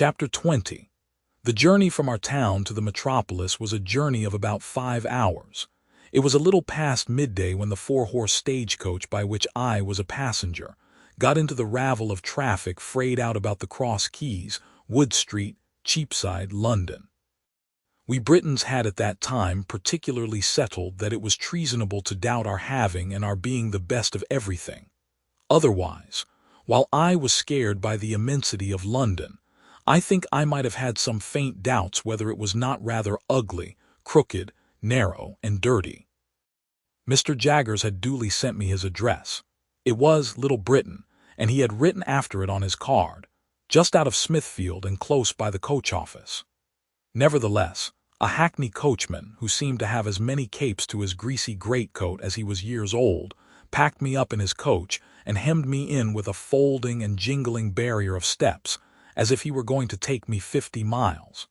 Chapter 20. The journey from our town to the metropolis was a journey of about 5 hours. It was a little past midday when the four-horse stagecoach by which I was a passenger got into the ravel of traffic frayed out about the Cross Keys, Wood Street, Cheapside, London. We Britons had at that time particularly settled that it was treasonable to doubt our having and our being the best of everything. Otherwise, while I was scared by the immensity of London, I think I might have had some faint doubts whether it was not rather ugly, crooked, narrow, and dirty. Mr. Jaggers had duly sent me his address. It was Little Britain, and he had written after it on his card, just out of Smithfield and close by the coach office. Nevertheless, a hackney coachman, who seemed to have as many capes to his greasy greatcoat as he was years old, packed me up in his coach and hemmed me in with a folding and jingling barrier of steps, as if he were going to take me 50 miles.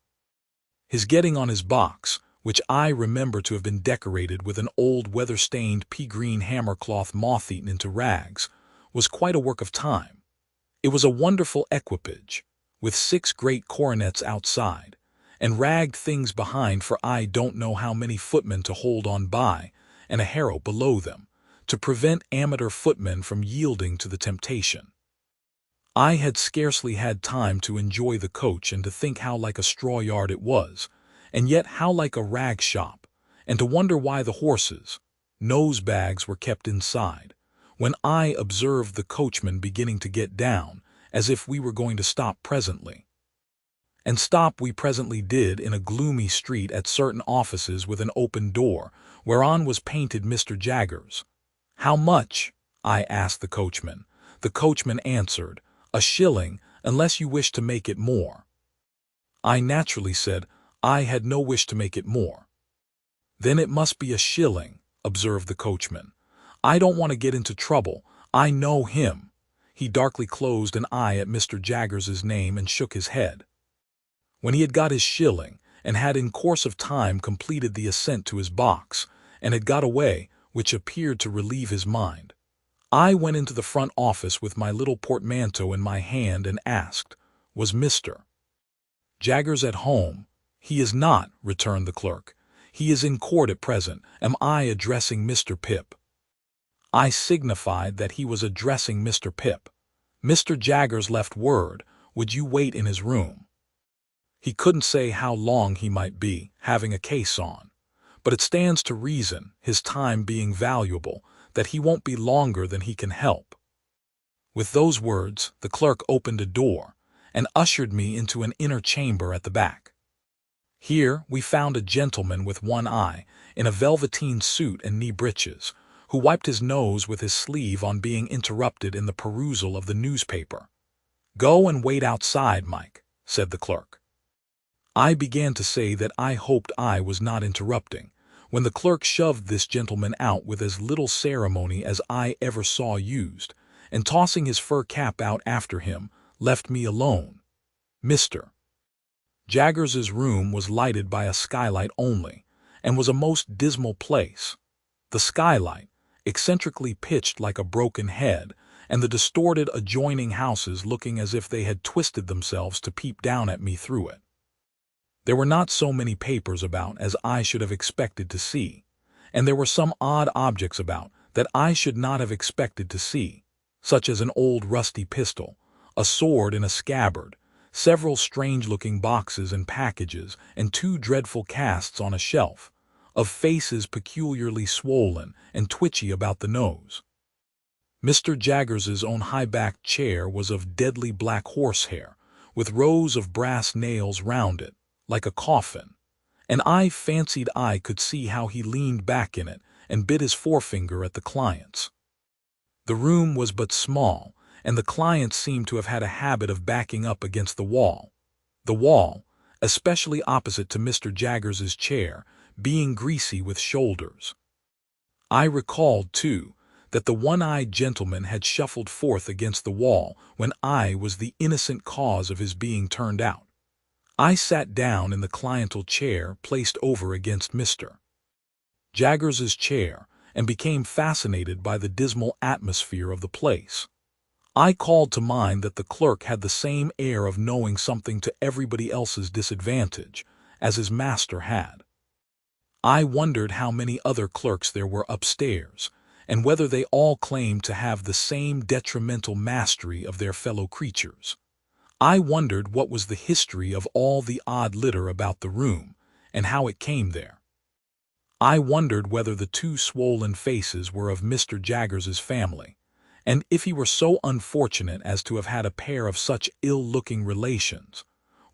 His getting on his box, which I remember to have been decorated with an old weather-stained pea-green hammercloth moth-eaten into rags, was quite a work of time. It was a wonderful equipage, with 6 great coronets outside, and ragged things behind for I don't know how many footmen to hold on by, and a harrow below them, to prevent amateur footmen from yielding to the temptation. I had scarcely had time to enjoy the coach and to think how like a straw yard it was, and yet how like a rag shop, and to wonder why the horses' nose bags were kept inside, when I observed the coachman beginning to get down, as if we were going to stop presently. And stop we presently did in a gloomy street at certain offices with an open door, whereon was painted Mr. Jaggers. "How much?" I asked the coachman. The coachman answered, "1 shilling, unless you wish to make it more." I naturally said I had no wish to make it more. "Then it must be 1 shilling," observed the coachman. "I don't want to get into trouble. I know him." He darkly closed an eye at Mr. Jaggers's name and shook his head. When he had got his shilling, and had in course of time completed the ascent to his box, and had got away, which appeared to relieve his mind, I went into the front office with my little portmanteau in my hand and asked, "Was Mr. Jaggers at home?" "He is not," returned the clerk. "He is in court at present." "Am I addressing Mr. Pip?" I signified that he was addressing Mr. Pip. "Mr. Jaggers left word. Would you wait in his room? He couldn't say how long he might be, having a case on, but it stands to reason, his time being valuable, that he won't be longer than he can help." With those words, the clerk opened a door, and ushered me into an inner chamber at the back. Here we found a gentleman with one eye, in a velveteen suit and knee breeches, who wiped his nose with his sleeve on being interrupted in the perusal of the newspaper. "Go and wait outside, Mike," said the clerk. I began to say that I hoped I was not interrupting, when the clerk shoved this gentleman out with as little ceremony as I ever saw used, and tossing his fur cap out after him, left me alone. Mr. Jaggers's room was lighted by a skylight only, and was a most dismal place. The skylight, eccentrically pitched like a broken head, and the distorted adjoining houses looking as if they had twisted themselves to peep down at me through it. There were not so many papers about as I should have expected to see, and there were some odd objects about that I should not have expected to see, such as an old rusty pistol, a sword in a scabbard, several strange-looking boxes and packages, and 2 dreadful casts on a shelf, of faces peculiarly swollen and twitchy about the nose. Mr. Jaggers's own high-backed chair was of deadly black horsehair, with rows of brass nails round it, like a coffin, and I fancied I could see how he leaned back in it and bit his forefinger at the clients. The room was but small, and the clients seemed to have had a habit of backing up against the wall, especially opposite to Mr. Jaggers's chair, being greasy with shoulders. I recalled, too, that the one-eyed gentleman had shuffled forth against the wall when I was the innocent cause of his being turned out. I sat down in the cliental chair placed over against Mr. Jaggers's chair, and became fascinated by the dismal atmosphere of the place. I called to mind that the clerk had the same air of knowing something to everybody else's disadvantage as his master had. I wondered how many other clerks there were upstairs, and whether they all claimed to have the same detrimental mastery of their fellow creatures. I wondered what was the history of all the odd litter about the room, and how it came there. I wondered whether the two swollen faces were of Mr. Jaggers's family, and if he were so unfortunate as to have had a pair of such ill-looking relations,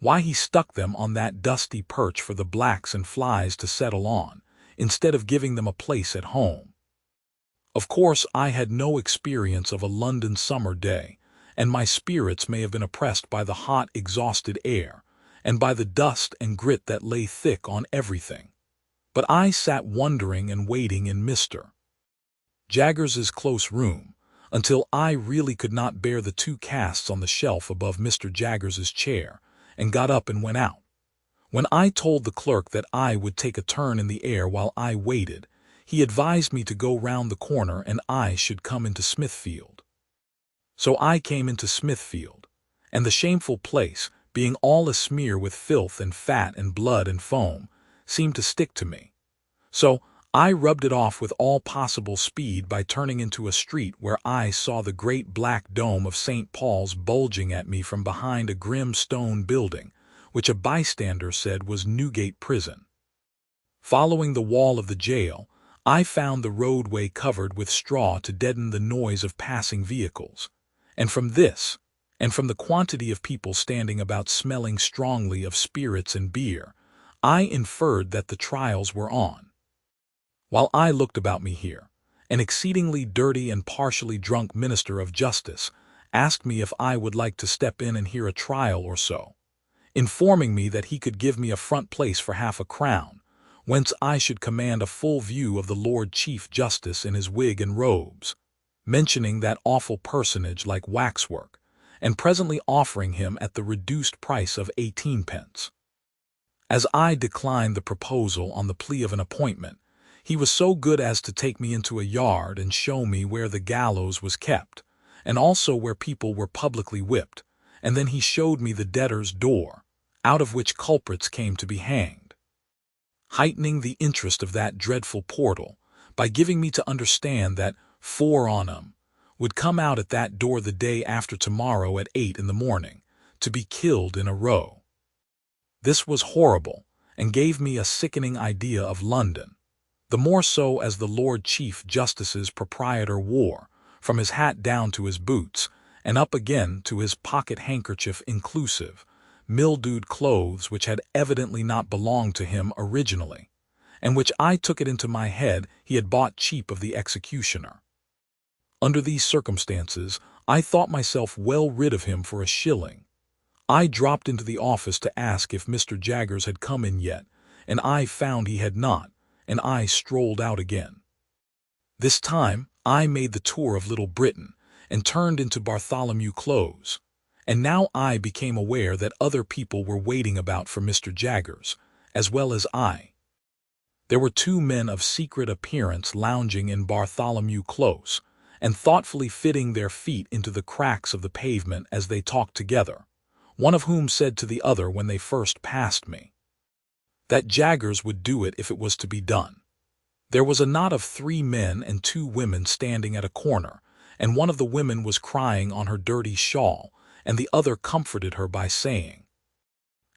why he stuck them on that dusty perch for the blacks and flies to settle on, instead of giving them a place at home. Of course, I had no experience of a London summer day, and my spirits may have been oppressed by the hot, exhausted air, and by the dust and grit that lay thick on everything. But I sat wondering and waiting in Mr. Jaggers's close room, until I really could not bear the two casts on the shelf above Mr. Jaggers's chair, and got up and went out. When I told the clerk that I would take a turn in the air while I waited, he advised me to go round the corner and I should come into Smithfield. So I came into Smithfield, and the shameful place, being all asmear with filth and fat and blood and foam, seemed to stick to me. So I rubbed it off with all possible speed by turning into a street where I saw the great black dome of St. Paul's bulging at me from behind a grim stone building, which a bystander said was Newgate Prison. Following the wall of the jail, I found the roadway covered with straw to deaden the noise of passing vehicles, and from this, and from the quantity of people standing about smelling strongly of spirits and beer, I inferred that the trials were on. While I looked about me here, an exceedingly dirty and partially drunk minister of justice asked me if I would like to step in and hear a trial or so, informing me that he could give me a front place for £50, whence I should command a full view of the Lord Chief Justice in his wig and robes, mentioning that awful personage like waxwork, and presently offering him at the reduced price of 18p. As I declined the proposal on the plea of an appointment, he was so good as to take me into a yard and show me where the gallows was kept, and also where people were publicly whipped, and then he showed me the debtor's door, out of which culprits came to be hanged, heightening the interest of that dreadful portal by giving me to understand that 4 on 'em would come out at that door the day after tomorrow at 8 in the morning, to be killed in a row. This was horrible, and gave me a sickening idea of London, the more so as the Lord Chief Justice's proprietor wore, from his hat down to his boots, and up again to his pocket-handkerchief inclusive, mildewed clothes which had evidently not belonged to him originally, and which I took it into my head he had bought cheap of the executioner. Under these circumstances, I thought myself well rid of him for a shilling. I dropped into the office to ask if Mr. Jaggers had come in yet, and I found he had not, and I strolled out again. This time I made the tour of Little Britain, and turned into Bartholomew Close, and now I became aware that other people were waiting about for Mr. Jaggers, as well as I. There were 2 men of secret appearance lounging in Bartholomew Close, and thoughtfully fitting their feet into the cracks of the pavement as they talked together, one of whom said to the other when they first passed me, that Jaggers would do it if it was to be done. There was a knot of 3 men and 2 women standing at a corner, and one of the women was crying on her dirty shawl, and the other comforted her by saying,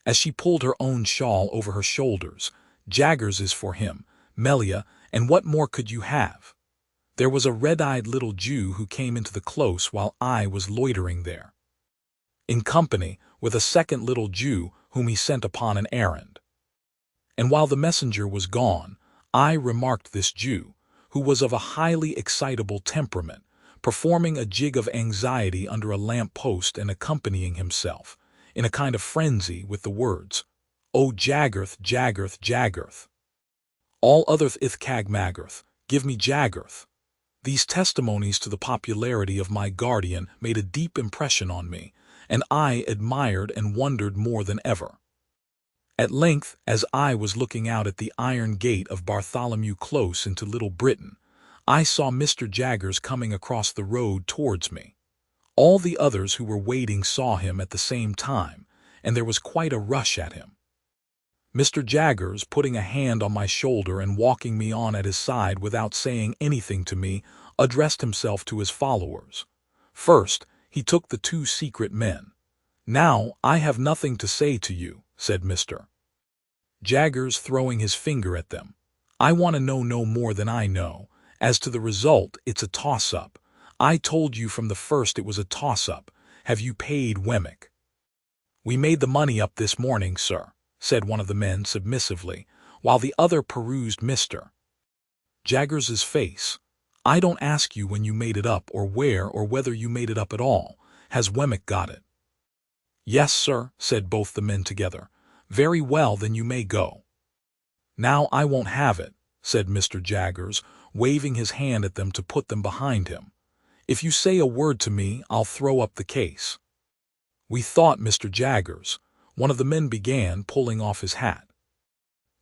as she pulled her own shawl over her shoulders, "Jaggers is for him, Melia, and what more could you have?" There was a red-eyed little Jew who came into the close while I was loitering there, in company with a second little Jew whom he sent upon an errand. And while the messenger was gone, I remarked this Jew, who was of a highly excitable temperament, performing a jig of anxiety under a lamp-post and accompanying himself, in a kind of frenzy, with the words, "O Jaggerth, Jaggerth, Jaggerth! All otherth ith Cagmaggerth, give me Jaggerth." These testimonies to the popularity of my guardian made a deep impression on me, and I admired and wondered more than ever. At length, as I was looking out at the iron gate of Bartholomew Close into Little Britain, I saw Mr. Jaggers coming across the road towards me. All the others who were waiting saw him at the same time, and there was quite a rush at him. Mr. Jaggers, putting a hand on my shoulder and walking me on at his side without saying anything to me, addressed himself to his followers. First, he took the two secret men. "Now, I have nothing to say to you," said Mr. Jaggers, throwing his finger at them. "I want to know no more than I know. As to the result, it's a toss-up. I told you from the first it was a toss-up. Have you paid Wemmick?" "We made the money up this morning, sir," said one of the men submissively, while the other perused Mr. Jaggers's face. "I don't ask you when you made it up or where or whether you made it up at all. Has Wemmick got it?" "Yes, sir," said both the men together. "Very well, then you may go." "Now I won't have it," said Mr. Jaggers, waving his hand at them to put them behind him. "If you say a word to me, I'll throw up the case." "We thought, Mr. Jaggers," one of the men began, pulling off his hat.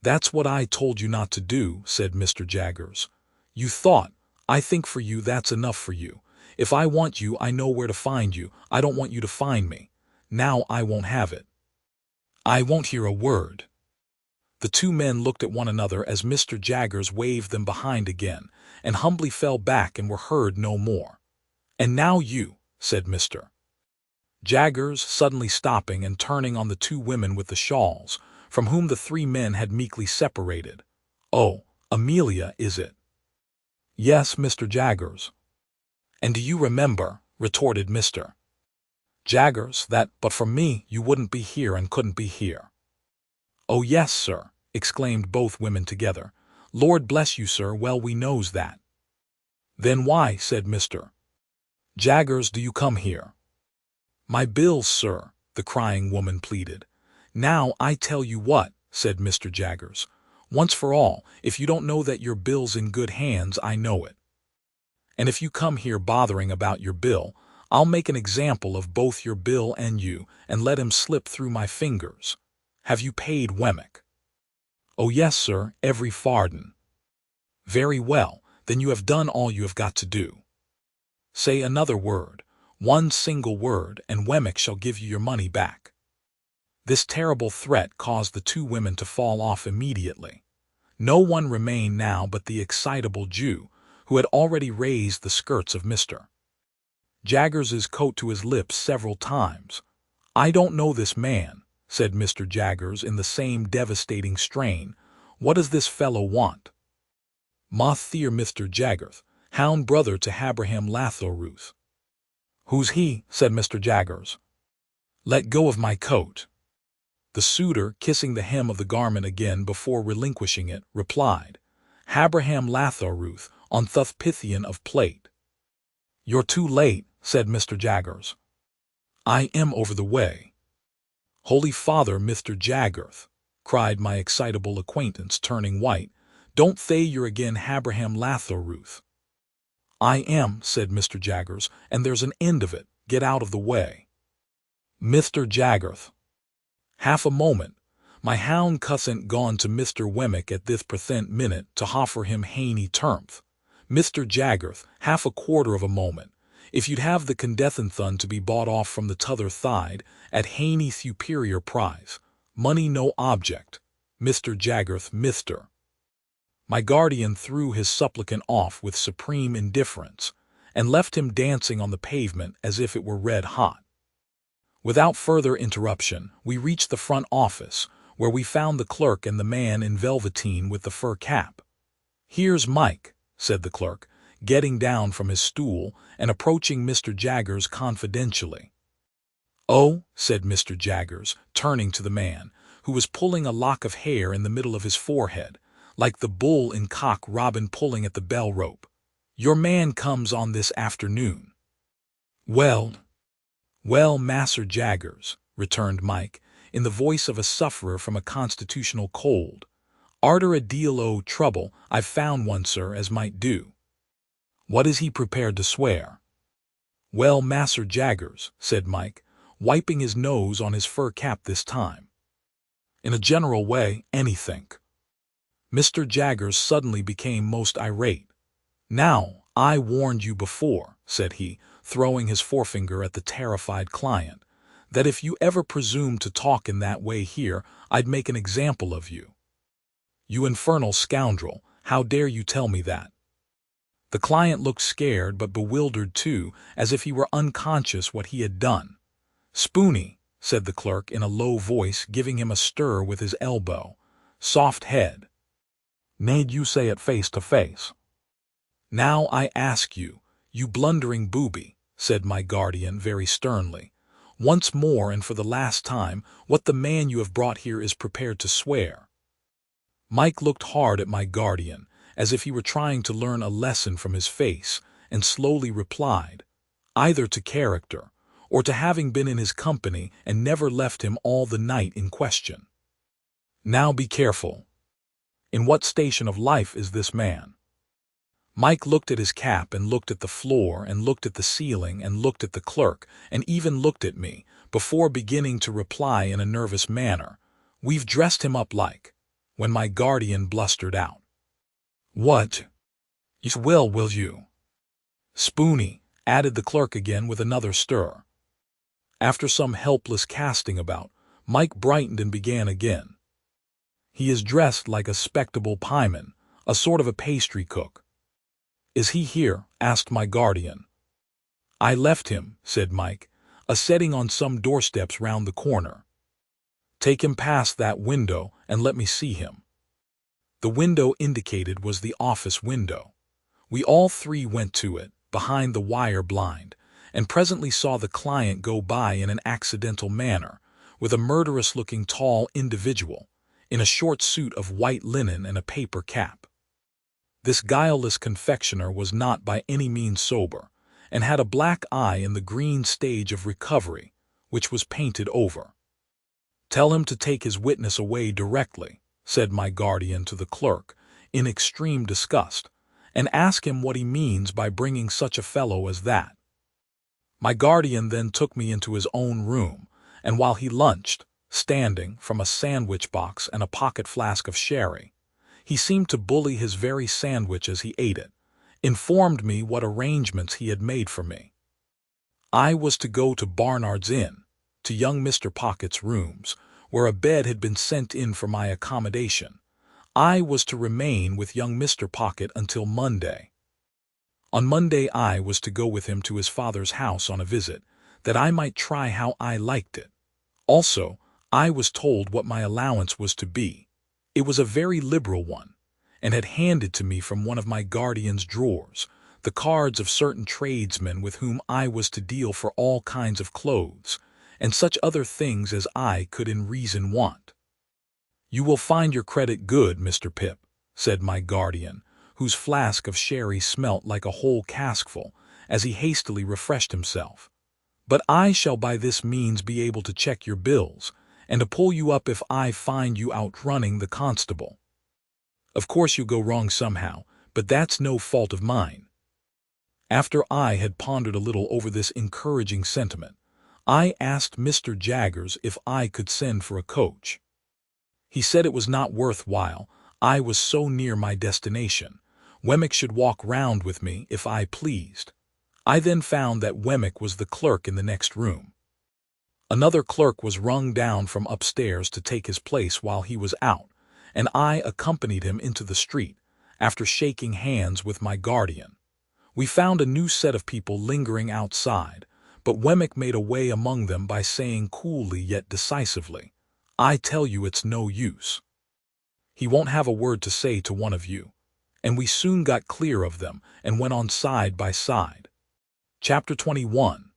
"That's what I told you not to do," said Mr. Jaggers. "You thought. I think for you that's enough for you. If I want you, I know where to find you. I don't want you to find me. Now I won't have it. I won't hear a word." The two men looked at one another as Mr. Jaggers waved them behind again, and humbly fell back and were heard no more. "And now you," said Mr. Jaggers, suddenly stopping and turning on the two women with the shawls, from whom the three men had meekly separated. "Oh, Amelia, is it?" "Yes, Mr. Jaggers." "And do you remember," retorted Mr. Jaggers, "that, but for me, you wouldn't be here and couldn't be here?" "Oh, yes, sir," exclaimed both women together. "Lord bless you, sir, well we knows that." "Then why," said Mr. Jaggers, "do you come here?" "My bills, sir," the crying woman pleaded. "Now, I tell you what," said Mr. Jaggers. "Once for all, if you don't know that your bill's in good hands, I know it. And if you come here bothering about your bill, I'll make an example of both your bill and you, and let him slip through my fingers. Have you paid Wemmick?" "Oh, yes, sir, every farden." "Very well, then you have done all you have got to do. Say another word, one single word, and Wemmick shall give you your money back." This terrible threat caused the two women to fall off immediately. No one remained now but the excitable Jew, who had already raised the skirts of Mr. Jaggers's coat to his lips several times. "I don't know this man," said Mr. Jaggers in the same devastating strain. "What does this fellow want?" "Ma dear Mr. Jaggers, hound brother to Habraham Lathoruth." "Who's he?" said Mr. Jaggers. "Let go of my coat." The suitor, kissing the hem of the garment again before relinquishing it, replied, "Habraham Lathoruth, on Thuth Pythian of Plate." "You're too late," said Mr. Jaggers. "I am over the way." "Holy Father, Mr. Jaggers," cried my excitable acquaintance, turning white, "don't thay you're again Habraham Lathoruth." "I am," said Mr. Jaggers, "and there's an end of it. Get out of the way." "Mr. Jaggers." "Half a moment. My hound cussn't gone to Mr. Wemmick at this present minute to hoffer him haney termth. Mr. Jaggers, half a quarter of a moment. If you'd have the Condethonthun to be bought off from the t'other side, at haney superior price. Money no object. Mr. Jaggers, Mr. My guardian threw his supplicant off with supreme indifference, and left him dancing on the pavement as if it were red hot. Without further interruption, we reached the front office, where we found the clerk and the man in velveteen with the fur cap. "Here's Mike," said the clerk, getting down from his stool and approaching Mr. Jaggers confidentially. "Oh," said Mr. Jaggers, turning to the man, who was pulling a lock of hair in the middle of his forehead, like the bull in Cock Robin pulling at the bell rope. "Your man comes on this afternoon." "Well, Mas'r Jaggers," returned Mike, in the voice of a sufferer from a constitutional cold. "Arter a deal o' trouble, I've found one, sir, as might do." "What is he prepared to swear?" "Well, Mas'r Jaggers," said Mike, wiping his nose on his fur cap this time, "in a general way, anythink." Mr. Jaggers suddenly became most irate. "Now, I warned you before," said he, throwing his forefinger at the terrified client, "that if you ever presume to talk in that way here, I'd make an example of you. You infernal scoundrel, how dare you tell me that?" The client looked scared but bewildered too, as if he were unconscious what he had done. "Spoony," said the clerk in a low voice, giving him a stir with his elbow. "Soft head. Need you say it face to face?" "Now I ask you, you blundering booby," said my guardian very sternly, "once more and for the last time, what the man you have brought here is prepared to swear." Mike looked hard at my guardian, as if he were trying to learn a lesson from his face, and slowly replied, "Either to character, or to having been in his company and never left him all the night in question." "Now be careful. In what station of life is this man?" Mike looked at his cap and looked at the floor and looked at the ceiling and looked at the clerk and even looked at me, before beginning to reply in a nervous manner, "We've dressed him up like," when my guardian blustered out, "What? You will you?" "Spoony," added the clerk again with another stir. After some helpless casting about, Mike brightened and began again. "He is dressed like a spectable pieman, a sort of a pastry cook." "Is he here?" asked my guardian. "I left him," said Mike, "a-setting on some doorsteps round the corner." "Take him past that window and let me see him." The window indicated was the office window. We all three went to it, behind the wire blind, and presently saw the client go by in an accidental manner, with a murderous-looking tall individual, in a short suit of white linen and a paper cap. This guileless confectioner was not by any means sober, and had a black eye in the green stage of recovery, which was painted over. "Tell him to take his witness away directly," said my guardian to the clerk, in extreme disgust, "and ask him what he means by bringing such a fellow as that." My guardian then took me into his own room, and while he lunched, standing from a sandwich box and a pocket flask of sherry, he seemed to bully his very sandwich as he ate it, informed me what arrangements he had made for me. I was to go to Barnard's Inn, to young Mr. Pocket's rooms, where a bed had been sent in for my accommodation. I was to remain with young Mr. Pocket until Monday. On Monday I was to go with him to his father's house on a visit, that I might try how I liked it. Also, I was told what my allowance was to be. It was a very liberal one, and had handed to me from one of my guardian's drawers the cards of certain tradesmen with whom I was to deal for all kinds of clothes, and such other things as I could in reason want. "You will find your credit good, Mr. Pip," said my guardian, whose flask of sherry smelt like a whole caskful, as he hastily refreshed himself. "But I shall by this means be able to check your bills, and to pull you up if I find you outrunning the constable. Of course you'll go wrong somehow, but that's no fault of mine." After I had pondered a little over this encouraging sentiment, I asked Mr. Jaggers if I could send for a coach. He said it was not worth while, I was so near my destination. Wemmick should walk round with me if I pleased. I then found that Wemmick was the clerk in the next room. Another clerk was rung down from upstairs to take his place while he was out, and I accompanied him into the street, after shaking hands with my guardian. We found a new set of people lingering outside, but Wemmick made a way among them by saying coolly yet decisively, "I tell you it's no use. He won't have a word to say to one of you," and we soon got clear of them and went on side by side. Chapter 21.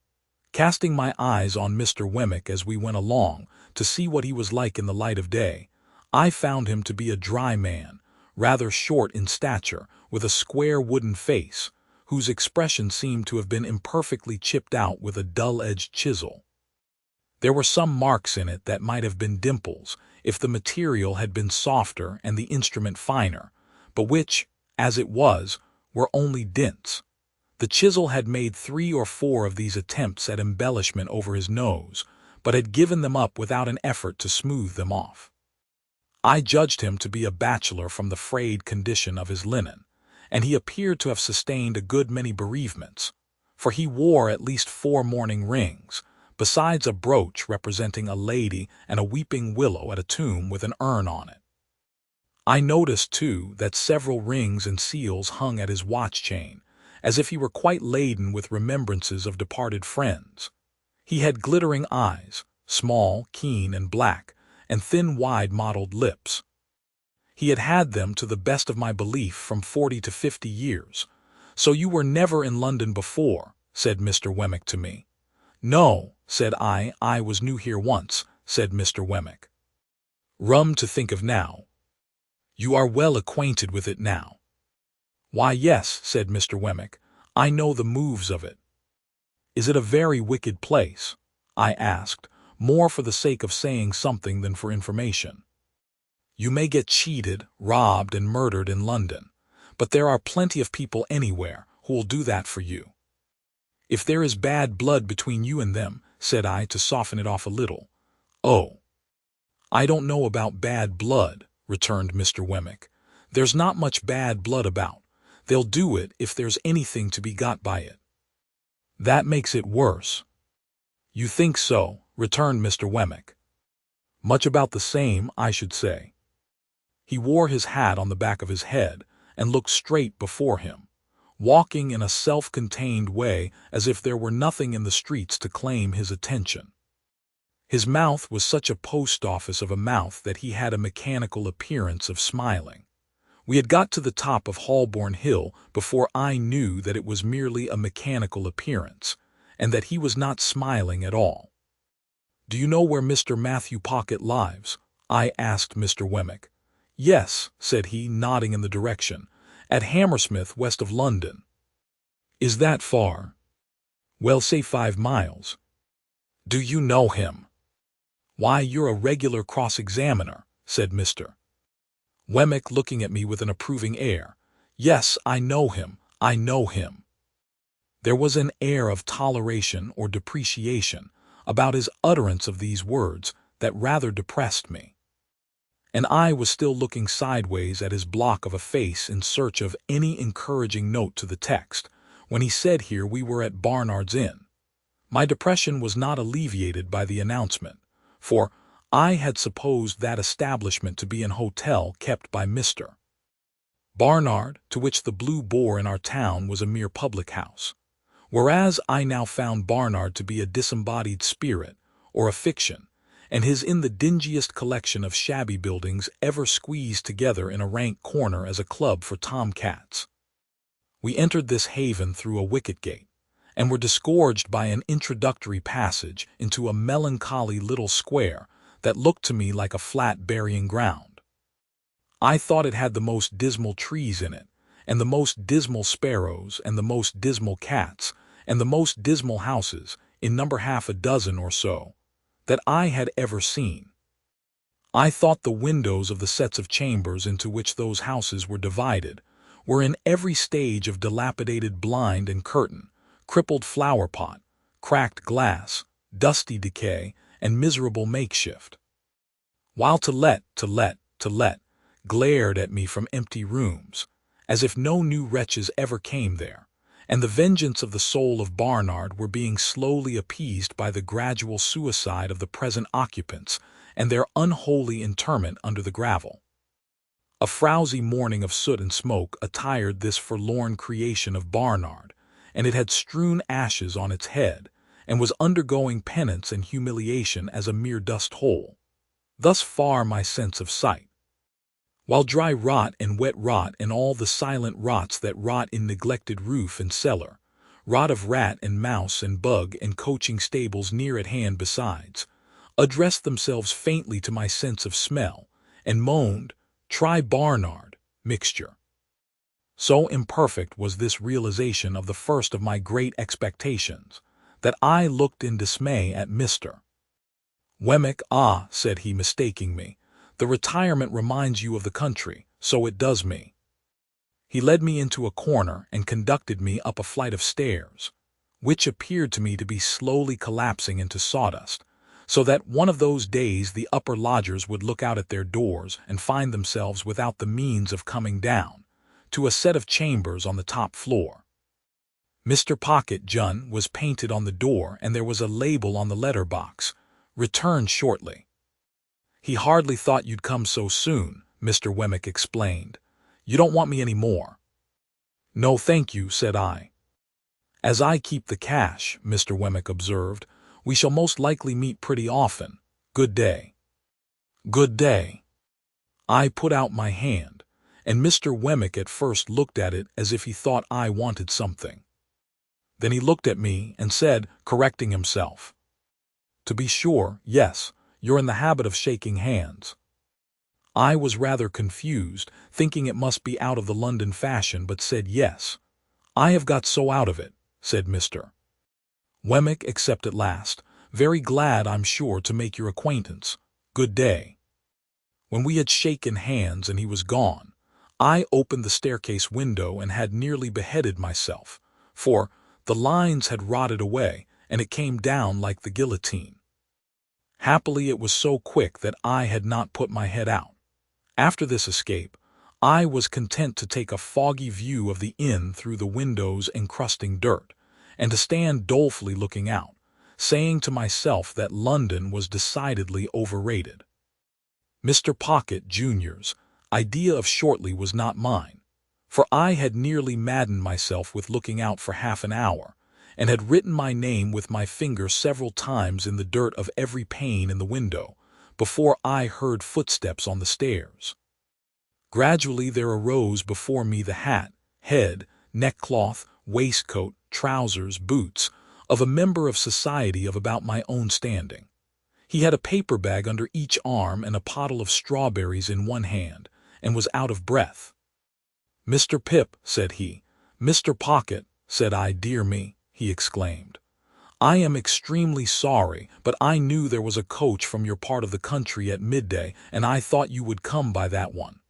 Casting my eyes on Mr. Wemmick as we went along, to see what he was like in the light of day, I found him to be a dry man, rather short in stature, with a square wooden face, whose expression seemed to have been imperfectly chipped out with a dull-edged chisel. There were some marks in it that might have been dimples, if the material had been softer and the instrument finer, but which, as it was, were only dints. The chisel had made 3 or 4 of these attempts at embellishment over his nose, but had given them up without an effort to smooth them off. I judged him to be a bachelor from the frayed condition of his linen, and he appeared to have sustained a good many bereavements, for he wore at least 4 mourning rings, besides a brooch representing a lady and a weeping willow at a tomb with an urn on it. I noticed, too, that several rings and seals hung at his watch chain, as if he were quite laden with remembrances of departed friends. He had glittering eyes, small, keen, and black, and thin, wide-mottled lips. He had had them, to the best of my belief, from 40 to 50 years. "So you were never in London before?" said Mr. Wemmick to me. "No," said I was new here once," said Mr. Wemmick. "Rum to think of now. You are well acquainted with it now." "Why, yes," said Mr. Wemmick, "I know the moves of it." "Is it a very wicked place?" I asked, more for the sake of saying something than for information. "You may get cheated, robbed, and murdered in London, but there are plenty of people anywhere who will do that for you." "If there is bad blood between you and them," said I, to soften it off a little. "Oh, I don't know about bad blood," returned Mr. Wemmick. "There's not much bad blood about. They'll do it if there's anything to be got by it." "That makes it worse." "You think so," returned Mr. Wemmick. "Much about the same, I should say." He wore his hat on the back of his head, and looked straight before him, walking in a self-contained way as if there were nothing in the streets to claim his attention. His mouth was such a post-office of a mouth that he had a mechanical appearance of smiling. We had got to the top of Holborn Hill before I knew that it was merely a mechanical appearance, and that he was not smiling at all. "Do you know where Mr. Matthew Pocket lives?" I asked Mr. Wemmick. "Yes," said he, nodding in the direction, "at Hammersmith, west of London." "Is that far?" "Well, say 5 miles. "Do you know him?" "Why, you're a regular cross-examiner," said Mr. Wemmick, looking at me with an approving air. "Yes, I know him, I know him." There was an air of toleration or depreciation about his utterance of these words that rather depressed me. And I was still looking sideways at his block of a face in search of any encouraging note to the text, when he said here we were at Barnard's Inn. My depression was not alleviated by the announcement, for I had supposed that establishment to be an hotel kept by Mr. Barnard, to which the Blue Boar in our town was a mere public house, whereas I now found Barnard to be a disembodied spirit, or a fiction, and his in the dingiest collection of shabby buildings ever squeezed together in a rank corner as a club for tom-cats. We entered this haven through a wicket-gate, and were disgorged by an introductory passage into a melancholy little square that looked to me like a flat burying-ground. I thought it had the most dismal trees in it, and the most dismal sparrows, and the most dismal cats, and the most dismal houses, in number 6 or so, that I had ever seen. I thought the windows of the sets of chambers into which those houses were divided were in every stage of dilapidated blind and curtain, crippled flower-pot, cracked glass, dusty decay, and miserable makeshift. While to let glared at me from empty rooms, as if no new wretches ever came there, and the vengeance of the soul of Barnard were being slowly appeased by the gradual suicide of the present occupants and their unholy interment under the gravel. A frowsy morning of soot and smoke attired this forlorn creation of Barnard, and it had strewn ashes on its head, and was undergoing penance and humiliation as a mere dust-hole. Thus far my sense of sight. While dry rot and wet rot and all the silent rots that rot in neglected roof and cellar, rot of rat and mouse and bug and coaching stables near at hand besides, addressed themselves faintly to my sense of smell, and moaned, "Try Barnard, mixture." So imperfect was this realization of the first of my great expectations, that I looked in dismay at Mr. Wemmick. "Ah," said he, mistaking me, "the retirement reminds you of the country, so it does me." He led me into a corner and conducted me up a flight of stairs, which appeared to me to be slowly collapsing into sawdust, so that one of those days the upper lodgers would look out at their doors and find themselves without the means of coming down to a set of chambers on the top floor. Mr. Pocket Jun was painted on the door, and there was a label on the letter box, "Return shortly." "He hardly thought you'd come so soon," Mr. Wemmick explained. "You don't want me any more?" "No, thank you," said I. "As I keep the cash," Mr. Wemmick observed, "we shall most likely meet pretty often. Good day." "Good day." I put out my hand, and Mr. Wemmick at first looked at it as if he thought I wanted something. Then he looked at me and said, correcting himself, "To be sure, yes, you're in the habit of shaking hands." I was rather confused, thinking it must be out of the London fashion, but said yes. "I have got so out of it," said Mr. Wemmick, except at last. "Very glad, I'm sure, to make your acquaintance. Good day." When we had shaken hands and he was gone, I opened the staircase window and had nearly beheaded myself, for the lines had rotted away, and it came down like the guillotine. Happily it was so quick that I had not put my head out. After this escape, I was content to take a foggy view of the inn through the windows encrusting dirt, and to stand dolefully looking out, saying to myself that London was decidedly overrated. Mr. Pocket Jr.'s idea of shortly was not mine, for I had nearly maddened myself with looking out for half an hour, and had written my name with my finger several times in the dirt of every pane in the window, before I heard footsteps on the stairs. Gradually there arose before me the hat, head, neckcloth, waistcoat, trousers, boots, of a member of society of about my own standing. He had a paper bag under each arm and a pottle of strawberries in one hand, and was out of breath. "Mr. Pip," said he. "Mr. Pocket," said I. "Dear me," he exclaimed. "I am extremely sorry, but I knew there was a coach from your part of the country at midday, and I thought you would come by that one.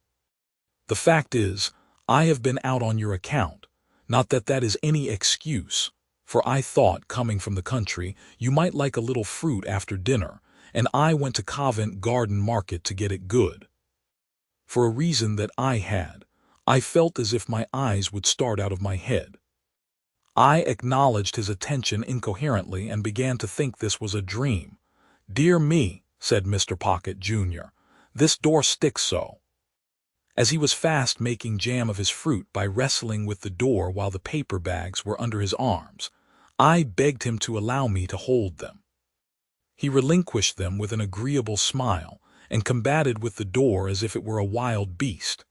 The fact is, I have been out on your account, not that that is any excuse, for I thought, coming from the country, you might like a little fruit after dinner, and I went to Covent Garden Market to get it good." For a reason that I had, I felt as if my eyes would start out of my head. I acknowledged his attention incoherently and began to think this was a dream. "Dear me," said Mr. Pocket Jr., "this door sticks so." As he was fast making jam of his fruit by wrestling with the door while the paper bags were under his arms, I begged him to allow me to hold them. He relinquished them with an agreeable smile, and combated with the door as if it were a wild beast.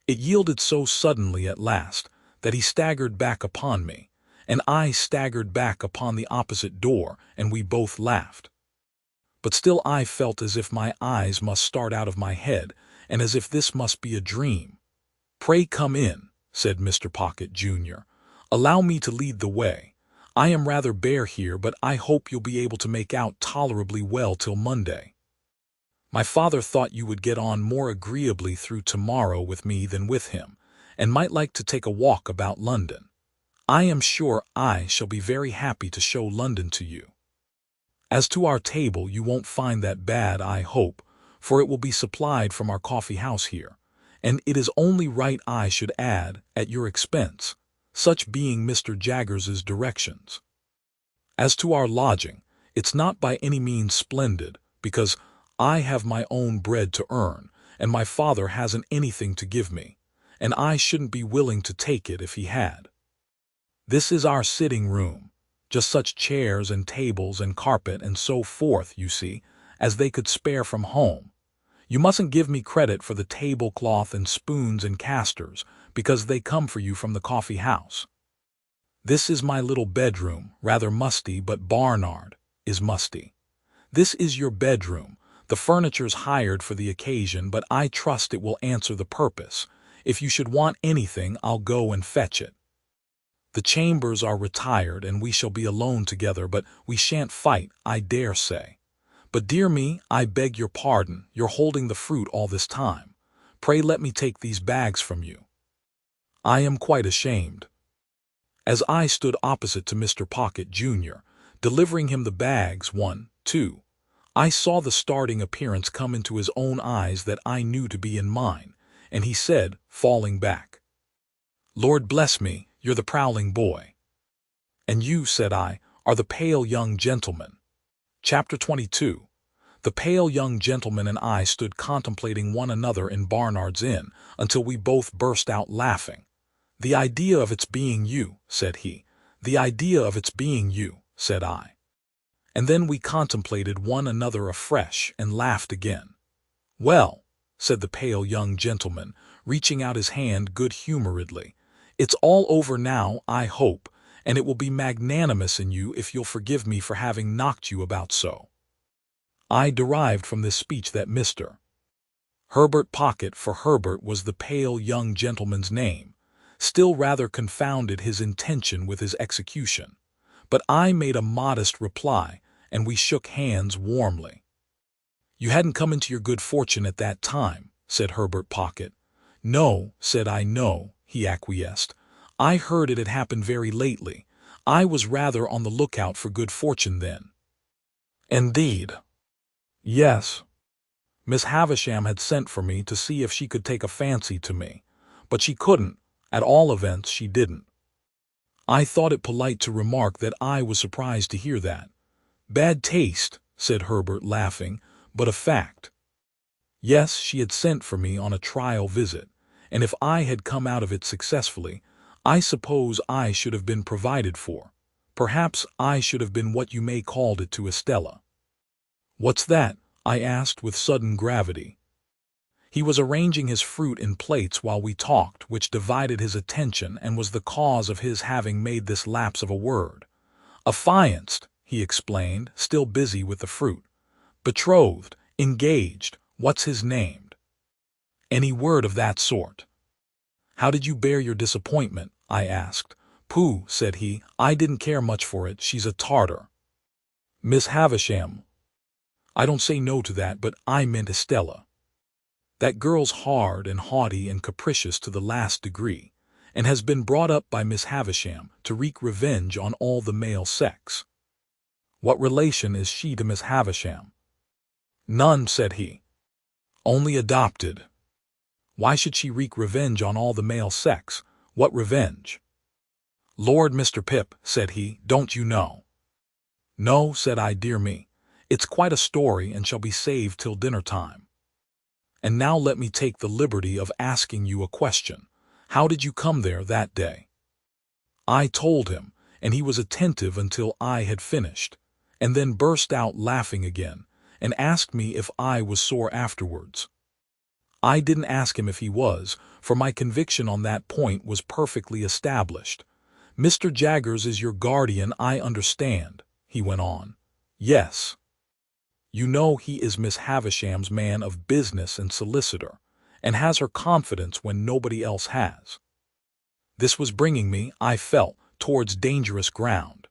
It yielded so suddenly at last that he staggered back upon me, and I staggered back upon the opposite door, and we both laughed. But still I felt as if my eyes must start out of my head, and as if this must be a dream. "Pray come in," said Mr. Pocket Jr. "Allow me to lead the way. I am rather bare here, but I hope you'll be able to make out tolerably well till Monday. My father thought you would get on more agreeably through tomorrow with me than with him, and might like to take a walk about London. I am sure I shall be very happy to show London to you. As to our table, you won't find that bad, I hope, for it will be supplied from our coffee house here, and it is only right I should add, at your expense, such being Mr. Jaggers's directions. As to our lodging, it's not by any means splendid, because I have my own bread to earn, and my father hasn't anything to give me, and I shouldn't be willing to take it if he had. This is our sitting room, just such chairs and tables and carpet and so forth, you see, as they could spare from home. You mustn't give me credit for the tablecloth and spoons and casters, because they come for you from the coffee house. This is my little bedroom, rather musty, but Barnard is musty. This is your bedroom. The furniture's hired for the occasion, but I trust it will answer the purpose. If you should want anything, I'll go and fetch it. The chambers are retired, and we shall be alone together, but we shan't fight, I dare say. But dear me, I beg your pardon, you're holding the fruit all this time. Pray let me take these bags from you. I am quite ashamed." As I stood opposite to Mr. Pocket Jr., delivering him the bags, 1, 2, I saw the starting appearance come into his own eyes that I knew to be in mine, and he said, falling back, "Lord bless me, you're the prowling boy." "And you," said I, "are the pale young gentleman." Chapter 22. The pale young gentleman and I stood contemplating one another in Barnard's Inn until we both burst out laughing. "The idea of its being you," said he. "The idea of its being you," said I. And then we contemplated one another afresh and laughed again. "Well," said the pale young gentleman, reaching out his hand good-humoredly, "it's all over now, I hope, and it will be magnanimous in you if you'll forgive me for having knocked you about so." I derived from this speech that Mr. Herbert Pocket, for Herbert was the pale young gentleman's name, still rather confounded his intention with his execution. But I made a modest reply, and we shook hands warmly. "You hadn't come into your good fortune at that time," said Herbert Pocket. "No," said I. "No," he acquiesced. "I heard it had happened very lately. I was rather on the lookout for good fortune then." "Indeed?" "Yes. Miss Havisham had sent for me to see if she could take a fancy to me, but she couldn't. At all events, she didn't." I thought it polite to remark that I was surprised to hear that. "Bad taste," said Herbert, laughing, "but a fact." "Yes, she had sent for me on a trial visit, and if I had come out of it successfully, I suppose I should have been provided for. Perhaps I should have been what you may called it to Estella." "What's that?" I asked with sudden gravity. He was arranging his fruit in plates while we talked, which divided his attention and was the cause of his having made this lapse of a word. "Affianced," he explained, still busy with the fruit. "Betrothed, engaged, what's his named?" "Any word of that sort." "How did you bear your disappointment?" I asked. "Pooh," said he, "I didn't care much for it. She's a Tartar." "Miss Havisham." "I don't say no to that, but I meant Estella. That girl's hard and haughty and capricious to the last degree, and has been brought up by Miss Havisham to wreak revenge on all the male sex." "What relation is she to Miss Havisham?" "None," said he. "Only adopted." "Why should she wreak revenge on all the male sex? What revenge?" "Lord, Mr. Pip," said he, "don't you know?" "No," said I. "Dear me, it's quite a story and shall be saved till dinner time. And now let me take the liberty of asking you a question. How did you come there that day?" I told him, and he was attentive until I had finished, and then burst out laughing again, and asked me if I was sore afterwards. I didn't ask him if he was, for my conviction on that point was perfectly established. "Mr. Jaggers is your guardian, I understand," he went on. "Yes. You know he is Miss Havisham's man of business and solicitor, and has her confidence when nobody else has." This was bringing me, I felt, towards dangerous ground.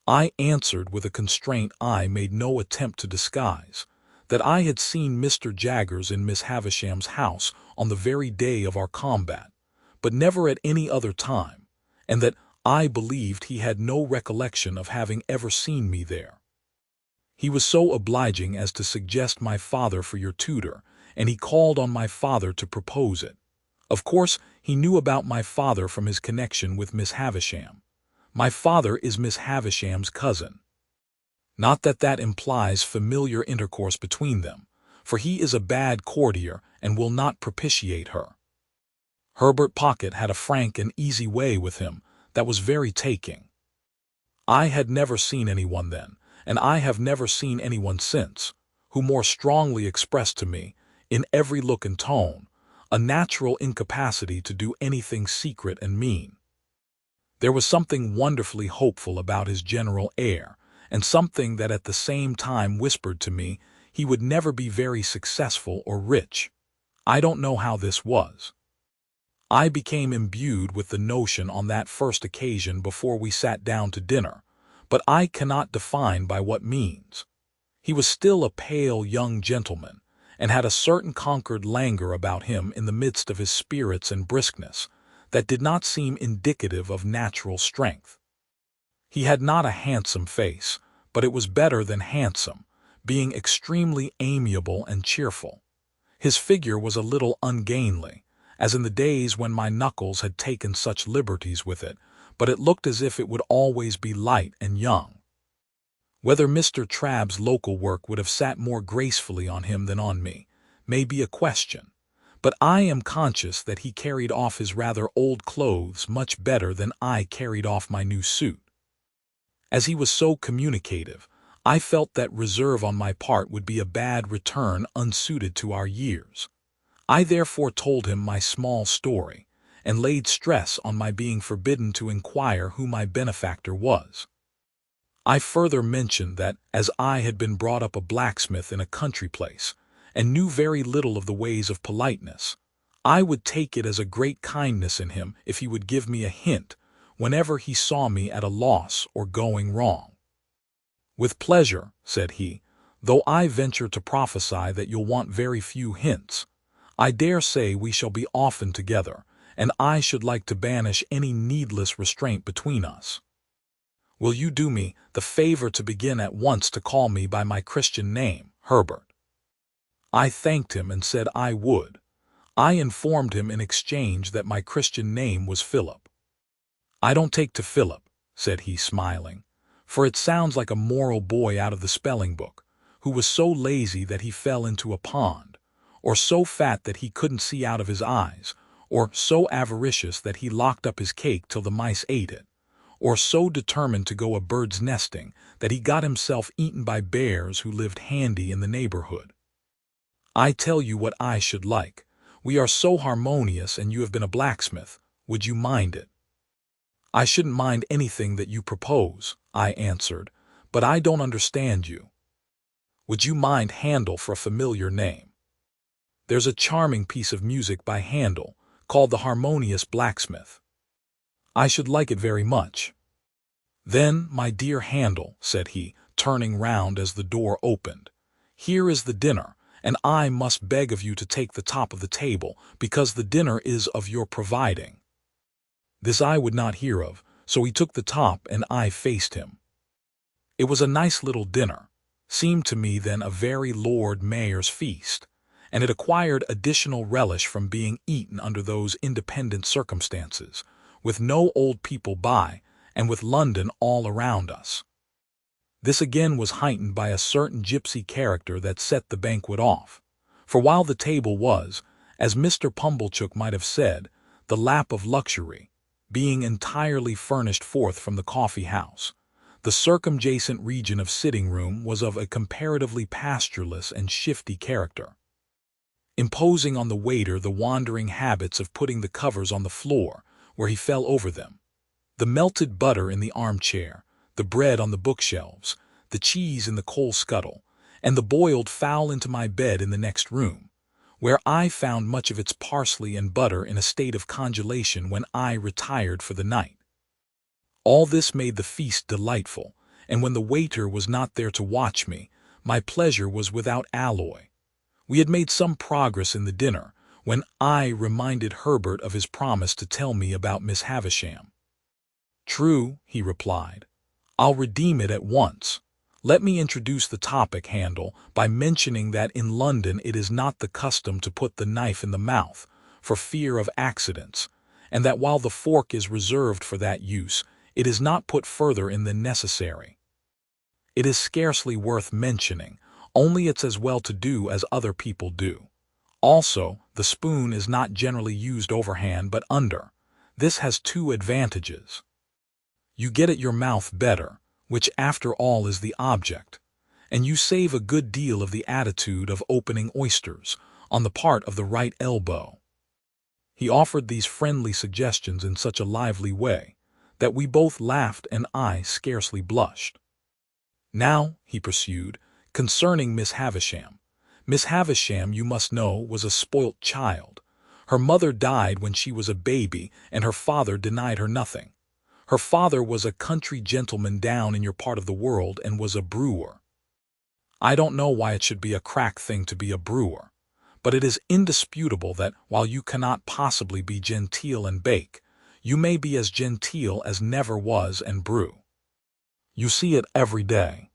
I answered with a constraint I made no attempt to disguise, that I had seen Mr. Jaggers in Miss Havisham's house on the very day of our combat, but never at any other time, and that I believed he had no recollection of having ever seen me there. He was so obliging as to suggest my father for your tutor, and he called on my father to propose it. Of course, he knew about my father from his connection with Miss Havisham. My father is Miss Havisham's cousin. Not that that implies familiar intercourse between them, for he is a bad courtier and will not propitiate her. Herbert Pocket had a frank and easy way with him that was very taking. I had never seen anyone then, and I have never seen anyone since, who more strongly expressed to me, in every look and tone, a natural incapacity to do anything secret and mean. There was something wonderfully hopeful about his general air, and something that at the same time whispered to me he would never be very successful or rich. I don't know how this was. I became imbued with the notion on that first occasion before we sat down to dinner, but I cannot define by what means. He was still a pale young gentleman, and had a certain conquered languor about him in the midst of his spirits and briskness, that did not seem indicative of natural strength. He had not a handsome face, but it was better than handsome, being extremely amiable and cheerful. His figure was a little ungainly, as in the days when my knuckles had taken such liberties with it, but it looked as if it would always be light and young. Whether Mr. Trabb's local work would have sat more gracefully on him than on me may be a question, but I am conscious that he carried off his rather old clothes much better than I carried off my new suit. As he was so communicative, I felt that reserve on my part would be a bad return unsuited to our years. I therefore told him my small story, and laid stress on my being forbidden to inquire who my benefactor was. I further mentioned that, as I had been brought up a blacksmith in a country place, and knew very little of the ways of politeness, I would take it as a great kindness in him if he would give me a hint whenever he saw me at a loss or going wrong. "With pleasure," said he, "though I venture to prophesy that you'll want very few hints. I dare say we shall be often together, and I should like to banish any needless restraint between us. Will you do me the favor to begin at once to call me by my Christian name, Herbert?" I thanked him and said I would. I informed him in exchange that my Christian name was Philip. "I don't take to Philip," said he, smiling, "for it sounds like a moral boy out of the spelling book, who was so lazy that he fell into a pond, or so fat that he couldn't see out of his eyes, or so avaricious that he locked up his cake till the mice ate it, or so determined to go a bird's nesting that he got himself eaten by bears who lived handy in the neighborhood. I tell you what I should like. We are so harmonious, and you have been a blacksmith. Would you mind it?" "I shouldn't mind anything that you propose," I answered, "but I don't understand you. Would you mind Handel for a familiar name? There's a charming piece of music by Handel called The Harmonious Blacksmith." "I should like it very much." "Then, my dear Handel," said he, turning round as the door opened, "here is the dinner, and I must beg of you to take the top of the table, because the dinner is of your providing." This I would not hear of, so he took the top and I faced him. It was a nice little dinner, seemed to me then a very Lord Mayor's feast, and it acquired additional relish from being eaten under those independent circumstances, with no old people by, and with London all around us. This again was heightened by a certain gypsy character that set the banquet off, for while the table was, as Mr. Pumblechook might have said, the lap of luxury, being entirely furnished forth from the coffee-house, the circumjacent region of sitting-room was of a comparatively pastureless and shifty character, imposing on the waiter the wandering habits of putting the covers on the floor, where he fell over them, the melted butter in the armchair, the bread on the bookshelves, the cheese in the coal scuttle, and the boiled fowl into my bed in the next room, where I found much of its parsley and butter in a state of congelation when I retired for the night. All this made the feast delightful, and when the waiter was not there to watch me, my pleasure was without alloy. We had made some progress in the dinner, when I reminded Herbert of his promise to tell me about Miss Havisham. "True," he replied. "I'll redeem it at once. Let me introduce the topic, Handel, by mentioning that in London it is not the custom to put the knife in the mouth, for fear of accidents, and that while the fork is reserved for that use, it is not put further in than necessary. It is scarcely worth mentioning, only it's as well to do as other people do. Also, the spoon is not generally used overhand but under. This has two advantages. You get at your mouth better, which after all is the object, and you save a good deal of the attitude of opening oysters on the part of the right elbow." He offered these friendly suggestions in such a lively way that we both laughed and I scarcely blushed. "Now," he pursued, "concerning Miss Havisham. Miss Havisham, you must know, was a spoilt child. Her mother died when she was a baby, and her father denied her nothing. Her father was a country gentleman down in your part of the world and was a brewer. I don't know why it should be a crack thing to be a brewer, but it is indisputable that while you cannot possibly be genteel and bake, you may be as genteel as never was and brew. You see it every day.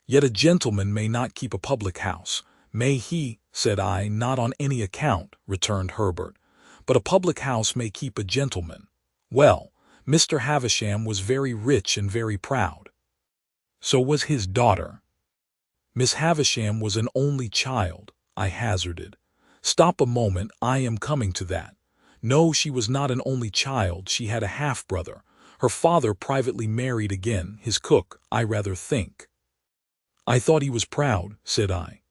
Yet a gentleman may not keep a public house, may he?" said I. "Not on any account," returned Herbert, "but a public house may keep a gentleman. Well, Mr. Havisham was very rich and very proud. So was his daughter. Miss Havisham was an only child, I hazarded. Stop a moment, I am coming to that. No, she was not an only child, she had a half-brother. Her father privately married again, his cook, I rather think. I thought he was proud, said I.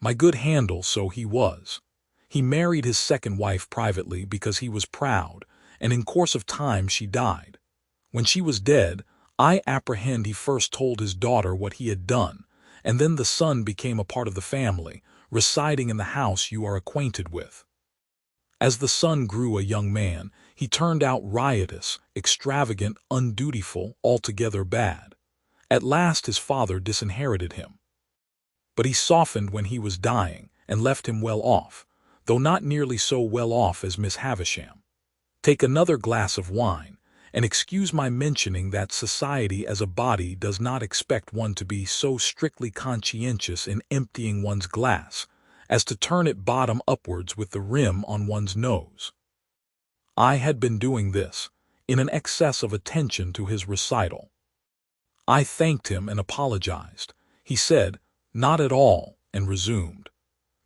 My good Handel, so he was. He married his second wife privately because he was proud, and in course of time she died. When she was dead, I apprehend he first told his daughter what he had done, and then the son became a part of the family, residing in the house you are acquainted with. As the son grew a young man, he turned out riotous, extravagant, undutiful, altogether bad. At last his father disinherited him. But he softened when he was dying, and left him well off, though not nearly so well off as Miss Havisham. Take another glass of wine, and excuse my mentioning that society as a body does not expect one to be so strictly conscientious in emptying one's glass as to turn it bottom upwards with the rim on one's nose. I had been doing this, in an excess of attention to his recital. I thanked him and apologized. He said, "Not at all," and resumed.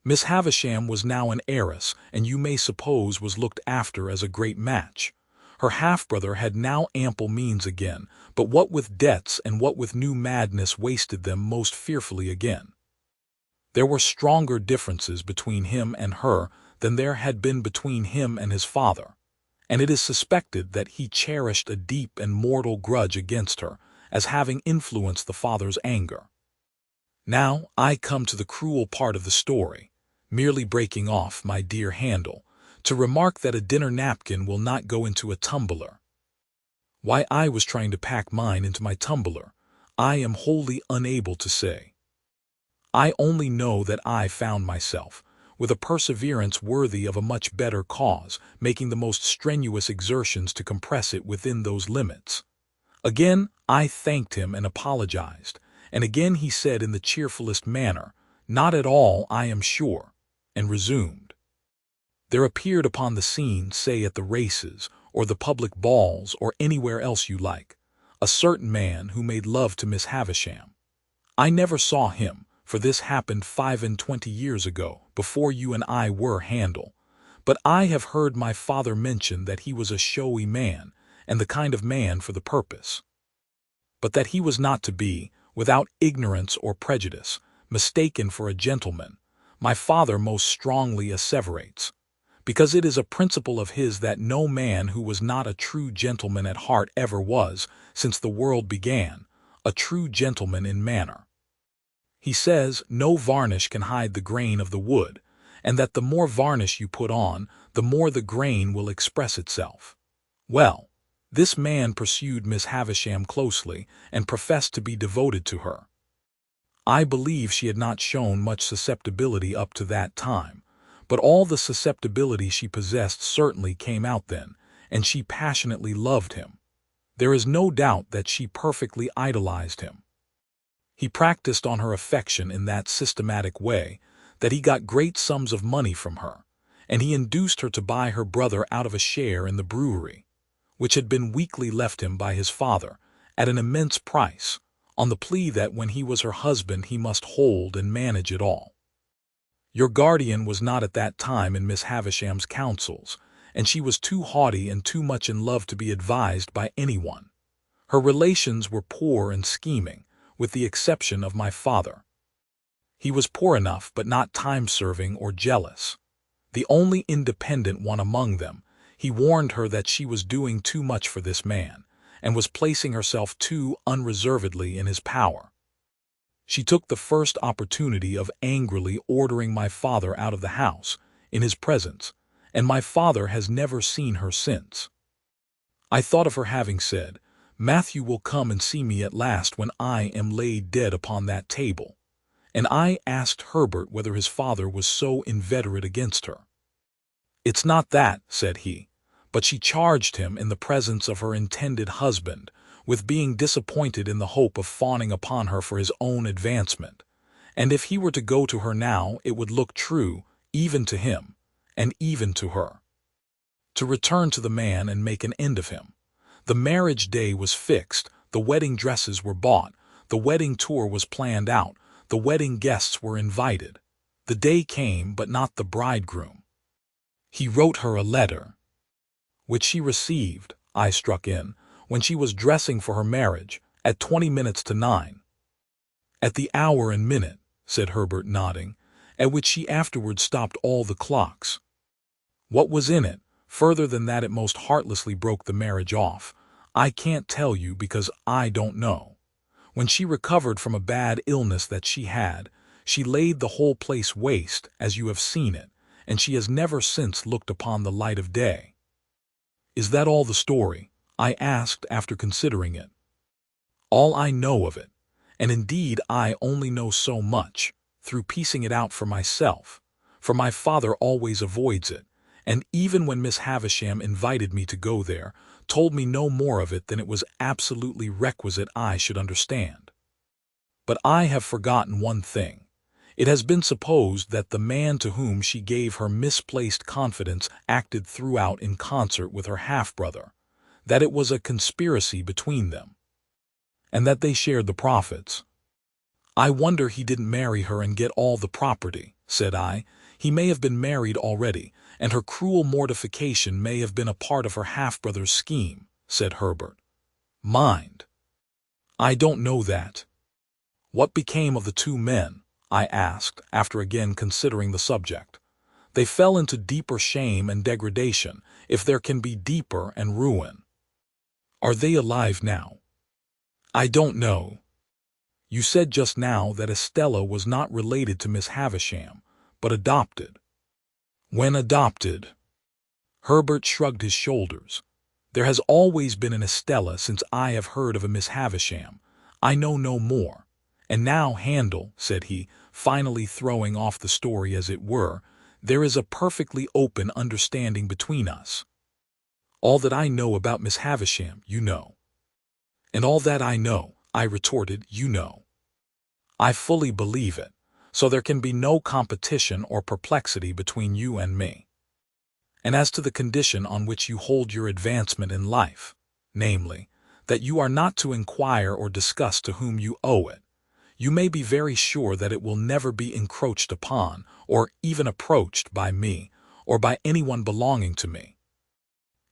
Miss Havisham was now an heiress, and you may suppose was looked after as a great match. Her half-brother had now ample means again, but what with debts and what with new madness wasted them most fearfully again. There were stronger differences between him and her than there had been between him and his father, and it is suspected that he cherished a deep and mortal grudge against her, as having influenced the father's anger. Now I come to the cruel part of the story, merely breaking off, my dear Handel, to remark that a dinner napkin will not go into a tumbler. Why I was trying to pack mine into my tumbler, I am wholly unable to say. I only know that I found myself, with a perseverance worthy of a much better cause, making the most strenuous exertions to compress it within those limits. Again I thanked him and apologized, and again he said in the cheerfulest manner, "Not at all, I am sure," and resumed. There appeared upon the scene, say at the races, or the public balls, or anywhere else you like, a certain man who made love to Miss Havisham. I never saw him, for this happened 25 years ago, before you and I were Handel, but I have heard my father mention that he was a showy man, and the kind of man for the purpose. But that he was not to be, without ignorance or prejudice, mistaken for a gentleman, my father most strongly asseverates, because it is a principle of his that no man who was not a true gentleman at heart ever was, since the world began, a true gentleman in manner. He says no varnish can hide the grain of the wood, and that the more varnish you put on, the more the grain will express itself. Well, this man pursued Miss Havisham closely, and professed to be devoted to her. I believe she had not shown much susceptibility up to that time, but all the susceptibility she possessed certainly came out then, and she passionately loved him. There is no doubt that she perfectly idolized him. He practiced on her affection in that systematic way that he got great sums of money from her, and he induced her to buy her brother out of a share in the brewery, which had been weakly left him by his father, at an immense price, on the plea that when he was her husband he must hold and manage it all. Your guardian was not at that time in Miss Havisham's counsels, and she was too haughty and too much in love to be advised by anyone. Her relations were poor and scheming, with the exception of my father. He was poor enough, but not time-serving or jealous. The only independent one among them, he warned her that she was doing too much for this man, and was placing herself too unreservedly in his power. She took the first opportunity of angrily ordering my father out of the house, in his presence, and my father has never seen her since. I thought of her having said, "Matthew will come and see me at last when I am laid dead upon that table," and I asked Herbert whether his father was so inveterate against her. "It's not that," said he, but she charged him in the presence of her intended husband with being disappointed in the hope of fawning upon her for his own advancement, and if he were to go to her now it would look true, even to him, and even to her. To return to the man and make an end of him. The marriage day was fixed, the wedding dresses were bought, the wedding tour was planned out, the wedding guests were invited. The day came, but not the bridegroom. He wrote her a letter, which she received, I struck in, when she was dressing for her marriage, at 20 minutes to 9. At the hour and minute, said Herbert, nodding, at which she afterwards stopped all the clocks. What was in it, further than that it most heartlessly broke the marriage off, I can't tell you because I don't know. When she recovered from a bad illness that she had, she laid the whole place waste, as you have seen it, and she has never since looked upon the light of day. Is that all the story? I asked after considering it. All I know of it, and indeed I only know so much, through piecing it out for myself, for my father always avoids it, and even when Miss Havisham invited me to go there, told me no more of it than it was absolutely requisite I should understand. But I have forgotten one thing. It has been supposed that the man to whom she gave her misplaced confidence acted throughout in concert with her half-brother, that it was a conspiracy between them, and that they shared the profits. I wonder he didn't marry her and get all the property, said I. He may have been married already, and her cruel mortification may have been a part of her half-brother's scheme, said Herbert. Mind, I don't know that. What became of the two men? I asked, after again considering the subject. They fell into deeper shame and degradation, if there can be deeper, and ruin. Are they alive now? I don't know. You said just now that Estella was not related to Miss Havisham, but adopted. When adopted? Herbert shrugged his shoulders. There has always been an Estella since I have heard of a Miss Havisham. I know no more. And now, Handel, said he, finally throwing off the story as it were, there is a perfectly open understanding between us. All that I know about Miss Havisham, you know. And all that I know, I retorted, you know. I fully believe it, so there can be no competition or perplexity between you and me. And as to the condition on which you hold your advancement in life, namely, that you are not to inquire or discuss to whom you owe it, you may be very sure that it will never be encroached upon, or even approached by me, or by anyone belonging to me.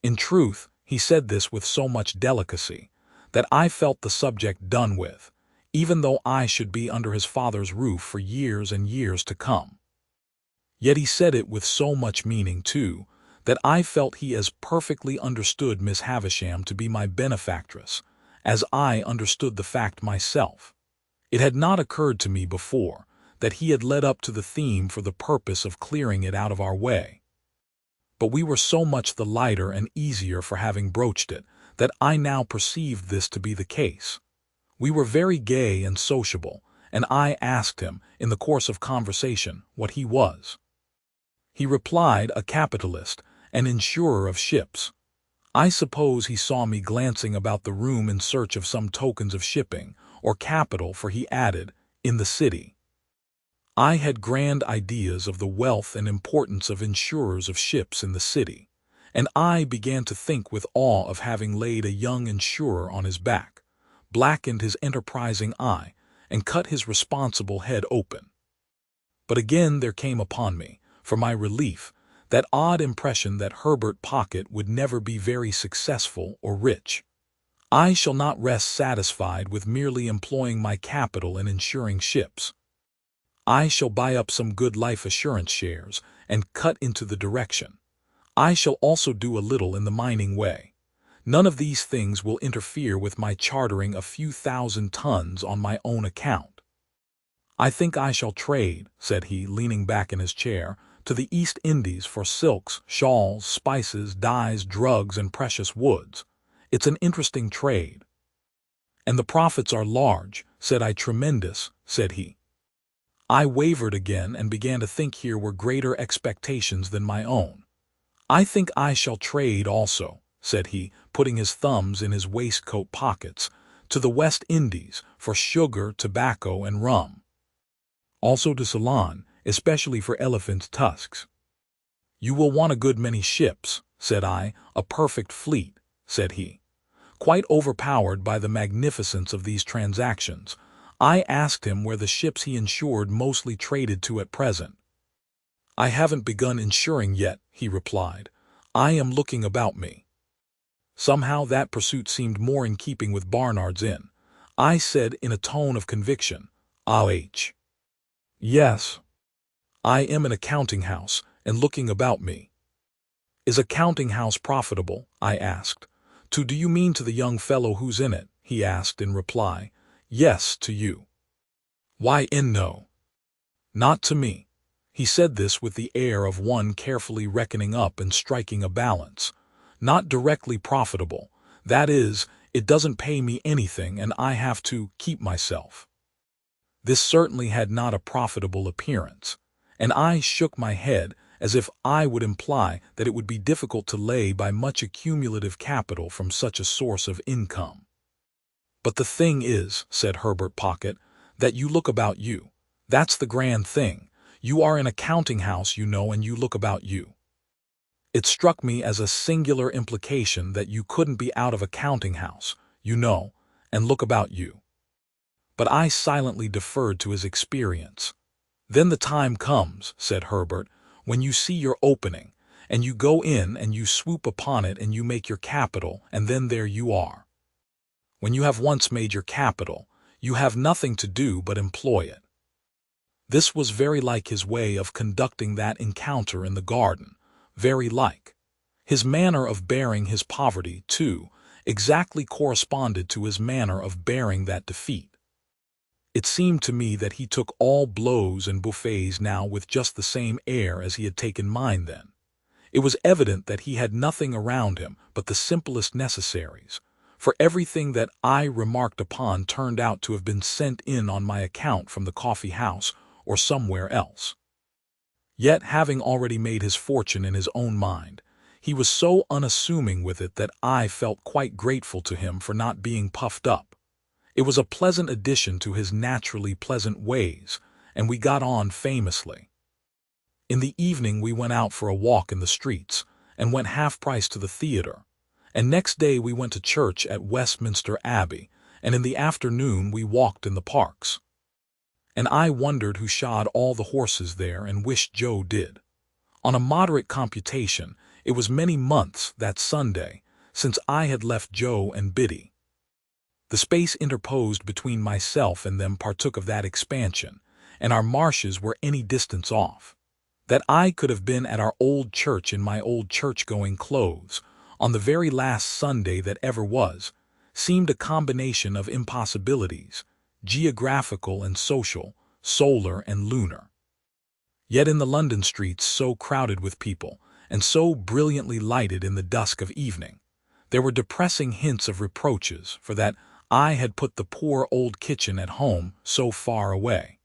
In truth, he said this with so much delicacy, that I felt the subject done with, even though I should be under his father's roof for years and years to come. Yet he said it with so much meaning, too, that I felt he as perfectly understood Miss Havisham to be my benefactress, as I understood the fact myself. It had not occurred to me before that he had led up to the theme for the purpose of clearing it out of our way. But we were so much the lighter and easier for having broached it, that I now perceived this to be the case. We were very gay and sociable, and I asked him, in the course of conversation, what he was. He replied, a capitalist, an insurer of ships. I suppose he saw me glancing about the room in search of some tokens of shipping, or capital, for he added, in the city. I had grand ideas of the wealth and importance of insurers of ships in the city, and I began to think with awe of having laid a young insurer on his back, blackened his enterprising eye, and cut his responsible head open. But again there came upon me, for my relief, that odd impression that Herbert Pocket would never be very successful or rich. I shall not rest satisfied with merely employing my capital in insuring ships. I shall buy up some good life assurance shares and cut into the direction. I shall also do a little in the mining way. None of these things will interfere with my chartering a few thousand tons on my own account. I think I shall trade, said he, leaning back in his chair, to the East Indies for silks, shawls, spices, dyes, drugs, and precious woods. It's an interesting trade. And the profits are large, said I. Tremendous, said he. I wavered again and began to think here were greater expectations than my own. I think I shall trade also, said he, putting his thumbs in his waistcoat pockets, to the West Indies for sugar, tobacco, and rum. Also to Ceylon, especially for elephant tusks. You will want a good many ships, said I. A perfect fleet, said he. Quite overpowered by the magnificence of these transactions, I asked him where the ships he insured mostly traded to at present. "I haven't begun insuring yet," he replied. "I am looking about me." Somehow that pursuit seemed more in keeping with Barnard's Inn. I said in a tone of conviction, "Ah, yes, I am in a counting house and looking about me." "Is a counting house profitable?" I asked. "Do you mean to the young fellow who's in it?" he asked in reply. "Yes, to you." "Why, no, not to me." He said this with the air of one carefully reckoning up and striking a balance. "Not directly profitable. That is, it doesn't pay me anything and I have to keep myself." This certainly had not a profitable appearance, and I shook my head as if I would imply that it would be difficult to lay by much accumulative capital from such a source of income. "But the thing is," said Herbert Pocket, "that you look about you. That's the grand thing. You are in a counting house, you know, and you look about you." It struck me as a singular implication that you couldn't be out of a counting house, you know, and look about you. But I silently deferred to his experience. "Then the time comes," said Herbert, "when you see your opening, and you go in and you swoop upon it and you make your capital, and then there you are. When you have once made your capital, you have nothing to do but employ it." This was very like his way of conducting that encounter in the garden, very like. His manner of bearing his poverty, too, exactly corresponded to his manner of bearing that defeat. It seemed to me that he took all blows and buffets now with just the same air as he had taken mine then. It was evident that he had nothing around him but the simplest necessaries, for everything that I remarked upon turned out to have been sent in on my account from the coffee house or somewhere else. Yet, having already made his fortune in his own mind, he was so unassuming with it that I felt quite grateful to him for not being puffed up. It was a pleasant addition to his naturally pleasant ways, and we got on famously. In the evening we went out for a walk in the streets, and went half-price to the theatre, and next day we went to church at Westminster Abbey, and in the afternoon we walked in the parks. And I wondered who shod all the horses there and wished Joe did. On a moderate computation, it was many months, that Sunday, since I had left Joe and Biddy. The space interposed between myself and them partook of that expansion, and our marshes were any distance off. That I could have been at our old church in my old church-going clothes, on the very last Sunday that ever was, seemed a combination of impossibilities, geographical and social, solar and lunar. Yet in the London streets so crowded with people, and so brilliantly lighted in the dusk of evening, there were depressing hints of reproaches for that I had put the poor old kitchen at home so far away.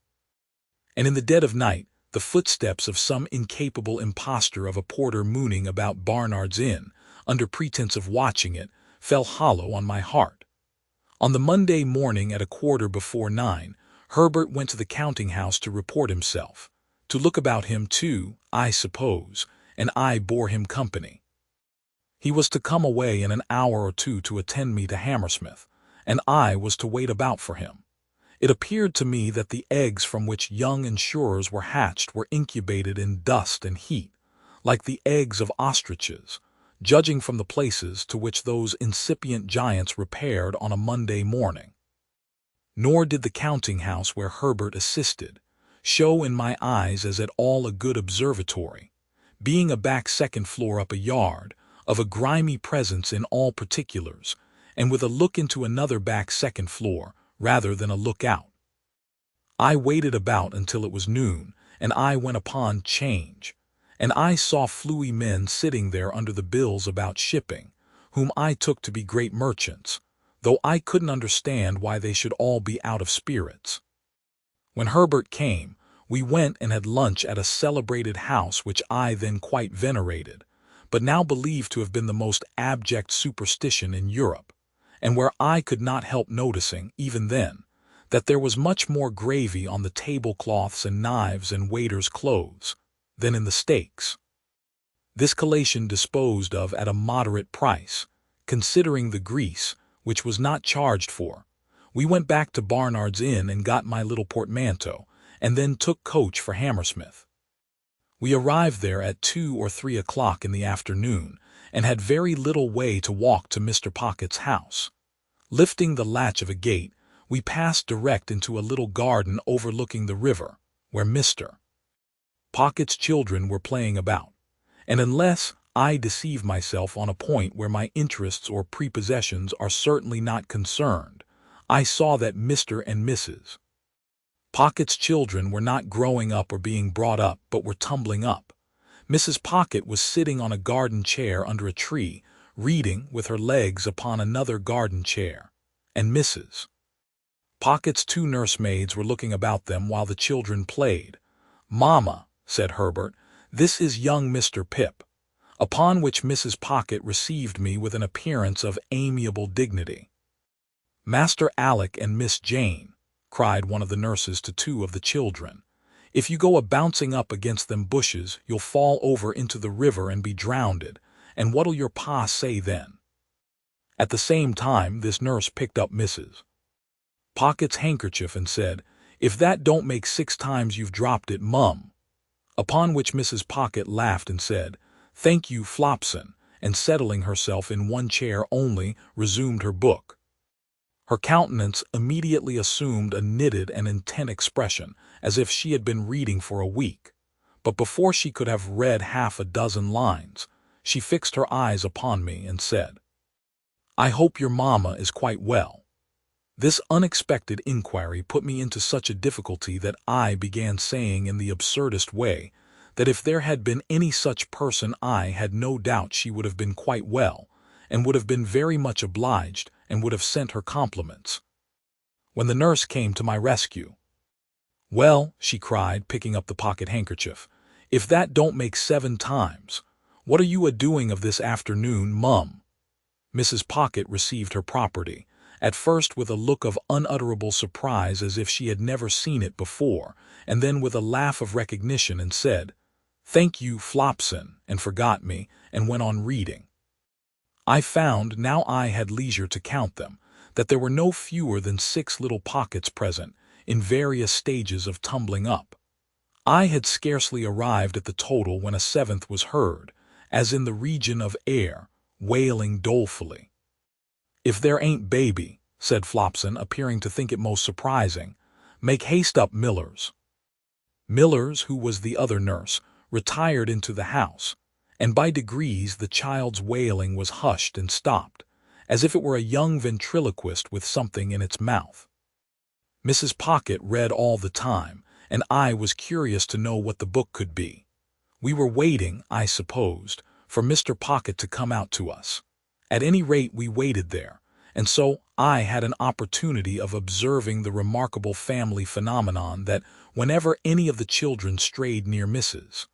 And in the dead of night, the footsteps of some incapable impostor of a porter mooning about Barnard's Inn, under pretense of watching it, fell hollow on my heart. On the Monday morning at 9:15, Herbert went to the counting-house to report himself, to look about him too, I suppose, and I bore him company. He was to come away in an hour or two to attend me to Hammersmith, and I was to wait about for him. It appeared to me that the eggs from which young insurers were hatched were incubated in dust and heat, like the eggs of ostriches, judging from the places to which those incipient giants repaired on a Monday morning. Nor did the counting-house where Herbert assisted show in my eyes as at all a good observatory, being a back second floor up a yard, of a grimy presence in all particulars, and with a look into another back second floor, rather than a look out. I waited about until it was noon, and I went upon 'Change, and I saw fluey men sitting there under the bills about shipping, whom I took to be great merchants, though I couldn't understand why they should all be out of spirits. When Herbert came, we went and had lunch at a celebrated house which I then quite venerated, but now believed to have been the most abject superstition in Europe, and where I could not help noticing, even then, that there was much more gravy on the tablecloths and knives and waiters' clothes than in the steaks. This collation disposed of at a moderate price, considering the grease, which was not charged for. We went back to Barnard's Inn and got my little portmanteau, and then took coach for Hammersmith. We arrived there at 2 or 3 o'clock in the afternoon, and had very little way to walk to Mr. Pocket's house. Lifting the latch of a gate, we passed direct into a little garden overlooking the river, where Mr. Pocket's children were playing about, and unless I deceive myself on a point where my interests or prepossessions are certainly not concerned, I saw that Mr. and Mrs. Pocket's children were not growing up or being brought up, but were tumbling up. Mrs. Pocket was sitting on a garden chair under a tree, reading with her legs upon another garden chair, and Mrs. Pocket's 2 nursemaids were looking about them while the children played. "Mamma," said Herbert, "this is young Mr. Pip," upon which Mrs. Pocket received me with an appearance of amiable dignity. "Master Alick and Miss Jane," cried one of the nurses to 2 of the children, "if you go a-bouncing up against them bushes, you'll fall over into the river and be drownded, and what'll your pa say then?" At the same time this nurse picked up Mrs. Pocket's handkerchief and said, "If that don't make 6 times you've dropped it, mum," upon which Mrs. Pocket laughed and said, "Thank you, Flopson," and settling herself in one chair only, resumed her book. Her countenance immediately assumed a knitted and intent expression, as if she had been reading for a week. But before she could have read half a dozen lines, she fixed her eyes upon me and said, "I hope your mamma is quite well." This unexpected inquiry put me into such a difficulty that I began saying in the absurdest way that if there had been any such person I had no doubt she would have been quite well, and would have been very much obliged, and would have sent her compliments. When the nurse came to my rescue, "Well," she cried, picking up the pocket handkerchief, "if that don't make 7 times, what are you a-doing of this afternoon, mum?" Mrs. Pocket received her property, at first with a look of unutterable surprise as if she had never seen it before, and then with a laugh of recognition, and said, "Thank you, Flopson," and forgot me, and went on reading. I found, now I had leisure to count them, that there were no fewer than 6 little Pockets present, in various stages of tumbling up. I had scarcely arrived at the total when a 7th was heard, as in the region of air, wailing dolefully. "If there ain't baby," said Flopson, appearing to think it most surprising, "make haste up, Millers." Millers, who was the other nurse, retired into the house, and by degrees the child's wailing was hushed and stopped, as if it were a young ventriloquist with something in its mouth. Mrs. Pocket read all the time, and I was curious to know what the book could be. We were waiting, I supposed, for Mr. Pocket to come out to us. At any rate we waited there, and so I had an opportunity of observing the remarkable family phenomenon that whenever any of the children strayed near Mrs.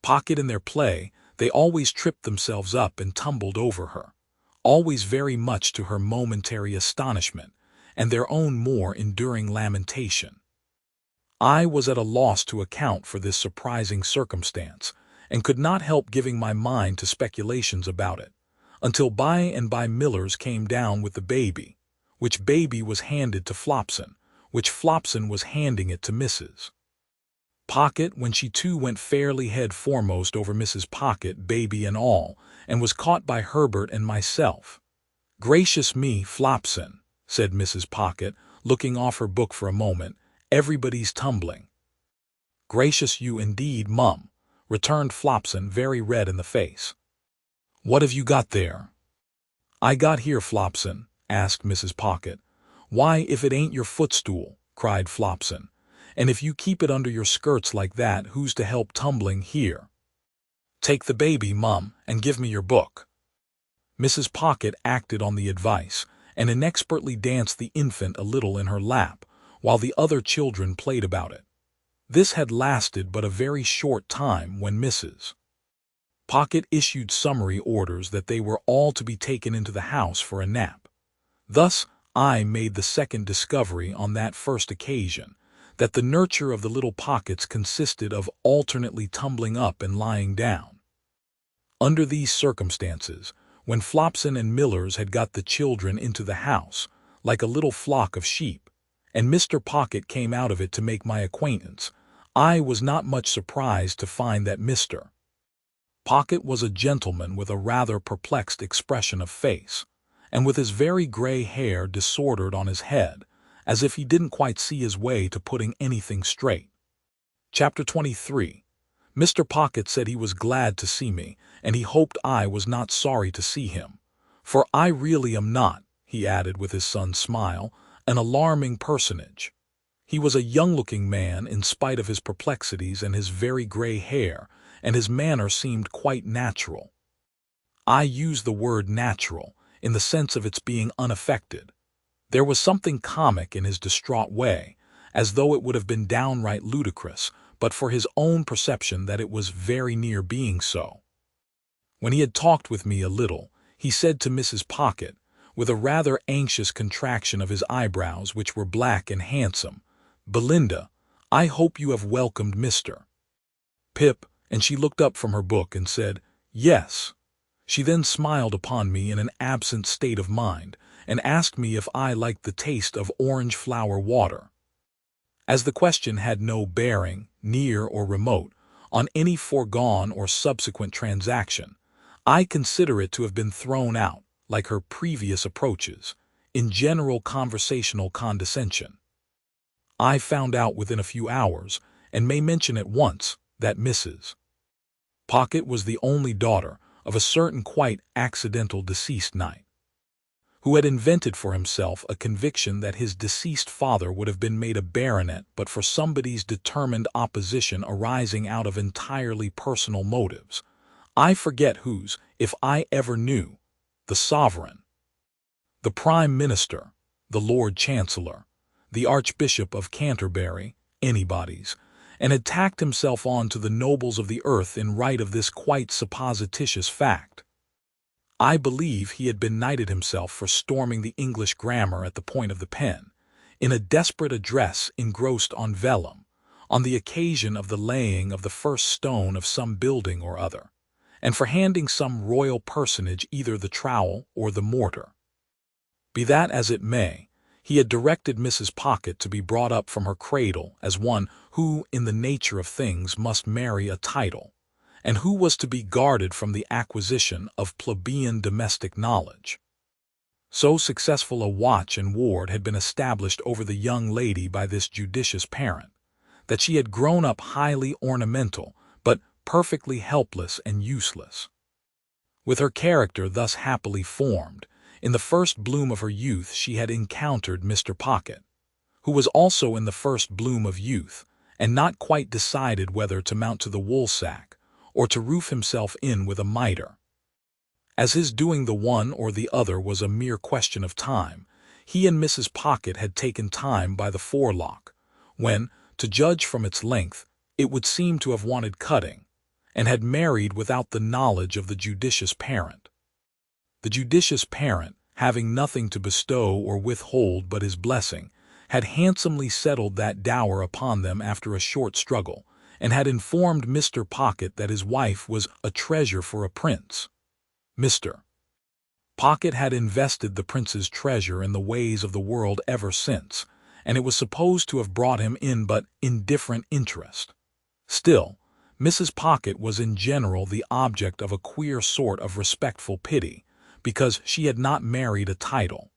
Pocket in their play, they always tripped themselves up and tumbled over her, always very much to her momentary astonishment, and their own more enduring lamentation. I was at a loss to account for this surprising circumstance, and could not help giving my mind to speculations about it, until by and by Millers came down with the baby, which baby was handed to Flopson, which Flopson was handing it to Mrs. Pocket, when she too went fairly head foremost over Mrs. Pocket, baby and all, and was caught by Herbert and myself. "Gracious me, Flopson," said Mrs. Pocket, looking off her book for a moment, "everybody's tumbling." "Gracious you indeed, mum," returned Flopson, very red in the face. "What have you got there?" "I got here, Flopson?" asked Mrs. Pocket. "Why, if it ain't your footstool," cried Flopson. "And if you keep it under your skirts like that, who's to help tumbling here? Take the baby, mum, and give me your book." Mrs. Pocket acted on the advice, and inexpertly danced the infant a little in her lap, while the other children played about it. This had lasted but a very short time when Mrs. Pocket issued summary orders that they were all to be taken into the house for a nap. Thus I made the second discovery on that first occasion, that the nurture of the little Pockets consisted of alternately tumbling up and lying down. Under these circumstances, when Flopson and Millers had got the children into the house, like a little flock of sheep, and Mr. Pocket came out of it to make my acquaintance, I was not much surprised to find that Mr. Pocket was a gentleman with a rather perplexed expression of face, and with his very gray hair disordered on his head, as if he didn't quite see his way to putting anything straight. Chapter 23. Mr. Pocket said he was glad to see me, and he hoped I was not sorry to see him. "For I really am not," he added with his son's smile, "an alarming personage." He was a young-looking man in spite of his perplexities and his very gray hair, and his manner seemed quite natural. I use the word natural in the sense of its being unaffected. There was something comic in his distraught way, as though it would have been downright ludicrous, but for his own perception that it was very near being so. When he had talked with me a little, he said to Mrs. Pocket, with a rather anxious contraction of his eyebrows, which were black and handsome, "Belinda, I hope you have welcomed Mr. Pip," and she looked up from her book and said, "Yes." She then smiled upon me in an absent state of mind, and asked me if I liked the taste of orange flower water. As the question had no bearing, near or remote, on any foregone or subsequent transaction, I consider it to have been thrown out, like her previous approaches, in general conversational condescension. I found out within a few hours, and may mention at once, that Mrs. Pocket was the only daughter of a certain quite accidental deceased knight, who had invented for himself a conviction that his deceased father would have been made a baronet but for somebody's determined opposition arising out of entirely personal motives. I forget whose, if I ever knew, the sovereign, the prime minister, the Lord Chancellor, the Archbishop of Canterbury, anybody's, and had tacked himself on to the nobles of the earth in right of this quite supposititious fact. I believe he had been knighted himself for storming the English grammar at the point of the pen, in a desperate address engrossed on vellum, on the occasion of the laying of the first stone of some building or other, and for handing some royal personage either the trowel or the mortar. Be that as it may, he had directed Mrs. Pocket to be brought up from her cradle as one who, in the nature of things, must marry a title, and who was to be guarded from the acquisition of plebeian domestic knowledge. So successful a watch and ward had been established over the young lady by this judicious parent, that she had grown up highly ornamental, but perfectly helpless and useless. With her character thus happily formed, in the first bloom of her youth she had encountered Mr. Pocket, who was also in the first bloom of youth, and not quite decided whether to mount to the woolsack, or to roof himself in with a mitre. As his doing the one or the other was a mere question of time, he and Mrs. Pocket had taken time by the forelock, when, to judge from its length, it would seem to have wanted cutting, and had married without the knowledge of the judicious parent. The judicious parent, having nothing to bestow or withhold but his blessing, had handsomely settled that dower upon them after a short struggle, and had informed Mr. Pocket that his wife was a treasure for a prince. Mr. Pocket had invested the prince's treasure in the ways of the world ever since, and it was supposed to have brought him in but indifferent interest. Still, Mrs. Pocket was in general the object of a queer sort of respectful pity, because she had not married a title,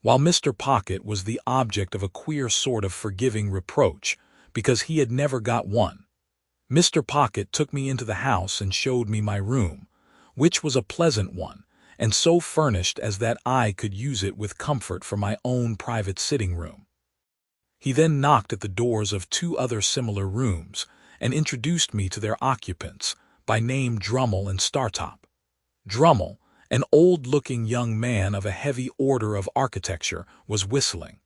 while Mr. Pocket was the object of a queer sort of forgiving reproach, because he had never got one. Mr. Pocket took me into the house and showed me my room, which was a pleasant one, and so furnished as that I could use it with comfort for my own private sitting-room. He then knocked at the doors of two other similar rooms, and introduced me to their occupants, by name Drummle and Startop. Drummle, an old-looking young man of a heavy order of architecture, was whistling.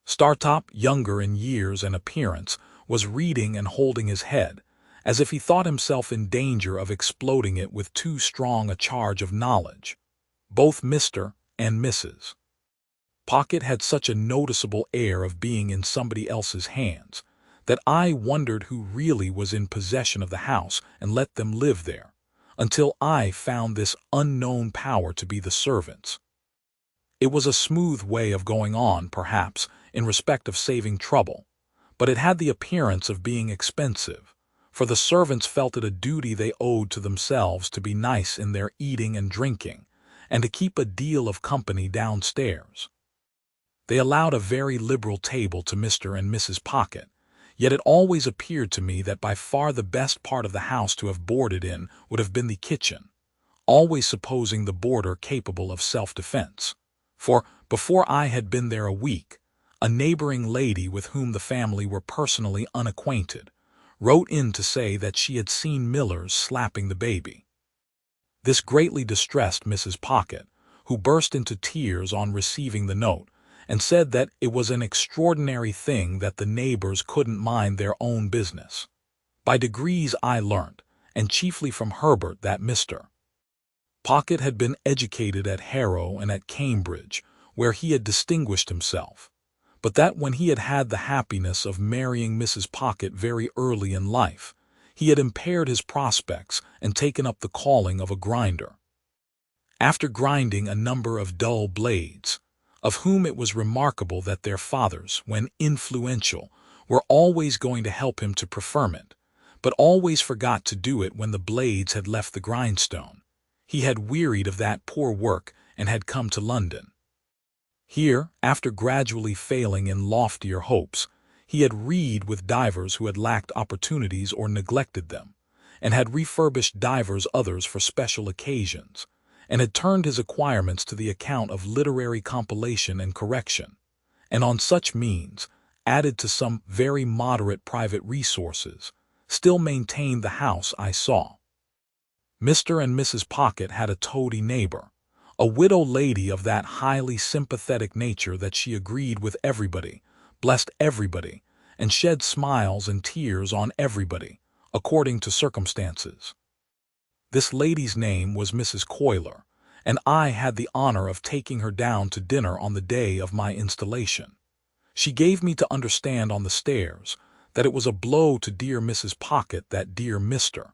Startop, younger in years and appearance, was reading and holding his head, as if he thought himself in danger of exploding it with too strong a charge of knowledge. Both Mr. and Mrs. Pocket had such a noticeable air of being in somebody else's hands, that I wondered who really was in possession of the house and let them live there, until I found this unknown power to be the servants. It was a smooth way of going on, perhaps, in respect of saving trouble, but it had the appearance of being expensive, for the servants felt it a duty they owed to themselves to be nice in their eating and drinking, and to keep a deal of company downstairs. They allowed a very liberal table to Mr. and Mrs. Pocket, yet it always appeared to me that by far the best part of the house to have boarded in would have been the kitchen, always supposing the boarder capable of self-defense. For, before I had been there a week, a neighboring lady with whom the family were personally unacquainted wrote in to say that she had seen Millers slapping the baby. This greatly distressed Mrs. Pocket, who burst into tears on receiving the note, and said that it was an extraordinary thing that the neighbors couldn't mind their own business. By degrees I learnt, and chiefly from Herbert, that Mr. Pocket had been educated at Harrow and at Cambridge, where he had distinguished himself, but that when he had had the happiness of marrying Mrs. Pocket very early in life, he had impaired his prospects and taken up the calling of a grinder. After grinding a number of dull blades, of whom it was remarkable that their fathers, when influential, were always going to help him to preferment, but always forgot to do it when the blades had left the grindstone, he had wearied of that poor work and had come to London. Here, after gradually failing in loftier hopes, he had read with divers who had lacked opportunities or neglected them, and had refurbished divers others for special occasions, and had turned his acquirements to the account of literary compilation and correction, and on such means, added to some very moderate private resources, still maintained the house I saw. Mr. and Mrs. Pocket had a toady neighbor, a widow lady of that highly sympathetic nature that she agreed with everybody, blessed everybody, and shed smiles and tears on everybody, according to circumstances. This lady's name was Mrs. Coiler, and I had the honor of taking her down to dinner on the day of my installation. She gave me to understand on the stairs that it was a blow to dear Mrs. Pocket that dear Mr.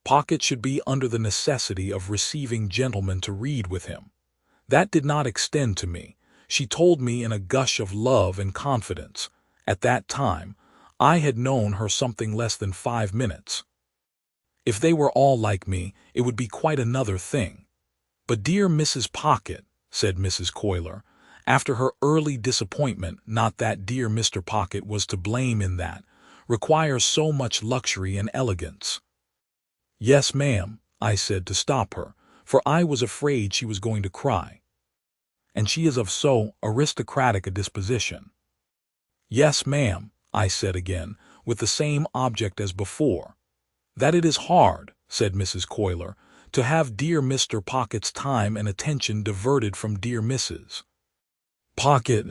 Pocket should be under the necessity of receiving gentlemen to read with him. That did not extend to me, she told me in a gush of love and confidence. At that time, I had known her something less than 5 minutes. If they were all like me, it would be quite another thing. But dear Mrs. Pocket, said Mrs. Coiler, after her early disappointment, not that dear Mr. Pocket was to blame in that, requires so much luxury and elegance. Yes, ma'am, I said to stop her, for I was afraid she was going to cry. And she is of so aristocratic a disposition. Yes, ma'am, I said again, with the same object as before. That it is hard, said Mrs. Coiler, to have dear Mr. Pocket's time and attention diverted from dear Mrs. Pocket.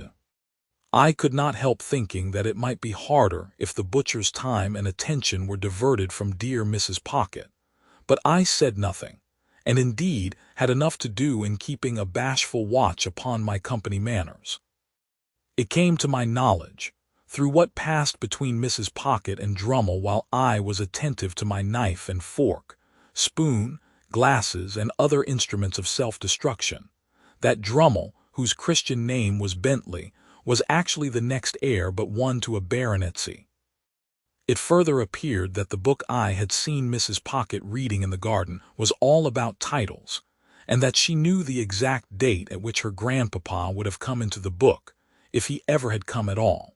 I could not help thinking that it might be harder if the butcher's time and attention were diverted from dear Mrs. Pocket, but I said nothing, and indeed had enough to do in keeping a bashful watch upon my company manners. It came to my knowledge, through what passed between Mrs. Pocket and Drummle while I was attentive to my knife and fork, spoon, glasses, and other instruments of self-destruction, that Drummle, whose Christian name was Bentley, was actually the next heir but one to a baronetcy. It further appeared that the book I had seen Mrs. Pocket reading in the garden was all about titles, and that she knew the exact date at which her grandpapa would have come into the book, if he ever had come at all.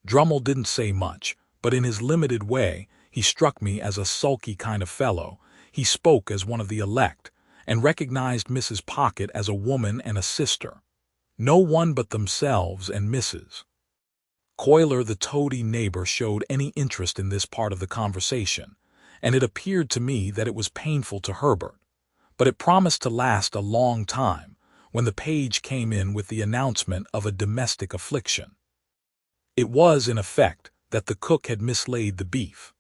Drummle didn't say much, but in his limited way he struck me as a sulky kind of fellow. He spoke as one of the elect, and recognized Mrs. Pocket as a woman and a sister. No one but themselves and Mrs. Coiler, the toady neighbor, showed any interest in this part of the conversation, and it appeared to me that it was painful to Herbert, but it promised to last a long time, when the page came in with the announcement of a domestic affliction. It was, in effect, that the cook had mislaid the beef.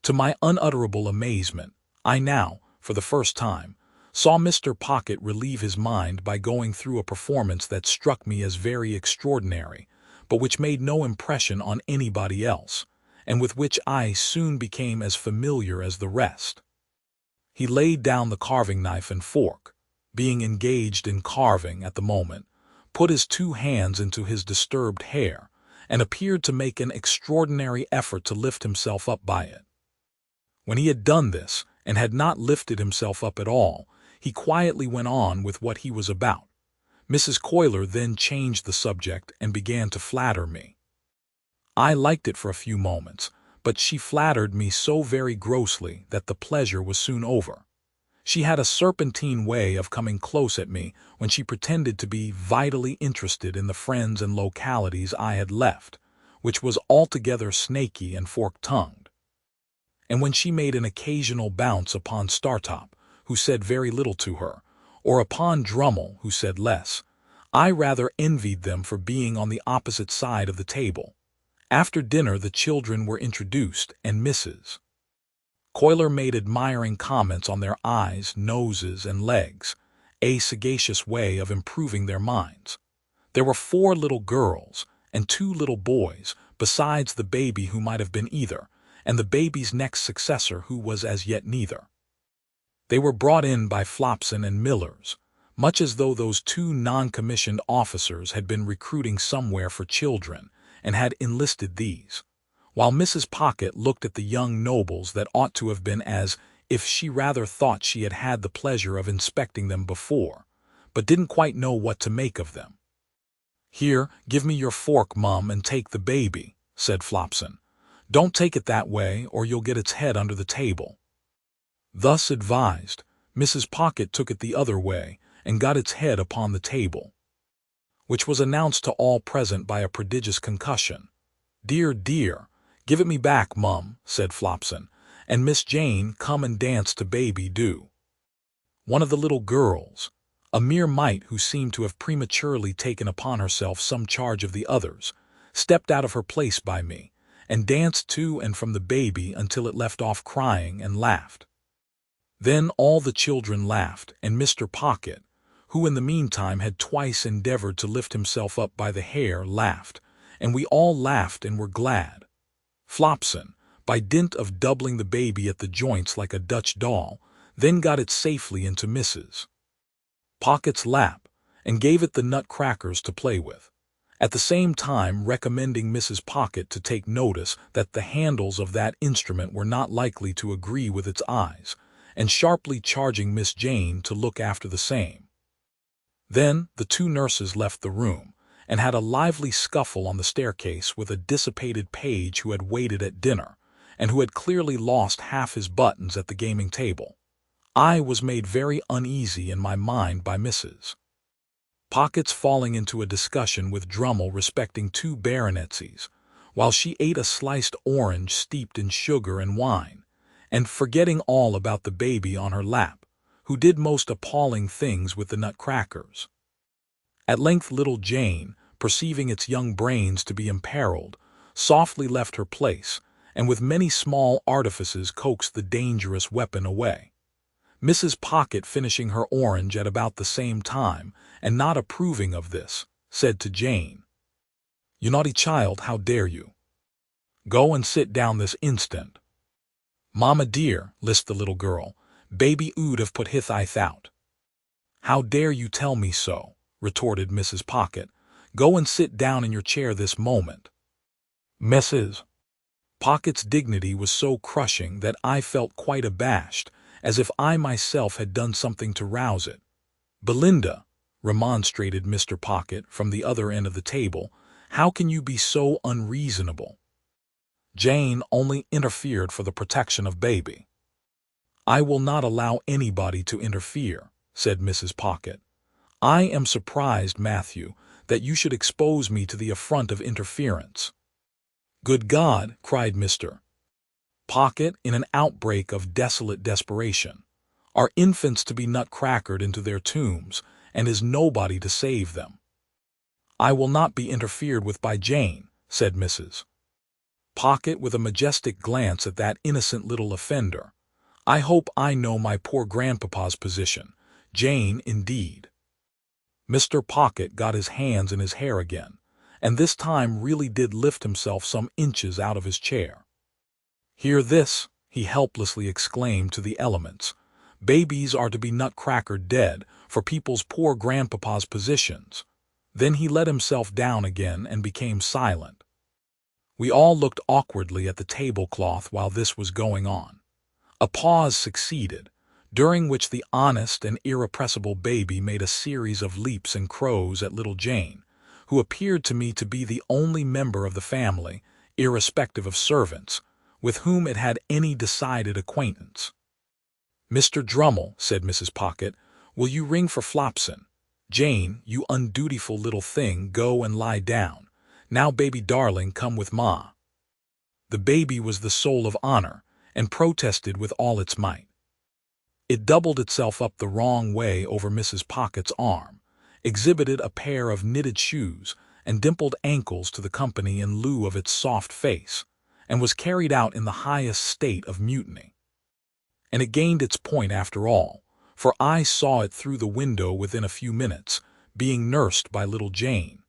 To my unutterable amazement, I now, for the first time, saw Mr. Pocket relieve his mind by going through a performance that struck me as very extraordinary, but which made no impression on anybody else, and with which I soon became as familiar as the rest. He laid down the carving knife and fork, being engaged in carving at the moment, put his 2 hands into his disturbed hair, and appeared to make an extraordinary effort to lift himself up by it. When he had done this, and had not lifted himself up at all, he quietly went on with what he was about. Mrs. Coiler then changed the subject and began to flatter me. I liked it for a few moments, but she flattered me so very grossly that the pleasure was soon over. She had a serpentine way of coming close at me when she pretended to be vitally interested in the friends and localities I had left, which was altogether snaky and fork-tongued. And when she made an occasional bounce upon Startop, who said very little to her, or upon Drummle, who said less, I rather envied them for being on the opposite side of the table. After dinner the children were introduced, and Mrs. Coiler made admiring comments on their eyes, noses, and legs, a sagacious way of improving their minds. There were 4 little girls and 2 little boys, besides the baby who might have been either, and the baby's next successor who was as yet neither. They were brought in by Flopson and Millers, much as though those 2 non-commissioned officers had been recruiting somewhere for children, and had enlisted these, while Mrs. Pocket looked at the young nobles that ought to have been as if she rather thought she had had the pleasure of inspecting them before, but didn't quite know what to make of them. "Here, give me your fork, Mum, and take the baby," said Flopson. "Don't take it that way, or you'll get its head under the table." Thus advised, Mrs. Pocket took it the other way, and got its head upon the table, which was announced to all present by a prodigious concussion. "Dear, dear, give it me back, Mum," said Flopson, "and Miss Jane, come and dance to baby, do." One of the little girls, a mere mite who seemed to have prematurely taken upon herself some charge of the others, stepped out of her place by me, and danced to and from the baby until it left off crying and laughed. Then all the children laughed, and Mr. Pocket, who in the meantime had twice endeavored to lift himself up by the hair, laughed, and we all laughed and were glad. Flopson, by dint of doubling the baby at the joints like a Dutch doll, then got it safely into Mrs. Pocket's lap, and gave it the nutcrackers to play with, at the same time recommending Mrs. Pocket to take notice that the handles of that instrument were not likely to agree with its eyes, and sharply charging Miss Jane to look after the same. Then the 2 nurses left the room, and had a lively scuffle on the staircase with a dissipated page who had waited at dinner, and who had clearly lost half his buttons at the gaming table. I was made very uneasy in my mind by Mrs. Pocket's falling into a discussion with Drummle respecting 2 baronetcies, while she ate a sliced orange steeped in sugar and wine, and forgetting all about the baby on her lap, who did most appalling things with the nutcrackers. At length little Jane, perceiving its young brains to be imperiled, softly left her place, and with many small artifices coaxed the dangerous weapon away. Mrs. Pocket, finishing her orange at about the same time, and not approving of this, said to Jane, "You naughty child, how dare you? Go and sit down this instant." "Mamma dear," lisped the little girl, "baby ood have put hith ith out." "How dare you tell me so?" retorted Mrs. Pocket. "Go and sit down in your chair this moment." Mrs. Pocket's dignity was so crushing that I felt quite abashed, as if I myself had done something to rouse it. "Belinda," remonstrated Mr. Pocket from the other end of the table, "how can you be so unreasonable?" Jane only interfered for the protection of baby. "I will not allow anybody to interfere," said Mrs. Pocket. "I am surprised, Matthew, that you should expose me to the affront of interference." "Good God!" cried Mr. Pocket in an outbreak of desolate desperation. "Are infants to be nutcrackered into their tombs, and is nobody to save them?" "I will not be interfered with by Jane," said Mrs. Pocket with a majestic glance at that innocent little offender. "I hope I know my poor grandpapa's position. Jane, indeed." Mr. Pocket got his hands in his hair again, and this time really did lift himself some inches out of his chair. "Hear this," he helplessly exclaimed to the elements. Babies are to be nutcracker dead for people's poor grandpapa's positions. Then he let himself down again and became silent. We all looked awkwardly at the tablecloth while this was going on. A pause succeeded, during which the honest and irrepressible baby made a series of leaps and crows at little Jane, who appeared to me to be the only member of the family, irrespective of servants, with whom it had any decided acquaintance. "Mr. Drummle," said Mrs. Pocket, "will you ring for Flopson? Jane, you undutiful little thing, go and lie down. Now, baby darling, come with ma." The baby was the soul of honor, and protested with all its might. It doubled itself up the wrong way over Mrs. Pocket's arm, exhibited a pair of knitted shoes and dimpled ankles to the company in lieu of its soft face, and was carried out in the highest state of mutiny. And it gained its point after all, for I saw it through the window within a few minutes, being nursed by little Jane.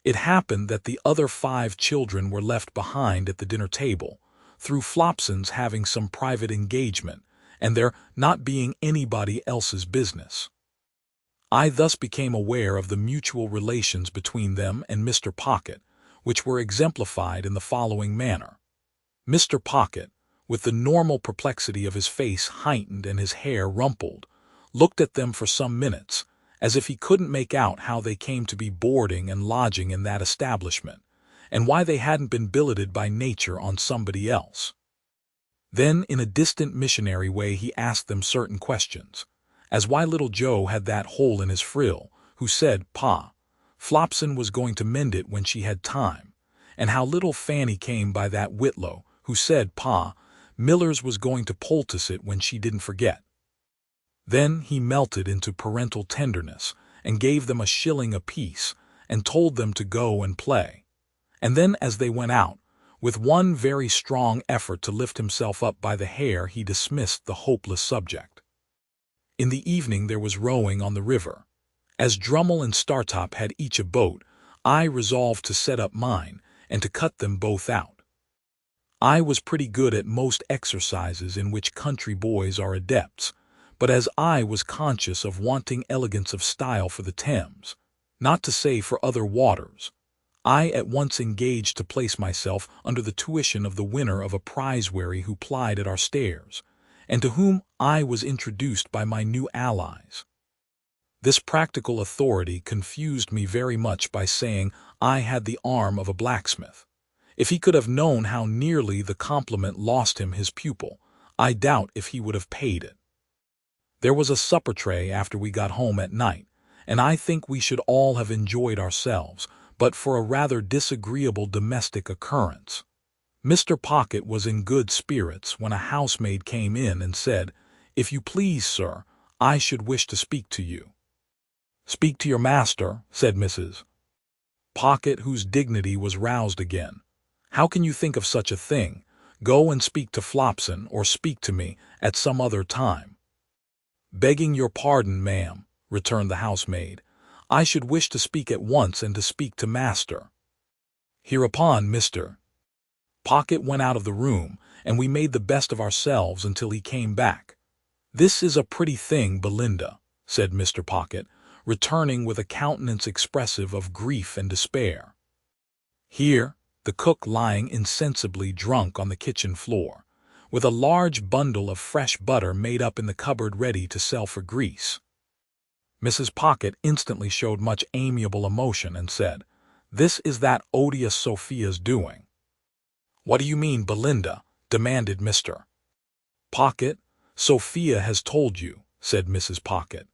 It happened that the other 5 children were left behind at the dinner table, through Flopson's having some private engagement, and there not being anybody else's business. I thus became aware of the mutual relations between them and Mr. Pocket, which were exemplified in the following manner. Mr. Pocket, with the normal perplexity of his face heightened and his hair rumpled, looked at them for some minutes, as if he couldn't make out how they came to be boarding and lodging in that establishment, and why they hadn't been billeted by nature on somebody else. Then, in a distant missionary way, he asked them certain questions, as why little Joe had that hole in his frill, who said, "Pa, Flopson was going to mend it when she had time," and how little Fanny came by that Whitlow, who said, "Pa, Millers was going to poultice it when she didn't forget." Then he melted into parental tenderness, and gave them a shilling apiece, and told them to go and play. And then, as they went out, with one very strong effort to lift himself up by the hair, he dismissed the hopeless subject. In the evening there was rowing on the river. As Drummle and Startop had each a boat, I resolved to set up mine, and to cut them both out. I was pretty good at most exercises in which country boys are adepts, but as I was conscious of wanting elegance of style for the Thames, not to say for other waters, I at once engaged to place myself under the tuition of the winner of a prize-wherry who plied at our stairs, and to whom I was introduced by my new allies. This practical authority confused me very much by saying I had the arm of a blacksmith. If he could have known how nearly the compliment lost him his pupil, I doubt if he would have paid it. There was a supper tray after we got home at night, and I think we should all have enjoyed ourselves, but for a rather disagreeable domestic occurrence. Mr. Pocket was in good spirits when a housemaid came in and said, "If you please, sir, I should wish to speak to you." "Speak to your master," said Mrs. Pocket, whose dignity was roused again. "How can you think of such a thing? Go and speak to Flopson, or speak to me at some other time." "Begging your pardon, ma'am," returned the housemaid, "I should wish to speak at once and to speak to master." Hereupon Mr. Pocket went out of the room, and we made the best of ourselves until he came back. "This is a pretty thing, Belinda," said Mr. Pocket, returning with a countenance expressive of grief and despair. Here, the cook lying insensibly drunk on the kitchen floor, with a large bundle of fresh butter made up in the cupboard ready to sell for grease. Mrs. Pocket instantly showed much amiable emotion and said, "This is that odious Sophia's doing." "What do you mean, Belinda?" demanded Mr. Pocket. "Sophia has told you," said Mrs. Pocket.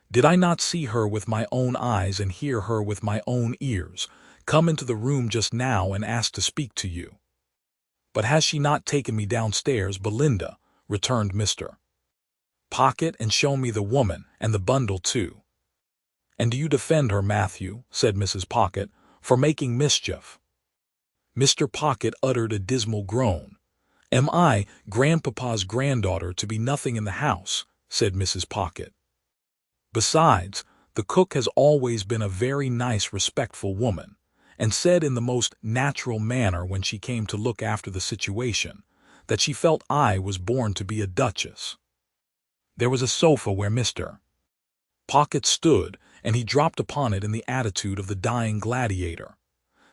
"Did I not see her with my own eyes and hear her with my own ears come into the room just now and ask to speak to you?" "But has she not taken me downstairs, Belinda," returned Mr. Pocket, "and shown me the woman, and the bundle too?" "And do you defend her, Matthew," said Mrs. Pocket, "for making mischief?" Mr. Pocket uttered a dismal groan. "Am I, grandpapa's granddaughter, to be nothing in the house?" said Mrs. Pocket. "Besides, the cook has always been a very nice, respectful woman, and said in the most natural manner when she came to look after the situation, that she felt I was born to be a duchess." There was a sofa where Mr. Pocket stood, and he dropped upon it in the attitude of the dying gladiator.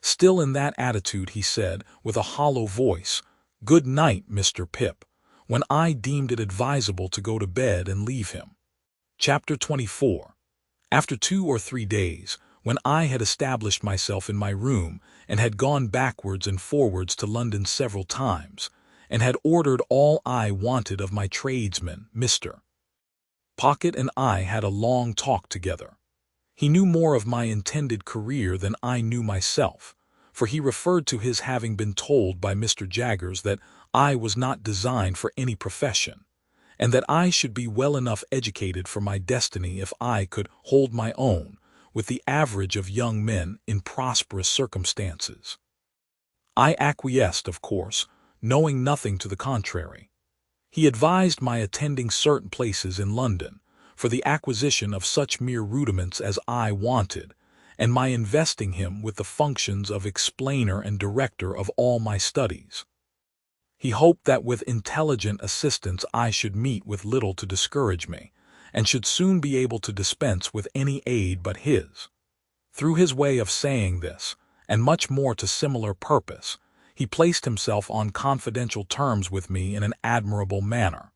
Still in that attitude, he said, with a hollow voice, "Good night, Mr. Pip," when I deemed it advisable to go to bed and leave him. Chapter 24. After 2 or 3 days, when I had established myself in my room, and had gone backwards and forwards to London several times, and had ordered all I wanted of my tradesman, Mr. Pocket and I had a long talk together. He knew more of my intended career than I knew myself, for he referred to his having been told by Mr. Jaggers that I was not designed for any profession, and that I should be well enough educated for my destiny if I could hold my own with the average of young men in prosperous circumstances. I acquiesced, of course, knowing nothing to the contrary. He advised my attending certain places in London for the acquisition of such mere rudiments as I wanted, and my investing him with the functions of explainer and director of all my studies. He hoped that with intelligent assistance I should meet with little to discourage me, and should soon be able to dispense with any aid but his. Through his way of saying this, and much more to similar purpose, he placed himself on confidential terms with me in an admirable manner.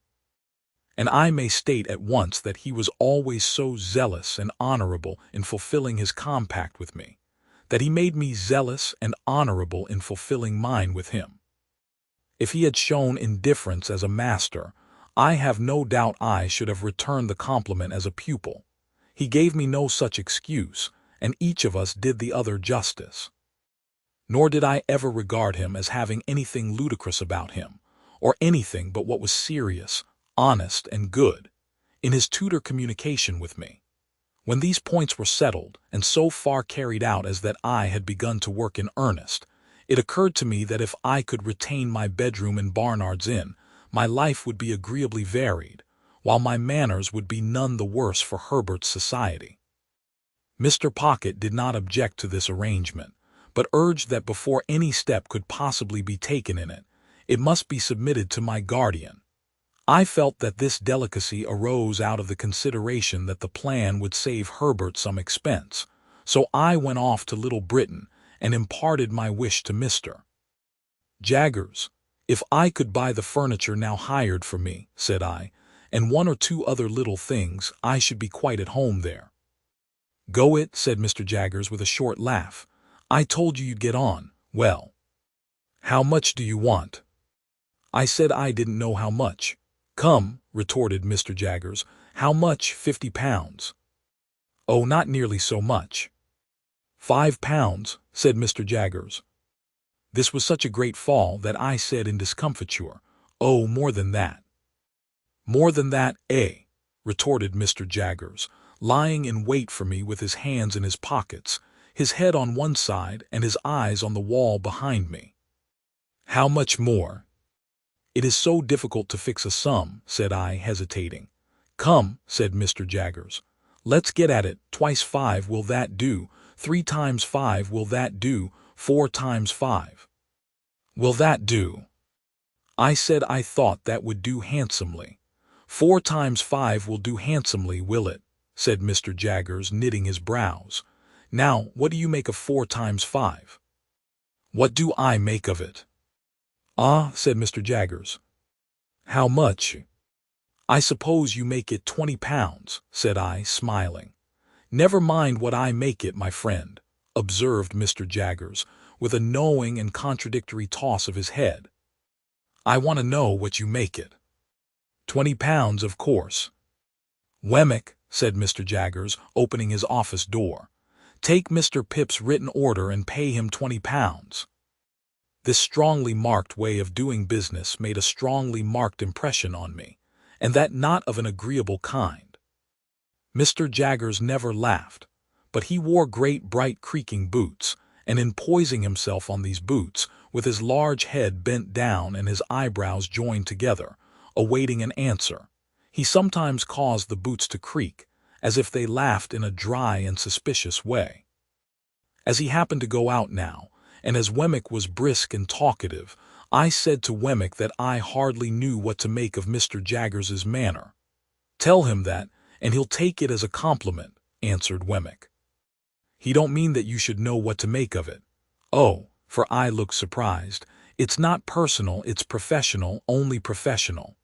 And I may state at once that he was always so zealous and honorable in fulfilling his compact with me, that he made me zealous and honorable in fulfilling mine with him. If he had shown indifference as a master, I have no doubt I should have returned the compliment as a pupil. He gave me no such excuse, and each of us did the other justice. Nor did I ever regard him as having anything ludicrous about him, or anything but what was serious, honest, and good, in his tutor communication with me. When these points were settled, and so far carried out as that I had begun to work in earnest, it occurred to me that if I could retain my bedroom in Barnard's Inn, my life would be agreeably varied, while my manners would be none the worse for Herbert's society. Mr. Pocket did not object to this arrangement, but urged that before any step could possibly be taken in it, it must be submitted to my guardian. I felt that this delicacy arose out of the consideration that the plan would save Herbert some expense, so I went off to Little Britain and imparted my wish to Mr. Jaggers. "If I could buy the furniture now hired for me," said I, "and 1 or 2 other little things, I should be quite at home there." "Go it," said Mr. Jaggers with a short laugh. "I told you you'd get on. Well, how much do you want?" I said I didn't know how much. "Come," retorted Mr. Jaggers, "how much? £50?" "Oh, not nearly so much." £5, said Mr. Jaggers. This was such a great fall that I said in discomfiture, "Oh, more than that." "More than that, eh?" retorted Mr. Jaggers, lying in wait for me with his hands in his pockets, his head on one side and his eyes on the wall behind me. "How much more?" "It is so difficult to fix a sum," said I, hesitating. "Come," said Mr. Jaggers, "let's get at it. 2 × 5, will that do? 3 × 5, will that do? 4 × 5. Will that do?" I said I thought that would do handsomely. 4 × 5 will do handsomely, will it? Said Mr. Jaggers, knitting his brows. "Now, what do you make of 4 × 5? "What do I make of it?" "Ah," said Mr. Jaggers. "How much?" "I suppose you make it £20, said I, smiling. "Never mind what I make it, my friend," observed Mr. Jaggers, with a knowing and contradictory toss of his head. "I want to know what you make it." £20, of course." "Wemmick," said Mr. Jaggers, opening his office door, "take Mr. Pip's written order and pay him £20. This strongly marked way of doing business made a strongly marked impression on me, and that not of an agreeable kind. Mr. Jaggers never laughed, but he wore great bright creaking boots, and in poising himself on these boots, with his large head bent down and his eyebrows joined together, awaiting an answer, he sometimes caused the boots to creak, as if they laughed in a dry and suspicious way. As he happened to go out now, and as Wemmick was brisk and talkative, I said to Wemmick that I hardly knew what to make of Mr. Jaggers's manner. Tell him that, and he'll take it as a compliment, answered Wemmick. He don't mean that you should know what to make of it. Oh, for I looked surprised. It's not personal, it's professional, only professional.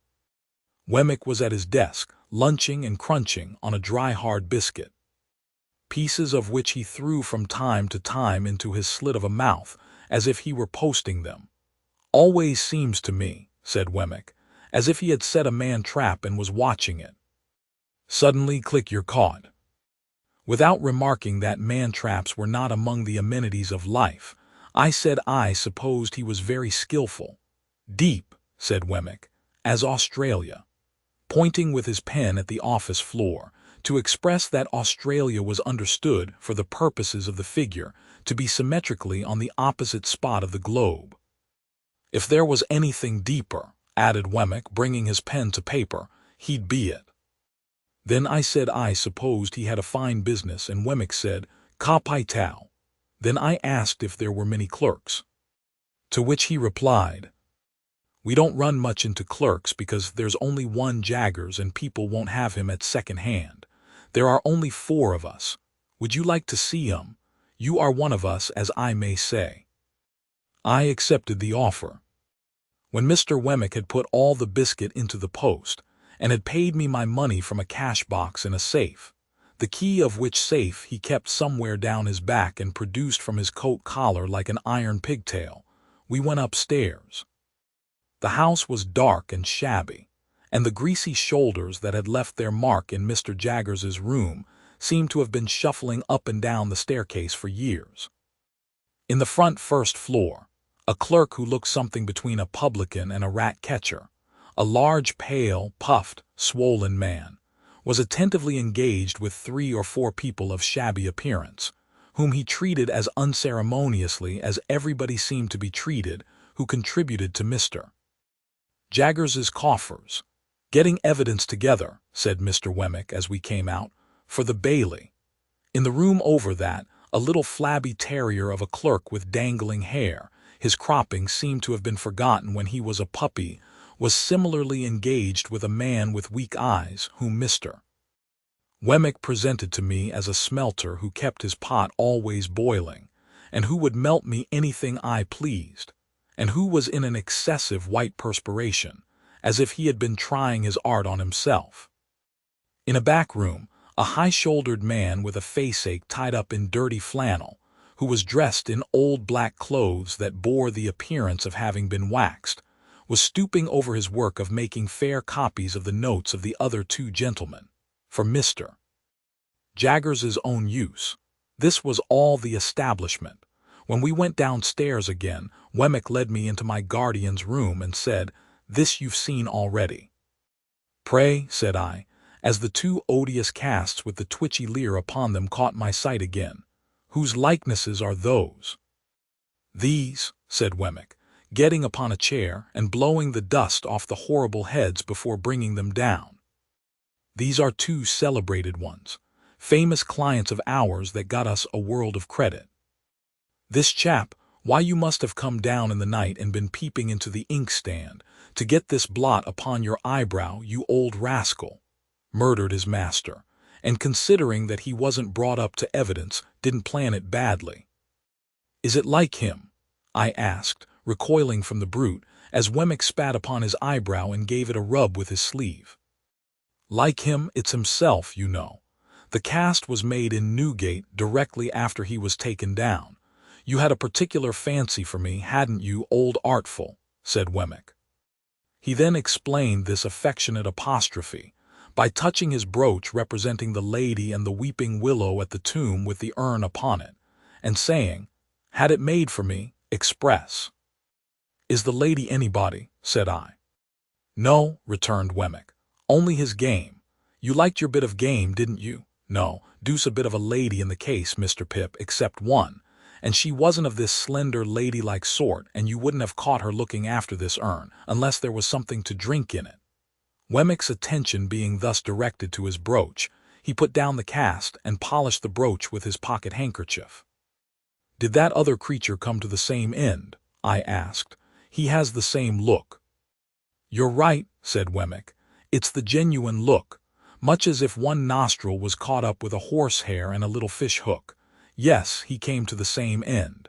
Wemmick was at his desk, lunching and crunching on a dry hard biscuit, pieces of which he threw from time to time into his slit of a mouth, as if he were posting them. Always seems to me, said Wemmick, as if he had set a man-trap and was watching it. Suddenly, click, you're caught. Without remarking that man-traps were not among the amenities of life, I said I supposed he was very skillful. Deep, said Wemmick, as Australia, pointing with his pen at the office floor, to express that Australia was understood, for the purposes of the figure, to be symmetrically on the opposite spot of the globe. If there was anything deeper, added Wemmick, bringing his pen to paper, he'd be it. Then I said I supposed he had a fine business, and Wemmick said, "Kapitao." Then I asked if there were many clerks. To which he replied, "We don't run much into clerks because there's only one Jaggers and people won't have him at second hand. There are only 4 of us. Would you like to see him? You are one of us, as I may say." I accepted the offer. When Mr. Wemmick had put all the biscuit into the post, and had paid me my money from a cash box in a safe, the key of which safe he kept somewhere down his back and produced from his coat collar like an iron pigtail, we went upstairs. The house was dark and shabby, and the greasy shoulders that had left their mark in Mr. Jaggers's room seemed to have been shuffling up and down the staircase for years. In the front first floor, a clerk who looked something between a publican and a rat-catcher, a large, pale, puffed, swollen man, was attentively engaged with 3 or 4 people of shabby appearance, whom he treated as unceremoniously as everybody seemed to be treated who contributed to Mr. Jaggers's coffers. "Getting evidence together," said Mr. Wemmick as we came out, "for the Bailey." In the room over that, a little flabby terrier of a clerk with dangling hair, his cropping seemed to have been forgotten when he was a puppy, was similarly engaged with a man with weak eyes, whom Mr. Wemmick presented to me as a smelter who kept his pot always boiling, and who would melt me anything I pleased, and who was in an excessive white perspiration, as if he had been trying his art on himself. In a back room, a high-shouldered man with a face-ache tied up in dirty flannel, who was dressed in old black clothes that bore the appearance of having been waxed, was stooping over his work of making fair copies of the notes of the other 2 gentlemen, for Mr. Jaggers's own use. This was all the establishment. When we went downstairs again, Wemmick led me into my guardian's room and said, "This you've seen already." "Pray," said I, as the 2 odious casts with the twitchy leer upon them caught my sight again, "whose likenesses are those?" "These," said Wemmick, getting upon a chair and blowing the dust off the horrible heads before bringing them down. "These are 2 celebrated ones, famous clients of ours that got us a world of credit. This chap, why you must have come down in the night and been peeping into the inkstand to get this blot upon your eyebrow, you old rascal. Murdered his master, and considering that he wasn't brought up to evidence, didn't plan it badly." "Is it like him?" I asked, recoiling from the brute, as Wemmick spat upon his eyebrow and gave it a rub with his sleeve. "Like him, it's himself, you know. The cast was made in Newgate directly after he was taken down. You had a particular fancy for me, hadn't you, old artful?" said Wemmick. He then explained this affectionate apostrophe by touching his brooch representing the lady and the weeping willow at the tomb with the urn upon it, and saying, "Had it made for me, express." "Is the lady anybody?" said I. "No," returned Wemmick, "only his game. You liked your bit of game, didn't you? No, deuce a bit of a lady in the case, Mr. Pip, except one, and she wasn't of this slender ladylike sort, and you wouldn't have caught her looking after this urn, unless there was something to drink in it." Wemmick's attention being thus directed to his brooch, he put down the cast and polished the brooch with his pocket handkerchief. "Did that other creature come to the same end?" I asked. "He has the same look." "You're right," said Wemmick. "It's the genuine look, much as if one nostril was caught up with a horsehair and a little fish hook. Yes, he came to the same end.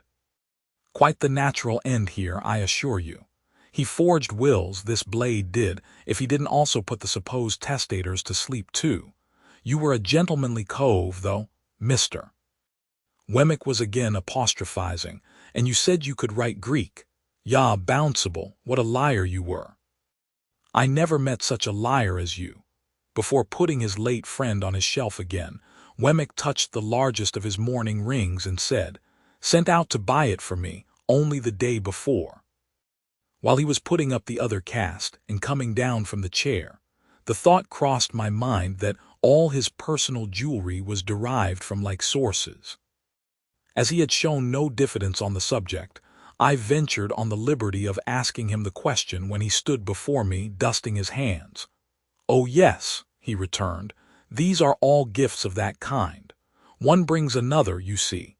Quite the natural end here, I assure you. He forged wills, this Blade did, if he didn't also put the supposed testators to sleep too. You were a gentlemanly cove, though, mister. Wemmick was again apostrophizing, and you said you could write Greek. Yah, bounceable, what a liar you were. I never met such a liar as you. Before putting his late friend on his shelf again, Wemmick touched the largest of his mourning rings and said, "Sent out to buy it for me, only the day before." While he was putting up the other cast and coming down from the chair, the thought crossed my mind that all his personal jewelry was derived from like sources. As he had shown no diffidence on the subject, I ventured on the liberty of asking him the question when he stood before me dusting his hands. "Oh yes," he returned, "these are all gifts of that kind. One brings another, you see.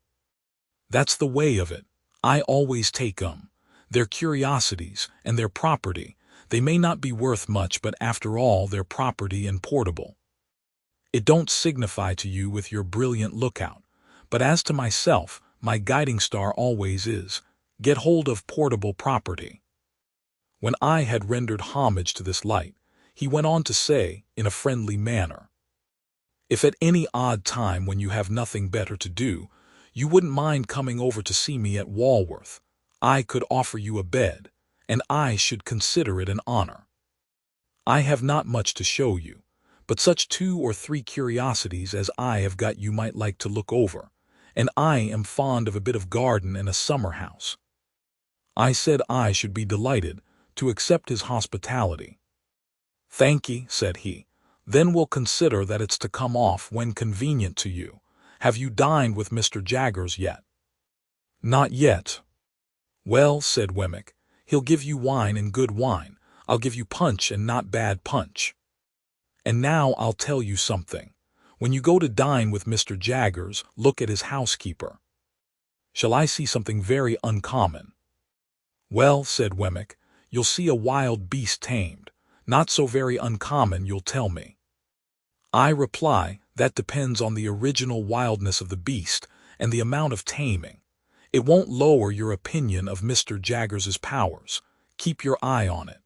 That's the way of it. I always take 'em. They're curiosities, and they're property. They may not be worth much, but after all they're property and portable. It don't signify to you with your brilliant lookout, but as to myself, my guiding star always is, get hold of portable property." When I had rendered homage to this light, he went on to say, in a friendly manner, "If at any odd time when you have nothing better to do, you wouldn't mind coming over to see me at Walworth, I could offer you a bed, and I should consider it an honor. I have not much to show you, but such 2 or 3 curiosities as I have got you might like to look over, and I am fond of a bit of garden and a summer house." I said I should be delighted to accept his hospitality. "Thank ye," said he. "Then we'll consider that it's to come off when convenient to you. Have you dined with Mr. Jaggers yet?" "Not yet." "Well," said Wemmick, "he'll give you wine and good wine. I'll give you punch and not bad punch. And now I'll tell you something. When you go to dine with Mr. Jaggers, look at his housekeeper." "Shall I see something very uncommon?" "Well," said Wemmick, "you'll see a wild beast tamed. Not so very uncommon, you'll tell me." I reply, that depends on the original wildness of the beast and the amount of taming. It won't lower your opinion of Mr. Jaggers's powers. Keep your eye on it.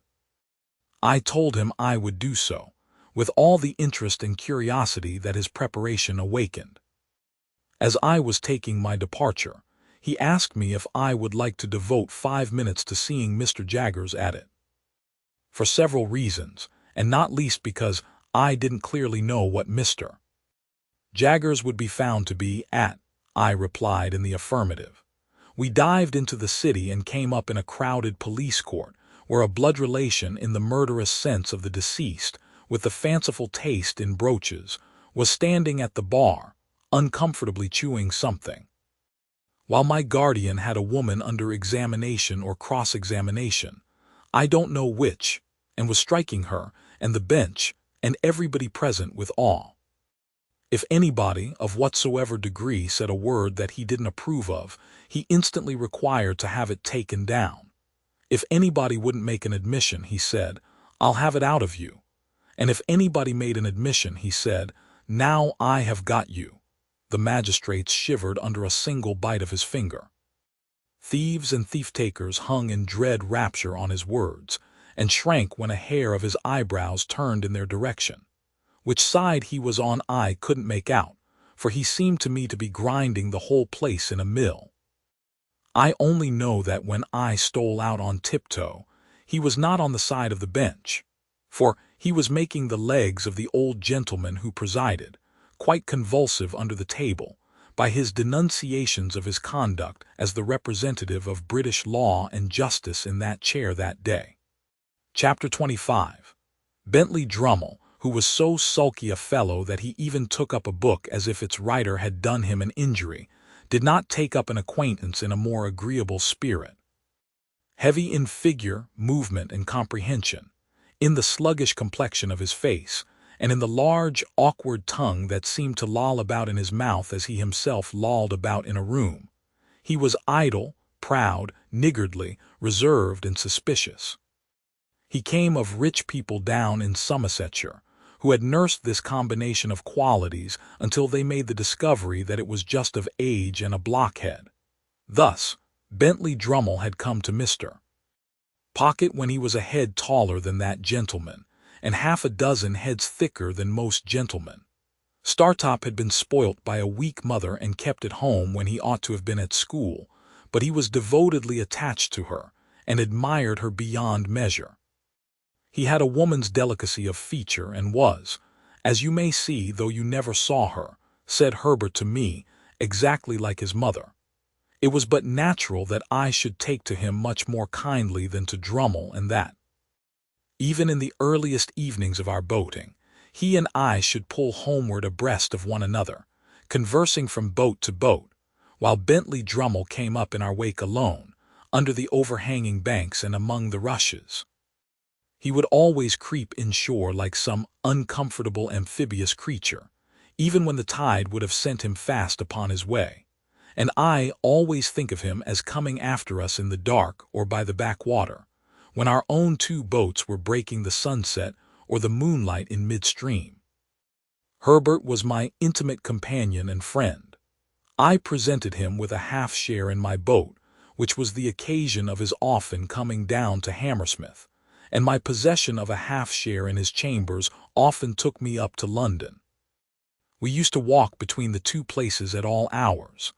I told him I would do so, with all the interest and curiosity that his preparation awakened. As I was taking my departure, he asked me if I would like to devote 5 minutes to seeing Mr. Jaggers at it. For several reasons, and not least because I didn't clearly know what Mr. Jaggers would be found to be at, I replied in the affirmative. We dived into the city and came up in a crowded police court, where a blood relation in the murderous sense of the deceased, with the fanciful taste in brooches, was standing at the bar, uncomfortably chewing something, while my guardian had a woman under examination or cross-examination, I don't know which, and was striking her, and the bench, and everybody present with awe. If anybody, of whatsoever degree, said a word that he didn't approve of, he instantly required to have it taken down. If anybody wouldn't make an admission, he said, "I'll have it out of you." And if anybody made an admission, he said, "Now I have got you." The magistrates shivered under a single bite of his finger. Thieves and thief-takers hung in dread rapture on his words, and shrank when a hair of his eyebrows turned in their direction. Which side he was on I couldn't make out, for he seemed to me to be grinding the whole place in a mill. I only know that when I stole out on tiptoe, he was not on the side of the bench, for he was making the legs of the old gentleman who presided, quite convulsive under the table, by his denunciations of his conduct as the representative of British law and justice in that chair that day. Chapter 25. Bentley Drummle, who was so sulky a fellow that he even took up a book as if its writer had done him an injury, did not take up an acquaintance in a more agreeable spirit. Heavy in figure, movement, and comprehension, in the sluggish complexion of his face, and in the large, awkward tongue that seemed to loll about in his mouth as he himself lolled about in a room, he was idle, proud, niggardly, reserved, and suspicious. He came of rich people down in Somersetshire, who had nursed this combination of qualities until they made the discovery that it was just of age and a blockhead. Thus, Bentley Drummle had come to Mr. Pocket when he was a head taller than that gentleman, and half a dozen heads thicker than most gentlemen. Startop had been spoilt by a weak mother and kept at home when he ought to have been at school, but he was devotedly attached to her, and admired her beyond measure. He had a woman's delicacy of feature and was, as you may see though you never saw her, said Herbert to me, exactly like his mother. It was but natural that I should take to him much more kindly than to Drummle, and that, even in the earliest evenings of our boating, he and I should pull homeward abreast of one another, conversing from boat to boat, while Bentley Drummle came up in our wake alone, under the overhanging banks and among the rushes. He would always creep inshore like some uncomfortable amphibious creature, even when the tide would have sent him fast upon his way, and I always think of him as coming after us in the dark or by the backwater, when our own two boats were breaking the sunset or the moonlight in midstream. Herbert was my intimate companion and friend. I presented him with a half-share in my boat, which was the occasion of his often coming down to Hammersmith, and my possession of a half-share in his chambers often took me up to London. We used to walk between the two places at all hours.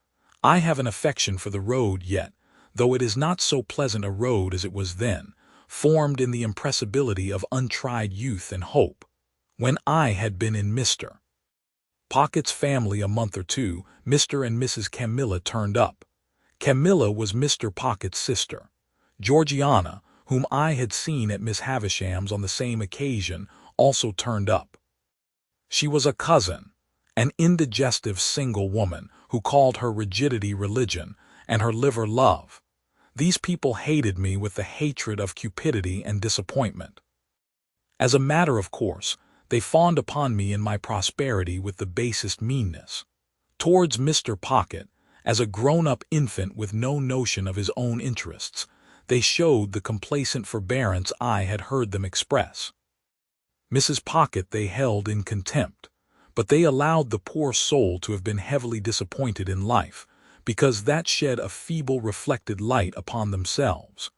I have an affection for the road yet, though it is not so pleasant a road as it was then, formed in the impressibility of untried youth and hope. When I had been in Mr. Pocket's family a month or two, Mr. and Mrs. Camilla turned up. Camilla was Mr. Pocket's sister. Georgiana, whom I had seen at Miss Havisham's on the same occasion, also turned up. She was a cousin, an indigestive single woman who called her rigidity religion and her liver love. These people hated me with the hatred of cupidity and disappointment. As a matter of course, they fawned upon me in my prosperity with the basest meanness. Towards Mr. Pocket, as a grown-up infant with no notion of his own interests, they showed the complacent forbearance I had heard them express. Mrs. Pocket they held in contempt, but they allowed the poor soul to have been heavily disappointed in life, because that shed a feeble reflected light upon themselves.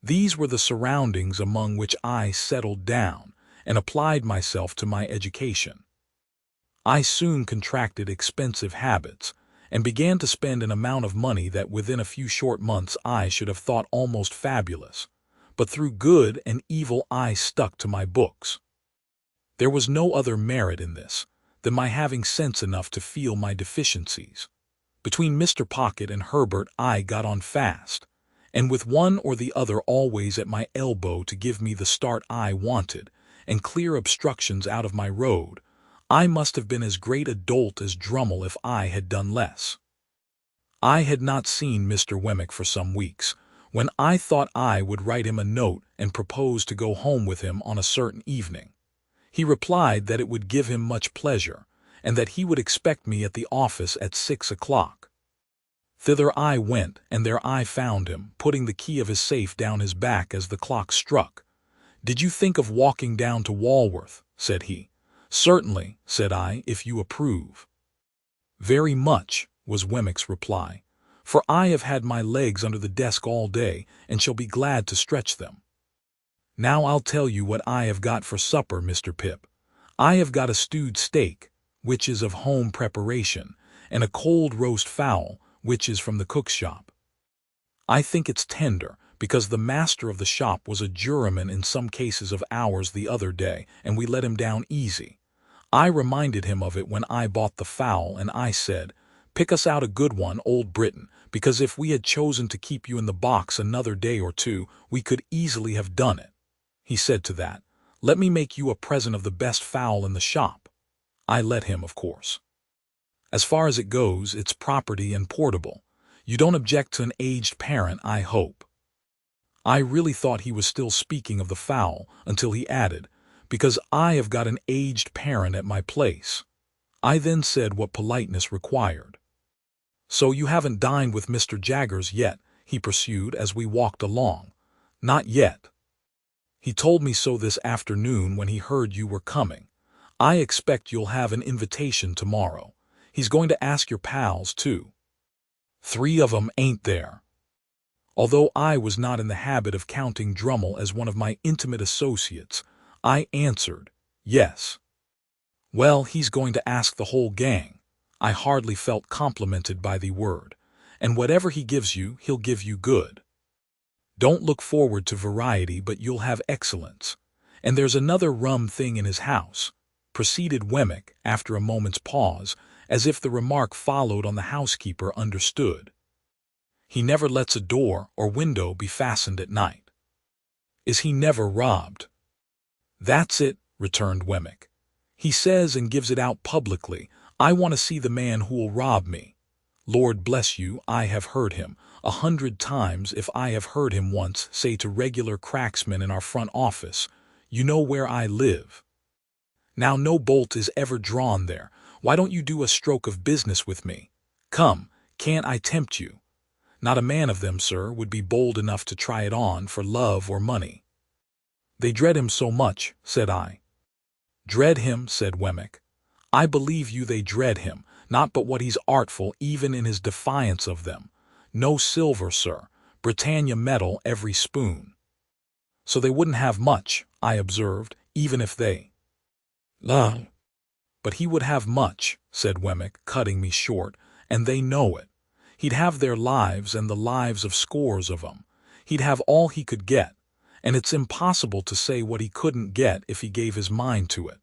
These were the surroundings among which I settled down and applied myself to my education. I soon contracted expensive habits, and began to spend an amount of money that within a few short months I should have thought almost fabulous, but through good and evil I stuck to my books. There was no other merit in this than my having sense enough to feel my deficiencies. Between Mr. Pocket and Herbert I got on fast, and with one or the other always at my elbow to give me the start I wanted and clear obstructions out of my road, I must have been as great a dolt as Drummle if I had done less. I had not seen Mr. Wemmick for some weeks, when I thought I would write him a note and propose to go home with him on a certain evening. He replied that it would give him much pleasure, and that he would expect me at the office at 6 o'clock. Thither I went, and there I found him, putting the key of his safe down his back as the clock struck. "Did you think of walking down to Walworth?" said he. "Certainly," said I, "if you approve." "Very much," was Wemmick's reply, "for I have had my legs under the desk all day, and shall be glad to stretch them. Now I'll tell you what I have got for supper, Mr. Pip. I have got a stewed steak, which is of home preparation, and a cold roast fowl, which is from the cook's shop. I think it's tender, because the master of the shop was a juryman in some cases of ours the other day, and we let him down easy. I reminded him of it when I bought the fowl, and I said, 'Pick us out a good one, old Briton, because if we had chosen to keep you in the box another day or two, we could easily have done it.' He said to that, 'Let me make you a present of the best fowl in the shop.' I let him, of course. As far as it goes, it's property and portable. You don't object to an aged parent, I hope." I really thought he was still speaking of the fowl, until he added, "Because I have got an aged parent at my place." I then said what politeness required. "So you haven't dined with Mr. Jaggers yet?" he pursued as we walked along. "Not yet. He told me so this afternoon when he heard you were coming. I expect you'll have an invitation tomorrow. He's going to ask your pals, too. 3 of 'em ain't there." Although I was not in the habit of counting Drummle as one of my intimate associates, I answered, "Yes." "Well, he's going to ask the whole gang." I hardly felt complimented by the word. "And whatever he gives you, he'll give you good. Don't look forward to variety, but you'll have excellence. And there's another rum thing in his house," proceeded Wemmick after a moment's pause, as if the remark followed on the housekeeper understood. "He never lets a door or window be fastened at night." "Is he never robbed?" "That's it," returned Wemmick. "He says and gives it out publicly, 'I want to see the man who'll rob me.' Lord bless you, I have heard him 100 times, if I have heard him once, say to regular cracksmen in our front office, 'You know where I live. Now no bolt is ever drawn there. Why don't you do a stroke of business with me? Come, can't I tempt you?' Not a man of them, sir, would be bold enough to try it on for love or money." "They dread him so much," said I. "Dread him," said Wemmick. "I believe you they dread him, not but what he's artful even in his defiance of them. No silver, sir, Britannia metal every spoon." "So they wouldn't have much," I observed, "even if they—" "La, but he would have much," said Wemmick, cutting me short, "and they know it. He'd have their lives and the lives of scores of 'em. He'd have all he could get, and it's impossible to say what he couldn't get if he gave his mind to it."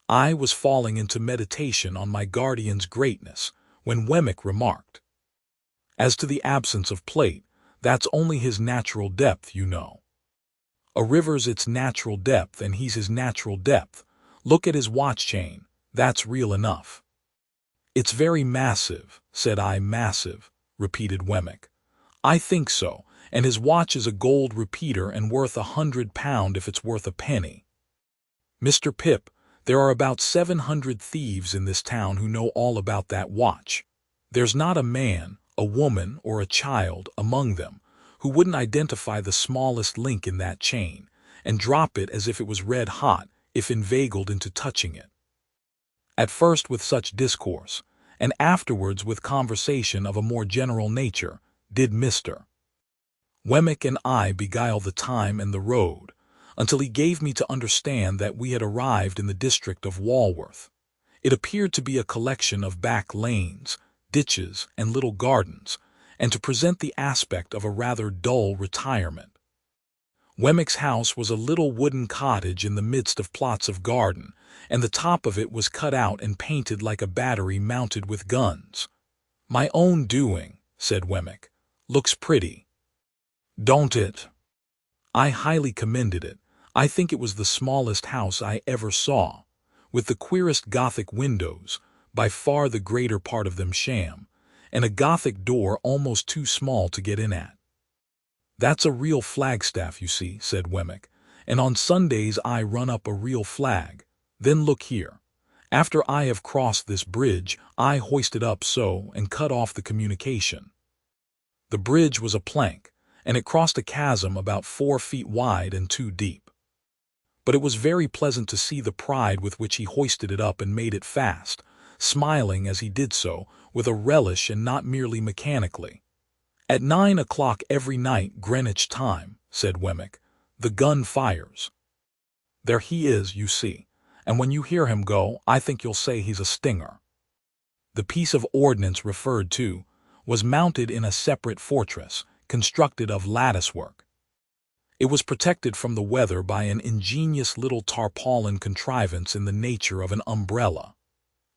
I was falling into meditation on my guardian's greatness when Wemmick remarked, "As to the absence of plate, that's only his natural depth, you know. A river's its natural depth, and he's his natural depth. Look at his watch chain, that's real enough." "It's very massive," said I. "Massive," repeated Wemmick. "I think so, and his watch is a gold repeater and worth £100 if it's worth a penny. Mr. Pip, there are about 700 thieves in this town who know all about that watch. There's not a man, a woman, or a child among them who wouldn't identify the smallest link in that chain, and drop it as if it was red hot if inveigled into touching it. At first with such discourse, and afterwards with conversation of a more general nature, did Mr. Wemmick and I beguile the time and the road, until he gave me to understand that we had arrived in the district of Walworth. It appeared to be a collection of back lanes, ditches, and little gardens, and to present the aspect of a rather dull retirement. Wemmick's house was a little wooden cottage in the midst of plots of garden, and the top of it was cut out and painted like a battery mounted with guns. "My own doing," said Wemmick. "Looks pretty, don't it?" I highly commended it. I think it was the smallest house I ever saw, with the queerest Gothic windows, by far the greater part of them sham, and a Gothic door almost too small to get in at. "That's a real flagstaff, you see," said Wemmick, "and on Sundays I run up a real flag. Then look here. After I have crossed this bridge, I hoist it up so and cut off the communication." The bridge was a plank, and it crossed a chasm about 4 feet wide and 2 deep. But it was very pleasant to see the pride with which he hoisted it up and made it fast, smiling as he did so, with a relish and not merely mechanically. "At 9 o'clock every night, Greenwich time," said Wemmick, "the gun fires. There he is, you see, and when you hear him go, I think you'll say he's a stinger." The piece of ordnance referred to was mounted in a separate fortress, constructed of lattice-work. It was protected from the weather by an ingenious little tarpaulin contrivance in the nature of an umbrella.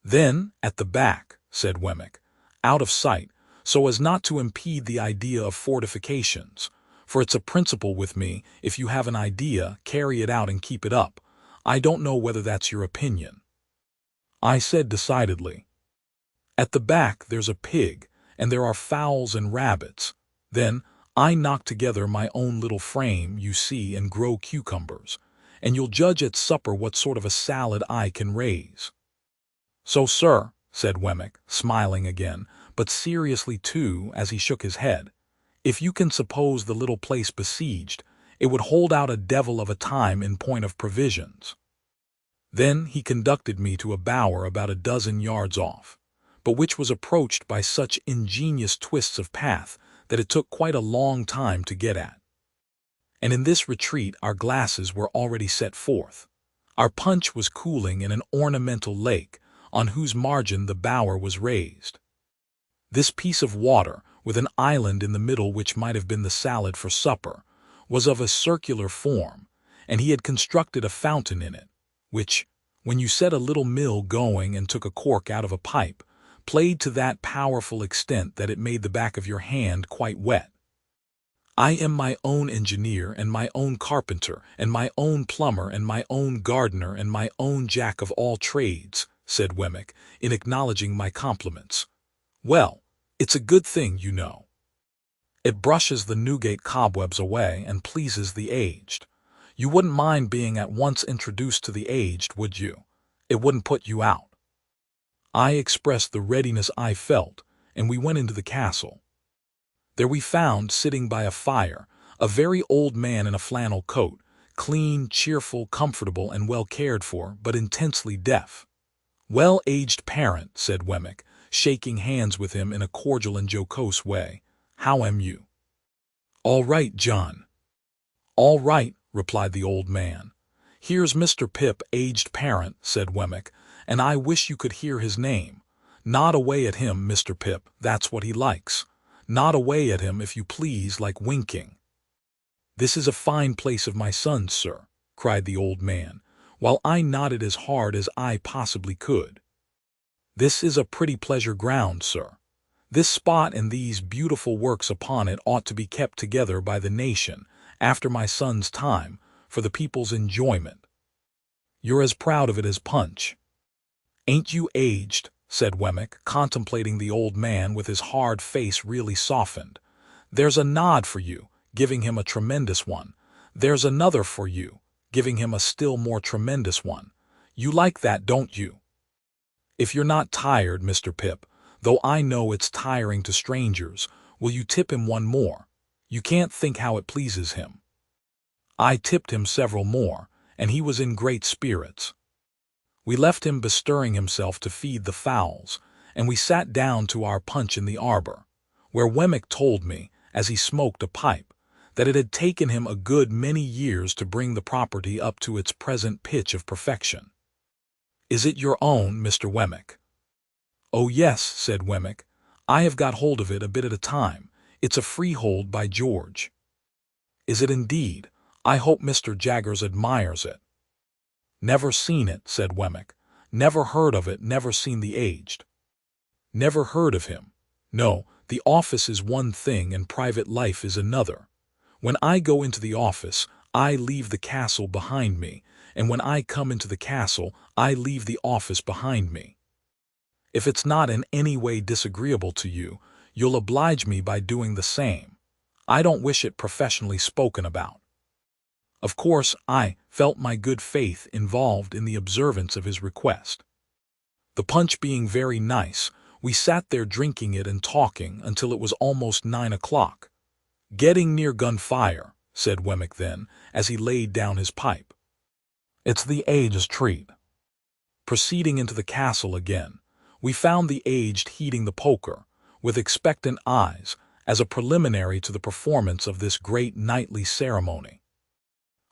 "Then, at the back," said Wemmick, "out of sight, so as not to impede the idea of fortifications, for it's a principle with me, if you have an idea, carry it out and keep it up. I don't know whether that's your opinion." I said decidedly, "At the back there's a pig, and there are fowls and rabbits. Then I knock together my own little frame, you see, and grow cucumbers, and you'll judge at supper what sort of a salad I can raise." "So, sir," said Wemmick, smiling again, but seriously too, as he shook his head, "if you can suppose the little place besieged, it would hold out a devil of a time in point of provisions." Then he conducted me to a bower about a dozen yards off, but which was approached by such ingenious twists of path that it took quite a long time to get at. And in this retreat our glasses were already set forth. Our punch was cooling in an ornamental lake, on whose margin the bower was raised. This piece of water, with an island in the middle which might have been the salad for supper, was of a circular form, and he had constructed a fountain in it, which, when you set a little mill going and took a cork out of a pipe, played to that powerful extent that it made the back of your hand quite wet. I am my own engineer and my own carpenter and my own plumber and my own gardener and my own jack of all trades, said Wemmick, in acknowledging my compliments. Well, it's a good thing, you know. It brushes the Newgate cobwebs away and pleases the aged. You wouldn't mind being at once introduced to the aged, would you? It wouldn't put you out. I expressed the readiness I felt, and we went into the castle. There we found, sitting by a fire, a very old man in a flannel coat, clean, cheerful, comfortable, and well cared for, but intensely deaf. Well, aged parent, said Wemmick, shaking hands with him in a cordial and jocose way, how am you? All right, John. All right, replied the old man. Here's Mr. Pip, aged parent, said Wemmick, and I wish you could hear his name. Nod away at him, Mr. Pip, that's what he likes. Nod away at him, if you please, like winking. This is a fine place of my son's, sir, cried the old man, while I nodded as hard as I possibly could. This is a pretty pleasure ground, sir. This spot and these beautiful works upon it ought to be kept together by the nation, after my son's time, for the people's enjoyment. You're as proud of it as Punch. Ain't you aged? Said Wemmick, contemplating the old man with his hard face really softened. There's a nod for you, giving him a tremendous one. There's another for you, giving him a still more tremendous one. You like that, don't you? If you're not tired, Mr. Pip, though I know it's tiring to strangers, will you tip him one more? You can't think how it pleases him. I tipped him several more, and he was in great spirits. We left him bestirring himself to feed the fowls, and we sat down to our punch in the arbor, where Wemmick told me, as he smoked a pipe, that it had taken him a good many years to bring the property up to its present pitch of perfection. Is it your own, Mr. Wemmick? Oh yes, said Wemmick. I have got hold of it a bit at a time. It's a freehold, by George. Is it indeed? I hope Mr. Jaggers admires it. Never seen it, said Wemmick. Never heard of it, never seen the aged. Never heard of him. No, the office is one thing and private life is another. When I go into the office, I leave the castle behind me, and when I come into the castle, I leave the office behind me. If it's not in any way disagreeable to you, you'll oblige me by doing the same. I don't wish it professionally spoken about. Of course, I felt my good faith involved in the observance of his request. The punch being very nice, we sat there drinking it and talking until it was almost 9 o'clock. Getting near gunfire, said Wemmick then, as he laid down his pipe. It's the aged treat. Proceeding into the castle again, we found the aged heating the poker, with expectant eyes, as a preliminary to the performance of this great nightly ceremony.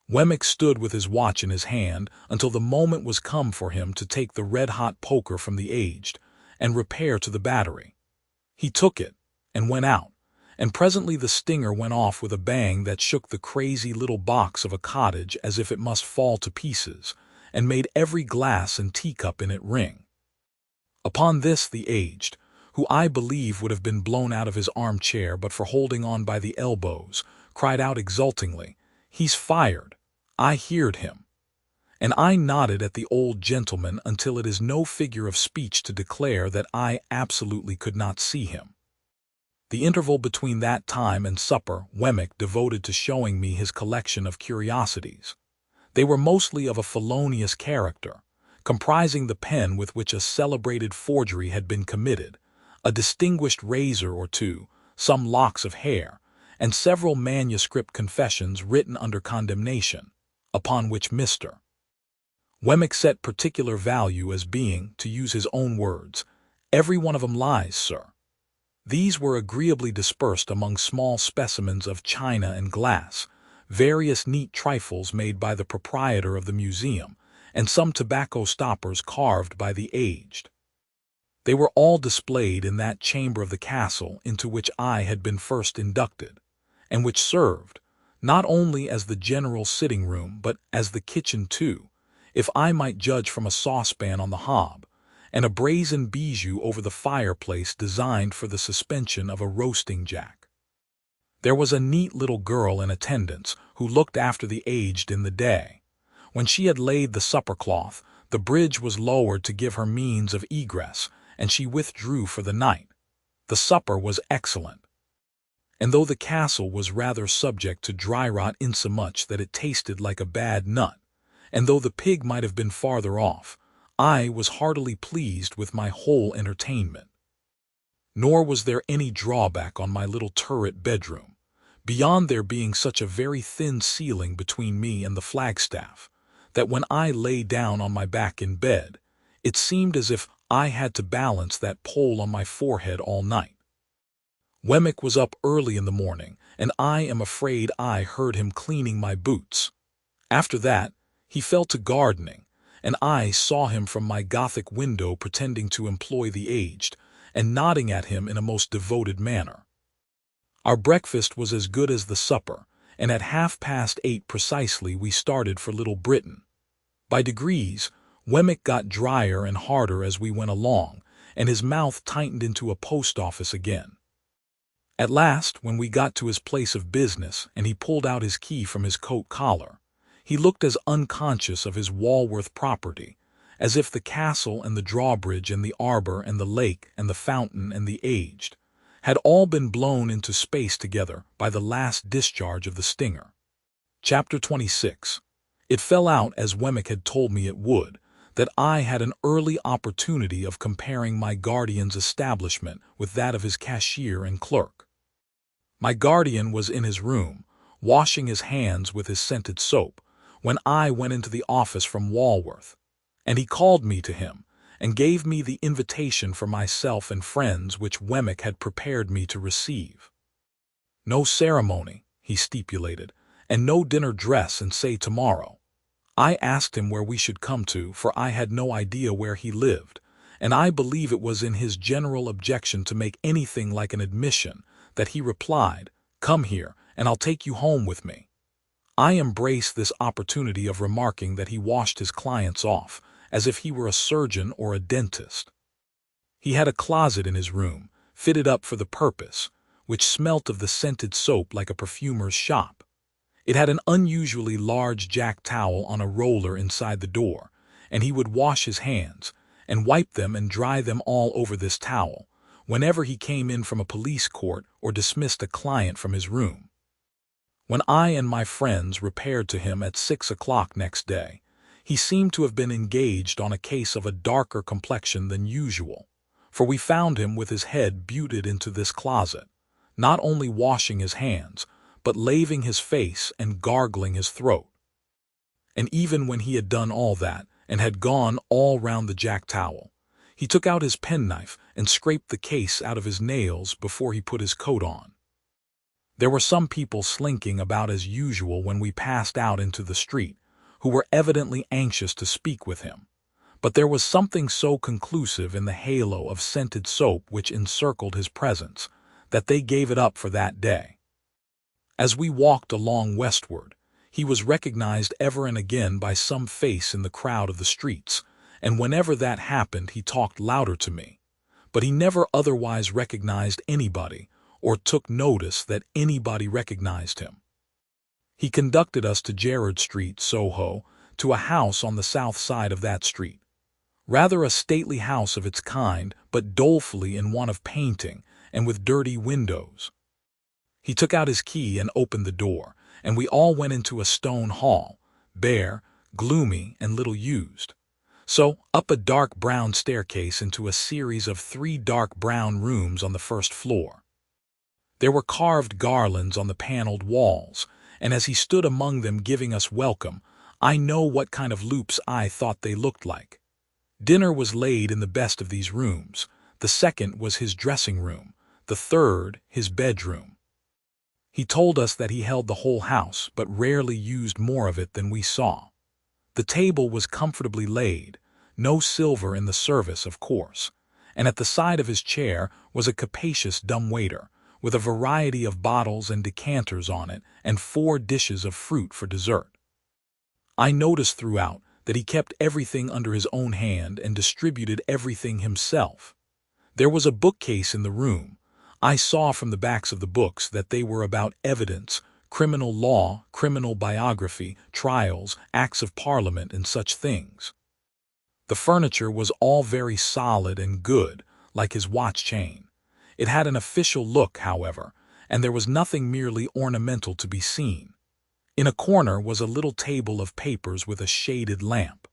Wemmick stood with his watch in his hand until the moment was come for him to take the red-hot poker from the aged and repair to the battery. He took it and went out, and presently the stinger went off with a bang that shook the crazy little box of a cottage as if it must fall to pieces, and made every glass and teacup in it ring. Upon this the aged, who I believe would have been blown out of his armchair but for holding on by the elbows, cried out exultingly, "He's fired! I heard him." And I nodded at the old gentleman until it is no figure of speech to declare that I absolutely could not see him. The interval between that time and supper Wemmick devoted to showing me his collection of curiosities. They were mostly of a felonious character, comprising the pen with which a celebrated forgery had been committed, a distinguished razor or two, some locks of hair, and several manuscript confessions written under condemnation, upon which Mr. Wemmick set particular value as being, to use his own words, "every one of 'em lies, sir." These were agreeably dispersed among small specimens of china and glass, various neat trifles made by the proprietor of the museum, and some tobacco stoppers carved by the aged. They were all displayed in that chamber of the castle into which I had been first inducted, and which served, not only as the general sitting-room, but as the kitchen too, if I might judge from a saucepan on the hob, and a brazen bijou over the fireplace designed for the suspension of a roasting-jack. There was a neat little girl in attendance who looked after the aged in the day. When she had laid the supper-cloth, the bridge was lowered to give her means of egress, and she withdrew for the night. The supper was excellent, and though the castle was rather subject to dry rot insomuch that it tasted like a bad nut, and though the pig might have been farther off, I was heartily pleased with my whole entertainment. Nor was there any drawback on my little turret bedroom, beyond there being such a very thin ceiling between me and the flagstaff, that when I lay down on my back in bed, it seemed as if I had to balance that pole on my forehead all night. Wemmick was up early in the morning, and I am afraid I heard him cleaning my boots. After that, he fell to gardening, and I saw him from my Gothic window pretending to employ the aged, and nodding at him in a most devoted manner. Our breakfast was as good as the supper, and at 8:30 precisely we started for Little Britain. By degrees, Wemmick got drier and harder as we went along, and his mouth tightened into a post-office again. At last, when we got to his place of business and he pulled out his key from his coat collar, he looked as unconscious of his Walworth property as if the castle and the drawbridge and the arbor and the lake and the fountain and the aged had all been blown into space together by the last discharge of the stinger. Chapter 26. It fell out, as Wemmick had told me it would, that I had an early opportunity of comparing my guardian's establishment with that of his cashier and clerk. My guardian was in his room, washing his hands with his scented soap, when I went into the office from Walworth, and he called me to him, and gave me the invitation for myself and friends which Wemmick had prepared me to receive. No ceremony, he stipulated, and no dinner dress and say tomorrow. I asked him where we should come to, for I had no idea where he lived, and I believe it was in his general objection to make anything like an admission that he replied, "Come here, and I'll take you home with me." I embraced this opportunity of remarking that he washed his clients off, as if he were a surgeon or a dentist. He had a closet in his room, fitted up for the purpose, which smelt of the scented soap like a perfumer's shop. It had an unusually large jack towel on a roller inside the door, and he would wash his hands, and wipe them and dry them all over this towel, whenever he came in from a police court or dismissed a client from his room. When I and my friends repaired to him at 6 o'clock next day, he seemed to have been engaged on a case of a darker complexion than usual, for we found him with his head butted into this closet, not only washing his hands, but laving his face and gargling his throat. And even when he had done all that, and had gone all round the jack towel, he took out his penknife and scraped the case out of his nails before he put his coat on. There were some people slinking about as usual when we passed out into the street, who were evidently anxious to speak with him, but there was something so conclusive in the halo of scented soap which encircled his presence, that they gave it up for that day. As we walked along westward, he was recognized ever and again by some face in the crowd of the streets, and whenever that happened he talked louder to me, but he never otherwise recognized anybody, or took notice that anybody recognized him. He conducted us to Gerrard Street, Soho, to a house on the south side of that street, rather a stately house of its kind, but dolefully in want of painting, and with dirty windows. He took out his key and opened the door, and we all went into a stone hall, bare, gloomy, and little used. So, up a dark brown staircase into a series of 3 dark brown rooms on the first floor. There were carved garlands on the paneled walls, and as he stood among them giving us welcome, I know what kind of loops I thought they looked like. Dinner was laid in the best of these rooms. The second was his dressing room, the third his bedroom. He told us that he held the whole house, but rarely used more of it than we saw. The table was comfortably laid, no silver in the service, of course, and at the side of his chair was a capacious dumbwaiter, with a variety of bottles and decanters on it and 4 dishes of fruit for dessert. I noticed throughout that he kept everything under his own hand and distributed everything himself. There was a bookcase in the room. I saw from the backs of the books that they were about evidence, criminal law, criminal biography, trials, acts of parliament, and such things. The furniture was all very solid and good, like his watch chain. It had an official look, however, and there was nothing merely ornamental to be seen. In a corner was a little table of papers with a shaded lamp.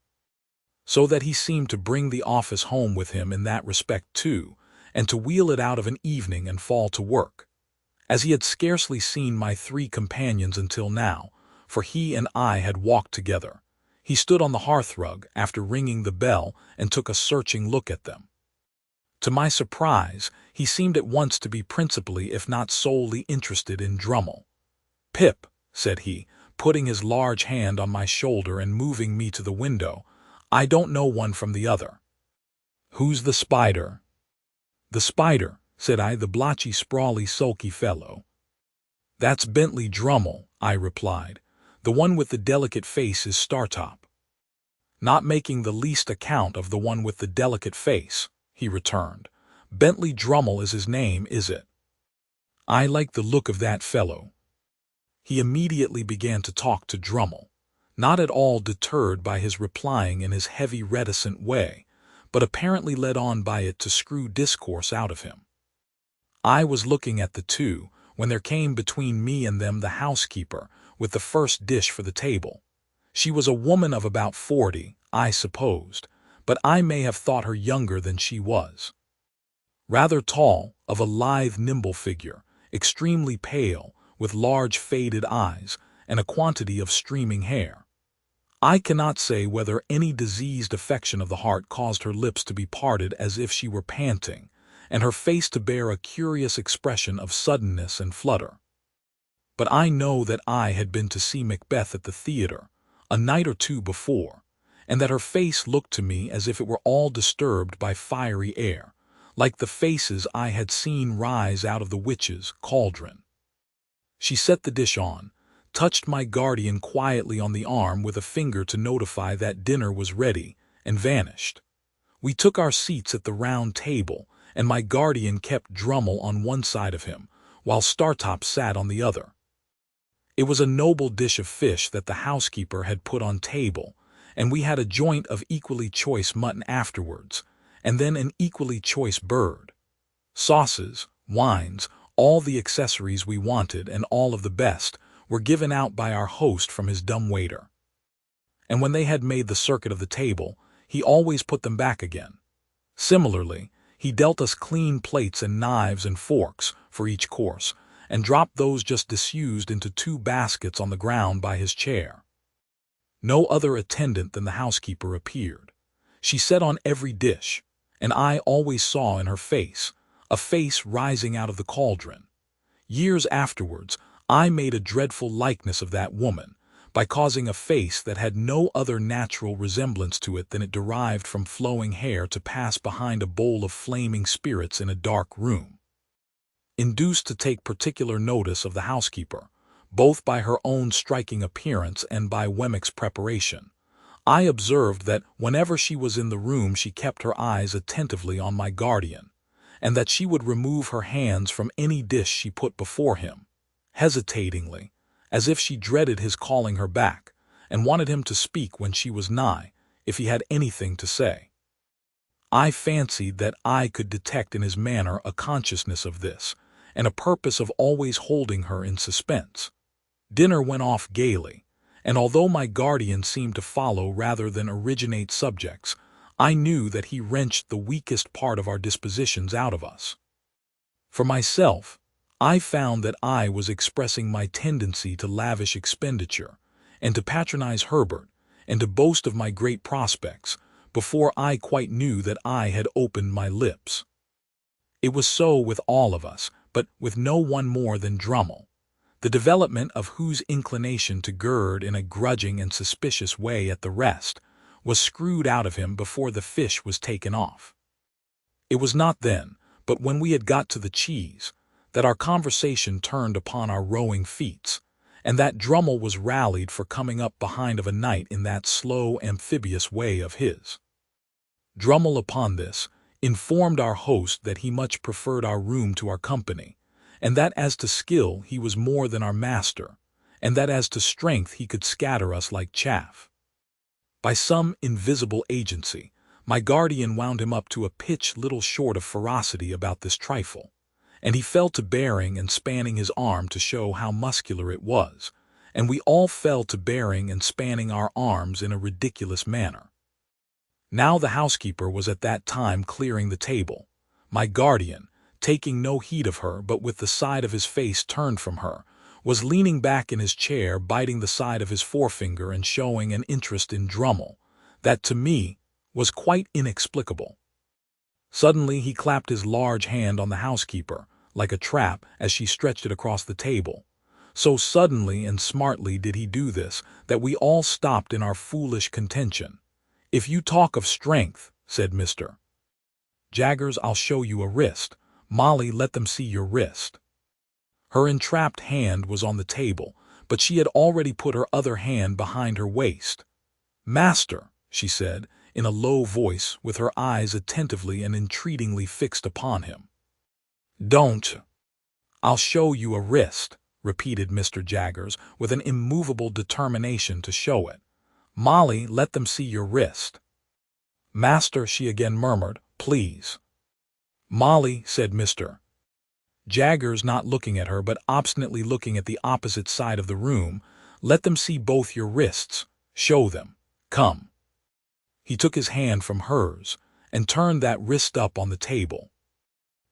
So that he seemed to bring the office home with him in that respect too, and to wheel it out of an evening and fall to work. As he had scarcely seen my 3 companions until now, for he and I had walked together, he stood on the hearthrug after ringing the bell and took a searching look at them. To my surprise, he seemed at once to be principally, if not solely, interested in Drummle. "Pip," said he, putting his large hand on my shoulder and moving me to the window, "I don't know one from the other." "Who's the spider?" "The spider," said I, "the blotchy, sprawly, sulky fellow." "That's Bentley Drummle," I replied. "The one with the delicate face is Startop." "Not making the least account of the one with the delicate face," he returned. "Bentley Drummle is his name, is it? I like the look of that fellow." He immediately began to talk to Drummle, not at all deterred by his replying in his heavy, reticent way, but apparently led on by it to screw discourse out of him. I was looking at the two, when there came between me and them the housekeeper, with the first dish for the table. She was a woman of about 40, I supposed, but I may have thought her younger than she was. Rather tall, of a lithe, nimble figure, extremely pale, with large faded eyes, and a quantity of streaming hair. I cannot say whether any diseased affection of the heart caused her lips to be parted as if she were panting, and her face to bear a curious expression of suddenness and flutter. But I know that I had been to see Macbeth at the theater, a night or 2 before, and that her face looked to me as if it were all disturbed by fiery air, like the faces I had seen rise out of the witch's cauldron. She set the dish on, touched my guardian quietly on the arm with a finger to notify that dinner was ready, and vanished. We took our seats at the round table, and my guardian kept Drummle on one side of him, while Startop sat on the other. It was a noble dish of fish that the housekeeper had put on table, and we had a joint of equally choice mutton afterwards, and then an equally choice bird. Sauces, wines, all the accessories we wanted, and all of the best, were given out by our host from his dumbwaiter. And when they had made the circuit of the table, he always put them back again. Similarly, he dealt us clean plates and knives and forks for each course, and dropped those just disused into 2 baskets on the ground by his chair. No other attendant than the housekeeper appeared. She set on every dish, and I always saw in her face a face rising out of the cauldron. Years afterwards, I made a dreadful likeness of that woman, by causing a face that had no other natural resemblance to it than it derived from flowing hair to pass behind a bowl of flaming spirits in a dark room. Induced to take particular notice of the housekeeper, both by her own striking appearance and by Wemmick's preparation, I observed that whenever she was in the room she kept her eyes attentively on my guardian, and that she would remove her hands from any dish she put before him, hesitatingly, as if she dreaded his calling her back, and wanted him to speak when she was nigh, if he had anything to say. I fancied that I could detect in his manner a consciousness of this, and a purpose of always holding her in suspense. Dinner went off gaily, and although my guardian seemed to follow rather than originate subjects, I knew that he wrenched the weakest part of our dispositions out of us. For myself, I found that I was expressing my tendency to lavish expenditure, and to patronize Herbert, and to boast of my great prospects, before I quite knew that I had opened my lips. It was so with all of us, but with no one more than Drummle, the development of whose inclination to gird in a grudging and suspicious way at the rest was screwed out of him before the fish was taken off. It was not then, but when we had got to the cheese, that our conversation turned upon our rowing feats, and that Drummle was rallied for coming up behind of a night in that slow, amphibious way of his. Drummle, upon this, informed our host that he much preferred our room to our company, and that as to skill he was more than our master, and that as to strength he could scatter us like chaff. By some invisible agency, my guardian wound him up to a pitch little short of ferocity about this trifle, and he fell to bearing and spanning his arm to show how muscular it was, and we all fell to bearing and spanning our arms in a ridiculous manner. Now the housekeeper was at that time clearing the table. My guardian, taking no heed of her but with the side of his face turned from her, was leaning back in his chair biting the side of his forefinger and showing an interest in Drummle that to me was quite inexplicable. Suddenly he clapped his large hand on the housekeeper, like a trap, as she stretched it across the table. So suddenly and smartly did he do this that we all stopped in our foolish contention. "If you talk of strength," said Mr. Jaggers, "I'll show you a wrist. Molly, let them see your wrist." Her entrapped hand was on the table, but she had already put her other hand behind her waist. "Master," she said, in a low voice, with her eyes attentively and entreatingly fixed upon him. "Don't." "I'll show you a wrist," repeated Mr. Jaggers, with an immovable determination to show it. "Molly, let them see your wrist." "Master," she again murmured, "please." "Molly," said Mr. Jaggers, not looking at her but obstinately looking at the opposite side of the room, "let them see both your wrists. Show them. Come." He took his hand from hers and turned that wrist up on the table.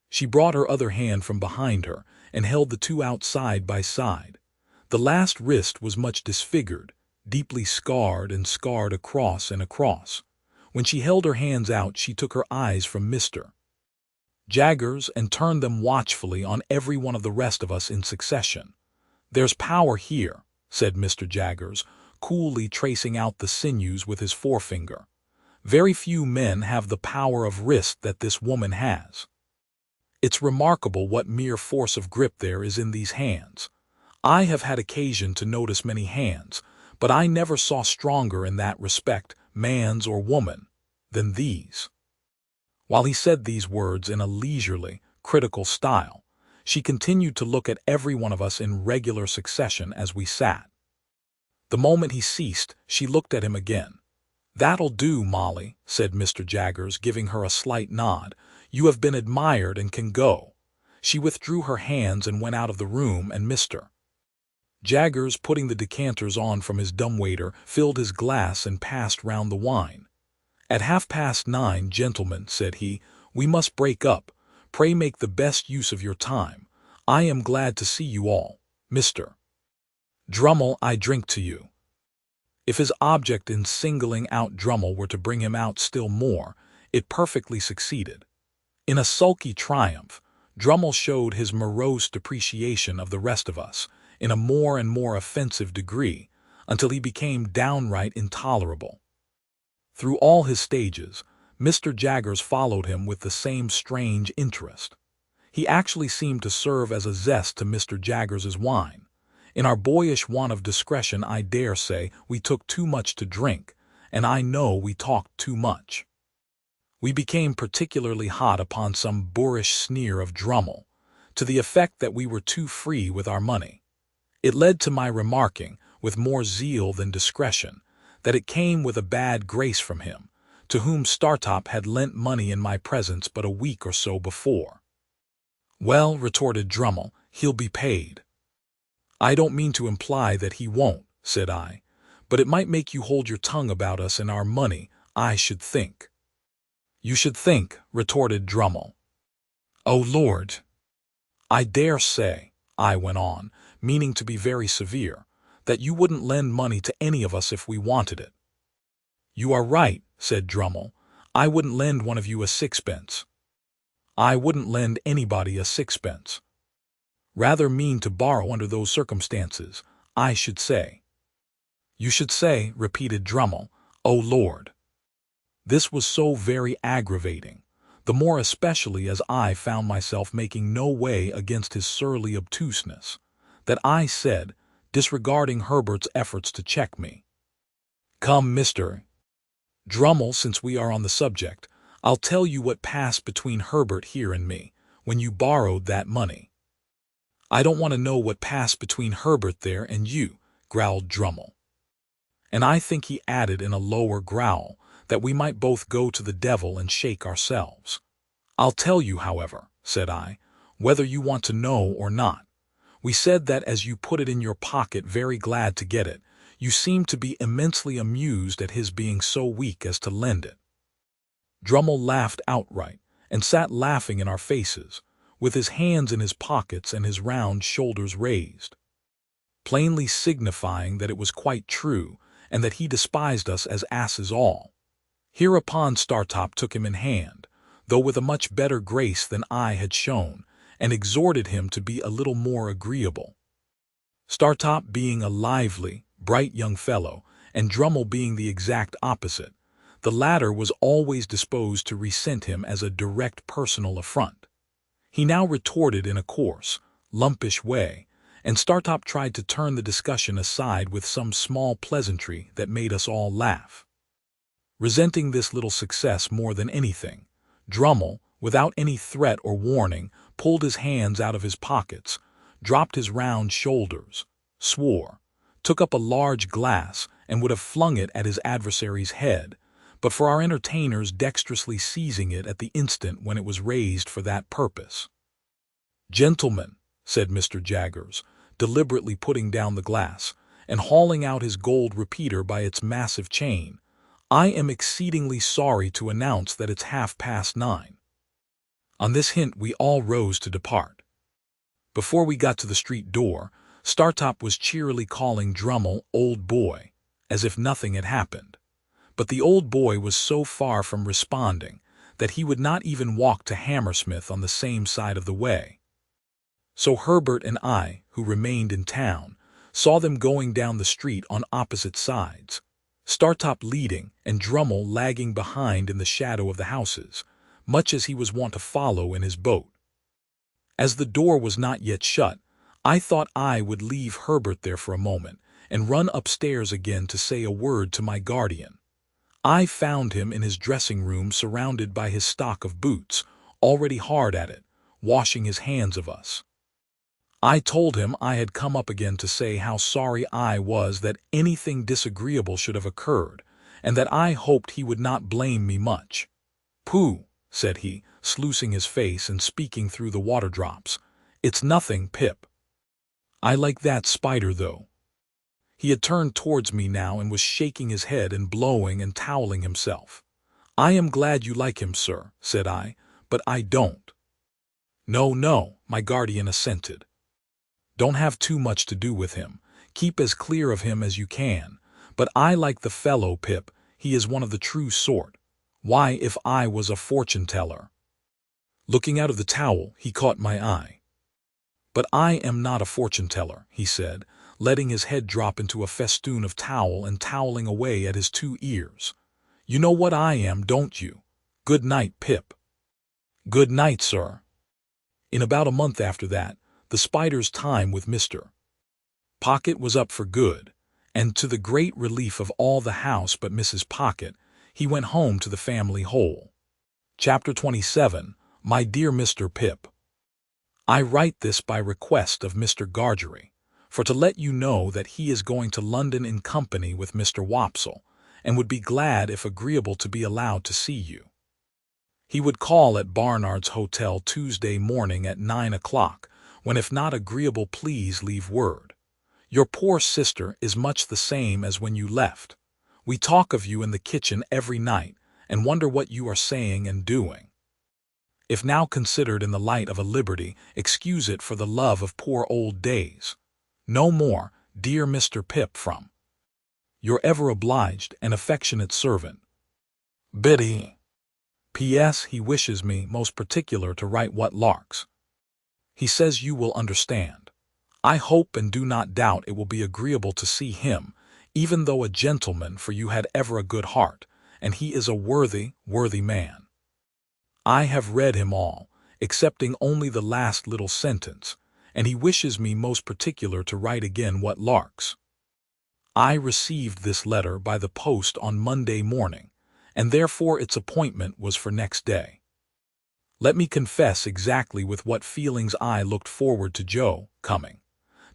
She brought her other hand from behind her and held the two out side by side. The last wrist was much disfigured, deeply scarred and scarred across and across. When she held her hands out, she took her eyes from Mr. Jaggers and turned them watchfully on every one of the rest of us in succession. "There's power here," said Mr. Jaggers, coolly tracing out the sinews with his forefinger. "Very few men have the power of wrist that this woman has. It's remarkable what mere force of grip there is in these hands. I have had occasion to notice many hands, but I never saw stronger in that respect, man's or woman, than these." While he said these words in a leisurely, critical style, she continued to look at every one of us in regular succession as we sat. The moment he ceased, she looked at him again. "That'll do, Molly," said Mr. Jaggers, giving her a slight nod. "You have been admired and can go." She withdrew her hands and went out of the room, and Mr. Jaggers, putting the decanters on from his dumbwaiter, filled his glass and passed round the wine. "At 9:30, gentlemen," said he, "we must break up. Pray make the best use of your time. I am glad to see you all. Mr. Drummle, I drink to you." If his object in singling out Drummle were to bring him out still more, it perfectly succeeded. In a sulky triumph, Drummle showed his morose depreciation of the rest of us in a more and more offensive degree, until he became downright intolerable. Through all his stages, Mr. Jaggers followed him with the same strange interest. He actually seemed to serve as a zest to Mr. Jaggers's wine. In our boyish want of discretion, I dare say, we took too much to drink, and I know we talked too much. We became particularly hot upon some boorish sneer of Drummle, to the effect that we were too free with our money. It led to my remarking, with more zeal than discretion, that it came with a bad grace from him, to whom Startop had lent money in my presence but a week or so before. "Well," retorted Drummle, "he'll be paid." "I don't mean to imply that he won't," said I, "but it might make you hold your tongue about us and our money, I should think." "You should think," retorted Drummle. "Oh, Lord!" "I dare say," I went on, meaning to be very severe, "that you wouldn't lend money to any of us if we wanted it. "You are right," said Drummle. "I wouldn't lend one of you a sixpence." "I wouldn't lend anybody a sixpence." "Rather mean to borrow under those circumstances, I should say." "You should say," repeated Drummle, "Oh, Lord." This was so very aggravating, the more especially as I found myself making no way against his surly obtuseness, that I said, disregarding Herbert's efforts to check me, "Come, Mr. Drummle, since we are on the subject, I'll tell you what passed between Herbert here and me, when you borrowed that money." "I don't want to know what passed between Herbert there and you," growled Drummle. And I think he added in a lower growl that we might both go to the devil and shake ourselves. "I'll tell you, however," said I, "whether you want to know or not. We said that as you put it in your pocket, very glad to get it, you seemed to be immensely amused at his being so weak as to lend it." Drummle laughed outright, and sat laughing in our faces, with his hands in his pockets and his round shoulders raised, plainly signifying that it was quite true, and that he despised us as asses all. Hereupon Startop took him in hand, though with a much better grace than I had shown, and exhorted him to be a little more agreeable. Startop being a lively, bright young fellow, and Drummle being the exact opposite, the latter was always disposed to resent him as a direct personal affront. He now retorted in a coarse, lumpish way, and Startop tried to turn the discussion aside with some small pleasantry that made us all laugh. Resenting this little success more than anything, Drummle, without any threat or warning, pulled his hands out of his pockets, dropped his round shoulders, swore, took up a large glass, and would have flung it at his adversary's head, but for our entertainers dexterously seizing it at the instant when it was raised for that purpose. "Gentlemen," said Mr. Jaggers, deliberately putting down the glass, and hauling out his gold repeater by its massive chain, "I am exceedingly sorry to announce that it's 9:30. On this hint we all rose to depart. Before we got to the street door, Startop was cheerily calling Drummle "old boy," as if nothing had happened. But the old boy was so far from responding that he would not even walk to Hammersmith on the same side of the way. So Herbert and I, who remained in town, saw them going down the street on opposite sides, Startop leading and Drummle lagging behind in the shadow of the houses, much as he was wont to follow in his boat. As the door was not yet shut, I thought I would leave Herbert there for a moment and run upstairs again to say a word to my guardian. I found him in his dressing-room surrounded by his stock of boots, already hard at it, washing his hands of us. I told him I had come up again to say how sorry I was that anything disagreeable should have occurred, and that I hoped he would not blame me much. "Pooh," said he, sluicing his face and speaking through the water drops. "It's nothing, Pip. I like that spider, though." He had turned towards me now and was shaking his head and blowing and toweling himself. "I am glad you like him, sir," said I, "but I don't." "No, no," my guardian assented. "Don't have too much to do with him. Keep as clear of him as you can. But I like the fellow, Pip. He is one of the true sort. Why, if I was a fortune-teller—" Looking out of the towel, he caught my eye. "But I am not a fortune-teller," he said, letting his head drop into a festoon of towel and toweling away at his 2 ears. "You know what I am, don't you? Good night, Pip." "Good night, sir." In about a month after that, the spider's time with Mr. Pocket was up for good, and to the great relief of all the house but Mrs. Pocket, he went home to the family whole. Chapter 27. My dear Mr. Pip. I write this by request of Mr. Gargery, for to let you know that he is going to London in company with Mr. Wopsle, and would be glad if agreeable to be allowed to see you. He would call at Barnard's Hotel Tuesday morning at 9 o'clock, when if not agreeable please leave word. Your poor sister is much the same as when you left. We talk of you in the kitchen every night, and wonder what you are saying and doing. If now considered in the light of a liberty, excuse it for the love of poor old days. No more, dear Mr. Pip, from Your ever obliged and affectionate servant, Biddy. P.S. He wishes me most particular to write what larks. He says you will understand. I hope and do not doubt it will be agreeable to see him, even though a gentleman, for you had ever a good heart, and he is a worthy, worthy man. I have read him all, excepting only the last little sentence, and he wishes me most particular to write again what larks. I received this letter by the post on Monday morning, and therefore its appointment was for next day. Let me confess exactly with what feelings I looked forward to Joe coming.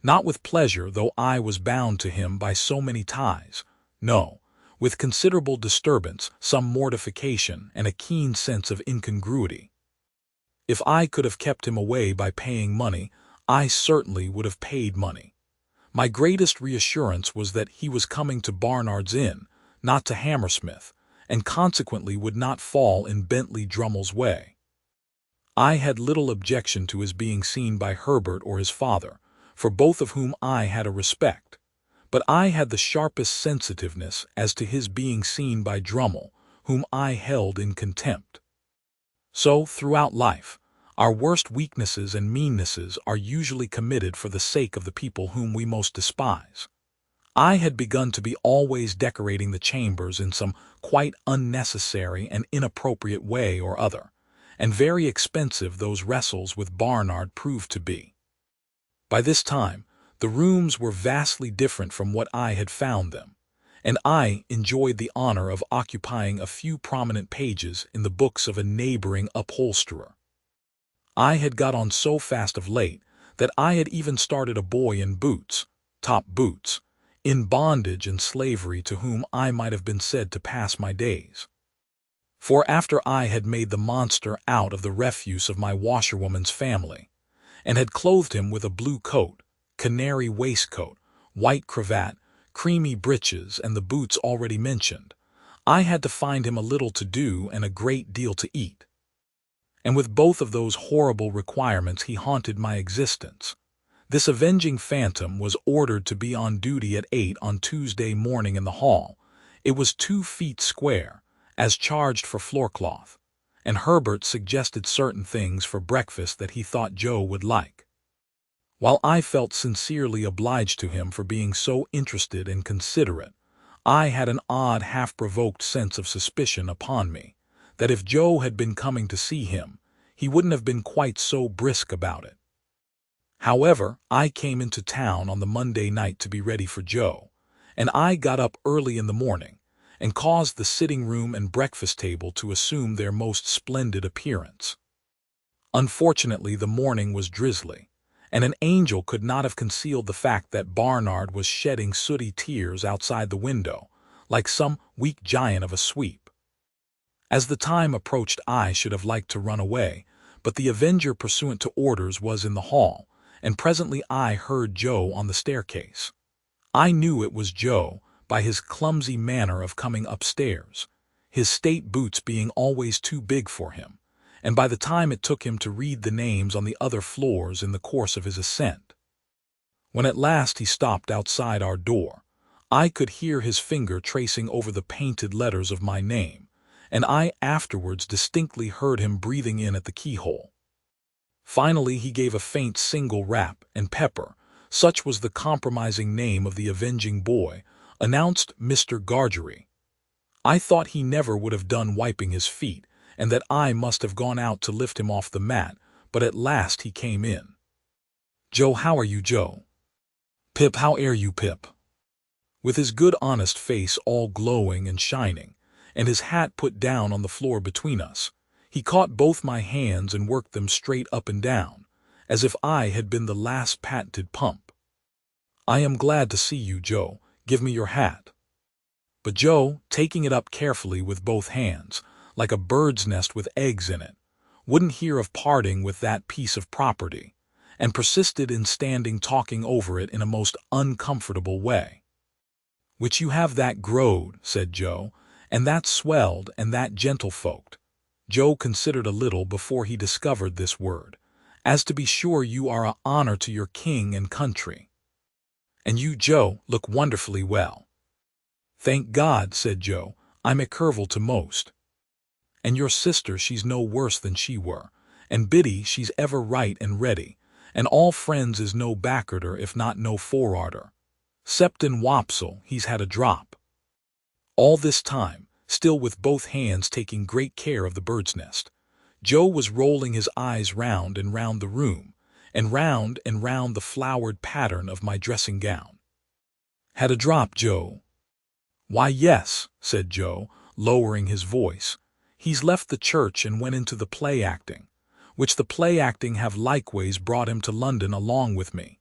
Not with pleasure, though I was bound to him by so many ties. No, with considerable disturbance, some mortification, and a keen sense of incongruity. If I could have kept him away by paying money, I certainly would have paid money. My greatest reassurance was that he was coming to Barnard's Inn, not to Hammersmith, and consequently would not fall in Bentley Drummle's way. I had little objection to his being seen by Herbert or his father, for both of whom I had a respect, but I had the sharpest sensitiveness as to his being seen by Drummle, whom I held in contempt. So, throughout life, our worst weaknesses and meannesses are usually committed for the sake of the people whom we most despise. I had begun to be always decorating the chambers in some quite unnecessary and inappropriate way or other, and very expensive those wrestles with Barnard proved to be. By this time, the rooms were vastly different from what I had found them, and I enjoyed the honor of occupying a few prominent pages in the books of a neighboring upholsterer. I had got on so fast of late that I had even started a boy in boots, top boots, in bondage and slavery, to whom I might have been said to pass my days. For after I had made the monster out of the refuse of my washerwoman's family, and had clothed him with a blue coat, canary waistcoat, white cravat, creamy breeches, and the boots already mentioned, I had to find him a little to do and a great deal to eat. And with both of those horrible requirements he haunted my existence. This avenging phantom was ordered to be on duty at 8 on Tuesday morning in the hall. It was 2 feet square, as charged for floorcloth, and Herbert suggested certain things for breakfast that he thought Joe would like. While I felt sincerely obliged to him for being so interested and considerate, I had an odd half-provoked sense of suspicion upon me, that if Joe had been coming to see him, he wouldn't have been quite so brisk about it. However, I came into town on the Monday night to be ready for Joe, and I got up early in the morning, and caused the sitting-room and breakfast table to assume their most splendid appearance. Unfortunately, the morning was drizzly, and an angel could not have concealed the fact that Barnard was shedding sooty tears outside the window, like some weak giant of a sweep. As the time approached, I should have liked to run away, but the avenger pursuant to orders was in the hall, and presently I heard Joe on the staircase. I knew it was Joe by his clumsy manner of coming upstairs, his state boots being always too big for him, and by the time it took him to read the names on the other floors in the course of his ascent. When at last he stopped outside our door, I could hear his finger tracing over the painted letters of my name, and I afterwards distinctly heard him breathing in at the keyhole. Finally he gave a faint single rap, and Pepper, such was the compromising name of the avenging boy, announced Mr. Gargery. I thought he never would have done wiping his feet, and that I must have gone out to lift him off the mat, but at last he came in. "Joe, how are you, Joe?" "Pip, how air you, Pip?" With his good honest face all glowing and shining, and his hat put down on the floor between us, he caught both my hands and worked them straight up and down, as if I had been the last patented pump. "I am glad to see you, Joe. Give me your hat." But Joe, taking it up carefully with both hands, like a bird's nest with eggs in it, wouldn't hear of parting with that piece of property, and persisted in standing talking over it in a most uncomfortable way. "Which you have that growed," said Joe, "and that swelled, and that gentlefolked." Joe considered a little before he discovered this word, "as to be sure you are a honor to your king and country. And you, Joe, look wonderfully well." "Thank God," said Joe, "I'm a Kervil to most. And your sister, she's no worse than she were. And Biddy, she's ever right and ready. And all friends is no backarder if not no forarder. Septin Wopsle, he's had a drop." All this time, still with both hands taking great care of the bird's nest, Joe was rolling his eyes round and round the room, and round the flowered pattern of my dressing gown. "Had a drop, Joe?" "Why, yes," said Joe, lowering his voice. "He's left the church and went into the play acting, which the play acting have likeways brought him to London along with me."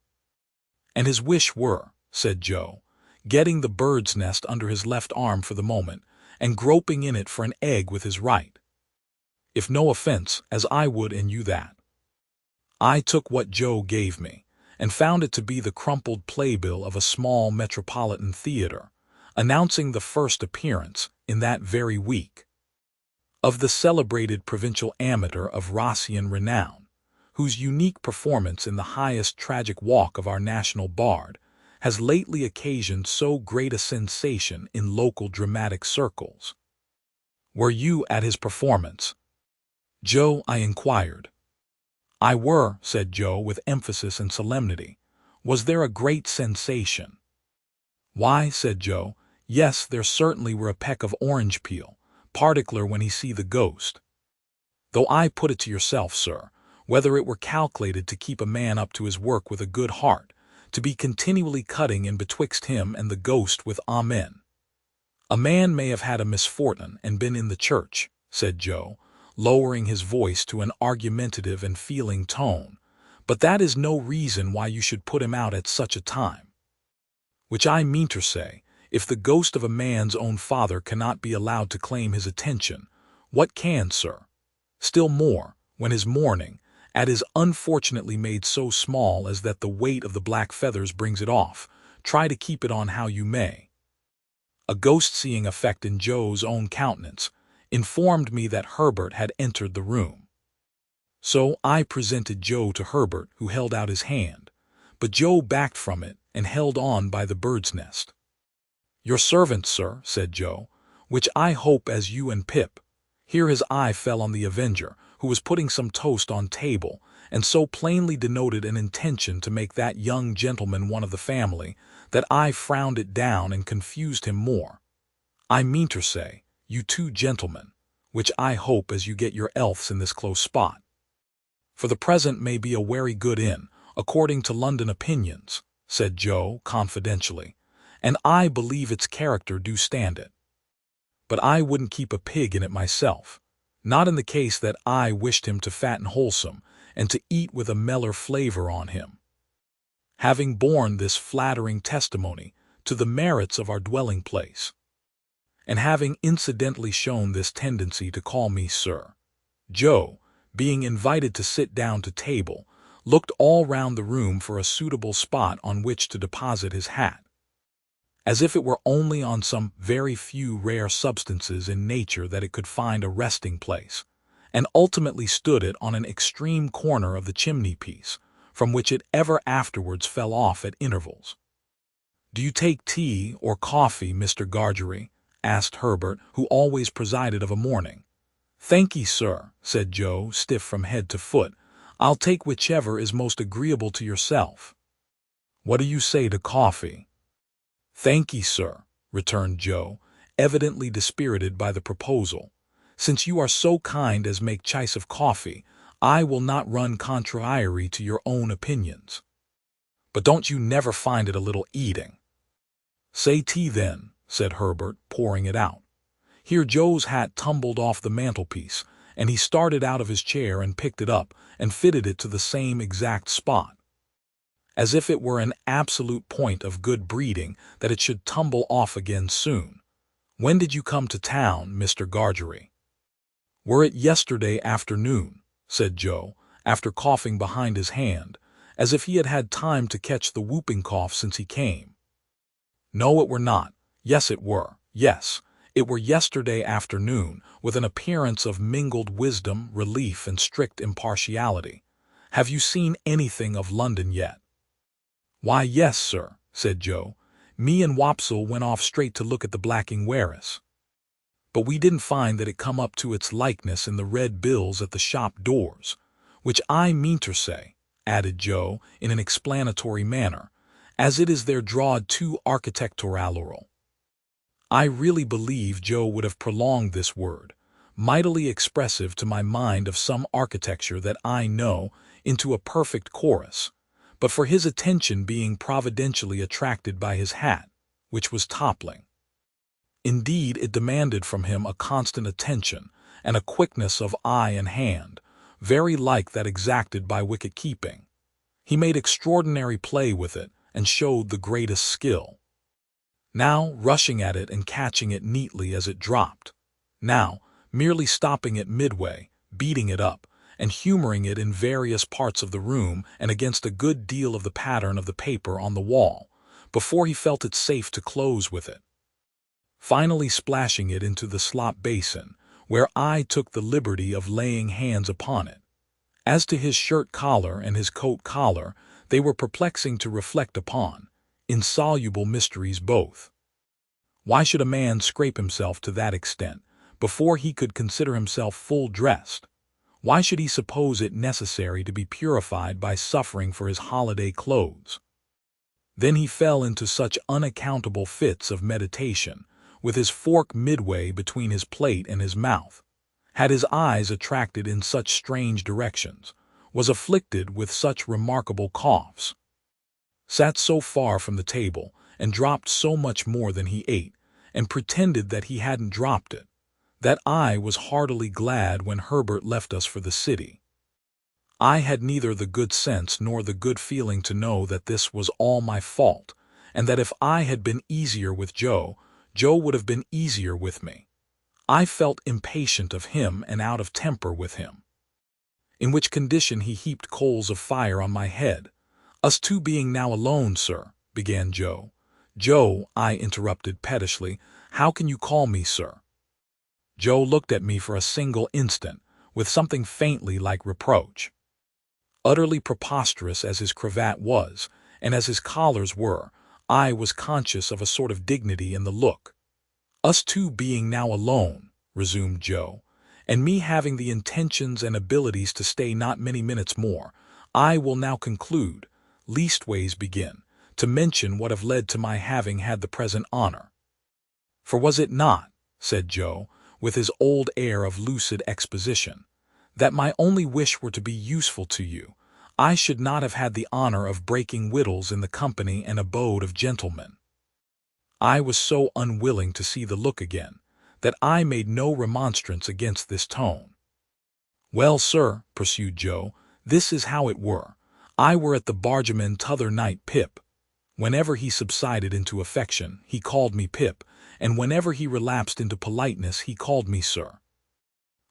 "And his wish were," said Joe, getting the bird's nest under his left arm for the moment, and groping in it for an egg with his right. "If no offense, as I would and you that." I took what Joe gave me, and found it to be the crumpled playbill of a small metropolitan theater, announcing the first appearance, in that very week, of the celebrated provincial amateur of Rossian renown, whose unique performance in the highest tragic walk of our national bard has lately occasioned so great a sensation in local dramatic circles. "Were you at his performance, Joe?" I inquired. "I were," said Joe with emphasis and solemnity. "Was there a great sensation?" "Why," said Joe, "yes, there certainly were a peck of orange peel, particular when he see the ghost. Though I put it to yourself, sir, whether it were calculated to keep a man up to his work with a good heart, to be continually cutting in betwixt him and the ghost with amen." "A man may have had a misfortune and been in the church," said Joe, lowering his voice to an argumentative and feeling tone, "but that is no reason why you should put him out at such a time. Which I mean to say, if the ghost of a man's own father cannot be allowed to claim his attention, what can, sir? Still more, when his mourning is unfortunately made so small as that the weight of the black feathers brings it off, try to keep it on how you may." A ghost-seeing effect in Joe's own countenance informed me that Herbert had entered the room. So I presented Joe to Herbert, who held out his hand, but Joe backed from it and held on by the bird's nest. "Your servant, sir," said Joe, "which I hope as you and Pip." Here his eye fell on the Avenger, who was putting some toast on table, and so plainly denoted an intention to make that young gentleman one of the family, that I frowned it down and confused him more. "I mean to say, you two gentlemen, which I hope as you get your elfs in this close spot. For the present may be a wery good inn, according to London opinions," said Joe confidentially, "and I believe its character do stand it. But I wouldn't keep a pig in it myself, not in the case that I wished him to fatten wholesome, and to eat with a meller flavor on him. Having borne this flattering testimony to the merits of our dwelling place, and having incidentally shown this tendency to call me sir, Joe, being invited to sit down to table, looked all round the room for a suitable spot on which to deposit his hat, as if it were only on some very few rare substances in nature that it could find a resting place, and ultimately stood it on an extreme corner of the chimney-piece, from which it ever afterwards fell off at intervals. "Do you take tea or coffee, Mr. Gargery?" asked Herbert, who always presided of a morning. "Thank'ee, sir," said Joe, stiff from head to foot. "I'll take whichever is most agreeable to yourself." "What do you say to coffee?" "Thank'ee, sir," returned Joe, evidently dispirited by the proposal. "Since you are so kind as make choice of coffee, I will not run contrary to your own opinions. But don't you never find it a little eating?" "Say tea then," said Herbert, pouring it out. Here Joe's hat tumbled off the mantelpiece, and he started out of his chair and picked it up and fitted it to the same exact spot, as if it were an absolute point of good breeding that it should tumble off again soon. "When did you come to town, Mr. Gargery?" "Were it yesterday afternoon," said Joe, after coughing behind his hand, as if he had had time to catch the whooping cough since he came. "No, it were not. Yes, it were. Yes, it were yesterday afternoon, with an appearance of mingled wisdom, relief, and strict impartiality. Have you seen anything of London yet?" "Why, yes, sir," said Joe, Me and Wopsle went off straight to look at the blacking Waris. But we didn't find that it come up to its likeness in the red bills at the shop doors, which I meanter say, added Joe in an explanatory manner, as it is there drawed too architectural. I really believe Joe would have prolonged this word, mightily expressive to my mind of some architecture that I know, into a perfect chorus, but for his attention being providentially attracted by his hat, which was toppling. Indeed, it demanded from him a constant attention and a quickness of eye and hand, very like that exacted by wicket-keeping. He made extraordinary play with it and showed the greatest skill. Now rushing at it and catching it neatly as it dropped. Now merely stopping it midway, beating it up, and humoring it in various parts of the room and against a good deal of the pattern of the paper on the wall, before he felt it safe to close with it. Finally splashing it into the slop basin, where I took the liberty of laying hands upon it. As to his shirt collar and his coat collar, they were perplexing to reflect upon, insoluble mysteries both. Why should a man scrape himself to that extent before he could consider himself full dressed? Why should he suppose it necessary to be purified by suffering for his holiday clothes? Then he fell into such unaccountable fits of meditation, with his fork midway between his plate and his mouth, had his eyes attracted in such strange directions, was afflicted with such remarkable coughs, sat so far from the table, and dropped so much more than he ate, and pretended that he hadn't dropped it, that I was heartily glad when Herbert left us for the city. I had neither the good sense nor the good feeling to know that this was all my fault, and that if I had been easier with Joe, Joe would have been easier with me. I felt impatient of him and out of temper with him. In which condition he heaped coals of fire on my head. Us two being now alone, sir, began Joe. Joe, I interrupted pettishly, how can you call me sir? Joe looked at me for a single instant, with something faintly like reproach. Utterly preposterous as his cravat was, and as his collars were, I was conscious of a sort of dignity in the look. Us two being now alone, resumed Joe, and me having the intentions and abilities to stay not many minutes more, I will now conclude, leastways begin, to mention what have led to my having had the present honor. For was it not, said Joe, with his old air of lucid exposition, that my only wish were to be useful to you, I should not have had the honor of breaking whittles in the company and abode of gentlemen. I was so unwilling to see the look again, that I made no remonstrance against this tone. Well, sir, pursued Joe, this is how it were. I were at the bargeman t'other night, Pip. Whenever he subsided into affection, he called me Pip, and whenever he relapsed into politeness, he called me sir.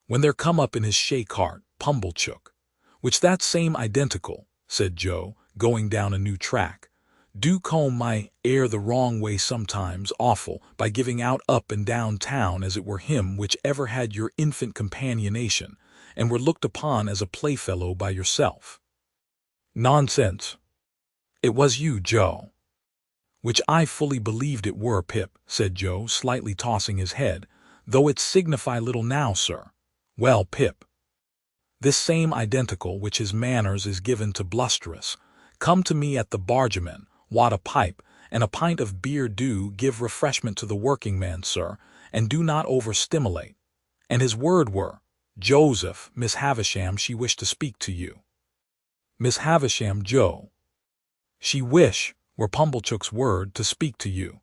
When there come up in his shay-cart, Pumblechook, which that same identical, said Joe, going down a new track, do comb my air the wrong way sometimes awful by giving out up and down town as it were him which ever had your infant companionation, and were looked upon as a playfellow by yourself. Nonsense. It was you, Joe. Which I fully believed it were, Pip, said Joe, slightly tossing his head, though it signify little now, sir. Well, Pip. This same identical which his manners is given to blusterous, come to me at the bargeman, wad a pipe, and a pint of beer do give refreshment to the working man, sir, and do not overstimulate. And his word were, Joseph, Miss Havisham, she wished to speak to you. Miss Havisham, Joe. She wish, were Pumblechook's word, to speak to you.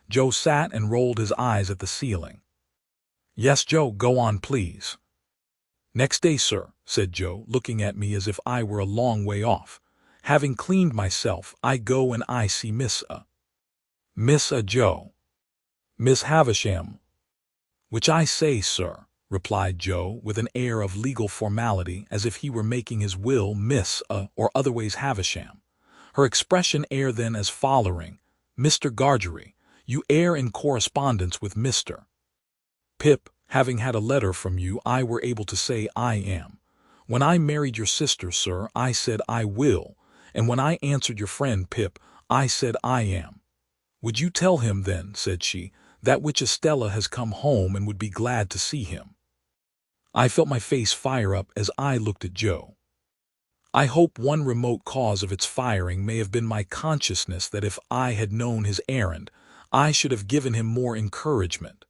Joe sat and rolled his eyes at the ceiling. Yes, Joe, go on, please. Next day, sir, said Joe, looking at me as if I were a long way off. Having cleaned myself, I go and I see Miss Joe. Miss Havisham. Which I say, sir, replied Joe, with an air of legal formality as if he were making his will Miss or otherways Havisham. Her expression air then as following, Mr. Gargery, you air in correspondence with Mr. Pip, having had a letter from you, I were able to say I am. When I married your sister, sir, I said I will, and when I answered your friend Pip, I said I am. "Would you tell him then," said she, "that which Estella has come home and would be glad to see him?" I felt my face fire up as I looked at Joe. I hope one remote cause of its firing may have been my consciousness that if I had known his errand, I should have given him more encouragement.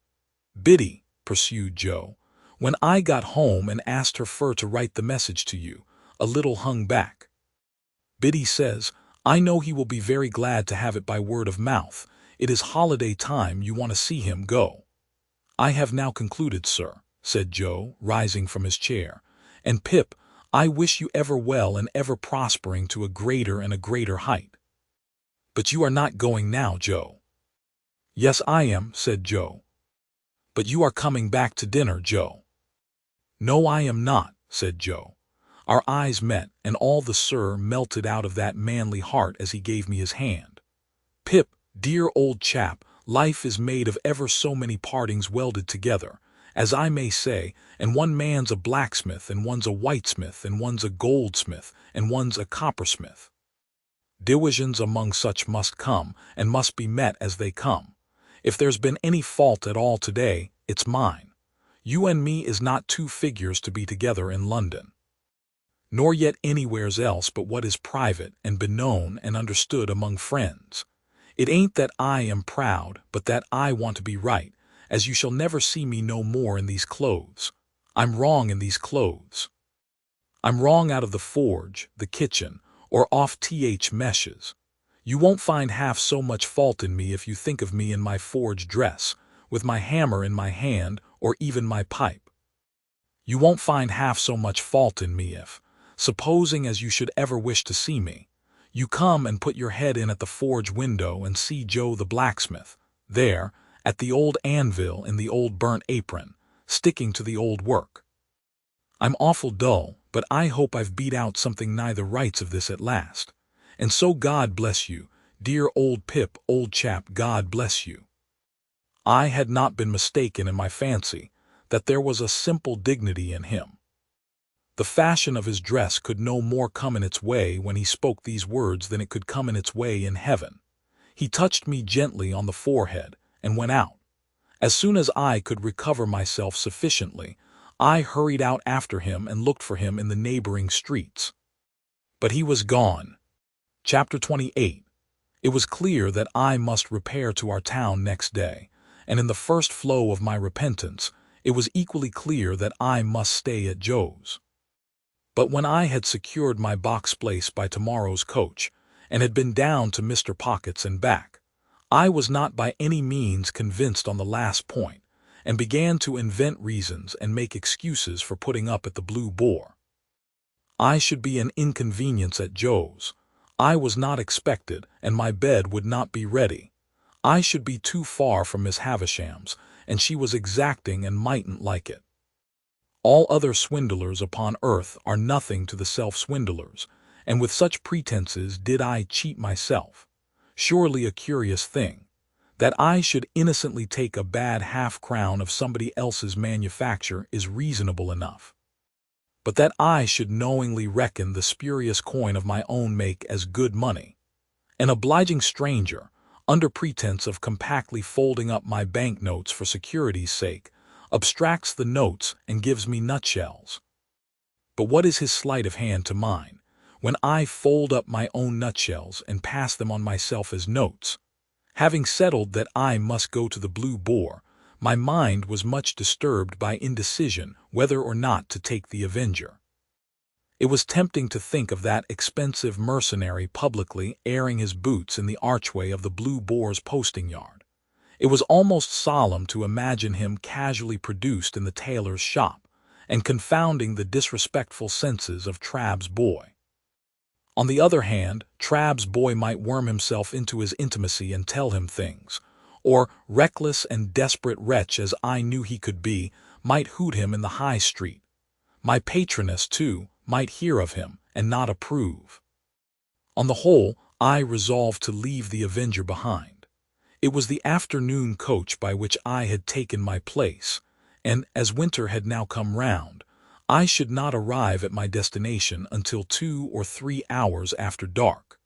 "Biddy," pursued Joe, "when I got home and asked her fur to write the message to you, a little hung back. Biddy says, 'I know he will be very glad to have it by word of mouth. It is holiday time, you want to see him go.' I have now concluded, sir," said Joe, rising from his chair, "and Pip, I wish you ever well and ever prospering to a greater and a greater height." "But you are not going now, Joe." "Yes, I am," said Joe. "But you are coming back to dinner, Joe." "No, I am not," said Joe. Our eyes met, and all the "sir" melted out of that manly heart as he gave me his hand. "Pip, dear old chap, life is made of ever so many partings welded together, as I may say, and one man's a blacksmith, and one's a whitesmith, and one's a goldsmith, and one's a coppersmith. Divisions among such must come, and must be met as they come. If there's been any fault at all today, it's mine. You and me is not two figures to be together in London, nor yet anywheres else but what is private and beknown and understood among friends. It ain't that I am proud, but that I want to be right, as you shall never see me no more in these clothes. I'm wrong in these clothes. I'm wrong out of the forge, the kitchen, or off meshes. You won't find half so much fault in me if you think of me in my forge dress, with my hammer in my hand, or even my pipe. You won't find half so much fault in me if, supposing as you should ever wish to see me, you come and put your head in at the forge window and see Joe the blacksmith, there, at the old anvil in the old burnt apron, sticking to the old work. I'm awful dull, but I hope I've beat out something nigh the rights of this at last. And so God bless you, dear old Pip, old chap, God bless you." I had not been mistaken in my fancy that there was a simple dignity in him. The fashion of his dress could no more come in its way when he spoke these words than it could come in its way in heaven. He touched me gently on the forehead and went out. As soon as I could recover myself sufficiently, I hurried out after him and looked for him in the neighboring streets. But he was gone. Chapter 28. It was clear that I must repair to our town next day, and in the first flow of my repentance, it was equally clear that I must stay at Joe's. But when I had secured my box place by tomorrow's coach, and had been down to Mr. Pocket's and back, I was not by any means convinced on the last point, and began to invent reasons and make excuses for putting up at the Blue Boar. I should be an inconvenience at Joe's. I was not expected, and my bed would not be ready. I should be too far from Miss Havisham's, and she was exacting and mightn't like it. All other swindlers upon earth are nothing to the self-swindlers, and with such pretenses did I cheat myself. Surely a curious thing, that I should innocently take a bad half-crown of somebody else's manufacture is reasonable enough. But that I should knowingly reckon the spurious coin of my own make as good money. An obliging stranger, under pretense of compactly folding up my banknotes for security's sake, abstracts the notes and gives me nutshells. But what is his sleight of hand to mine, when I fold up my own nutshells and pass them on myself as notes? Having settled that I must go to the Blue Boar, my mind was much disturbed by indecision whether or not to take the Avenger. It was tempting to think of that expensive mercenary publicly airing his boots in the archway of the Blue Boar's posting-yard. It was almost solemn to imagine him casually produced in the tailor's shop, and confounding the disrespectful senses of Trabb's boy. On the other hand, Trabb's boy might worm himself into his intimacy and tell him things, or, reckless and desperate wretch as I knew he could be, might hoot him in the High Street. My patroness, too, might hear of him and not approve. On the whole, I resolved to leave the Avenger behind. It was the afternoon coach by which I had taken my place, and, as winter had now come round, I should not arrive at my destination until 2 or 3 hours after dark.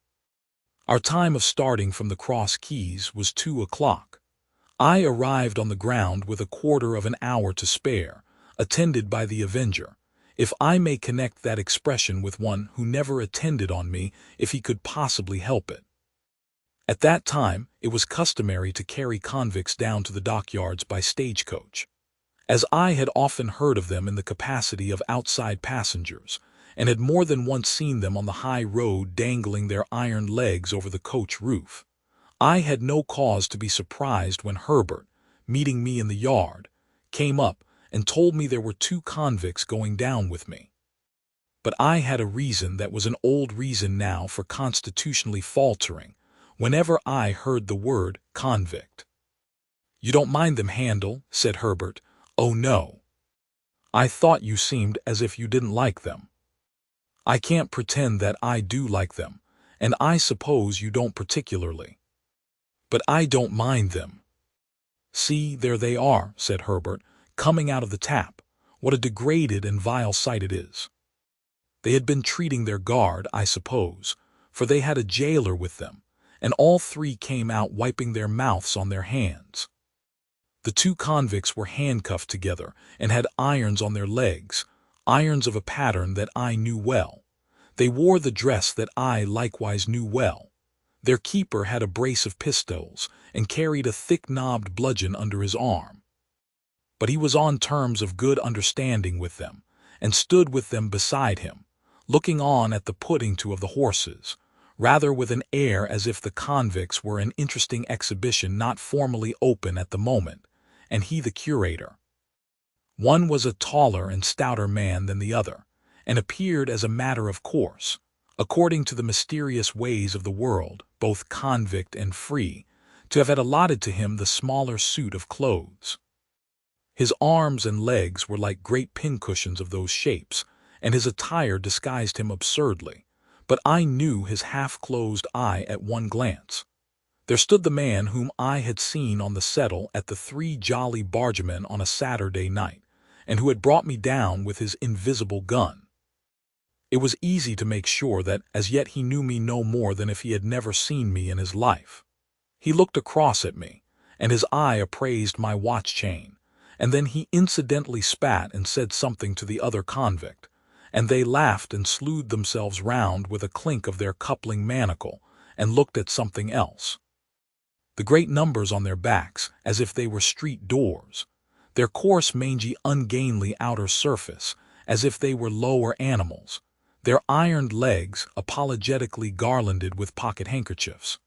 Our time of starting from the Cross Keys was 2 o'clock. I arrived on the ground with a quarter of an hour to spare, attended by the Avenger, if I may connect that expression with one who never attended on me if he could possibly help it. At that time, it was customary to carry convicts down to the dockyards by stagecoach. As I had often heard of them in the capacity of outside passengers, and had more than once seen them on the high road dangling their iron legs over the coach roof, I had no cause to be surprised when Herbert, meeting me in the yard, came up and told me there were 2 convicts going down with me. But I had a reason that was an old reason now for constitutionally faltering whenever I heard the word convict. "You don't mind them, Handel," said Herbert. "Oh, no. I thought you seemed as if you didn't like them." "I can't pretend that I do like them, and I suppose you don't particularly. But I don't mind them." "See, there they are," said Herbert, "coming out of the tap. What a degraded and vile sight it is." They had been treating their guard, I suppose, for they had a jailer with them, and all 3 came out wiping their mouths on their hands. The 2 convicts were handcuffed together and had irons on their legs, irons of a pattern that I knew well. They wore the dress that I likewise knew well. Their keeper had a brace of pistols and carried a thick-knobbed bludgeon under his arm. But he was on terms of good understanding with them, and stood with them beside him, looking on at the putting to of the horses, rather with an air as if the convicts were an interesting exhibition not formally open at the moment, and he the curator. One was a taller and stouter man than the other, and appeared as a matter of course, according to the mysterious ways of the world, both convict and free, to have had allotted to him the smaller suit of clothes. His arms and legs were like great pincushions of those shapes, and his attire disguised him absurdly, but I knew his half-closed eye at one glance. There stood the man whom I had seen on the settle at the 3 Jolly Bargemen on a Saturday night, and who had brought me down with his invisible gun. It was easy to make sure that as yet he knew me no more than if he had never seen me in his life. He looked across at me, and his eye appraised my watch-chain, and then he incidentally spat and said something to the other convict, and they laughed and slewed themselves round with a clink of their coupling manacle, and looked at something else. The great numbers on their backs, as if they were street doors, their coarse, mangy, ungainly outer surface, as if they were lower animals, their ironed legs apologetically garlanded with pocket handkerchiefs,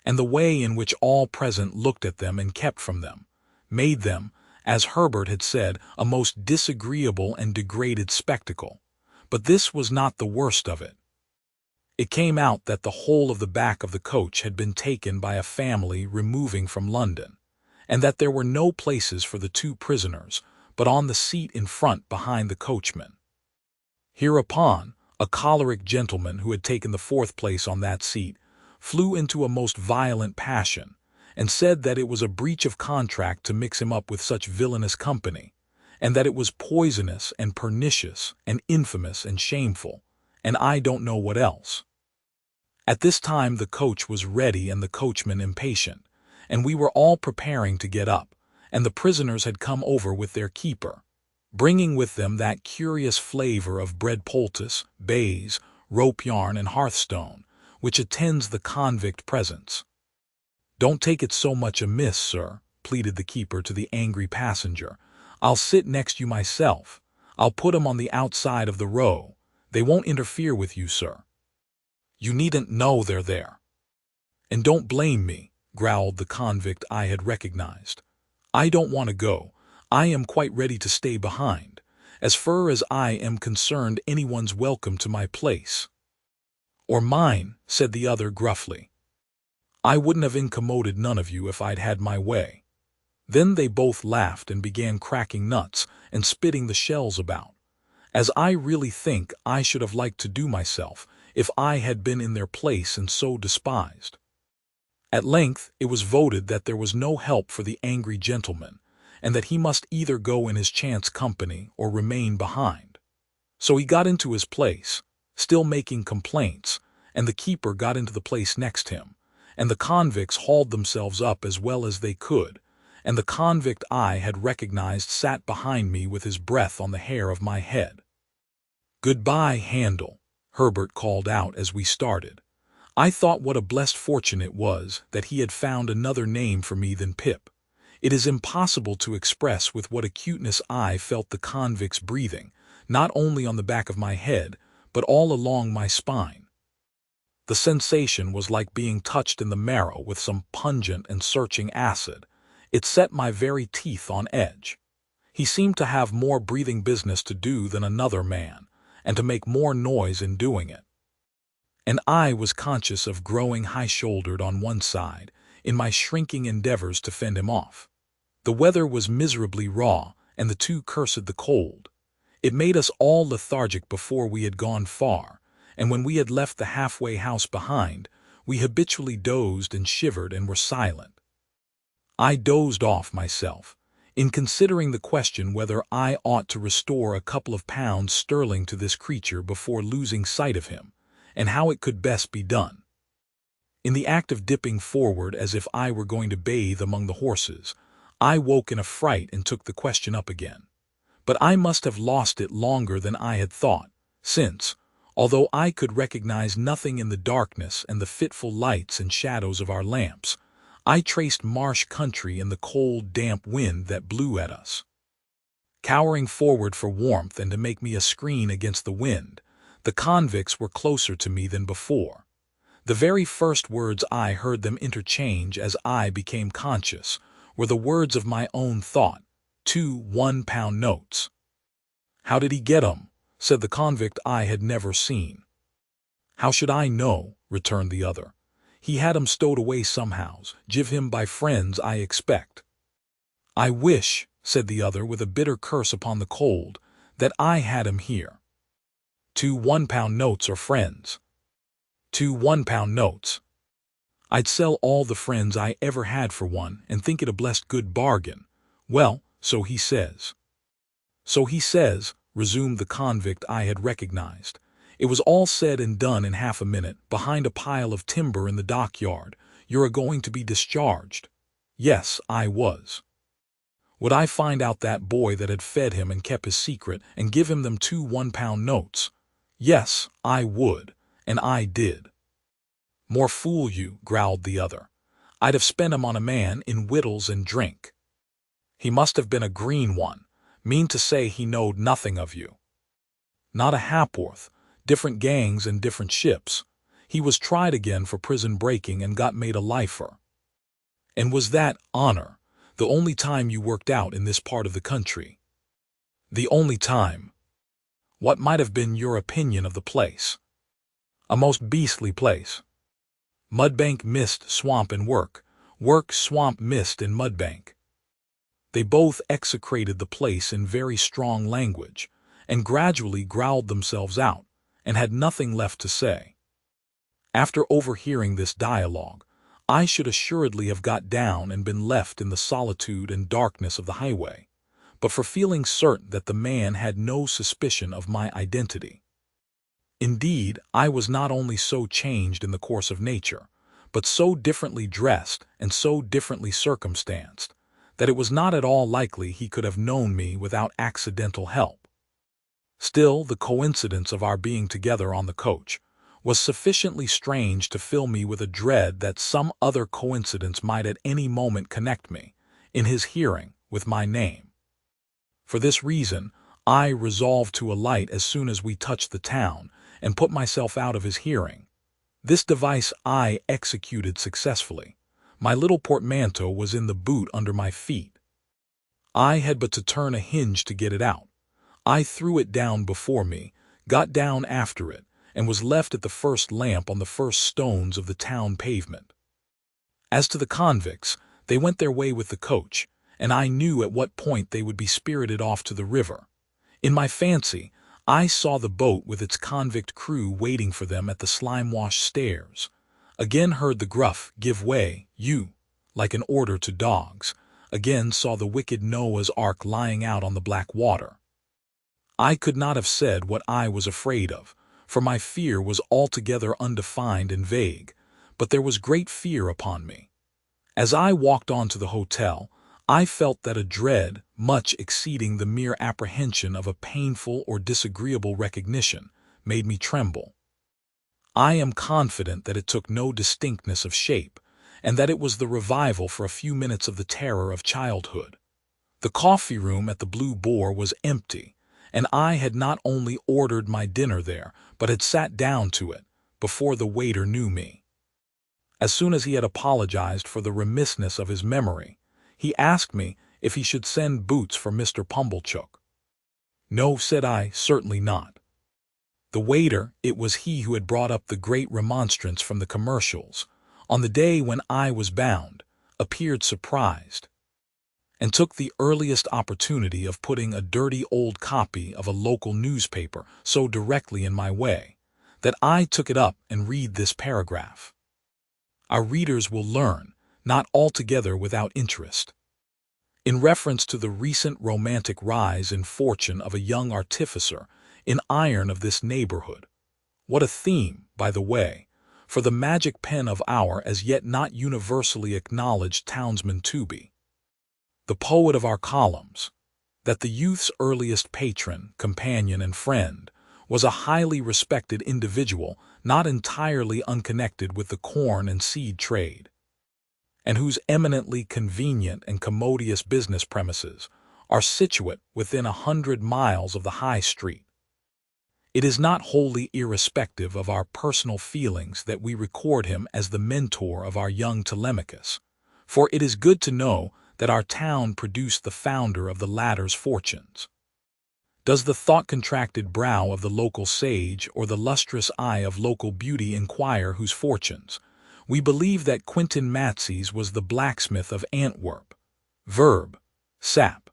and the way in which all present looked at them and kept from them, made them, as Herbert had said, a most disagreeable and degraded spectacle. But this was not the worst of it. It came out that the whole of the back of the coach had been taken by a family removing from London, and that there were no places for the 2 prisoners, but on the seat in front behind the coachman. Hereupon, a choleric gentleman who had taken the 4th place on that seat flew into a most violent passion, and said that it was a breach of contract to mix him up with such villainous company, and that it was poisonous and pernicious and infamous and shameful, and I don't know what else. At this time the coach was ready and the coachman impatient, and we were all preparing to get up, and the prisoners had come over with their keeper, bringing with them that curious flavor of bread poultice, baize, rope yarn, and hearthstone, which attends the convict presence. "Don't take it so much amiss, sir," pleaded the keeper to the angry passenger. "I'll sit next you myself. I'll put 'em on the outside of the row. They won't interfere with you, sir. You needn't know they're there." "And don't blame me," growled the convict I had recognized. "I don't want to go. I am quite ready to stay behind. As far as I am concerned, anyone's welcome to my place." "Or mine," said the other gruffly. "I wouldn't have incommoded none of you if I'd had my way." Then they both laughed and began cracking nuts and spitting the shells about, as I really think I should have liked to do myself if I had been in their place and so despised. At length it was voted that there was no help for the angry gentleman, and that he must either go in his chance company or remain behind. So he got into his place, still making complaints, and the keeper got into the place next him, and the convicts hauled themselves up as well as they could, and the convict I had recognized sat behind me with his breath on the hair of my head. "Goodbye, Handel," Herbert called out as we started. I thought what a blessed fortune it was that he had found another name for me than Pip. It is impossible to express with what acuteness I felt the convict's breathing, not only on the back of my head, but all along my spine. The sensation was like being touched in the marrow with some pungent and searching acid. It set my very teeth on edge. He seemed to have more breathing business to do than another man, and to make more noise in doing it. And I was conscious of growing high-shouldered on one side, in my shrinking endeavors to fend him off. The weather was miserably raw, and the two cursed the cold. It made us all lethargic before we had gone far, and when we had left the halfway house behind, we habitually dozed and shivered and were silent. I dozed off myself, in considering the question whether I ought to restore a couple of pounds sterling to this creature before losing sight of him, and how it could best be done. In the act of dipping forward as if I were going to bathe among the horses, I woke in a fright and took the question up again. But I must have lost it longer than I had thought, since, although I could recognize nothing in the darkness and the fitful lights and shadows of our lamps, I traced marsh country in the cold, damp wind that blew at us. Cowering forward for warmth and to make me a screen against the wind, the convicts were closer to me than before. The very first words I heard them interchange as I became conscious were the words of my own thought, 2 one-pound notes. "How did he get 'em?" said the convict I had never seen. "How should I know?" returned the other. "He had 'em stowed away somehows, give him by friends, I expect." "I wish," said the other with a bitter curse upon the cold, "that I had him here." 2 one-pound notes or friends? 2 one-pound notes. I'd sell all the friends I ever had for one and think it a blessed good bargain. Well, so he says. "So he says," resumed the convict I had recognized. "It was all said and done in half a minute, behind a pile of timber in the dockyard. You're a-going to be discharged." Yes, I was. Would I find out that boy that had fed him and kept his secret and give him them 2 one-pound notes? Yes, I would, and I did. "More fool you," growled the other. "I'd have spent 'em on a man in wittles and drink." "He must have been a green one. Mean to say he knowed nothing of you?" "Not a ha'porth. Different gangs and different ships. He was tried again for prison breaking and got made a lifer." "And was that, honor, the only time you worked out in this part of the country?" "The only time." "What might have been your opinion of the place?" "A most beastly place. Mudbank, mist, swamp, and work. Work, swamp, mist, and mudbank." They both execrated the place in very strong language, and gradually growled themselves out, and had nothing left to say. After overhearing this dialogue, I should assuredly have got down and been left in the solitude and darkness of the highway, but for feeling certain that the man had no suspicion of my identity. Indeed, I was not only so changed in the course of nature, but so differently dressed and so differently circumstanced, that it was not at all likely he could have known me without accidental help. Still, the coincidence of our being together on the coach was sufficiently strange to fill me with a dread that some other coincidence might at any moment connect me, in his hearing, with my name. For this reason, I resolved to alight as soon as we touched the town, and put myself out of his hearing. This device I executed successfully. My little portmanteau was in the boot under my feet. I had but to turn a hinge to get it out. I threw it down before me, got down after it, and was left at the first lamp on the first stones of the town pavement. As to the convicts, they went their way with the coach, and I knew at what point they would be spirited off to the river. In my fancy, I saw the boat with its convict crew waiting for them at the slime-washed stairs. Again heard the gruff, "Give way, you," like an order to dogs. Again saw the wicked Noah's Ark lying out on the black water. I could not have said what I was afraid of, for my fear was altogether undefined and vague, but there was great fear upon me. As I walked on to the hotel, I felt that a dread, much exceeding the mere apprehension of a painful or disagreeable recognition, made me tremble. I am confident that it took no distinctness of shape, and that it was the revival for a few minutes of the terror of childhood. The coffee room at the Blue Boar was empty, and I had not only ordered my dinner there, but had sat down to it, before the waiter knew me. As soon as he had apologized for the remissness of his memory, he asked me if he should send boots for Mr. Pumblechook. No, said I, certainly not. The waiter, it was he who had brought up the great remonstrance from the commercials, on the day when I was bound, appeared surprised, and took the earliest opportunity of putting a dirty old copy of a local newspaper so directly in my way, that I took it up and read this paragraph. Our readers will learn, not altogether without interest. In reference to the recent romantic rise in fortune of a young artificer in iron of this neighborhood. What a theme, by the way, for the magic pen of our as yet not universally acknowledged townsman Tooby, the poet of our columns, that the youth's earliest patron, companion, and friend was a highly respected individual not entirely unconnected with the corn and seed trade, and whose eminently convenient and commodious business premises are situate within 100 miles of the High Street. It is not wholly irrespective of our personal feelings that we record him as the mentor of our young Telemachus, for it is good to know that our town produced the founder of the latter's fortunes. Does the thought-contracted brow of the local sage or the lustrous eye of local beauty inquire whose fortunes? We believe that Quintin Matseys was the blacksmith of Antwerp. Verb. Sap.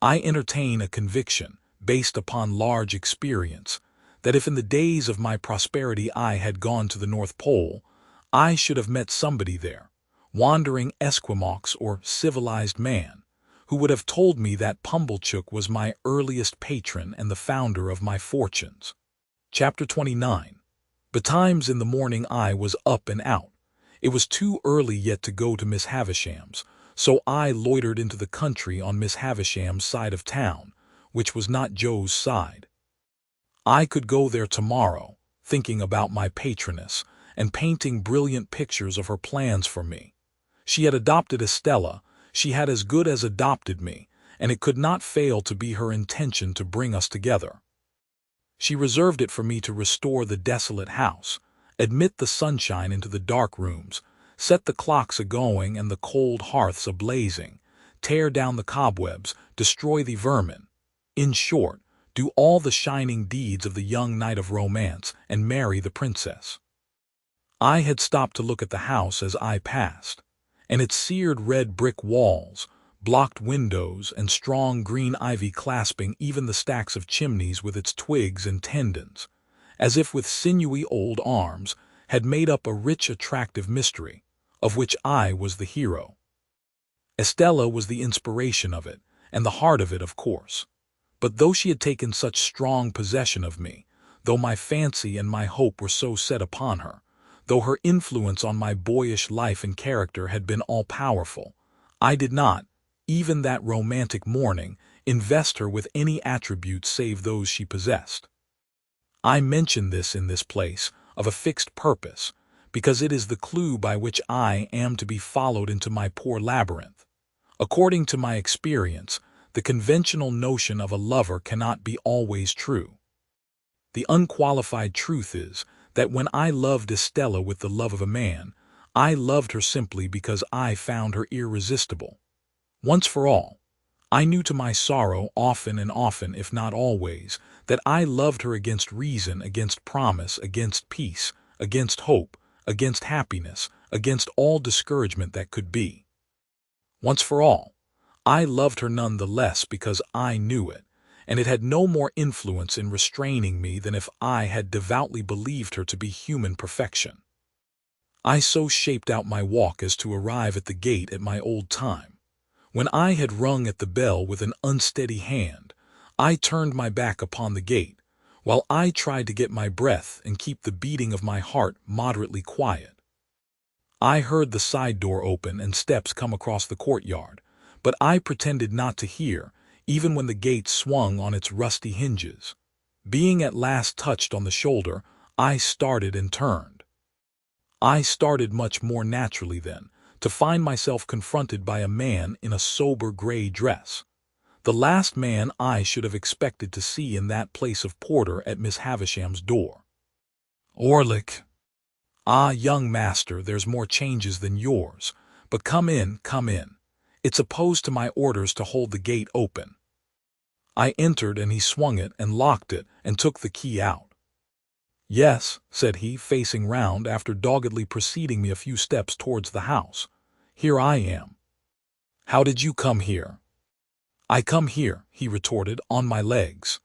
I entertain a conviction, based upon large experience, that if in the days of my prosperity I had gone to the North Pole, I should have met somebody there, wandering Esquimaux or civilized man, who would have told me that Pumblechook was my earliest patron and the founder of my fortunes. Chapter 29. Betimes in the morning I was up and out. It was too early yet to go to Miss Havisham's, so I loitered into the country on Miss Havisham's side of town, which was not Joe's side. I could go there tomorrow, thinking about my patroness, and painting brilliant pictures of her plans for me. She had adopted Estella, she had as good as adopted me, and it could not fail to be her intention to bring us together. She reserved it for me to restore the desolate house, admit the sunshine into the dark rooms, set the clocks a-going and the cold hearths a-blazing, tear down the cobwebs, destroy the vermin, in short, do all the shining deeds of the young knight of romance and marry the princess. I had stopped to look at the house as I passed, and its seared red brick walls, blocked windows, and strong green ivy clasping even the stacks of chimneys with its twigs and tendons, as if with sinewy old arms, had made up a rich attractive mystery, of which I was the hero. Estella was the inspiration of it, and the heart of it, of course. But though she had taken such strong possession of me, though my fancy and my hope were so set upon her, though her influence on my boyish life and character had been all-powerful, I did not, even that romantic morning, invest her with any attributes save those she possessed. I mention this in this place, of a fixed purpose, because it is the clue by which I am to be followed into my poor labyrinth. According to my experience, the conventional notion of a lover cannot be always true. The unqualified truth is that when I loved Estella with the love of a man, I loved her simply because I found her irresistible. Once for all, I knew to my sorrow often and often, if not always, that I loved her against reason, against promise, against peace, against hope, against happiness, against all discouragement that could be. Once for all, I loved her none the less because I knew it, and it had no more influence in restraining me than if I had devoutly believed her to be human perfection. I so shaped out my walk as to arrive at the gate at my old time. When I had rung at the bell with an unsteady hand, I turned my back upon the gate, while I tried to get my breath and keep the beating of my heart moderately quiet. I heard the side door open and steps come across the courtyard, but I pretended not to hear, even when the gate swung on its rusty hinges. Being at last touched on the shoulder, I started and turned. I started much more naturally then, to find myself confronted by a man in a sober gray dress. The last man I should have expected to see in that place of porter at Miss Havisham's door. "Orlick." "Ah, young master, there's more changes than yours. But come in, come in. It's opposed to my orders to hold the gate open." I entered, and he swung it and locked it and took the key out. "Yes," said he, facing round after doggedly preceding me a few steps towards the house. "Here I am." "How did you come here?" "I come here," he retorted, "on my legs.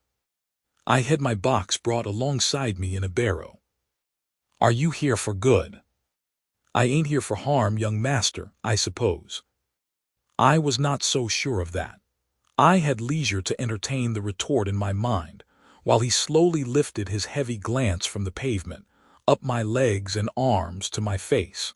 I had my box brought alongside me in a barrow." "Are you here for good?" "I ain't here for harm, young master, I suppose." I was not so sure of that. I had leisure to entertain the retort in my mind, while he slowly lifted his heavy glance from the pavement, up my legs and arms to my face.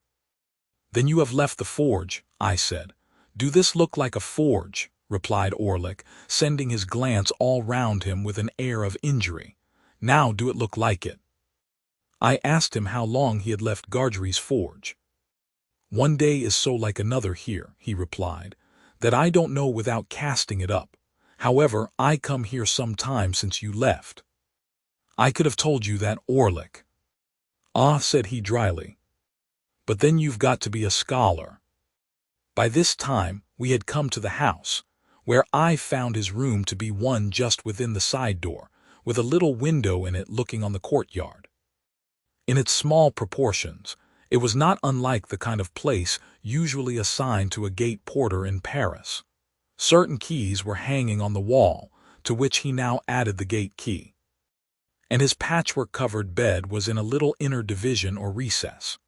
"Then you have left the forge," I said. "Do this look like a forge?" replied Orlick, sending his glance all round him with an air of injury. "Now do it look like it?" I asked him how long he had left Gargery's forge. "One day is so like another here," he replied, "that I don't know without casting it up. However, I come here some time since you left." "I could have told you that, Orlick." "Ah," said he dryly. "But then you've got to be a scholar." By this time we had come to the house, where I found his room to be one just within the side door, with a little window in it looking on the courtyard. In its small proportions, it was not unlike the kind of place usually assigned to a gate porter in Paris. Certain keys were hanging on the wall, to which he now added the gate key. And his patchwork-covered bed was in a little inner division or recess.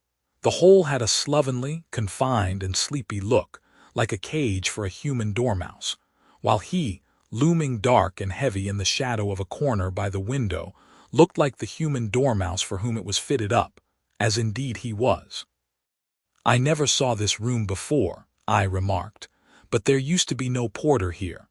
The whole had a slovenly, confined, and sleepy look, like a cage for a human dormouse, while he, looming dark and heavy in the shadow of a corner by the window, looked like the human dormouse for whom it was fitted up, as indeed he was. "I never saw this room before," I remarked, "but there used to be no porter here."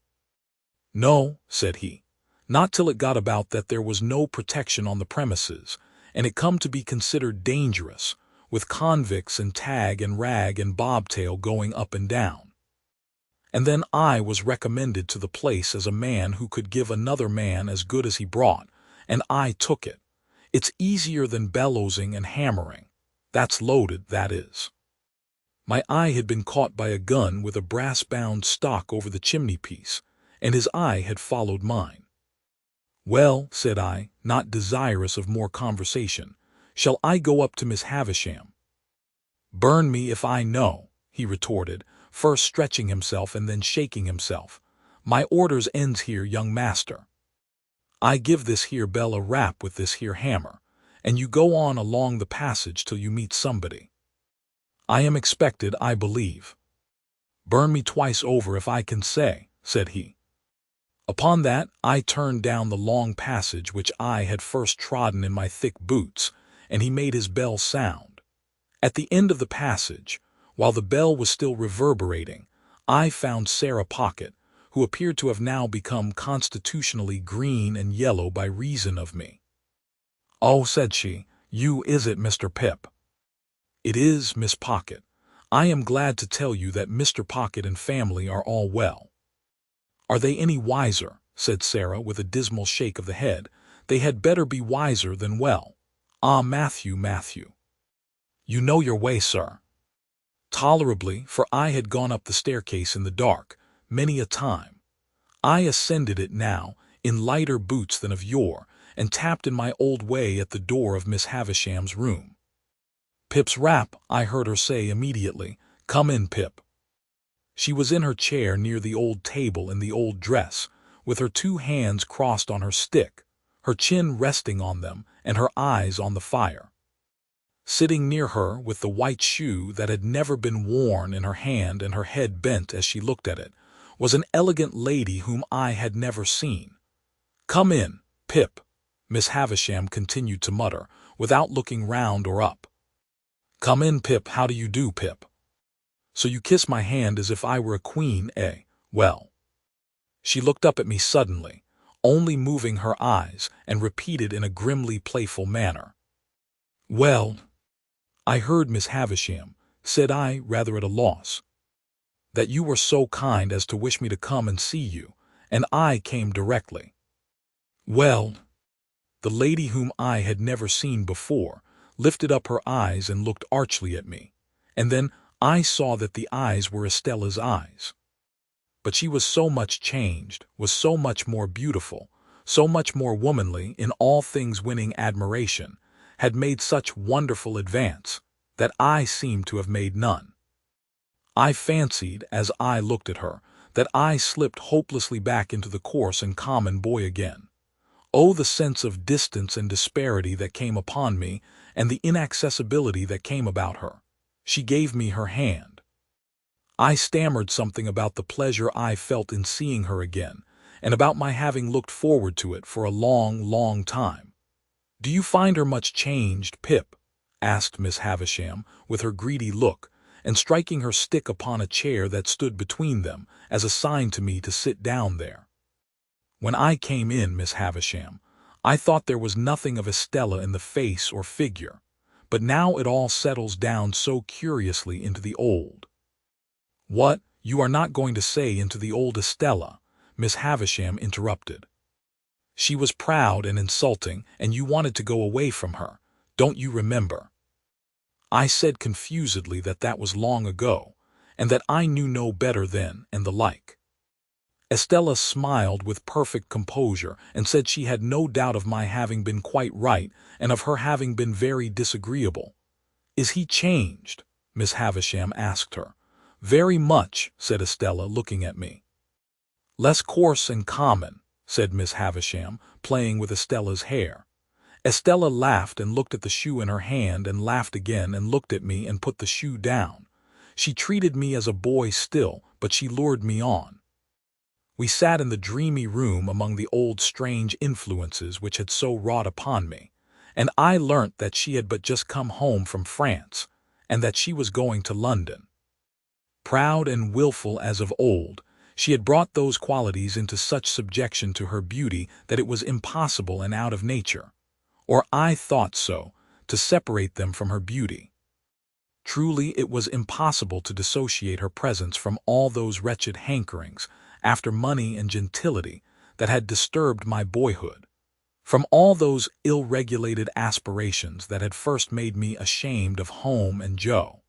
"No," said he, "not till it got about that there was no protection on the premises, and it come to be considered dangerous, with convicts and tag and rag and bobtail going up and down. And then I was recommended to the place as a man who could give another man as good as he brought, and I took it. It's easier than bellowsing and hammering. That's loaded, that is." My eye had been caught by a gun with a brass-bound stock over the chimney-piece, and his eye had followed mine. "Well," said I, not desirous of more conversation, "shall I go up to Miss Havisham?" "Burn me if I know," he retorted, first stretching himself and then shaking himself. "My orders ends here, young master. I give this here bell a rap with this here hammer, and you go on along the passage till you meet somebody. I am expected, I believe." "Burn me twice over if I can say," said he. Upon that I turned down the long passage which I had first trodden in my thick boots, and he made his bell sound. At the end of the passage, while the bell was still reverberating, I found Sarah Pocket, who appeared to have now become constitutionally green and yellow by reason of me. "Oh," said she, "you is it, Mr. Pip?" "It is, Miss Pocket. I am glad to tell you that Mr. Pocket and family are all well." "Are they any wiser?" said Sarah with a dismal shake of the head. "They had better be wiser than well. Ah, Matthew, Matthew." "You know your way, sir." "Tolerably, for I had gone up the staircase in the dark, many a time. I ascended it now, in lighter boots than of yore, and tapped in my old way at the door of Miss Havisham's room. "Pip's rap," I heard her say immediately. "Come in, Pip." She was in her chair near the old table in the old dress, with her two hands crossed on her stick, her chin resting on them and her eyes on the fire. Sitting near her, with the white shoe that had never been worn in her hand and her head bent as she looked at it, was an elegant lady whom I had never seen. "Come in, Pip," Miss Havisham continued to mutter, without looking round or up. "Come in, Pip. How do you do, Pip? So you kiss my hand as if I were a queen, eh? Well." She looked up at me suddenly, only moving her eyes, and repeated in a grimly playful manner, "Well." "I heard, Miss Havisham," said I, rather at a loss, "that you were so kind as to wish me to come and see you, and I came directly." "Well." The lady, whom I had never seen before, lifted up her eyes and looked archly at me, and then I saw that the eyes were Estella's eyes. But she was so much changed, was so much more beautiful, so much more womanly, in all things winning admiration, had made such wonderful advance, that I seemed to have made none. I fancied, as I looked at her, that I slipped hopelessly back into the coarse and common boy again. Oh, the sense of distance and disparity that came upon me, and the inaccessibility that came about her. She gave me her hand. I stammered something about the pleasure I felt in seeing her again, and about my having looked forward to it for a long, long time. "Do you find her much changed, Pip?" asked Miss Havisham, with her greedy look, and striking her stick upon a chair that stood between them, as a sign to me to sit down there. "When I came in, Miss Havisham, I thought there was nothing of Estella in the face or figure, but now it all settles down so curiously into the old." "What, you are not going to say into the old Estella?" Miss Havisham interrupted. "She was proud and insulting, and you wanted to go away from her. Don't you remember?" I said confusedly that was long ago, and that I knew no better then, and the like. Estella smiled with perfect composure, and said she had no doubt of my having been quite right, and of her having been very disagreeable. "Is he changed?" Miss Havisham asked her. "Very much," said Estella, looking at me. "Less coarse and common," said Miss Havisham, playing with Estella's hair. Estella laughed and looked at the shoe in her hand, and laughed again and looked at me and put the shoe down. She treated me as a boy still, but she lured me on. We sat in the dreamy room among the old strange influences which had so wrought upon me, and I learnt that she had but just come home from France, and that she was going to London. Proud and wilful as of old, she had brought those qualities into such subjection to her beauty that it was impossible and out of nature, or I thought so, to separate them from her beauty. Truly it was impossible to dissociate her presence from all those wretched hankerings after money and gentility that had disturbed my boyhood, from all those ill-regulated aspirations that had first made me ashamed of home and Joe,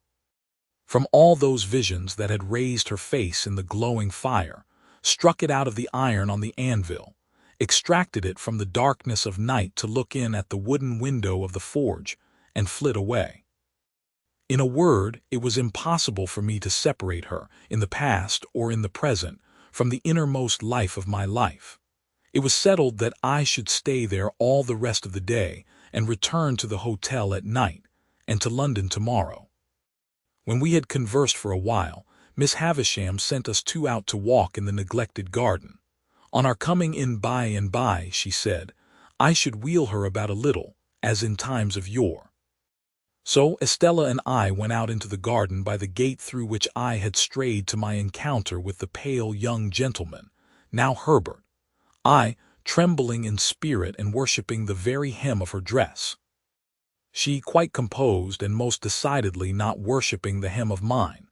from all those visions that had raised her face in the glowing fire, struck it out of the iron on the anvil, extracted it from the darkness of night to look in at the wooden window of the forge, and flit away. In a word, it was impossible for me to separate her, in the past or in the present, from the innermost life of my life. It was settled that I should stay there all the rest of the day, and return to the hotel at night, and to London tomorrow. When we had conversed for a while, Miss Havisham sent us two out to walk in the neglected garden. On our coming in by and by, she said, I should wheel her about a little, as in times of yore. So Estella and I went out into the garden by the gate through which I had strayed to my encounter with the pale young gentleman, now Herbert, I trembling in spirit and worshipping the very hem of her dress. She quite composed and most decidedly not worshipping the hem of mine.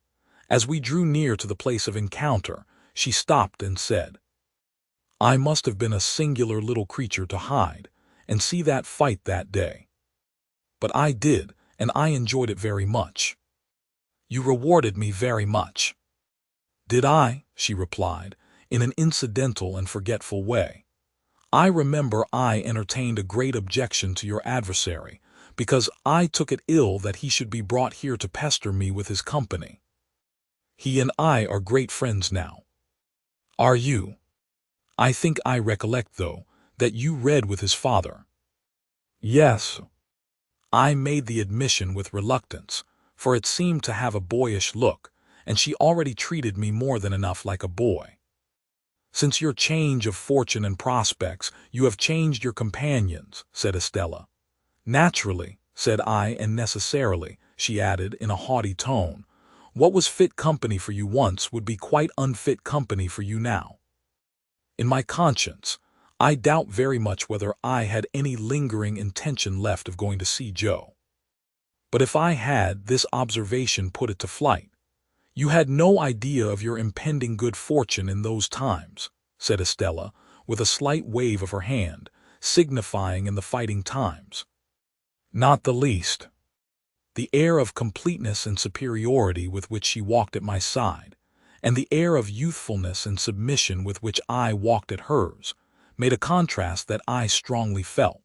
As we drew near to the place of encounter, she stopped and said, I must have been a singular little creature to hide and see that fight that day. But I did, and I enjoyed it very much. You rewarded me very much. Did I? She replied, in an incidental and forgetful way. I remember I entertained a great objection to your adversary, because I took it ill that he should be brought here to pester me with his company. He and I are great friends now. Are you? I think I recollect, though, that you read with his father. Yes. I made the admission with reluctance, for it seemed to have a boyish look, and she already treated me more than enough like a boy. Since your change of fortune and prospects, you have changed your companions, said Estella. Naturally, said I, and necessarily, she added in a haughty tone. What was fit company for you once would be quite unfit company for you now. In my conscience, I doubt very much whether I had any lingering intention left of going to see Joe. But if I had, this observation put it to flight. You had no idea of your impending good fortune in those times, said Estella, with a slight wave of her hand, signifying in the fighting times. Not the least. The air of completeness and superiority with which she walked at my side, and the air of youthfulness and submission with which I walked at hers, made a contrast that I strongly felt.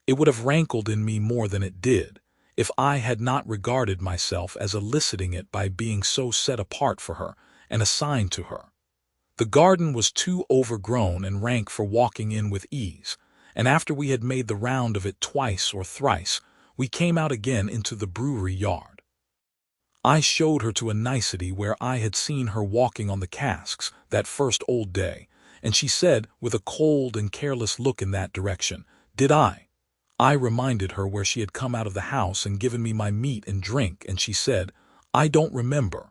It would have rankled in me more than it did, if I had not regarded myself as eliciting it by being so set apart for her and assigned to her. The garden was too overgrown and rank for walking in with ease, and after we had made the round of it twice or thrice, we came out again into the brewery yard. I showed her to a nicety where I had seen her walking on the casks that first old day, and she said, with a cold and careless look in that direction, "Did I?" I reminded her where she had come out of the house and given me my meat and drink, and she said, "I don't remember."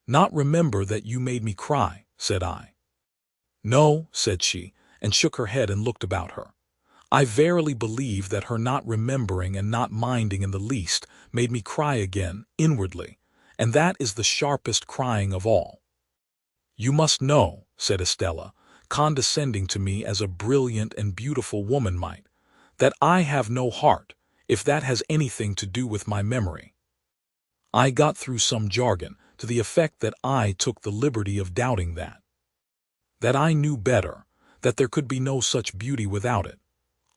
"Not remember that you made me cry," said I. "No," said she, and shook her head and looked about her. I verily believe that her not remembering and not minding in the least made me cry again, inwardly, and that is the sharpest crying of all. "You must know," said Estella, condescending to me as a brilliant and beautiful woman might, "that I have no heart, if that has anything to do with my memory." I got through some jargon to the effect that I took the liberty of doubting that. That I knew better, that there could be no such beauty without it.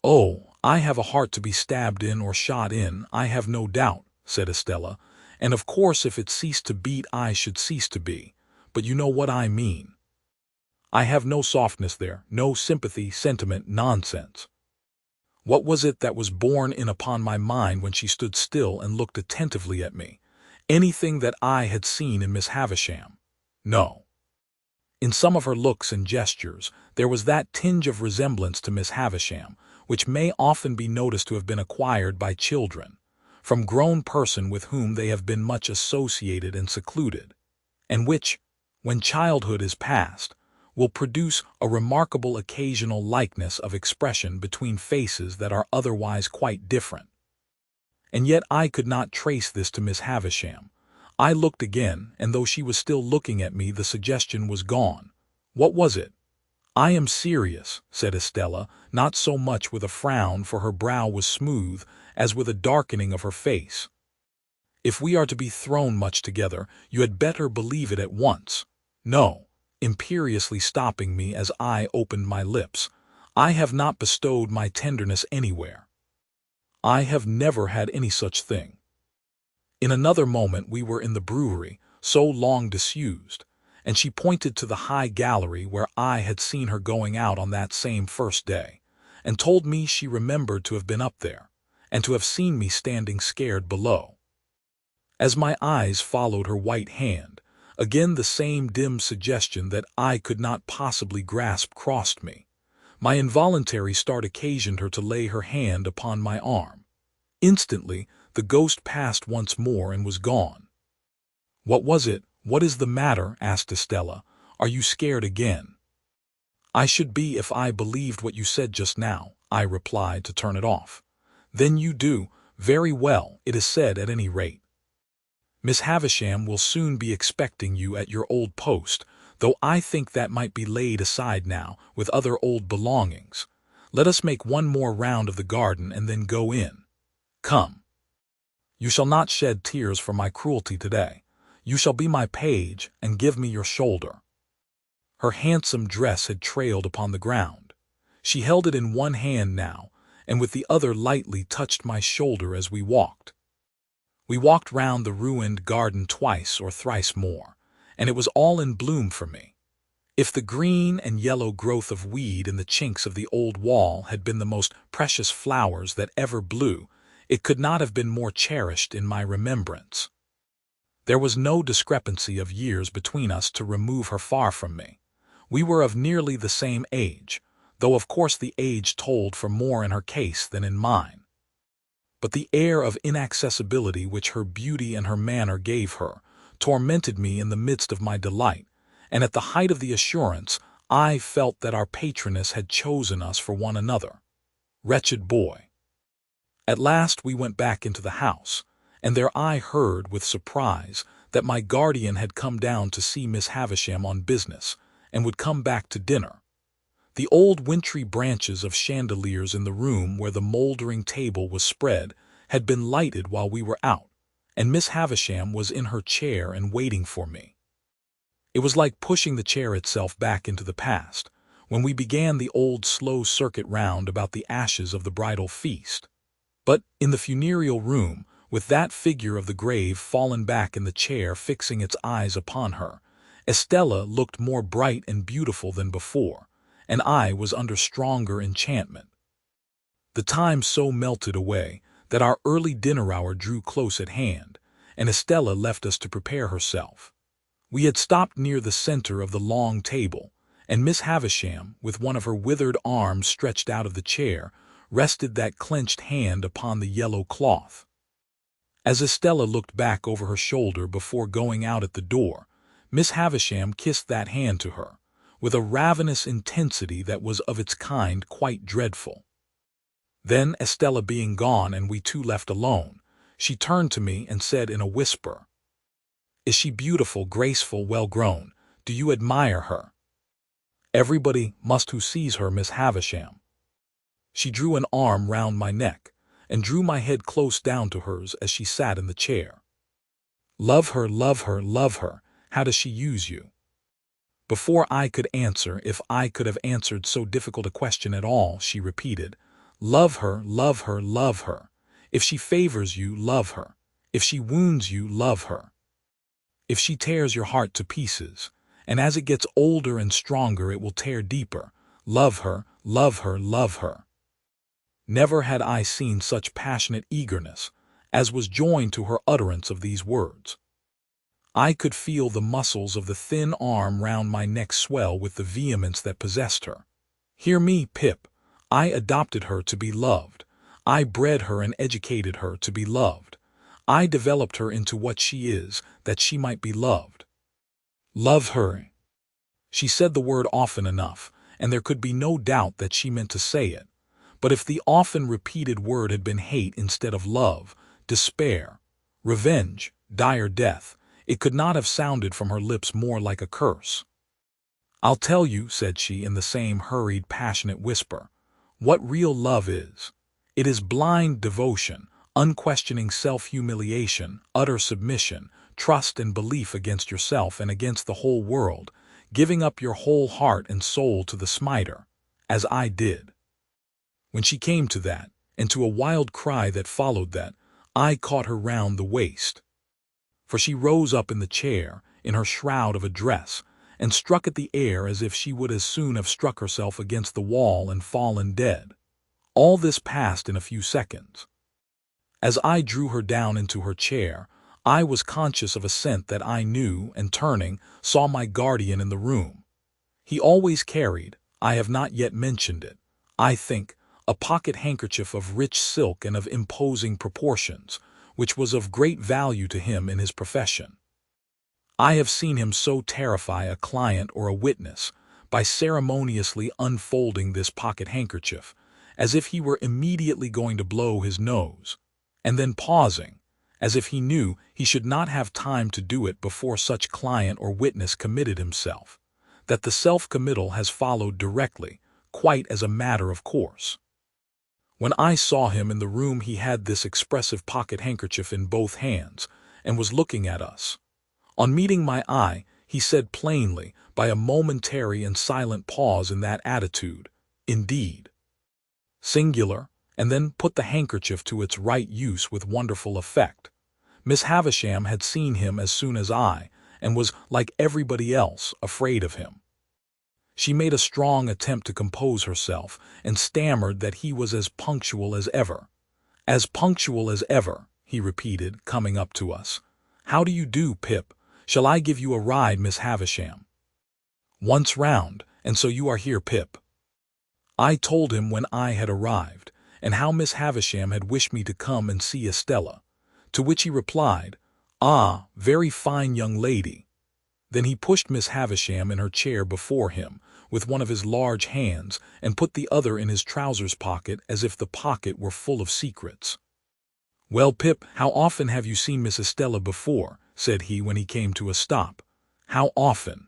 "Oh, I have a heart to be stabbed in or shot in, I have no doubt," said Estella, "and of course if it ceased to beat I should cease to be, but you know what I mean. I have no softness there, no sympathy, sentiment, nonsense." What was it that was borne in upon my mind when she stood still and looked attentively at me? Anything that I had seen in Miss Havisham? No. In some of her looks and gestures there was that tinge of resemblance to Miss Havisham which may often be noticed to have been acquired by children, from grown persons with whom they have been much associated and secluded, and which, when childhood is past, will produce a remarkable occasional likeness of expression between faces that are otherwise quite different. And yet I could not trace this to Miss Havisham. I looked again, and though she was still looking at me, the suggestion was gone. What was it? "I am serious," said Estella, not so much with a frown, for her brow was smooth, as with a darkening of her face. "If we are to be thrown much together, you had better believe it at once. No," imperiously stopping me as I opened my lips, "I have not bestowed my tenderness anywhere. I have never had any such thing." In another moment we were in the brewery, so long disused, and she pointed to the high gallery where I had seen her going out on that same first day, and told me she remembered to have been up there, and to have seen me standing scared below. As my eyes followed her white hand, again the same dim suggestion that I could not possibly grasp crossed me. My involuntary start occasioned her to lay her hand upon my arm. Instantly the ghost passed once more and was gone. "What was it? What is the matter?" asked Estella. "Are you scared again?" "I should be if I believed what you said just now," I replied to turn it off. "Then you do. Very well, it is said at any rate. Miss Havisham will soon be expecting you at your old post, though I think that might be laid aside now with other old belongings. Let us make one more round of the garden and then go in. Come. You shall not shed tears for my cruelty today. You shall be my page and give me your shoulder." Her handsome dress had trailed upon the ground. She held it in one hand now, and with the other lightly touched my shoulder as we walked. We walked round the ruined garden twice or thrice more, and it was all in bloom for me. If the green and yellow growth of weed in the chinks of the old wall had been the most precious flowers that ever blew, it could not have been more cherished in my remembrance. There was no discrepancy of years between us to remove her far from me. We were of nearly the same age, though of course the age told for more in her case than in mine. But the air of inaccessibility which her beauty and her manner gave her tormented me in the midst of my delight, and at the height of the assurance I felt that our patroness had chosen us for one another. Wretched boy! At last we went back into the house, and there I heard with surprise that my guardian had come down to see Miss Havisham on business, and would come back to dinner. The old wintry branches of chandeliers in the room where the mouldering table was spread had been lighted while we were out, and Miss Havisham was in her chair and waiting for me. It was like pushing the chair itself back into the past, when we began the old slow circuit round about the ashes of the bridal feast. But in the funereal room, with that figure of the grave fallen back in the chair fixing its eyes upon her, Estella looked more bright and beautiful than before, and I was under stronger enchantment. The time so melted away that our early dinner hour drew close at hand, and Estella left us to prepare herself. We had stopped near the center of the long table, and Miss Havisham, with one of her withered arms stretched out of the chair, rested that clenched hand upon the yellow cloth. As Estella looked back over her shoulder before going out at the door, Miss Havisham kissed that hand to her, with a ravenous intensity that was of its kind quite dreadful. Then, Estella being gone and we two left alone, she turned to me and said in a whisper, "Is she beautiful, graceful, well-grown? Do you admire her?" "Everybody must who sees her, Miss Havisham." She drew an arm round my neck, and drew my head close down to hers as she sat in the chair. "Love her, love her, love her. How does she use you?" Before I could answer, if I could have answered so difficult a question at all, she repeated, "Love her, love her, love her. If she favors you, love her. If she wounds you, love her. If she tears your heart to pieces, and as it gets older and stronger it will tear deeper, love her, love her, love her." Never had I seen such passionate eagerness as was joined to her utterance of these words. I could feel the muscles of the thin arm round my neck swell with the vehemence that possessed her. Hear me, Pip. I adopted her to be loved. I bred her and educated her to be loved. I developed her into what she is, that she might be loved. Love her. She said the word often enough, and there could be no doubt that she meant to say it. But if the often repeated word had been hate instead of love, despair, revenge, dire death, it could not have sounded from her lips more like a curse. "I'll tell you," said she in the same hurried, passionate whisper, "what real love is. It is blind devotion, unquestioning self-humiliation, utter submission, trust and belief against yourself and against the whole world, giving up your whole heart and soul to the smiter, as I did." When she came to that, and to a wild cry that followed that, I caught her round the waist. For she rose up in the chair, in her shroud of a dress, and struck at the air as if she would as soon have struck herself against the wall and fallen dead. All this passed in a few seconds. As I drew her down into her chair, I was conscious of a scent that I knew, and turning, saw my guardian in the room. He always carried, I have not yet mentioned it, I think, a pocket handkerchief of rich silk and of imposing proportions, which was of great value to him in his profession. I have seen him so terrify a client or a witness by ceremoniously unfolding this pocket handkerchief, as if he were immediately going to blow his nose, and then pausing, as if he knew he should not have time to do it before such client or witness committed himself, that the self-committal has followed directly, quite as a matter of course. When I saw him in the room he had this expressive pocket handkerchief in both hands, and was looking at us. On meeting my eye, he said plainly, by a momentary and silent pause in that attitude, "Indeed." Singular, and then put the handkerchief to its right use with wonderful effect. Miss Havisham had seen him as soon as I, and was, like everybody else, afraid of him. She made a strong attempt to compose herself, and stammered that he was as punctual as ever. "As punctual as ever," he repeated, coming up to us. "How do you do, Pip? Shall I give you a ride, Miss Havisham?" Once round, and so you are here, Pip." I told him when I had arrived, and how Miss Havisham had wished me to come and see Estella, to which he replied, "Ah, very fine young lady." Then he pushed Miss Havisham in her chair before him with one of his large hands and put the other in his trousers pocket as if the pocket were full of secrets. "Well, Pip, how often have you seen Miss Estella before?" said he when he came to a stop. "How often?"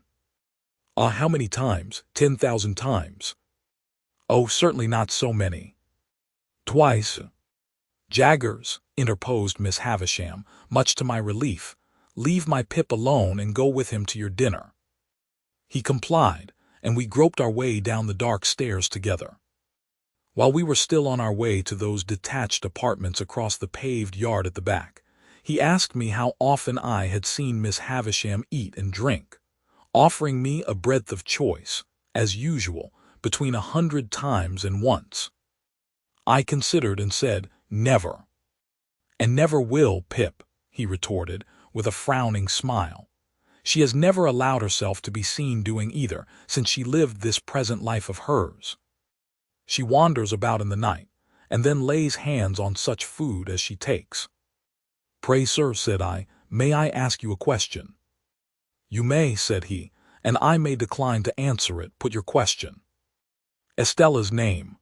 "Ah, how many times? 10,000 times." "Oh, certainly not so many." "Twice." "Jaggers," interposed Miss Havisham, much to my relief, "leave my Pip alone and go with him to your dinner." He complied, and we groped our way down the dark stairs together. While we were still on our way to those detached apartments across the paved yard at the back, he asked me how often I had seen Miss Havisham eat and drink, offering me a breadth of choice, as usual, between 100 times and once. I considered and said, "Never." "And never will, Pip," he retorted, with a frowning smile. "She has never allowed herself to be seen doing either since she lived this present life of hers. She wanders about in the night, and then lays hands on such food as she takes." "Pray, sir," said I, "may I ask you a question?" "You may," said he, "and I may decline to answer it. Put your question." "Estella's name.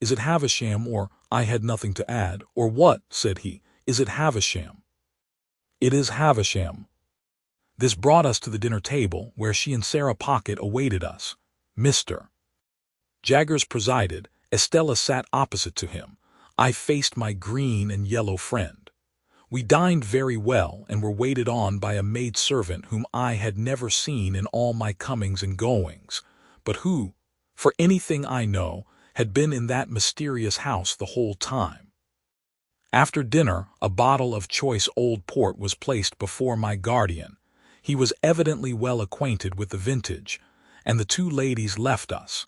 Is it Havisham, or—" I had nothing to add. "Or what?" said he. "Is it Havisham?" "It is Havisham." This brought us to the dinner table, where she and Sarah Pocket awaited us. Mr. Jaggers presided. Estella sat opposite to him. I faced my green and yellow friend. We dined very well and were waited on by a maidservant whom I had never seen in all my comings and goings, but who, for anything I know, had been in that mysterious house the whole time. After dinner, a bottle of choice old port was placed before my guardian. He was evidently well acquainted with the vintage, and the two ladies left us.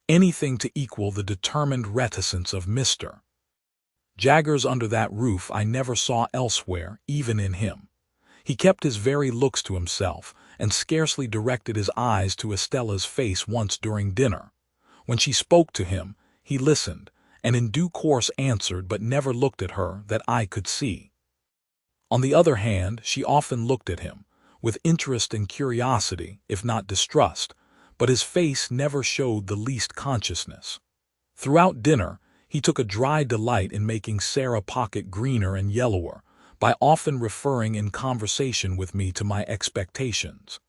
Anything to equal the determined reticence of Mr. Jaggers under that roof I never saw elsewhere, even in him. He kept his very looks to himself, and scarcely directed his eyes to Estella's face once during dinner. When she spoke to him, he listened, and in due course answered, but never looked at her that I could see. On the other hand, she often looked at him, with interest and curiosity, if not distrust, but his face never showed the least consciousness. Throughout dinner, he took a dry delight in making Sarah Pocket greener and yellower, by often referring in conversation with me to my expectations.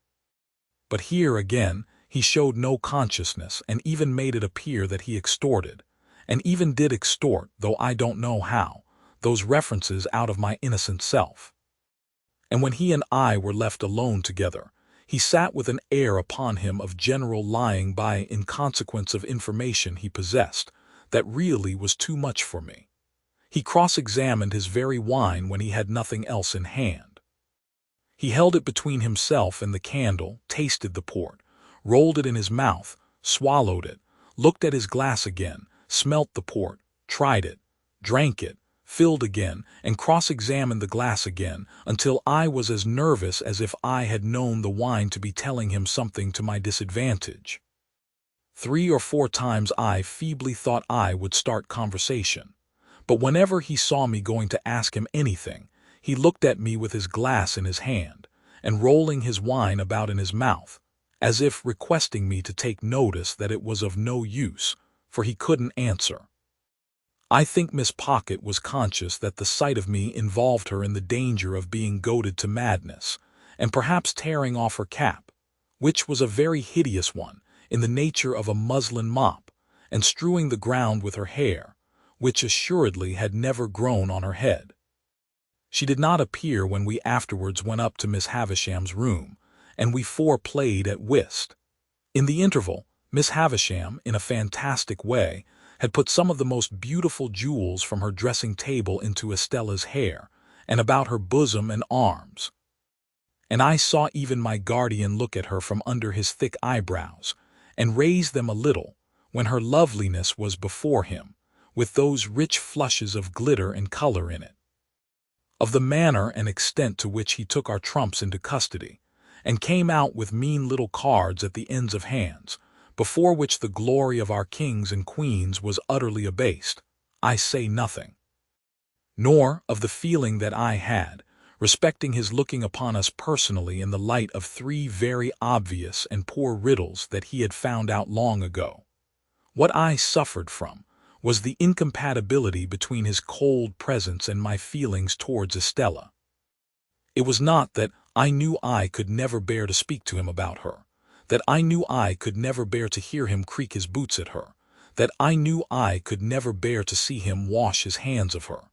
But here again, he showed no consciousness, and even made it appear that he extorted, and even did extort, though I don't know how, those references out of my innocent self. And when he and I were left alone together, he sat with an air upon him of general lying by in consequence of information he possessed, that really was too much for me. He cross-examined his very wine when he had nothing else in hand. He held it between himself and the candle, tasted the port, rolled it in his mouth, swallowed it, looked at his glass again, smelt the port, tried it, drank it, filled again, and cross-examined the glass again, until I was as nervous as if I had known the wine to be telling him something to my disadvantage. 3 or 4 times I feebly thought I would start conversation, but whenever he saw me going to ask him anything, he looked at me with his glass in his hand, and rolling his wine about in his mouth, as if requesting me to take notice that it was of no use, for he couldn't answer. I think Miss Pocket was conscious that the sight of me involved her in the danger of being goaded to madness, and perhaps tearing off her cap, which was a very hideous one, in the nature of a muslin mop, and strewing the ground with her hair, which assuredly had never grown on her head. She did not appear when we afterwards went up to Miss Havisham's room, and we 4 played at whist. In the interval, Miss Havisham, in a fantastic way, had put some of the most beautiful jewels from her dressing table into Estella's hair, and about her bosom and arms. And I saw even my guardian look at her from under his thick eyebrows, and raise them a little, when her loveliness was before him, with those rich flushes of glitter and color in it. Of the manner and extent to which he took our trumps into custody, and came out with mean little cards at the ends of hands, before which the glory of our kings and queens was utterly abased. I say nothing, nor of the feeling that I had, respecting his looking upon us personally in the light of 3 very obvious and poor riddles that he had found out long ago. What I suffered from was the incompatibility between his cold presence and my feelings towards Estella. It was not that I knew I could never bear to speak to him about her, that I knew I could never bear to hear him creak his boots at her, that I knew I could never bear to see him wash his hands of her.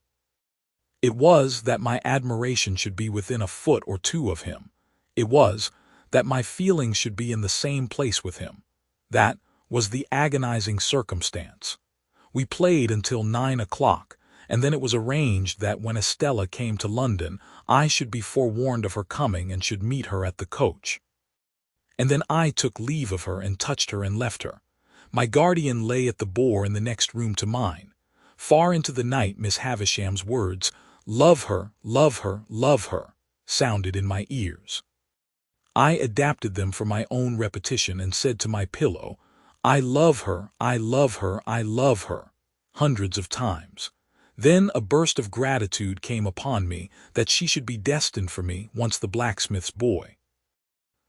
It was that my admiration should be within a foot or 2 of him. It was that my feelings should be in the same place with him. That was the agonizing circumstance. We played until 9 o'clock, and then it was arranged that when Estella came to London, I should be forewarned of her coming and should meet her at the coach. And then I took leave of her and touched her and left her. My guardian lay at the bore in the next room to mine. Far into the night Miss Havisham's words, "Love her, love her, love her," sounded in my ears. I adapted them for my own repetition and said to my pillow, "I love her, I love her, I love her," hundreds of times. Then a burst of gratitude came upon me that she should be destined for me once the blacksmith's boy.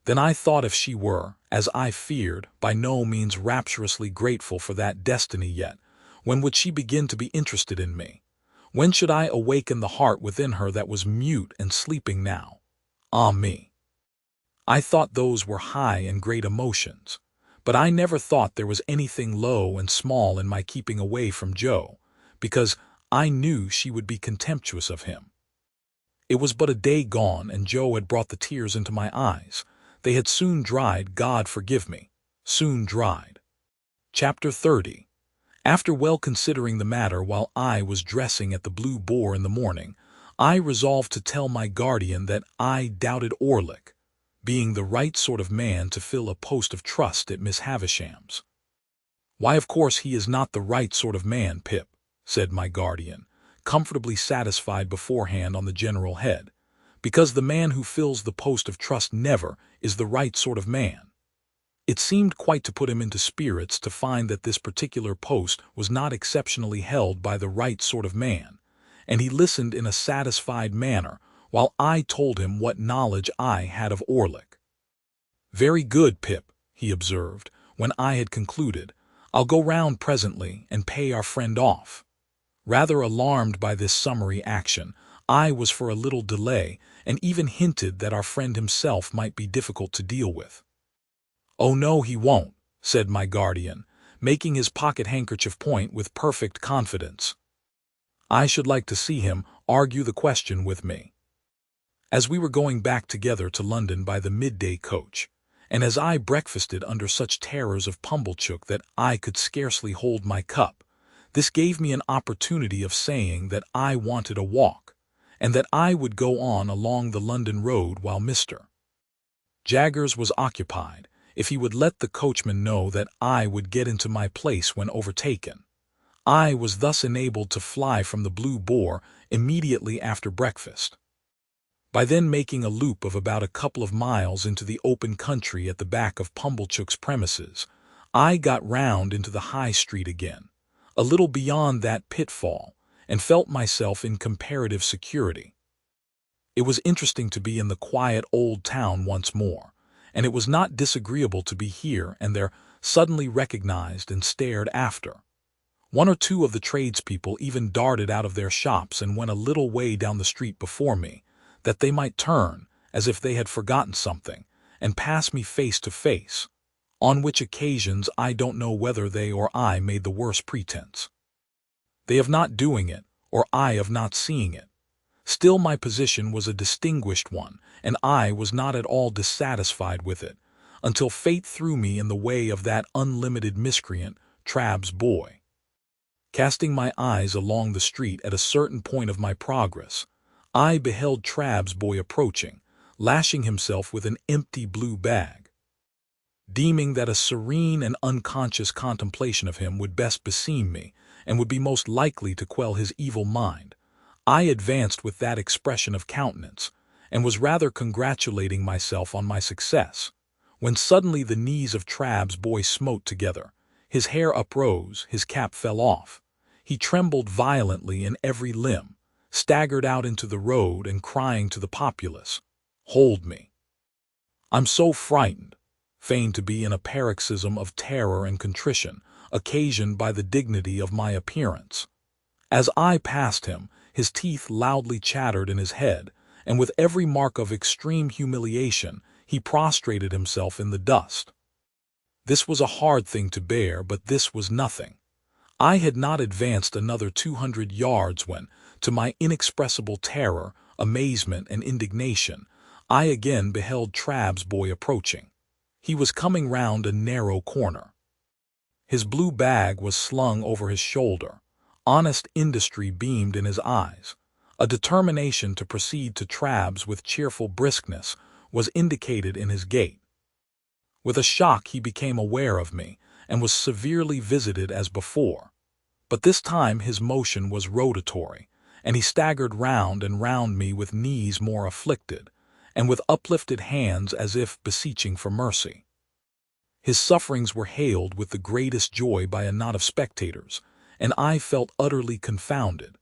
Then I thought if she were, as I feared, by no means rapturously grateful for that destiny yet, when would she begin to be interested in me? When should I awaken the heart within her that was mute and sleeping now? Ah me! I thought those were high and great emotions, but I never thought there was anything low and small in my keeping away from Joe, because I knew she would be contemptuous of him. It was but a day gone, and Joe had brought the tears into my eyes. They had soon dried, God forgive me, soon dried. Chapter 30. After well considering the matter while I was dressing at the Blue Boar in the morning, I resolved to tell my guardian that I doubted Orlick being the right sort of man to fill a post of trust at Miss Havisham's. "Why, of course he is not the right sort of man, Pip," said my guardian, comfortably satisfied beforehand on the general head, "because the man who fills the post of trust never is the right sort of man." It seemed quite to put him into spirits to find that this particular post was not exceptionally held by the right sort of man, and he listened in a satisfied manner while I told him what knowledge I had of Orlick. "Very good, Pip," he observed, when I had concluded. "I'll go round presently and pay our friend off." Rather alarmed by this summary action, I was for a little delay, and even hinted that our friend himself might be difficult to deal with. "Oh no, he won't," said my guardian, making his pocket-handkerchief point with perfect confidence. "I should like to see him argue the question with me." As we were going back together to London by the midday coach, and as I breakfasted under such terrors of Pumblechook that I could scarcely hold my cup, this gave me an opportunity of saying that I wanted a walk, and that I would go on along the London road while Mr. Jaggers was occupied, if he would let the coachman know that I would get into my place when overtaken. I was thus enabled to fly from the Blue Boar immediately after breakfast. By then making a loop of about a couple of miles into the open country at the back of Pumblechook's premises, I got round into the High Street again, a little beyond that pitfall, and felt myself in comparative security. It was interesting to be in the quiet old town once more, and it was not disagreeable to be here and there suddenly recognized and stared after. One or two of the tradespeople even darted out of their shops and went a little way down the street before me, that they might turn, as if they had forgotten something, and pass me face to face, on which occasions I don't know whether they or I made the worse pretense. They of not doing it, or I of not seeing it. Still my position was a distinguished one, and I was not at all dissatisfied with it, until fate threw me in the way of that unlimited miscreant, Trabb's boy. Casting my eyes along the street at a certain point of my progress, I beheld Trabb's boy approaching, lashing himself with an empty blue bag. Deeming that a serene and unconscious contemplation of him would best beseem me, and would be most likely to quell his evil mind, I advanced with that expression of countenance, and was rather congratulating myself on my success, when suddenly the knees of Trabb's boy smote together. His hair uprose, his cap fell off. He trembled violently in every limb, staggered out into the road and crying to the populace, "Hold me! I'm so frightened," feigned to be in a paroxysm of terror and contrition, occasioned by the dignity of my appearance. As I passed him, his teeth loudly chattered in his head, and with every mark of extreme humiliation, he prostrated himself in the dust. This was a hard thing to bear, but this was nothing. I had not advanced another 200 yards when, to my inexpressible terror, amazement, and indignation, I again beheld Trabb's boy approaching. He was coming round a narrow corner. His blue bag was slung over his shoulder. Honest industry beamed in his eyes. A determination to proceed to Trabb's with cheerful briskness was indicated in his gait. With a shock he became aware of me, and was severely visited as before. But this time his motion was rotatory, and he staggered round and round me with knees more afflicted, and with uplifted hands as if beseeching for mercy. His sufferings were hailed with the greatest joy by a knot of spectators, and I felt utterly confounded.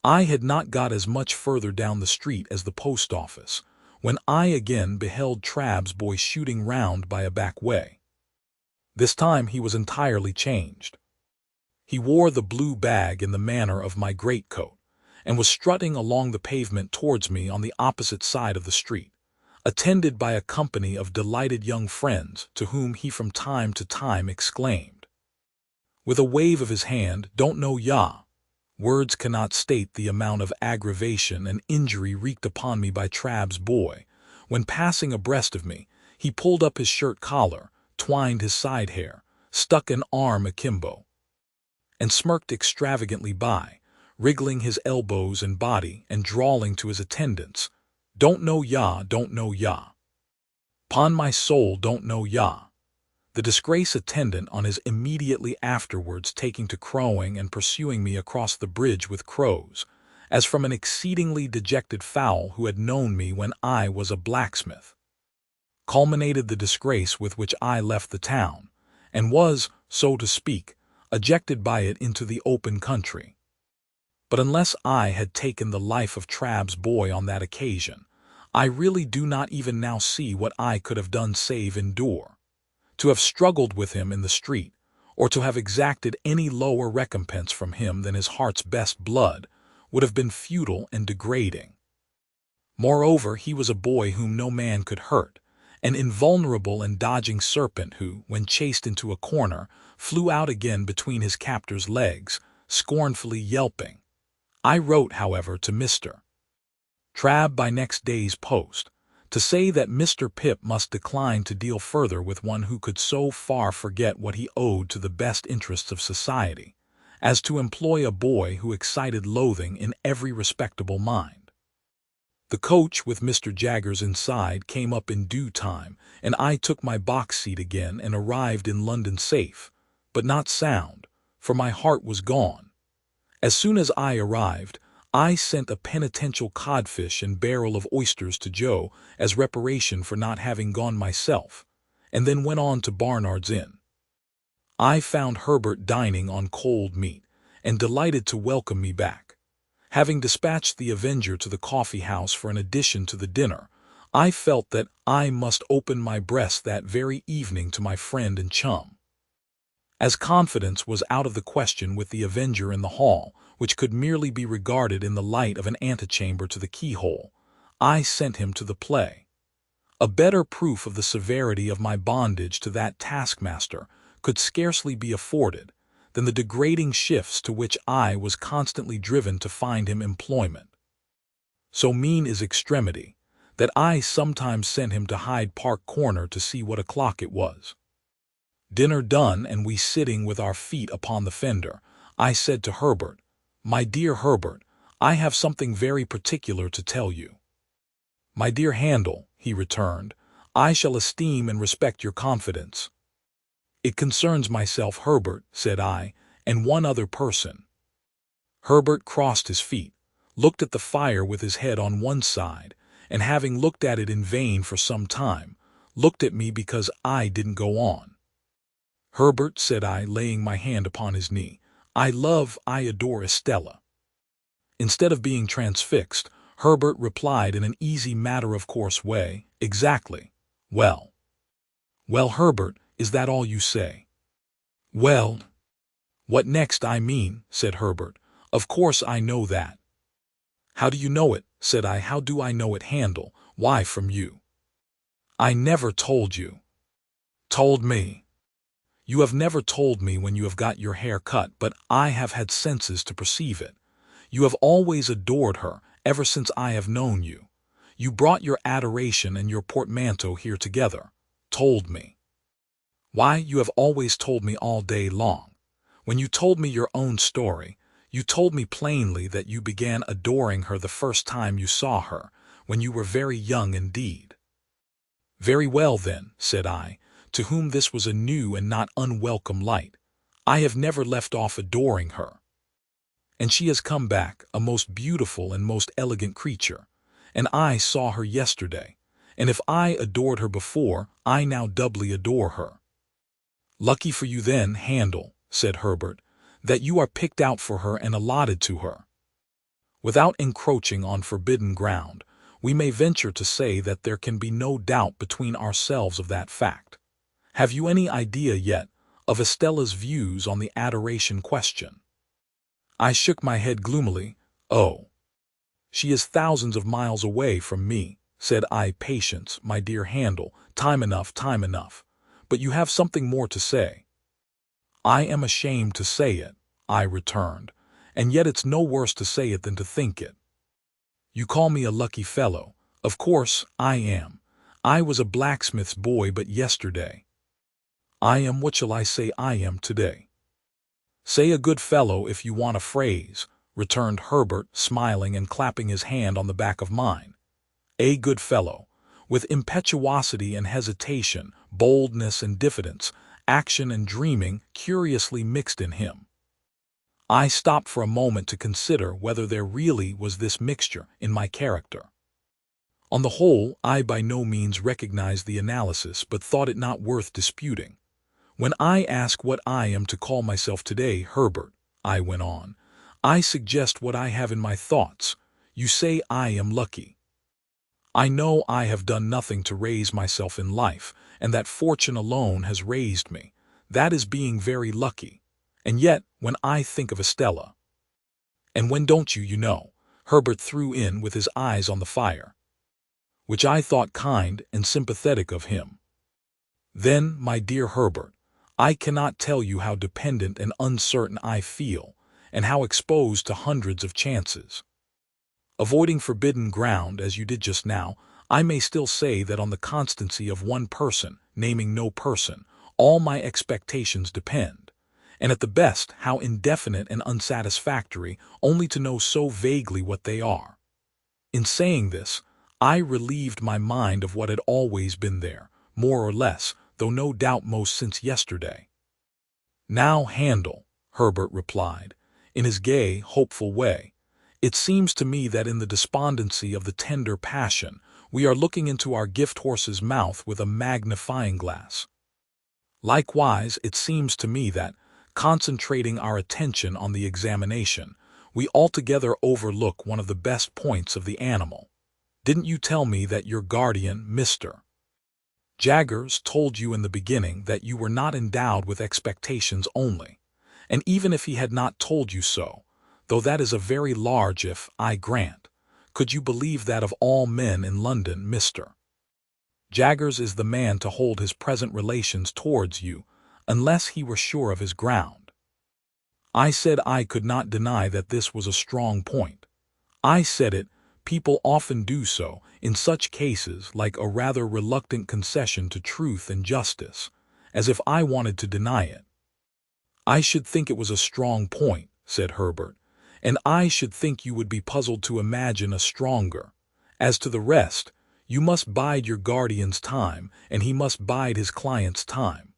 I had not got as much further down the street as the post office, when I again beheld Trabb's boy shooting round by a back way. This time he was entirely changed. He wore the blue bag in the manner of my greatcoat, and was strutting along the pavement towards me on the opposite side of the street, attended by a company of delighted young friends to whom he from time to time exclaimed, with a wave of his hand, "Don't know ya." Words cannot state the amount of aggravation and injury wreaked upon me by Trabb's boy. When passing abreast of me, he pulled up his shirt collar, twined his side hair, stuck an arm akimbo, and smirked extravagantly by, wriggling his elbows and body and drawling to his attendants, "Don't know ya, don't know ya. 'Pon my soul, don't know ya." The disgrace attendant on his immediately afterwards taking to crowing and pursuing me across the bridge with crows, as from an exceedingly dejected fowl who had known me when I was a blacksmith, culminated the disgrace with which I left the town, and was, so to speak, ejected by it into the open country. But unless I had taken the life of Trabb's boy on that occasion, I really do not even now see what I could have done save endure. To have struggled with him in the street, or to have exacted any lower recompense from him than his heart's best blood, would have been futile and degrading. Moreover, he was a boy whom no man could hurt, an invulnerable and dodging serpent who, when chased into a corner, flew out again between his captor's legs, scornfully yelping. I wrote, however, to Mr. Trabb by next day's post, to say that Mr. Pip must decline to deal further with one who could so far forget what he owed to the best interests of society, as to employ a boy who excited loathing in every respectable mind. The coach with Mr. Jaggers inside came up in due time, and I took my box seat again and arrived in London safe, but not sound, for my heart was gone. As soon as I arrived, I sent a penitential codfish and barrel of oysters to Joe as reparation for not having gone myself, and then went on to Barnard's Inn. I found Herbert dining on cold meat, and delighted to welcome me back. Having dispatched the Avenger to the coffee-house for an addition to the dinner, I felt that I must open my breast that very evening to my friend and chum. As confidence was out of the question with the Avenger in the hall, which could merely be regarded in the light of an antechamber to the keyhole, I sent him to the play. A better proof of the severity of my bondage to that taskmaster could scarcely be afforded than the degrading shifts to which I was constantly driven to find him employment. So mean is extremity, that I sometimes sent him to Hyde Park Corner to see what o'clock it was. Dinner done, and we sitting with our feet upon the fender, I said to Herbert, "My dear Herbert, I have something very particular to tell you." "My dear Handel," he returned, "I shall esteem and respect your confidence." "It concerns myself, Herbert," said I, "and one other person." Herbert crossed his feet, looked at the fire with his head on one side, and having looked at it in vain for some time, looked at me because I didn't go on. Herbert, said I, laying my hand upon his knee, I adore Estella. Instead of being transfixed, Herbert replied in an easy matter-of-course way, exactly. Well. Well, Herbert, is that all you say? Well. What next, I mean, said Herbert. Of course I know that. How do you know it, said I. How do I know it, Handel? Why, from you. I never told you. Told me. You have never told me when you have got your hair cut, but I have had senses to perceive it. You have always adored her, ever since I have known you. You brought your adoration and your portmanteau here together. Told me. Why, you have always told me all day long. When you told me your own story, you told me plainly that you began adoring her the first time you saw her, when you were very young indeed. Very well, then, said I, to whom this was a new and not unwelcome light. I have never left off adoring her. And she has come back, a most beautiful and most elegant creature, and I saw her yesterday, and if I adored her before, I now doubly adore her. Lucky for you then, Handel, said Herbert, that you are picked out for her and allotted to her. Without encroaching on forbidden ground, we may venture to say that there can be no doubt between ourselves of that fact. Have you any idea yet of Estella's views on the adoration question? I shook my head gloomily. Oh. She is thousands of miles away from me, said I. Patience, my dear Handel, time enough, time enough. But you have something more to say. I am ashamed to say it, I returned, and yet it's no worse to say it than to think it. You call me a lucky fellow. Of course, I am. I was a blacksmith's boy but yesterday. I am, what shall I say I am today? Say a good fellow if you want a phrase, returned Herbert, smiling and clapping his hand on the back of mine. A good fellow, with impetuosity and hesitation, boldness and diffidence, action and dreaming curiously mixed in him. I stopped for a moment to consider whether there really was this mixture in my character. On the whole, I by no means recognized the analysis, but thought it not worth disputing. When I ask what I am to call myself today, Herbert, I went on, I suggest what I have in my thoughts. You say I am lucky. I know I have done nothing to raise myself in life, and that fortune alone has raised me. That is being very lucky. And yet, when I think of Estella— And when don't you, you know, Herbert threw in with his eyes on the fire, which I thought kind and sympathetic of him. Then, my dear Herbert, I cannot tell you how dependent and uncertain I feel, and how exposed to hundreds of chances. Avoiding forbidden ground, as you did just now, I may still say that on the constancy of one person, naming no person, all my expectations depend, and at the best how indefinite and unsatisfactory only to know so vaguely what they are. In saying this, I relieved my mind of what had always been there, more or less, though no doubt most since yesterday. Now, Handel, Herbert replied, in his gay, hopeful way, it seems to me that in the despondency of the tender passion, we are looking into our gift horse's mouth with a magnifying glass. Likewise, it seems to me that, concentrating our attention on the examination, we altogether overlook one of the best points of the animal. Didn't you tell me that your guardian, Mr. Jaggers, told you in the beginning that you were not endowed with expectations only? And even if he had not told you so, though that is a very large if, I grant, could you believe that of all men in London, Mr. Jaggers is the man to hold his present relations towards you, unless he were sure of his ground? I said I could not deny that this was a strong point. I said it, people often do so, in such cases, like a rather reluctant concession to truth and justice, as if I wanted to deny it. I should think it was a strong point, said Herbert, and I should think you would be puzzled to imagine a stronger. As to the rest, you must bide your guardian's time, and he must bide his client's time.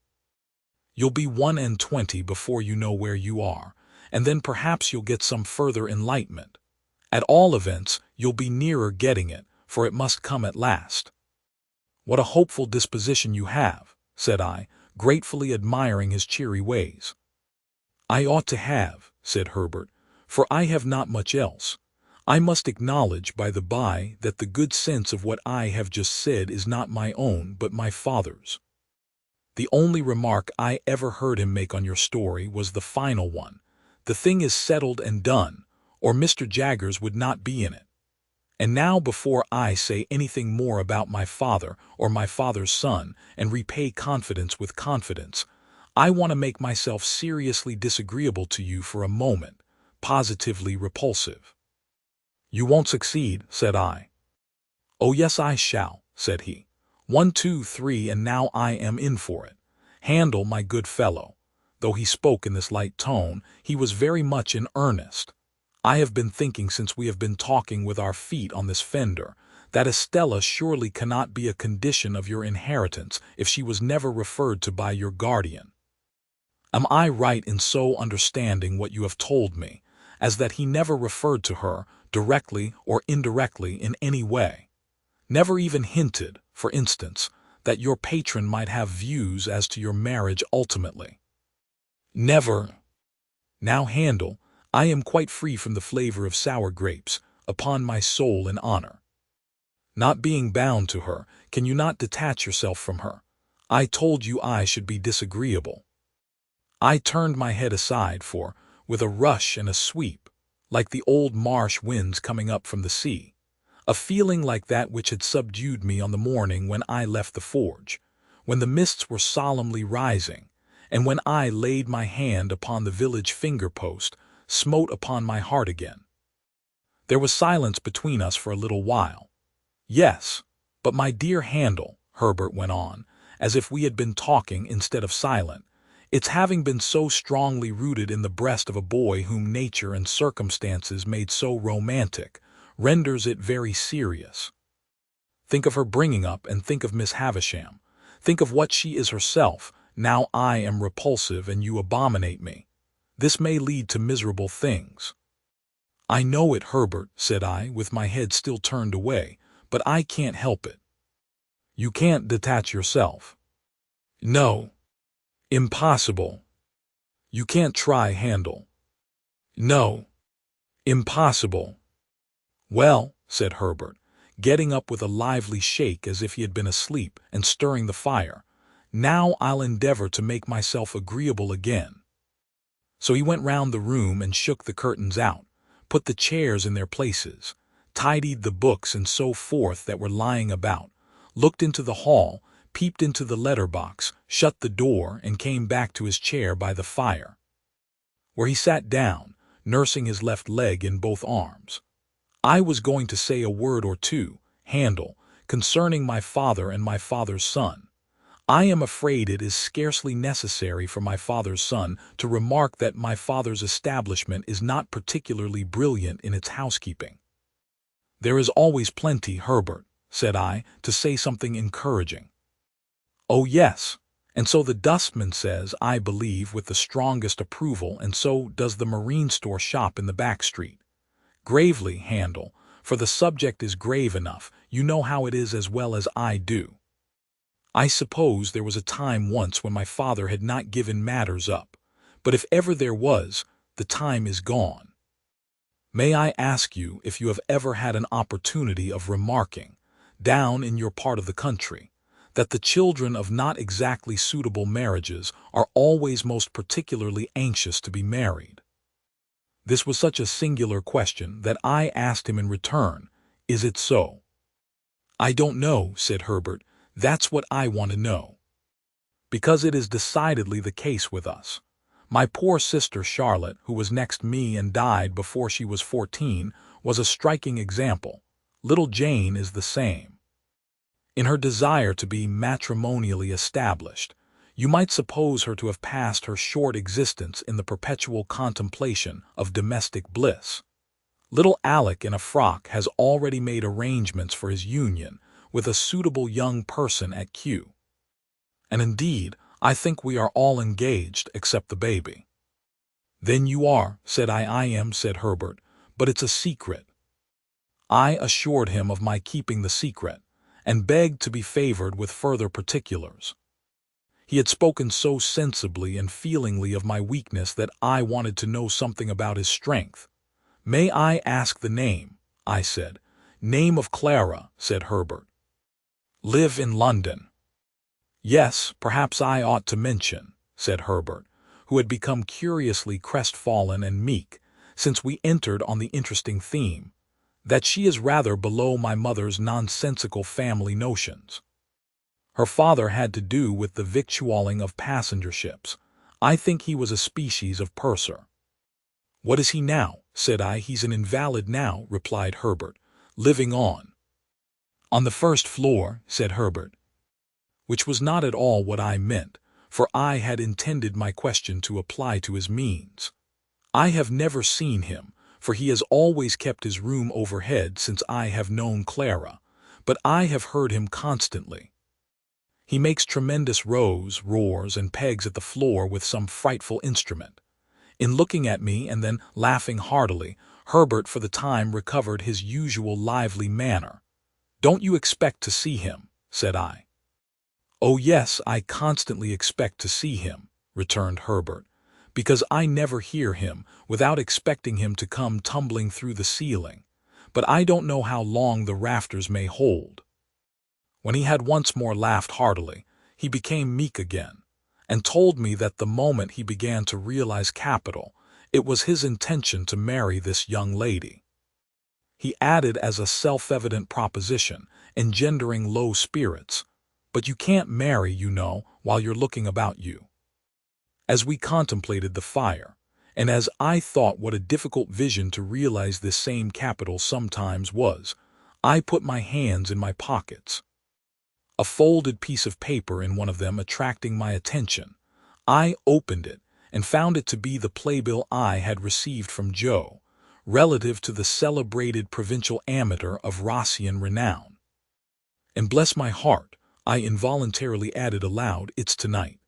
You'll be 21 before you know where you are, and then perhaps you'll get some further enlightenment. At all events, you'll be nearer getting it, for it must come at last. What a hopeful disposition you have, said I, gratefully admiring his cheery ways. I ought to have, said Herbert, for I have not much else. I must acknowledge, by the by, that the good sense of what I have just said is not my own but my father's. The only remark I ever heard him make on your story was the final one. The thing is settled and done, or Mr. Jaggers would not be in it. And now, before I say anything more about my father or my father's son and repay confidence with confidence, I want to make myself seriously disagreeable to you for a moment, positively repulsive. You won't succeed, said I. Oh yes, I shall, said he. 1, 2, 3, and now I am in for it. Handel, my good fellow. Though he spoke in this light tone, he was very much in earnest. I have been thinking since we have been talking with our feet on this fender, that Estella surely cannot be a condition of your inheritance if she was never referred to by your guardian. Am I right in so understanding what you have told me, as that he never referred to her, directly or indirectly in any way? Never even hinted, for instance, that your patron might have views as to your marriage ultimately? Never. Now, Handel, I am quite free from the flavor of sour grapes, upon my soul and honor. Not being bound to her, can you not detach yourself from her? I told you I should be disagreeable. I turned my head aside, for, with a rush and a sweep, like the old marsh winds coming up from the sea, a feeling like that which had subdued me on the morning when I left the forge, when the mists were solemnly rising, and when I laid my hand upon the village finger-post, smote upon my heart again. There was silence between us for a little while. Yes, but my dear Handel, Herbert went on, as if we had been talking instead of silent, its having been so strongly rooted in the breast of a boy whom nature and circumstances made so romantic, renders it very serious. Think of her bringing up, and think of Miss Havisham. Think of what she is herself. Now I am repulsive and you abominate me. This may lead to miserable things. I know it, Herbert, said I, with my head still turned away, but I can't help it. You can't detach yourself. No. Impossible. You can't try, Handel. No. Impossible. Well, said Herbert, getting up with a lively shake as if he had been asleep and stirring the fire, now I'll endeavor to make myself agreeable again. So he went round the room and shook the curtains out, put the chairs in their places, tidied the books and so forth that were lying about, looked into the hall, peeped into the letter-box, shut the door, and came back to his chair by the fire, where he sat down, nursing his left leg in both arms. I was going to say a word or two, Handel, concerning my father and my father's son. I am afraid it is scarcely necessary for my father's son to remark that my father's establishment is not particularly brilliant in its housekeeping. There is always plenty, Herbert, said I, to say something encouraging. Oh yes, and so the dustman says, I believe, with the strongest approval, and so does the marine store shop in the back street. Gravely, Handel, for the subject is grave enough, you know how it is as well as I do. I suppose there was a time once when my father had not given matters up, but if ever there was, the time is gone. May I ask you if you have ever had an opportunity of remarking, down in your part of the country, that the children of not exactly suitable marriages are always most particularly anxious to be married? This was such a singular question that I asked him in return, is it so? I don't know, said Herbert. That's what I want to know. Because it is decidedly the case with us. My poor sister Charlotte, who was next me and died before she was 14, was a striking example. Little Jane is the same. In her desire to be matrimonially established, you might suppose her to have passed her short existence in the perpetual contemplation of domestic bliss. Little Alec in a frock has already made arrangements for his union with a suitable young person at Kew. And indeed, I think we are all engaged except the baby. Then you are, said I. I am, said Herbert, but it's a secret. I assured him of my keeping the secret, and begged to be favored with further particulars. He had spoken so sensibly and feelingly of my weakness that I wanted to know something about his strength. "May I ask the name?" I said. "Name of Clara," said Herbert. "Live in London." "Yes, perhaps I ought to mention," said Herbert, who had become curiously crestfallen and meek since we entered on the interesting theme, "that she is rather below my mother's nonsensical family notions. Her father had to do with the victualling of passenger ships. I think he was a species of purser." "What is he now?" said I. "He's an invalid now," replied Herbert, "living on the first floor," said Herbert, which was not at all what I meant, for I had intended my question to apply to his means. "I have never seen him, for he has always kept his room overhead since I have known Clara, but I have heard him constantly. He makes tremendous roars, and pegs at the floor with some frightful instrument." In looking at me and then laughing heartily, Herbert for the time recovered his usual lively manner. "Don't you expect to see him?" said I. "Oh yes, I constantly expect to see him," returned Herbert, "because I never hear him without expecting him to come tumbling through the ceiling, but I don't know how long the rafters may hold." When he had once more laughed heartily, he became meek again, and told me that the moment he began to realize capital, it was his intention to marry this young lady. He added as a self-evident proposition, engendering low spirits, "But you can't marry, you know, while you're looking about you." As we contemplated the fire, and as I thought what a difficult vision to realize this same capital sometimes was, I put my hands in my pockets. A folded piece of paper in one of them attracting my attention, I opened it and found it to be the playbill I had received from Joe, relative to the celebrated provincial amateur of Rossian renown. And bless my heart, I involuntarily added aloud, "It's tonight."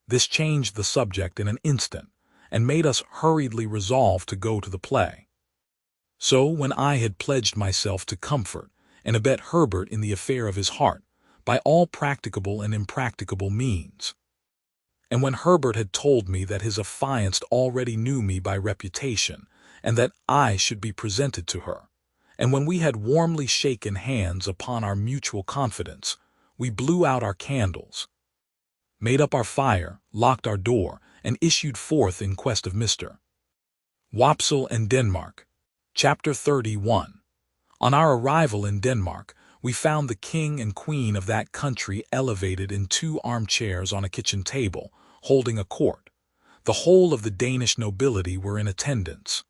This changed the subject in an instant, and made us hurriedly resolve to go to the play. So when I had pledged myself to comfort and abet Herbert in the affair of his heart, by all practicable and impracticable means, and when Herbert had told me that his affianced already knew me by reputation, and that I should be presented to her, and when we had warmly shaken hands upon our mutual confidence, we blew out our candles, made up our fire, locked our door, and issued forth in quest of Mr. Wopsle and Denmark. Chapter 31. On our arrival in Denmark, we found the king and queen of that country elevated in 2 armchairs on a kitchen table, holding a court. The whole of the Danish nobility were in attendance,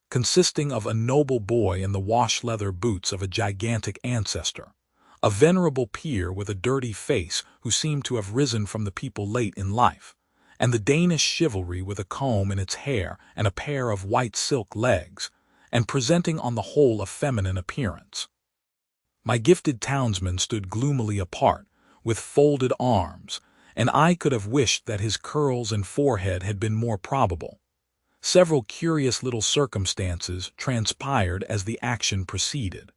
consisting of a noble boy in the wash-leather boots of a gigantic ancestor, a venerable peer with a dirty face who seemed to have risen from the people late in life, and the Danish chivalry with a comb in its hair and a pair of white silk legs, and presenting on the whole a feminine appearance. My gifted townsman stood gloomily apart, with folded arms, and I could have wished that his curls and forehead had been more probable. Several curious little circumstances transpired as the action proceeded.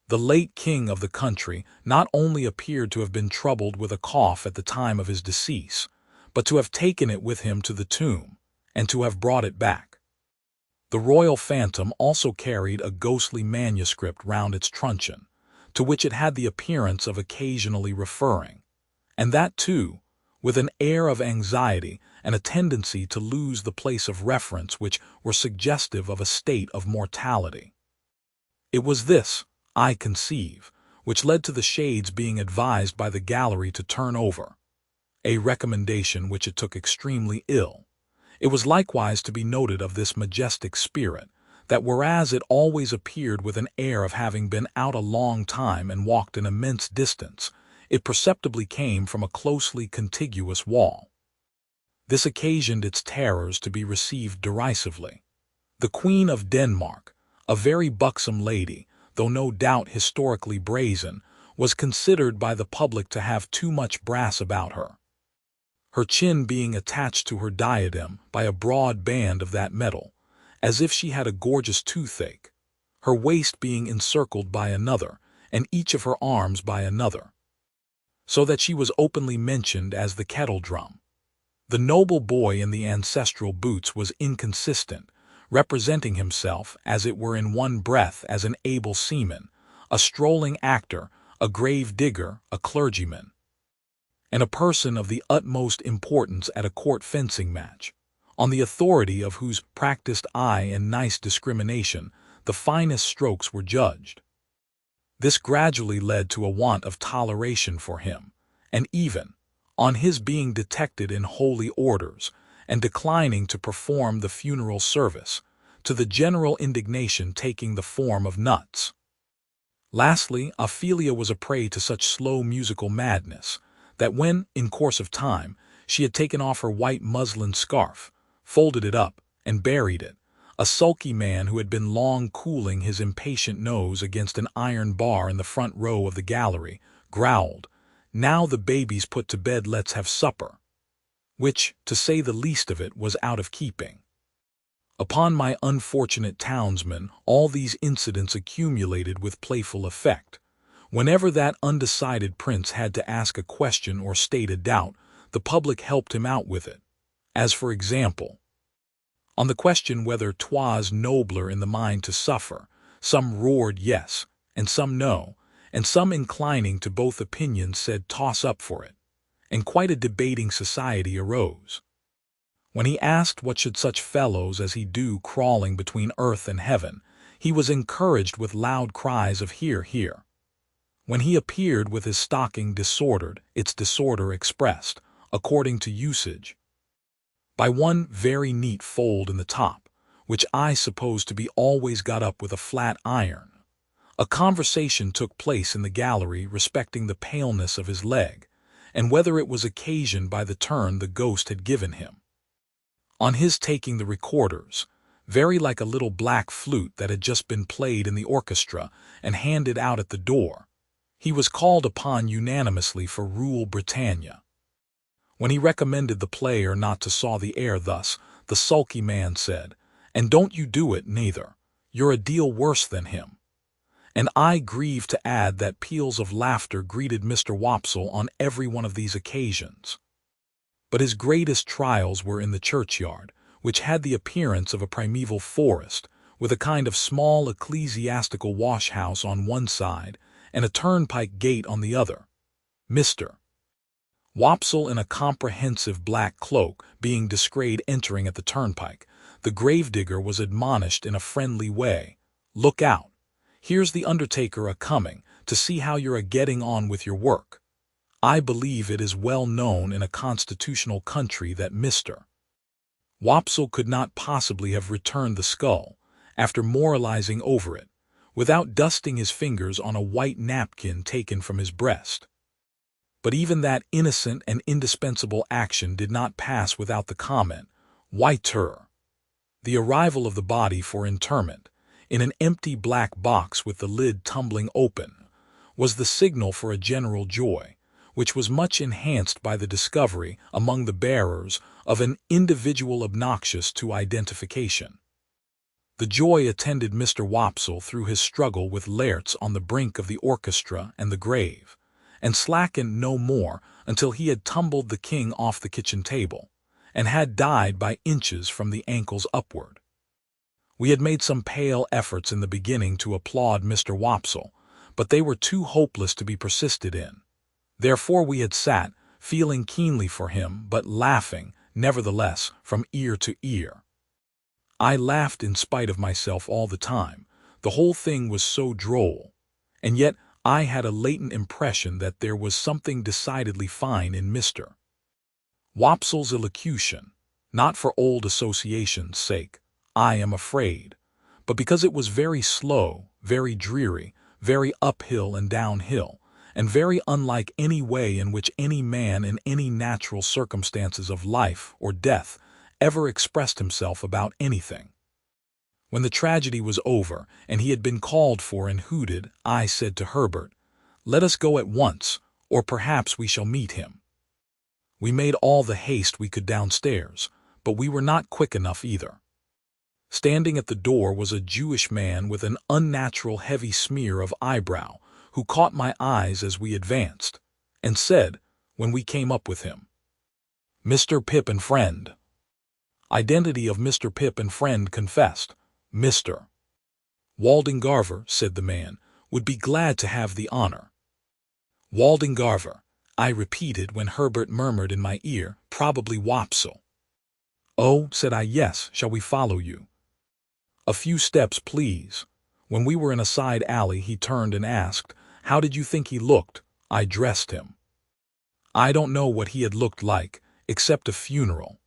The late king of the country not only appeared to have been troubled with a cough at the time of his decease, but to have taken it with him to the tomb, and to have brought it back. The royal phantom also carried a ghostly manuscript round its truncheon, to which it had the appearance of occasionally referring, and that too, with an air of anxiety and a tendency to lose the place of reference which were suggestive of a state of mortality. It was this, I conceive, which led to the shades being advised by the gallery to turn over, a recommendation which it took extremely ill. It was likewise to be noted of this majestic spirit, that whereas it always appeared with an air of having been out a long time and walked an immense distance, it perceptibly came from a closely contiguous wall. This occasioned its terrors to be received derisively. The Queen of Denmark, a very buxom lady, though no doubt historically brazen, was considered by the public to have too much brass about her, her chin being attached to her diadem by a broad band of that metal, as if she had a gorgeous toothache. her waist being encircled by another, and each of her arms by another, so that she was openly mentioned as the kettle drum. The noble boy in the ancestral boots was inconsistent, representing himself, as it were in one breath, as an able seaman, a strolling actor, a grave digger, a clergyman, and a person of the utmost importance at a court fencing match, on the authority of whose practiced eye and nice discrimination the finest strokes were judged. This gradually led to a want of toleration for him, and even, on his being detected in holy orders and declining to perform the funeral service, to the general indignation taking the form of nuts. Lastly, Ophelia was a prey to such slow musical madness that when, in course of time, she had taken off her white muslin scarf, folded it up, and buried it, a sulky man who had been long cooling his impatient nose against an iron bar in the front row of the gallery, growled, "Now the baby's put to bed, let's have supper," which, to say the least of it, was out of keeping. Upon my unfortunate townsman all these incidents accumulated with playful effect. Whenever that undecided prince had to ask a question or state a doubt, the public helped him out with it. As for example, on the question whether 'twas nobler in the mind to suffer, some roared yes, and some no, and some inclining to both opinions said toss up for it, and quite a debating society arose. When he asked what should such fellows as he do crawling between earth and heaven, he was encouraged with loud cries of hear, hear. When he appeared with his stocking disordered, its disorder expressed, according to usage, by one very neat fold in the top, which I suppose to be always got up with a flat iron. A conversation took place in the gallery respecting the paleness of his leg, and whether it was occasioned by the turn the ghost had given him. On his taking the recorders, very like a little black flute that had just been played in the orchestra and handed out at the door, he was called upon unanimously for Rule Britannia. When he recommended the player not to saw the air thus, the sulky man said, "And don't you do it, neither. You're a deal worse than him." And I grieve to add that peals of laughter greeted Mr. Wopsle on every one of these occasions. But his greatest trials were in the churchyard, which had the appearance of a primeval forest, with a kind of small ecclesiastical wash-house on one side and a turnpike gate on the other. Mr. Wopsle, in a comprehensive black cloak, being descried entering at the turnpike, the gravedigger was admonished in a friendly way, "Look out! Here's the undertaker a-coming, to see how you're a-getting on with your work." I believe it is well known in a constitutional country that Mr. Wopsle could not possibly have returned the skull, after moralizing over it, without dusting his fingers on a white napkin taken from his breast. But even that innocent and indispensable action did not pass without the comment, "Why, tur." The arrival of the body for interment, in an empty black box with the lid tumbling open, was the signal for a general joy, which was much enhanced by the discovery, among the bearers, of an individual obnoxious to identification. The joy attended Mr. Wopsle through his struggle with Laertes on the brink of the orchestra and the grave, and slackened no more until he had tumbled the king off the kitchen table, and had died by inches from the ankles upward. We had made some pale efforts in the beginning to applaud Mr. Wopsle, but they were too hopeless to be persisted in. Therefore we had sat, feeling keenly for him, but laughing, nevertheless, from ear to ear. I laughed in spite of myself all the time. The whole thing was so droll. And yet I had a latent impression that there was something decidedly fine in Mr. Wopsle's elocution, not for old association's sake, I am afraid, but because it was very slow, very dreary, very uphill and downhill, and very unlike any way in which any man in any natural circumstances of life or death ever expressed himself about anything. When the tragedy was over, and he had been called for and hooted, I said to Herbert, "Let us go at once, or perhaps we shall meet him." We made all the haste we could downstairs, but we were not quick enough either. Standing at the door was a Jewish man with an unnatural heavy smear of eyebrow, who caught my eyes as we advanced, and said, when we came up with him, "Mr. Pip and friend." Identity of Mr. Pip and friend confessed. "Mr. Waldengarver," said the man, "would be glad to have the honor." "Waldengarver," I repeated when Herbert murmured in my ear, "probably Wopsle." "Oh," said I, "yes, shall we follow you?" "A few steps, please." When we were in a side alley, he turned and asked, "How did you think he looked?" I dressed him. I don't know what he had looked like, except a funeral,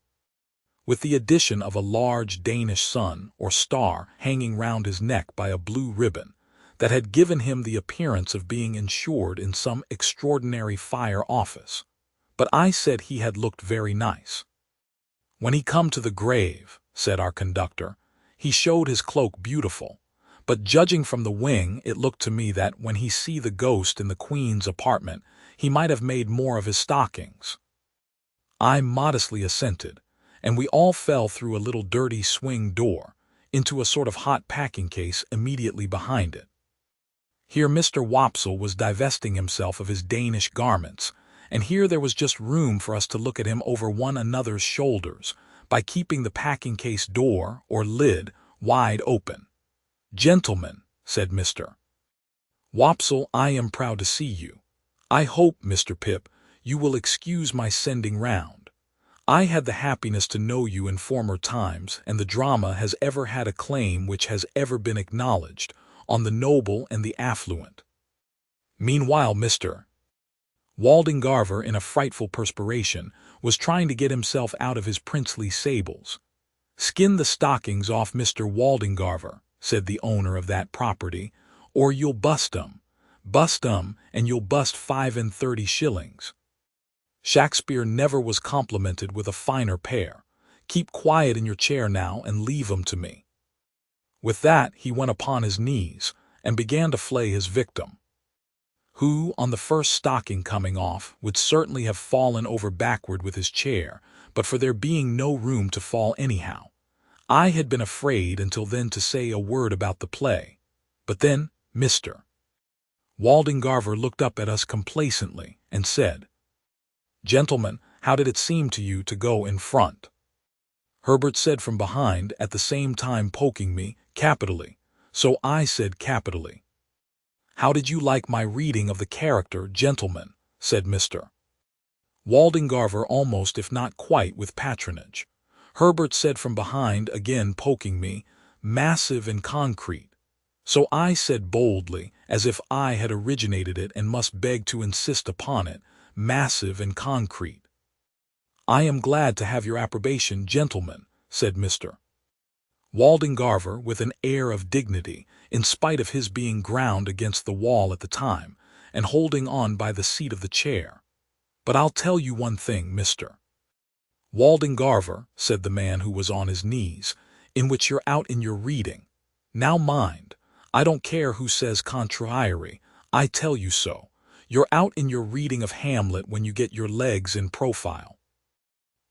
with the addition of a large Danish sun or star hanging round his neck by a blue ribbon, that had given him the appearance of being insured in some extraordinary fire office. But I said he had looked very nice. "When he come to the grave," said our conductor, "he showed his cloak beautiful, but judging from the wing, it looked to me that when he see the ghost in the Queen's apartment, he might have made more of his stockings." I modestly assented, and we all fell through a little dirty swing door into a sort of hot packing case immediately behind it. Here Mr. Wopsle was divesting himself of his Danish garments, and here there was just room for us to look at him over one another's shoulders by keeping the packing case door or lid wide open. "Gentlemen," said Mr. Wopsle, "I am proud to see you. I hope, Mr. Pip, you will excuse my sending round. I had the happiness to know you in former times, and the drama has ever had a claim which has ever been acknowledged on the noble and the affluent." Meanwhile Mr. Waldengarver, in a frightful perspiration, was trying to get himself out of his princely sables. "Skin the stockings off Mr. Waldengarver," said the owner of that property, "or you'll bust 'em. Bust 'em, and you'll bust 35 shillings. Shakespeare never was complimented with a finer pair. Keep quiet in your chair now and leave 'em to me." With that he went upon his knees and began to flay his victim, who, on the first stocking coming off, would certainly have fallen over backward with his chair, but for there being no room to fall anyhow. I had been afraid until then to say a word about the play, but then Mr. Waldengarver looked up at us complacently and said, "Gentlemen, how did it seem to you to go in front?" Herbert said from behind, at the same time poking me, "Capitally." So I said, "Capitally." "How did you like my reading of the character, gentlemen?" said Mr. Waldengarver, almost if not quite with patronage. Herbert said from behind, again poking me, "Massive and concrete." So I said boldly, as if I had originated it and must beg to insist upon it, "Massive and concrete." "I am glad to have your approbation, gentlemen," said Mr. Waldengarver with an air of dignity, in spite of his being ground against the wall at the time, and holding on by the seat of the chair. "But I'll tell you one thing, Mr. Waldengarver," said the man who was on his knees, "in which you're out in your reading. Now mind, I don't care who says contrary, I tell you so. You're out in your reading of Hamlet when you get your legs in profile."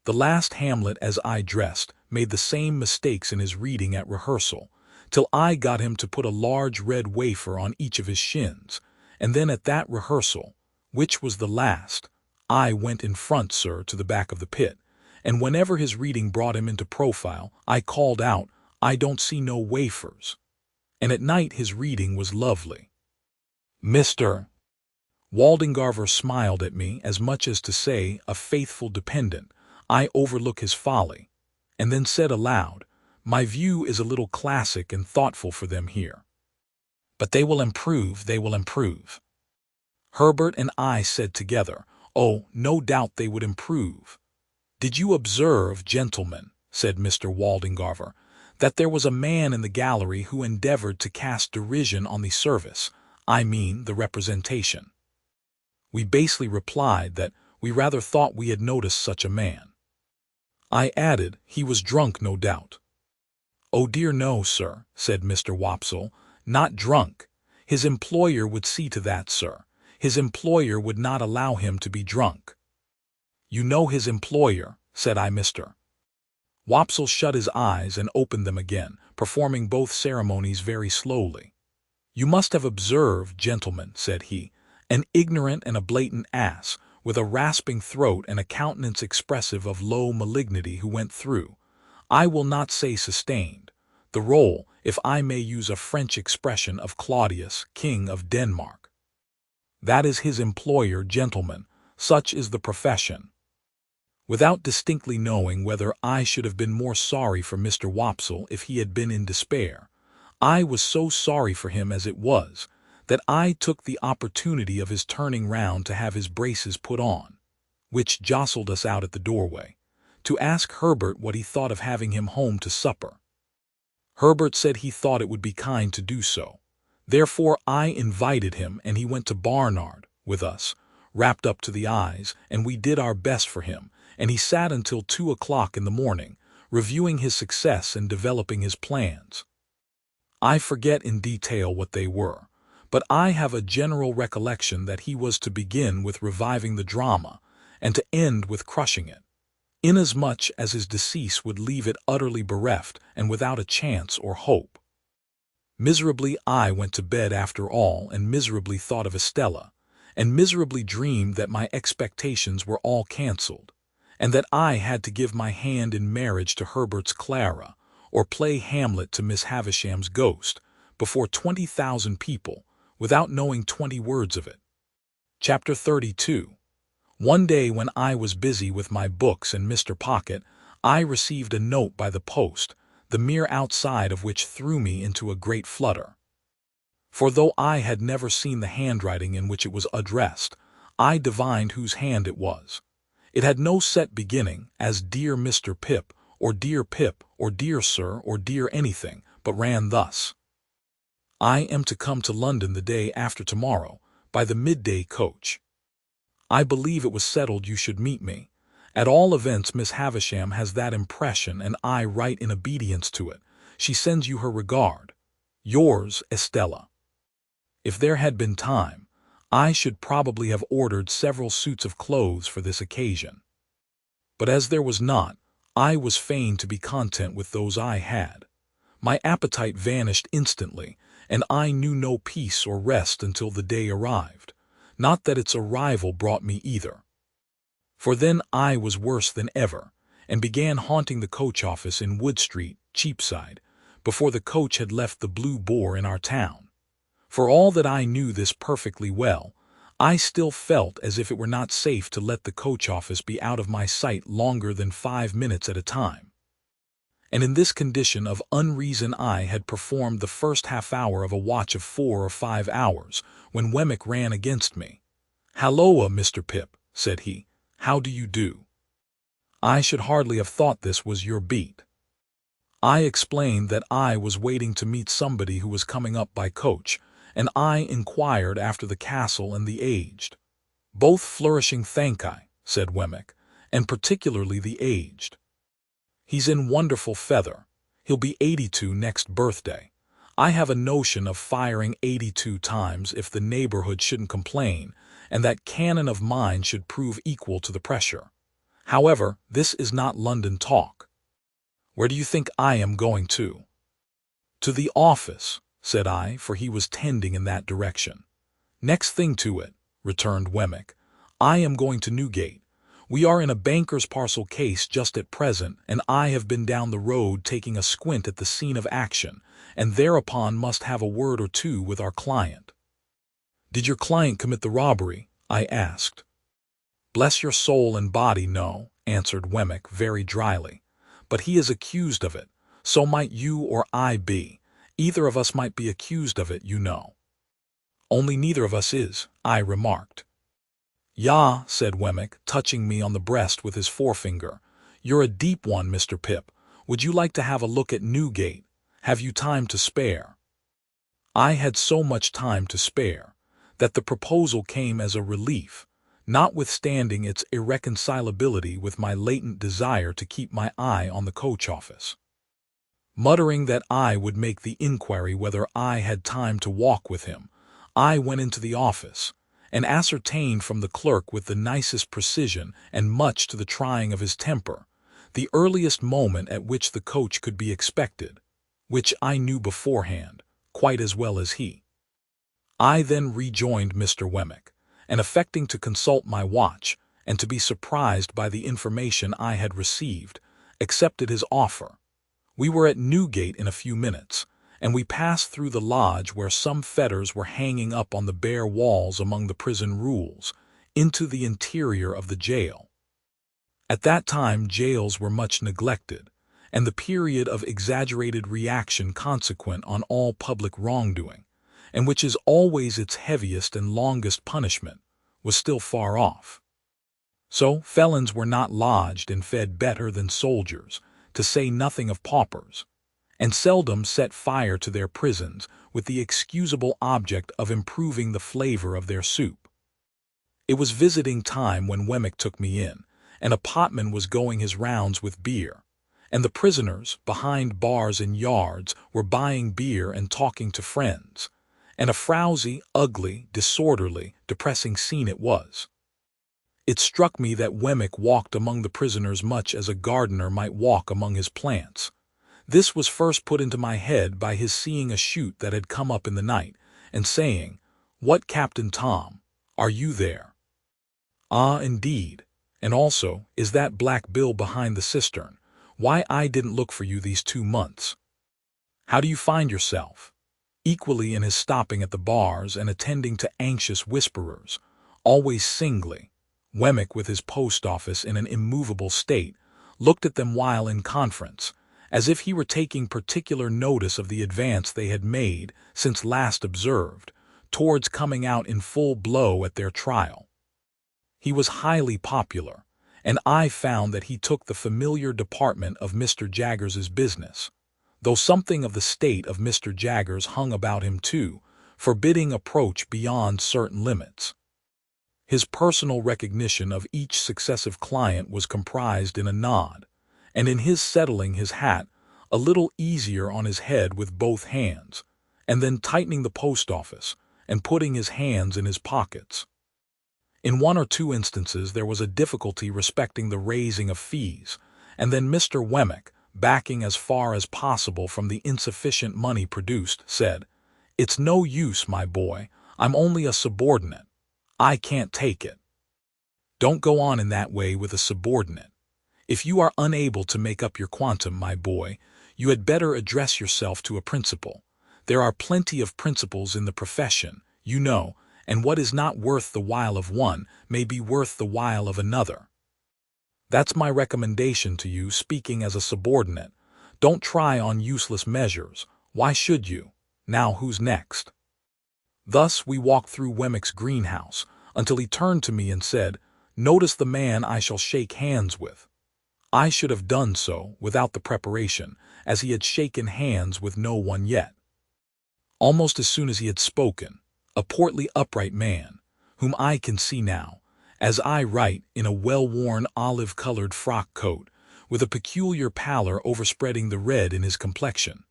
The last Hamlet, as I dressed, made the same mistakes in his reading at rehearsal, till I got him to put a large red wafer on each of his shins, and then at that rehearsal, which was the last, I went in front, sir, to the back of the pit, and whenever his reading brought him into profile, I called out, "I don't see no wafers." And at night his reading was lovely. Mr. Waldengarver smiled at me, as much as to say, "A faithful dependent, I overlook his folly," and then said aloud, "My view is a little classic and thoughtful for them here. But they will improve, they will improve." Herbert and I said together, "Oh, no doubt they would improve." "Did you observe, gentlemen," said Mr. Waldengarver, "that there was a man in the gallery who endeavored to cast derision on the service, I mean the representation?" We basely replied that we rather thought we had noticed such a man. I added, "He was drunk, no doubt." "Oh dear no, sir," said Mr. Wopsle, "not drunk. His employer would see to that, sir. His employer would not allow him to be drunk." "You know his employer," said I. Mr. Wopsle shut his eyes and opened them again, performing both ceremonies very slowly. "You must have observed, gentlemen," said he, "an ignorant and a blatant ass, with a rasping throat and a countenance expressive of low malignity who went through, I will not say sustained, the role, if I may use a French expression, of Claudius, King of Denmark. That is his employer, gentlemen, such is the profession." Without distinctly knowing whether I should have been more sorry for Mr. Wopsle if he had been in despair, I was so sorry for him as it was, that I took the opportunity of his turning round to have his braces put on, which jostled us out at the doorway, to ask Herbert what he thought of having him home to supper. Herbert said he thought it would be kind to do so. Therefore I invited him, and he went to Barnard with us, wrapped up to the eyes, and we did our best for him, and he sat until 2 o'clock in the morning, reviewing his success and developing his plans. I forget in detail what they were, but I have a general recollection that he was to begin with reviving the drama, and to end with crushing it, inasmuch as his decease would leave it utterly bereft and without a chance or hope. Miserably I went to bed after all, and miserably thought of Estella, and miserably dreamed that my expectations were all cancelled, and that I had to give my hand in marriage to Herbert's Clara, or play Hamlet to Miss Havisham's ghost, before 20,000 people, without knowing 20 words of it. Chapter 32. One day when I was busy with my books and Mr. Pocket, I received a note by the post, the mere outside of which threw me into a great flutter. For though I had never seen the handwriting in which it was addressed, I divined whose hand it was. It had no set beginning, as "Dear Mr. Pip," or "Dear Pip," or "Dear Sir," or "Dear anything," but ran thus: "I am to come to London the day after tomorrow, by the midday coach. I believe it was settled you should meet me. At all events Miss Havisham has that impression, and I write in obedience to it. She sends you her regard. Yours, Estella." If there had been time, I should probably have ordered several suits of clothes for this occasion. But as there was not, I was fain to be content with those I had. My appetite vanished instantly, and I knew no peace or rest until the day arrived. Not that its arrival brought me either. For then I was worse than ever, and began haunting the coach office in Wood Street, Cheapside, before the coach had left the Blue Boar in our town. For all that I knew this perfectly well, I still felt as if it were not safe to let the coach office be out of my sight longer than 5 minutes at a time. And in this condition of unreason I had performed the first half-hour of a watch of 4 or 5 hours, when Wemmick ran against me. "Halloa, Mr. Pip," said he, "how do you do? I should hardly have thought this was your beat." I explained that I was waiting to meet somebody who was coming up by coach, and I inquired after the Castle and the aged. "Both flourishing, thank I," said Wemmick, "and particularly the aged. He's in wonderful feather. He'll be 82 next birthday. I have a notion of firing 82 times if the neighborhood shouldn't complain, and that cannon of mine should prove equal to the pressure. However, this is not London talk. Where do you think I am going to?" "To the office," said I, for he was tending in that direction. "Next thing to it," returned Wemmick. "I am going to Newgate. We are in a banker's parcel case just at present, and I have been down the road taking a squint at the scene of action, and thereupon must have a word or two with our client." "Did your client commit the robbery?" I asked. "Bless your soul and body, no," answered Wemmick very dryly. "But he is accused of it. So might you or I be. Either of us might be accused of it, you know." "Only neither of us is," I remarked. "Yah," said Wemmick, touching me on the breast with his forefinger. "You're a deep one, Mr. Pip. Would you like to have a look at Newgate? Have you time to spare?" I had so much time to spare that the proposal came as a relief, notwithstanding its irreconcilability with my latent desire to keep my eye on the coach office. Muttering that I would make the inquiry whether I had time to walk with him, I went into the office, and ascertained from the clerk with the nicest precision, and much to the trying of his temper, the earliest moment at which the coach could be expected, which I knew beforehand, quite as well as he. I then rejoined Mr. Wemmick, and affecting to consult my watch, and to be surprised by the information I had received, accepted his offer. We were at Newgate in a few minutes, and we passed through the lodge where some fetters were hanging up on the bare walls among the prison rules, into the interior of the jail. At that time jails were much neglected, and the period of exaggerated reaction consequent on all public wrongdoing, and which is always its heaviest and longest punishment, was still far off. So felons were not lodged and fed better than soldiers, to say nothing of paupers, and seldom set fire to their prisons with the excusable object of improving the flavor of their soup. It was visiting time when Wemmick took me in, and a potman was going his rounds with beer, and the prisoners, behind bars and yards, were buying beer and talking to friends, and a frowsy, ugly, disorderly, depressing scene it was. It struck me that Wemmick walked among the prisoners much as a gardener might walk among his plants. This was first put into my head by his seeing a shoot that had come up in the night, and saying, "What, Captain Tom, are you there?" "Ah, indeed. And also, is that Black Bill behind the cistern? Why, I didn't look for you these 2 months. How do you find yourself?" Equally in his stopping at the bars and attending to anxious whisperers, always singly, Wemmick, with his post office in an immovable state, looked at them while in conference, as if he were taking particular notice of the advance they had made, since last observed, towards coming out in full blow at their trial. He was highly popular, and I found that he took the familiar department of Mr. Jaggers's business, though something of the state of Mr. Jaggers hung about him too, forbidding approach beyond certain limits. His personal recognition of each successive client was comprised in a nod, and in his settling his hat a little easier on his head with both hands, and then tightening the post office, and putting his hands in his pockets. In 1 or 2 instances there was a difficulty respecting the raising of fees, and then Mr. Wemmick, backing as far as possible from the insufficient money produced, said, "It's no use, my boy, I'm only a subordinate. I can't take it." Don't go on in that way with a subordinate. If you are unable to make up your quantum, my boy, you had better address yourself to a principal. There are plenty of principals in the profession, you know, and what is not worth the while of one may be worth the while of another. That's my recommendation to you, speaking as a subordinate. Don't try on useless measures. Why should you? Now who's next? Thus we walked through Wemmick's greenhouse, until he turned to me and said, "Notice the man I shall shake hands with." I should have done so, without the preparation, as he had shaken hands with no one yet. Almost as soon as he had spoken, a portly upright man, whom I can see now, as I write, in a well-worn olive-colored frock coat, with a peculiar pallor overspreading the red in his complexion,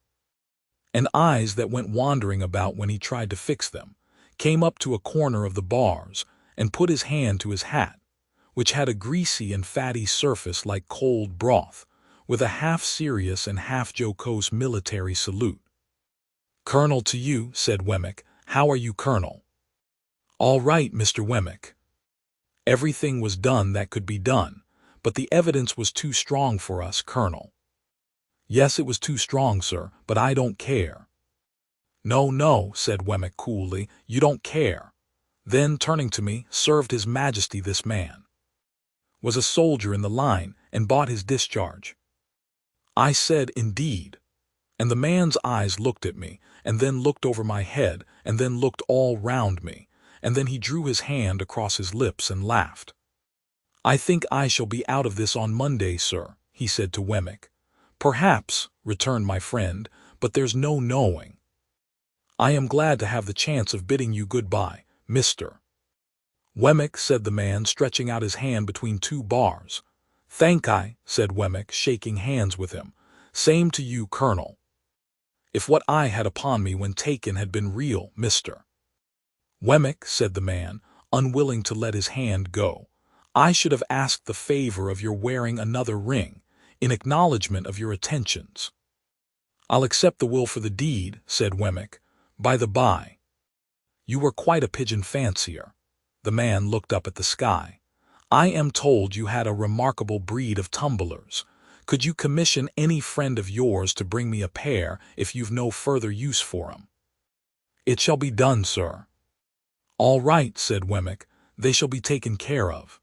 and eyes that went wandering about when he tried to fix them, came up to a corner of the bars, and put his hand to his hat, which had a greasy and fatty surface like cold broth, with a half-serious and half-jocose military salute. "Colonel to you," said Wemmick. "How are you, Colonel?" "All right, Mr. Wemmick." Everything was done that could be done, but the evidence was too strong for us, Colonel. "Yes, it was too strong, sir, but I don't care." "No, no," said Wemmick coolly, "you don't care." Then, turning to me, "Served His Majesty this man. Was a soldier in the line, and bought his discharge." I said, "Indeed." And the man's eyes looked at me, and then looked over my head, and then looked all round me, and then he drew his hand across his lips and laughed. "I think I shall be out of this on Monday, sir," he said to Wemmick. "Perhaps," returned my friend, "but there's no knowing." "I am glad to have the chance of bidding you good-bye, Mr. Wemmick," said the man, stretching out his hand between 2 bars. "Thank I," said Wemmick, shaking hands with him. "Same to you, Colonel. If what I had upon me when taken had been real, Mr. Wemmick," said the man, unwilling to let his hand go, "I should have asked the favor of your wearing another ring, in acknowledgment of your attentions." "I'll accept the will for the deed," said Wemmick. "By the by, you were quite a pigeon fancier." The man looked up at the sky. "I am told you had a remarkable breed of tumblers. Could you commission any friend of yours to bring me a pair if you've no further use for 'em?" "It shall be done, sir." "All right," said Wemmick. "They shall be taken care of."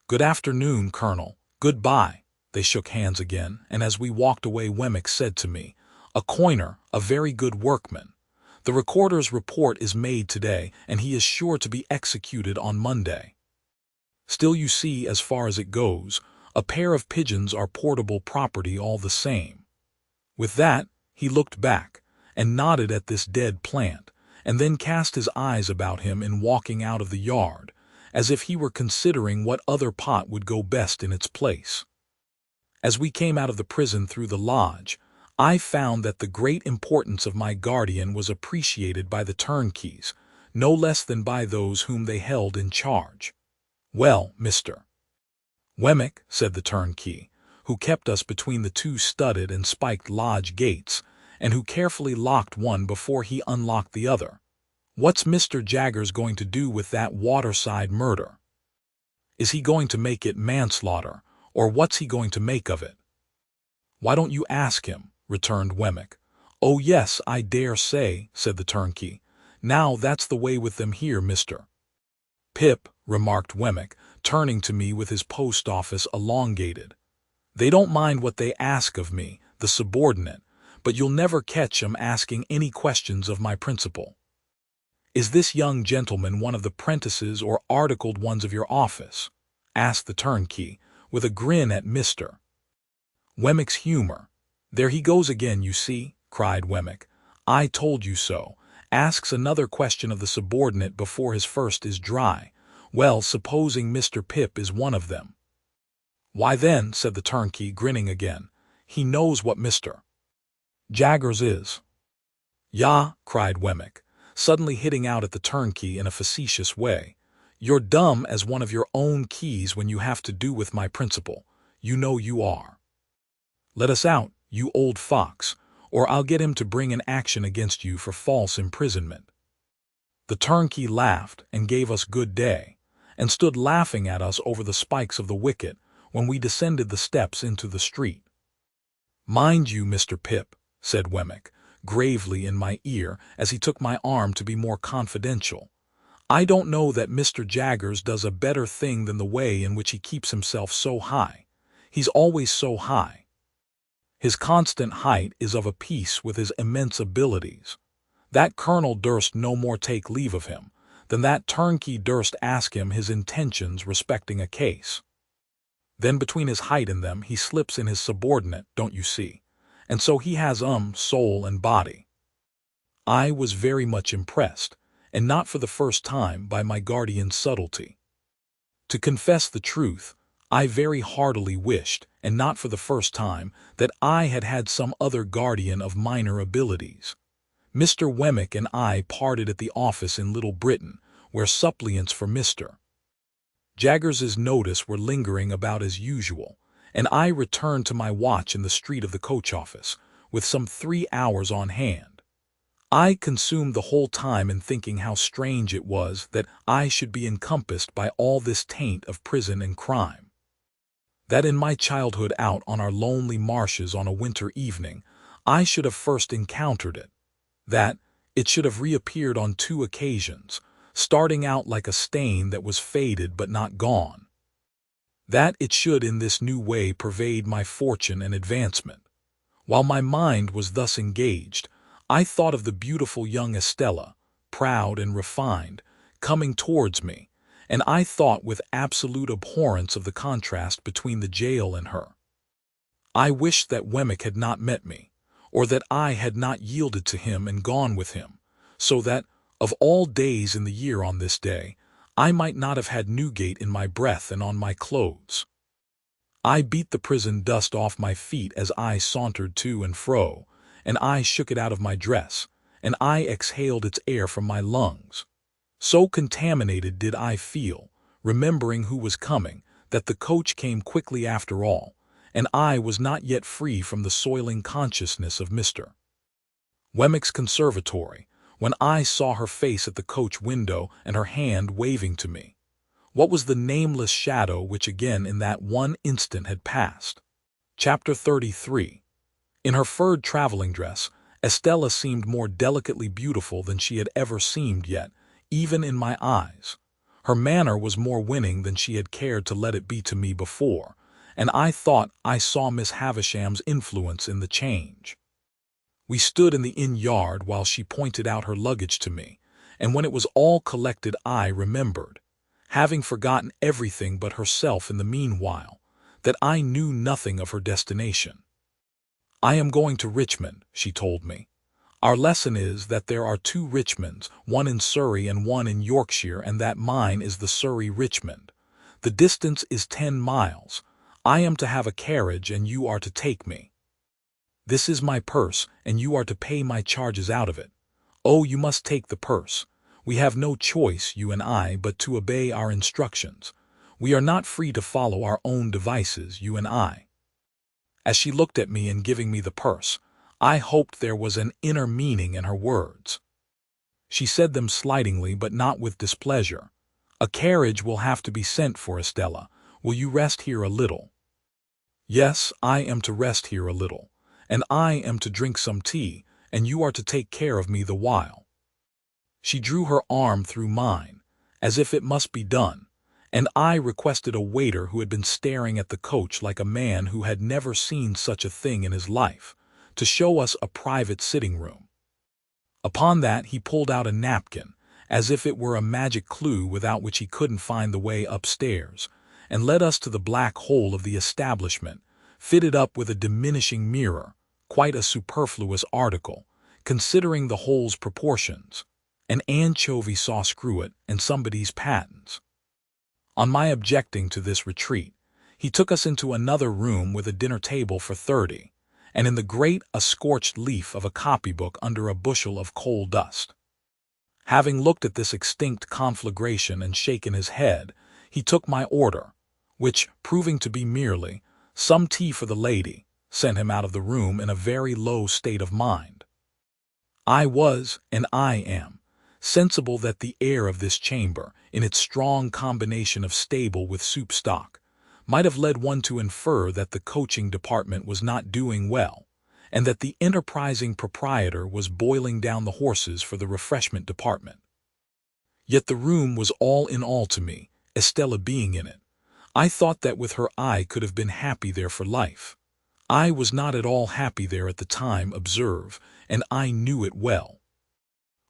"Good afternoon, Colonel. Good-bye." They shook hands again, and as we walked away Wemmick said to me, "A coiner, a very good workman. The recorder's report is made today, and he is sure to be executed on Monday. Still, you see, as far as it goes, a pair of pigeons are portable property all the same." With that, he looked back, and nodded at this dead plant, and then cast his eyes about him in walking out of the yard, as if he were considering what other pot would go best in its place. As we came out of the prison through the lodge, I found that the great importance of my guardian was appreciated by the turnkeys, no less than by those whom they held in charge. "Well, Mr. Wemmick," said the turnkey, who kept us between the two studded and spiked lodge gates, and who carefully locked one before he unlocked the other, "what's Mr. Jaggers going to do with that waterside murder? Is he going to make it manslaughter, or what's he going to make of it?" "Why don't you ask him?" returned Wemmick. "Oh yes, I dare say," said the turnkey. "Now that's the way with them here, Mr. Pip," remarked Wemmick, turning to me with his post-office elongated. "They don't mind what they ask of me, the subordinate, but you'll never catch 'em asking any questions of my principal." "Is this young gentleman one of the prentices or articled ones of your office?" asked the turnkey, with a grin at Mr. Wemmick's humor. "There he goes again, you see," cried Wemmick. "I told you so. Asks another question of the subordinate before his first is dry. Well, supposing Mr. Pip is one of them?" "Why then," said the turnkey, grinning again, "he knows what Mr. Jaggers is." "Yah," cried Wemmick, suddenly hitting out at the turnkey in a facetious way. "You're dumb as one of your own keys when you have to do with my principal. You know you are. Let us out, you old fox, or I'll get him to bring an action against you for false imprisonment." The turnkey laughed and gave us good day, and stood laughing at us over the spikes of the wicket when we descended the steps into the street. "Mind you, Mr. Pip," said Wemmick, gravely in my ear as he took my arm to be more confidential, "I don't know that Mr. Jaggers does a better thing than the way in which he keeps himself so high. He's always so high. His constant height is of a piece with his immense abilities. That colonel durst no more take leave of him than that turnkey durst ask him his intentions respecting a case. Then between his height and them he slips in his subordinate, don't you see, and so he has soul and body." I was very much impressed, and not for the first time, by my guardian's subtlety. To confess the truth, I very heartily wished, and not for the first time, that I had had some other guardian of minor abilities. Mr. Wemmick and I parted at the office in Little Britain, where suppliants for Mr. Jaggers's notice were lingering about as usual, and I returned to my watch in the street of the coach office, with some 3 hours on hand. I consumed the whole time in thinking how strange it was that I should be encompassed by all this taint of prison and crime. That in my childhood out on our lonely marshes on a winter evening, I should have first encountered it. That it should have reappeared on 2 occasions, starting out like a stain that was faded but not gone. That it should in this new way pervade my fortune and advancement. While my mind was thus engaged, I thought of the beautiful young Estella, proud and refined, coming towards me, and I thought with absolute abhorrence of the contrast between the jail and her. I wished that Wemmick had not met me, or that I had not yielded to him and gone with him, so that, of all days in the year on this day, I might not have had Newgate in my breath and on my clothes. I beat the prison dust off my feet as I sauntered to and fro, and I shook it out of my dress, and I exhaled its air from my lungs. So contaminated did I feel, remembering who was coming, that the coach came quickly after all, and I was not yet free from the soiling consciousness of Mr. Wemmick's conservatory, when I saw her face at the coach window and her hand waving to me. What was the nameless shadow which again in that one instant had passed? Chapter 33. In her furred traveling dress, Estella seemed more delicately beautiful than she had ever seemed yet, even in my eyes. Her manner was more winning than she had cared to let it be to me before, and I thought I saw Miss Havisham's influence in the change. We stood in the inn yard while she pointed out her luggage to me, and when it was all collected I remembered, having forgotten everything but herself in the meanwhile, that I knew nothing of her destination. "I am going to Richmond," she told me. "Our lesson is that there are two Richmonds, one in Surrey and one in Yorkshire, and that mine is the Surrey Richmond. The distance is 10 miles. I am to have a carriage and you are to take me. This is my purse, and you are to pay my charges out of it. Oh, you must take the purse. We have no choice, you and I, but to obey our instructions. We are not free to follow our own devices, you and I." As she looked at me in giving me the purse, I hoped there was an inner meaning in her words. She said them slightingly, but not with displeasure. "A carriage will have to be sent for, Estella. Will you rest here a little?" "Yes, I am to rest here a little, and I am to drink some tea, and you are to take care of me the while." She drew her arm through mine, as if it must be done, and I requested a waiter who had been staring at the coach like a man who had never seen such a thing in his life, to show us a private sitting room. Upon that he pulled out a napkin, as if it were a magic clue without which he couldn't find the way upstairs, and led us to the black hole of the establishment, fitted up with a diminishing mirror, quite a superfluous article, considering the hole's proportions, an anchovy sauce cruet, and somebody's patents. On my objecting to this retreat, he took us into another room with a dinner table for 30, and in the grate a scorched leaf of a copybook under a bushel of coal dust. Having looked at this extinct conflagration and shaken his head, he took my order, which, proving to be merely "some tea for the lady," sent him out of the room in a very low state of mind. I was, and I am, sensible that the air of this chamber, in its strong combination of stable with soup stock, might have led one to infer that the coaching department was not doing well, and that the enterprising proprietor was boiling down the horses for the refreshment department. Yet the room was all in all to me, Estella being in it. I thought that with her I could have been happy there for life. I was not at all happy there at the time, observe, and I knew it well.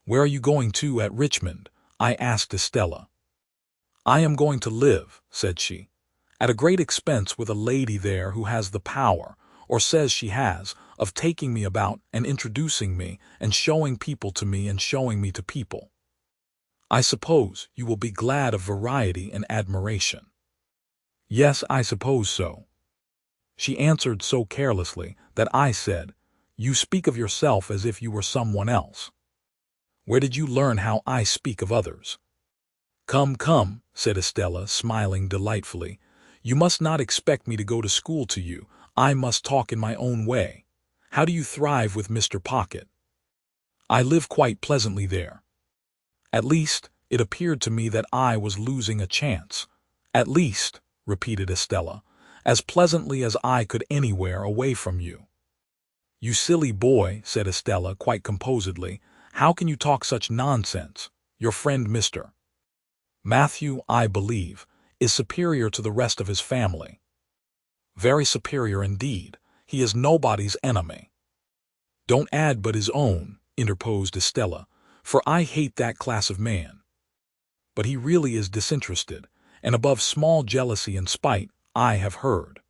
"Where are you going to at Richmond?" I asked Estella. "I am going to live," said she, "at a great expense with a lady there who has the power, or says she has, of taking me about and introducing me and showing people to me and showing me to people. I suppose you will be glad of variety and admiration." "Yes, I suppose so." She answered so carelessly that I said, "You speak of yourself as if you were someone else. Where did you learn how I speak of others?" "Come, come," said Estella, smiling delightfully. "You must not expect me to go to school to you. I must talk in my own way. How do you thrive with Mr. Pocket?" "I live quite pleasantly there." At least, it appeared to me that I was losing a chance. "At least," repeated Estella, "as pleasantly as I could anywhere away from you." "You silly boy," said Estella quite composedly, "how can you talk such nonsense? Your friend Mr. Matthew, I believe, is superior to the rest of his family." "Very superior indeed. He is nobody's enemy." "Don't add but his own," interposed Estella, "for I hate that class of man. But he really is disinterested, and above small jealousy and spite, I have heard.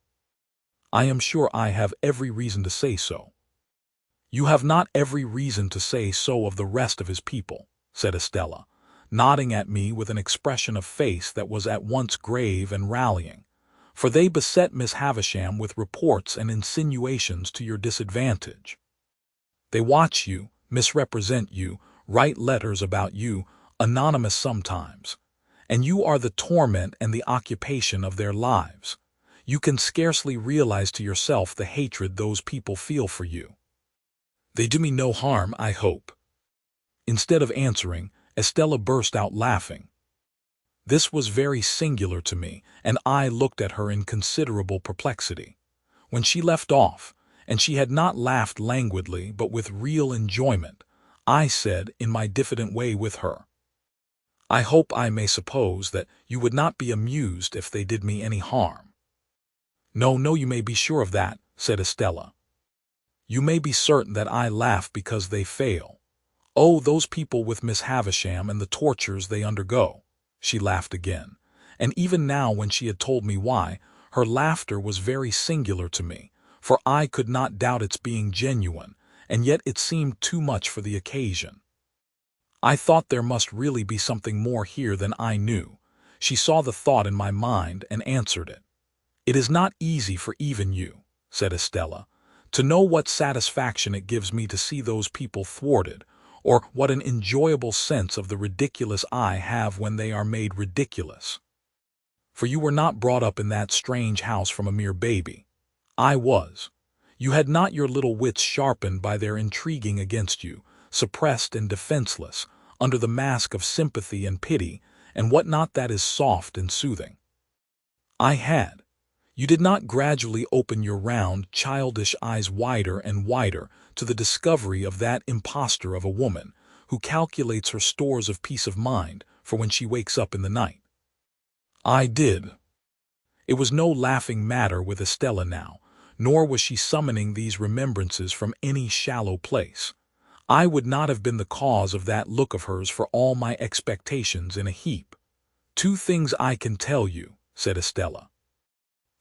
I am sure I have every reason to say so." "You have not every reason to say so of the rest of his people," said Estella, nodding at me with an expression of face that was at once grave and rallying, "for they beset Miss Havisham with reports and insinuations to your disadvantage. They watch you, misrepresent you, write letters about you, anonymous sometimes, and you are the torment and the occupation of their lives. You can scarcely realize to yourself the hatred those people feel for you. They do me no harm, I hope." Instead of answering, Estella burst out laughing. This was very singular to me, and I looked at her in considerable perplexity. When she left off, and she had not laughed languidly but with real enjoyment, I said in my diffident way with her, "I hope I may suppose that you would not be amused if they did me any harm." "No, no, you may be sure of that," said Estella. "You may be certain that I laugh because they fail. Oh, those people with Miss Havisham and the tortures they undergo." She laughed again, and even now when she had told me why, her laughter was very singular to me, for I could not doubt its being genuine, and yet it seemed too much for the occasion. I thought there must really be something more here than I knew. She saw the thought in my mind and answered it. "It is not easy for even you," said Estella, "to know what satisfaction it gives me to see those people thwarted, or what an enjoyable sense of the ridiculous I have when they are made ridiculous. For you were not brought up in that strange house from a mere baby. I was. You had not your little wits sharpened by their intriguing against you, suppressed and defenseless, under the mask of sympathy and pity, and what not that is soft and soothing. I had. You did not gradually open your round, childish eyes wider and wider to the discovery of that impostor of a woman who calculates her stores of peace of mind for when she wakes up in the night. I did. It was no laughing matter with Estella now, nor was she summoning these remembrances from any shallow place. I would not have been the cause of that look of hers for all my expectations in a heap. "Two things I can tell you," said Estella.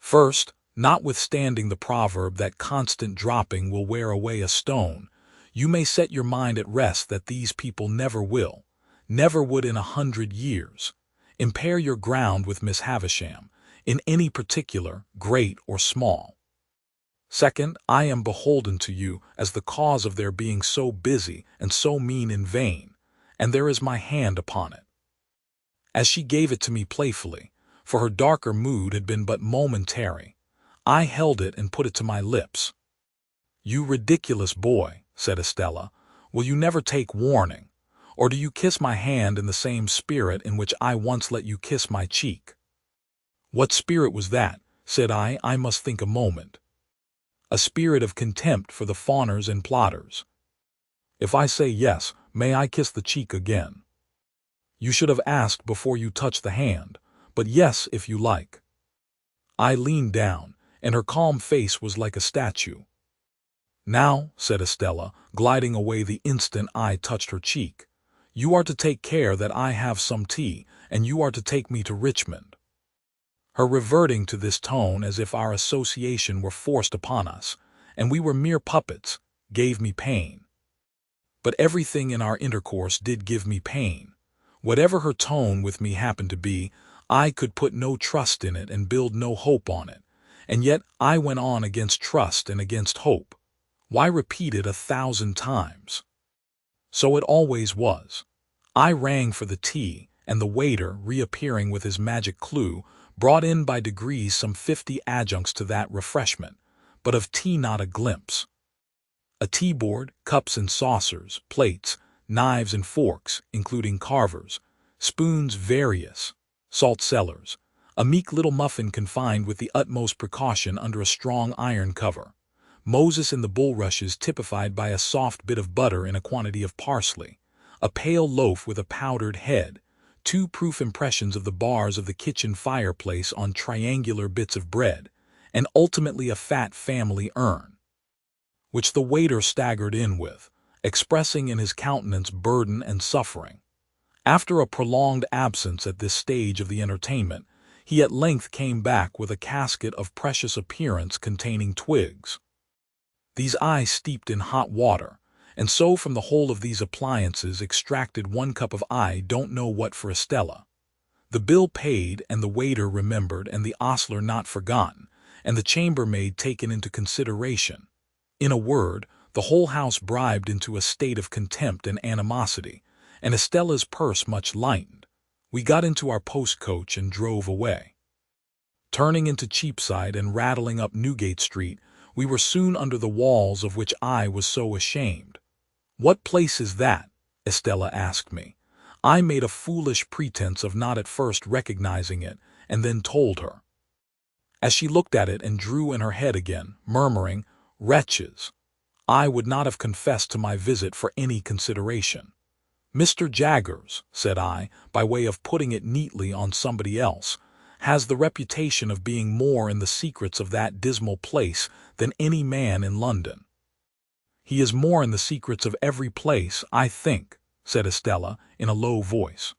"First, notwithstanding the proverb that constant dropping will wear away a stone, you may set your mind at rest that these people never will, never would in 100 years, impair your ground with Miss Havisham, in any particular, great or small. Second, I am beholden to you as the cause of their being so busy and so mean in vain, and there is my hand upon it." As she gave it to me playfully, for her darker mood had been but momentary, I held it and put it to my lips. "You ridiculous boy," said Estella, "will you never take warning? Or do you kiss my hand in the same spirit in which I once let you kiss my cheek?" "What spirit was that?" said I must think a moment. "A spirit of contempt for the fawners and plotters." "If I say yes, may I kiss the cheek again?" "You should have asked before you touched the hand, but yes, if you like." I leaned down, and her calm face was like a statue. "Now," said Estella, gliding away the instant I touched her cheek, "you are to take care that I have some tea, and you are to take me to Richmond." Her reverting to this tone as if our association were forced upon us, and we were mere puppets, gave me pain. But everything in our intercourse did give me pain. Whatever her tone with me happened to be, I could put no trust in it and build no hope on it, and yet I went on against trust and against hope. Why repeat it 1,000 times? So it always was. I rang for the tea, and the waiter, reappearing with his magic clue, brought in by degrees some 50 adjuncts to that refreshment, but of tea not a glimpse. A tea-board, cups and saucers, plates, knives and forks, including carvers, spoons various, salt cellars, a meek little muffin confined with the utmost precaution under a strong iron cover, Moses in the bulrushes typified by a soft bit of butter in a quantity of parsley, a pale loaf with a powdered head, 2 proof impressions of the bars of the kitchen fireplace on triangular bits of bread, and ultimately a fat family urn, which the waiter staggered in with, expressing in his countenance burden and suffering. After a prolonged absence at this stage of the entertainment, he at length came back with a casket of precious appearance containing twigs. These I steeped in hot water, and so from the whole of these appliances extracted 1 cup of I don't know what for Estella. The bill paid, and the waiter remembered, and the ostler not forgotten, and the chambermaid taken into consideration. In a word, the whole house bribed into a state of contempt and animosity, and Estella's purse much lightened. We got into our post-coach and drove away. Turning into Cheapside and rattling up Newgate Street, we were soon under the walls of which I was so ashamed. "What place is that?" Estella asked me. I made a foolish pretense of not at first recognizing it, and then told her. As she looked at it and drew in her head again, murmuring, "Wretches," I would not have confessed to my visit for any consideration. "Mr. Jaggers," said I, by way of putting it neatly on somebody else, "has the reputation of being more in the secrets of that dismal place than any man in London." "He is more in the secrets of every place, I think," said Estella, in a low voice.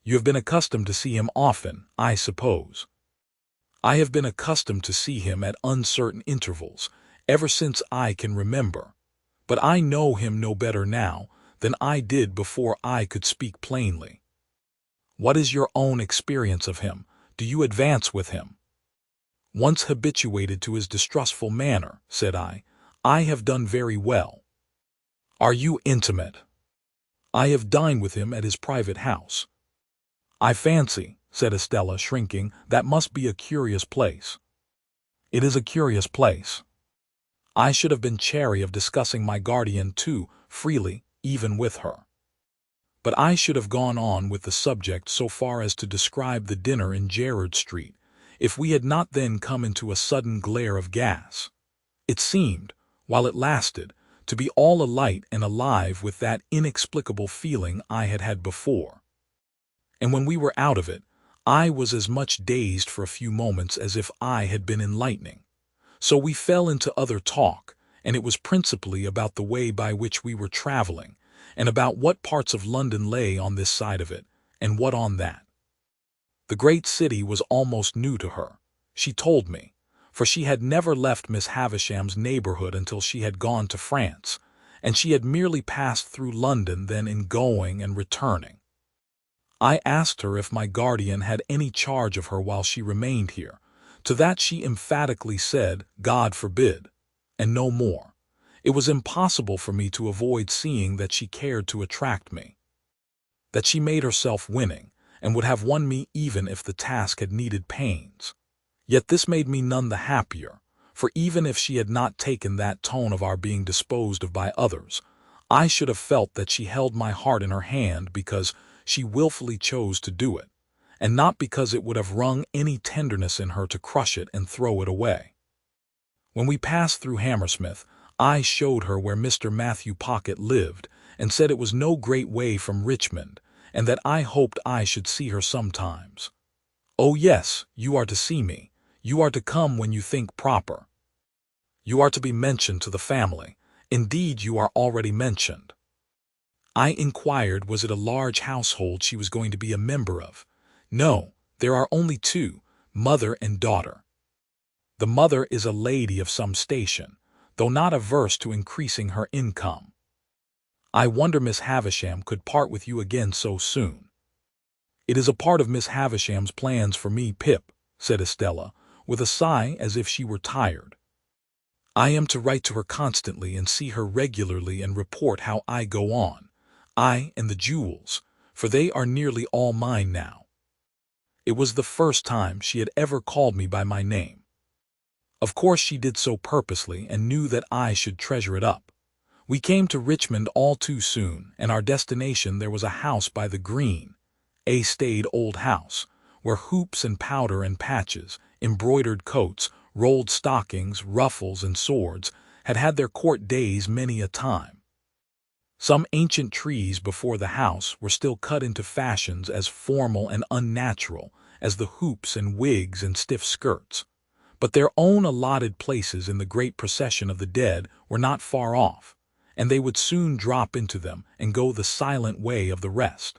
"You have been accustomed to see him often, I suppose." "I have been accustomed to see him at uncertain intervals, ever since I can remember. But I know him no better now than I did before I could speak plainly." "What is your own experience of him? Do you advance with him?" "Once habituated to his distrustful manner," said I have done very well." "Are you intimate?" "I have dined with him at his private house." "I fancy," said Estella, shrinking, "that must be a curious place." "It is a curious place." I should have been chary of discussing my guardian too freely, even with her. But I should have gone on with the subject so far as to describe the dinner in Gerrard Street, if we had not then come into a sudden glare of gas. It seemed, while it lasted, to be all alight and alive with that inexplicable feeling I had had before. And when we were out of it, I was as much dazed for a few moments as if I had been in lightning. So we fell into other talk, and it was principally about the way by which we were traveling, and about what parts of London lay on this side of it, and what on that. The great city was almost new to her, she told me, for she had never left Miss Havisham's neighborhood until she had gone to France, and she had merely passed through London then in going and returning. I asked her if my guardian had any charge of her while she remained here. To that she emphatically said, "God forbid," and no more. It was impossible for me to avoid seeing that she cared to attract me, that she made herself winning, and would have won me even if the task had needed pains. Yet this made me none the happier, for even if she had not taken that tone of our being disposed of by others, I should have felt that she held my heart in her hand because she willfully chose to do it, and not because it would have wrung any tenderness in her to crush it and throw it away. When we passed through Hammersmith, I showed her where Mr. Matthew Pocket lived, and said it was no great way from Richmond, and that I hoped I should see her sometimes. "Oh yes, you are to see me. You are to come when you think proper. You are to be mentioned to the family. Indeed, you are already mentioned." I inquired was it a large household she was going to be a member of. "No, there are only two, mother and daughter. The mother is a lady of some station, though not averse to increasing her income. I wonder Miss Havisham could part with you again so soon." "It is a part of Miss Havisham's plans for me, Pip," said Estella, with a sigh as if she were tired. "I am to write to her constantly and see her regularly and report how I go on, I and the jewels, for they are nearly all mine now." It was the first time she had ever called me by my name. Of course she did so purposely and knew that I should treasure it up. We came to Richmond all too soon, and our destination there was a house by the Green, a staid old house, where hoops and powder and patches, embroidered coats, rolled stockings, ruffles, and swords had had their court days many a time. Some ancient trees before the house were still cut into fashions as formal and unnatural as the hoops and wigs and stiff skirts, but their own allotted places in the great procession of the dead were not far off, and they would soon drop into them and go the silent way of the rest.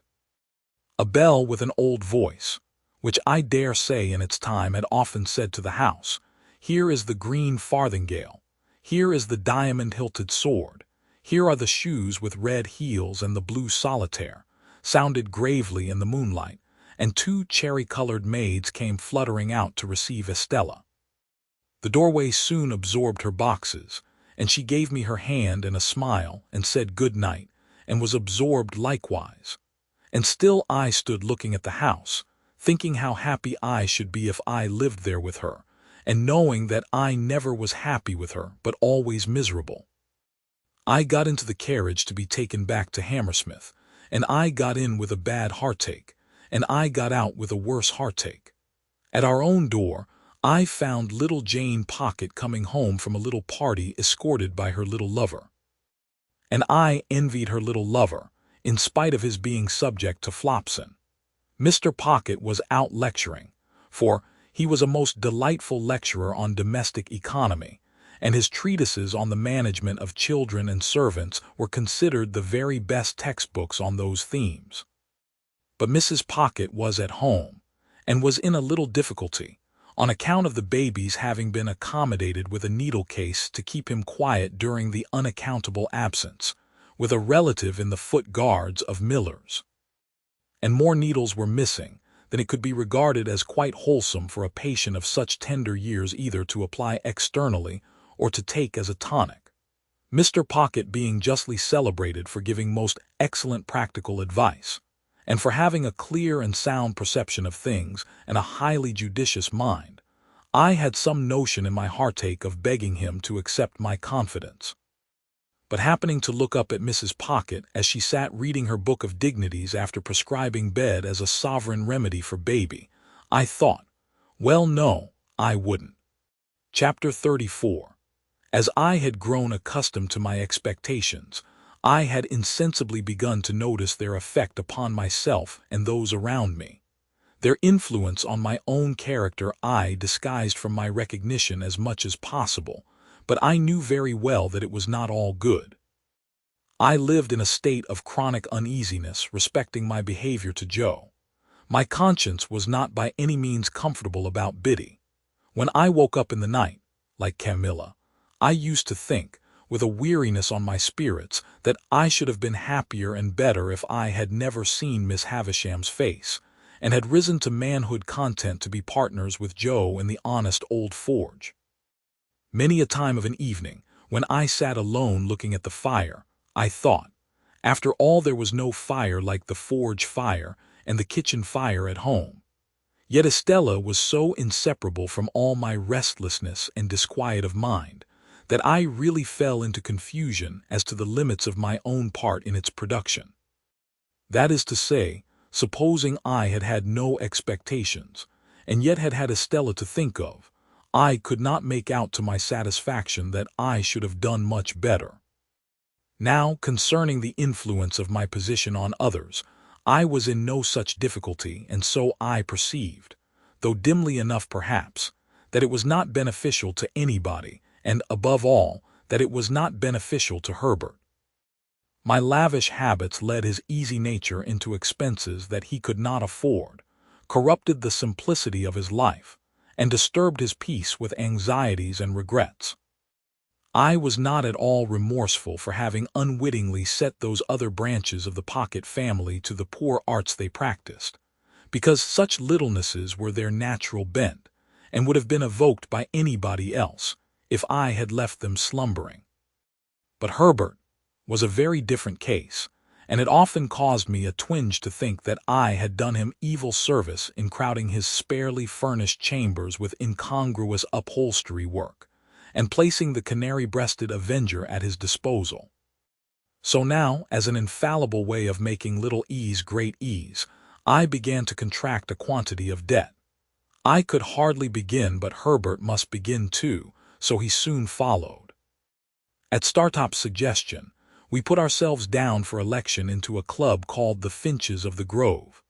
A bell with an old voice, which I dare say in its time had often said to the house, "Here is the green farthingale, here is the diamond-hilted sword, here are the shoes with red heels and the blue solitaire," sounded gravely in the moonlight, and two cherry-colored maids came fluttering out to receive Estella. The doorway soon absorbed her boxes, and she gave me her hand and a smile and said good night, and was absorbed likewise. And still I stood looking at the house, thinking how happy I should be if I lived there with her, and knowing that I never was happy with her, but always miserable. I got into the carriage to be taken back to Hammersmith, and I got in with a bad heartache, and I got out with a worse heartache. At our own door, I found little Jane Pocket coming home from a little party escorted by her little lover. And I envied her little lover, in spite of his being subject to Flopson. Mr. Pocket was out lecturing, for he was a most delightful lecturer on domestic economy, and his treatises on the management of children and servants were considered the very best textbooks on those themes. But Mrs. Pocket was at home, and was in a little difficulty, on account of the baby's having been accommodated with a needle case to keep him quiet during the unaccountable absence, with a relative in the foot guards of Miller's. And more needles were missing than it could be regarded as quite wholesome for a patient of such tender years either to apply externally or to take as a tonic. Mr. Pocket being justly celebrated for giving most excellent practical advice, and for having a clear and sound perception of things and a highly judicious mind, I had some notion in my heartache of begging him to accept my confidence. But happening to look up at Mrs. Pocket as she sat reading her book of dignities after prescribing bed as a sovereign remedy for baby, I thought, well, no, I wouldn't. Chapter 34. As I had grown accustomed to my expectations, I had insensibly begun to notice their effect upon myself and those around me. Their influence on my own character I disguised from my recognition as much as possible, but I knew very well that it was not all good. I lived in a state of chronic uneasiness respecting my behavior to Joe. My conscience was not by any means comfortable about Biddy. When I woke up in the night, like Camilla, I used to think, with a weariness on my spirits, that I should have been happier and better if I had never seen Miss Havisham's face, and had risen to manhood content to be partners with Joe in the honest old forge. Many a time of an evening, when I sat alone looking at the fire, I thought, after all there was no fire like the forge fire and the kitchen fire at home. Yet Estella was so inseparable from all my restlessness and disquiet of mind, that I really fell into confusion as to the limits of my own part in its production. That is to say, supposing I had had no expectations, and yet had had Estella to think of, I could not make out to my satisfaction that I should have done much better. Now, concerning the influence of my position on others, I was in no such difficulty, and so I perceived, though dimly enough perhaps, that it was not beneficial to anybody, and, above all, that it was not beneficial to Herbert. My lavish habits led his easy nature into expenses that he could not afford, corrupted the simplicity of his life, and disturbed his peace with anxieties and regrets. I was not at all remorseful for having unwittingly set those other branches of the Pocket family to the poor arts they practiced, because such littlenesses were their natural bent, and would have been evoked by anybody else, if I had left them slumbering. But Herbert was a very different case, and it often caused me a twinge to think that I had done him evil service in crowding his sparely furnished chambers with incongruous upholstery work, and placing the canary-breasted avenger at his disposal. So now, as an infallible way of making little ease great ease, I began to contract a quantity of debt. I could hardly begin, but Herbert must begin too, so he soon followed. At Startop's suggestion, we put ourselves down for election into a club called the Finches of the Grove,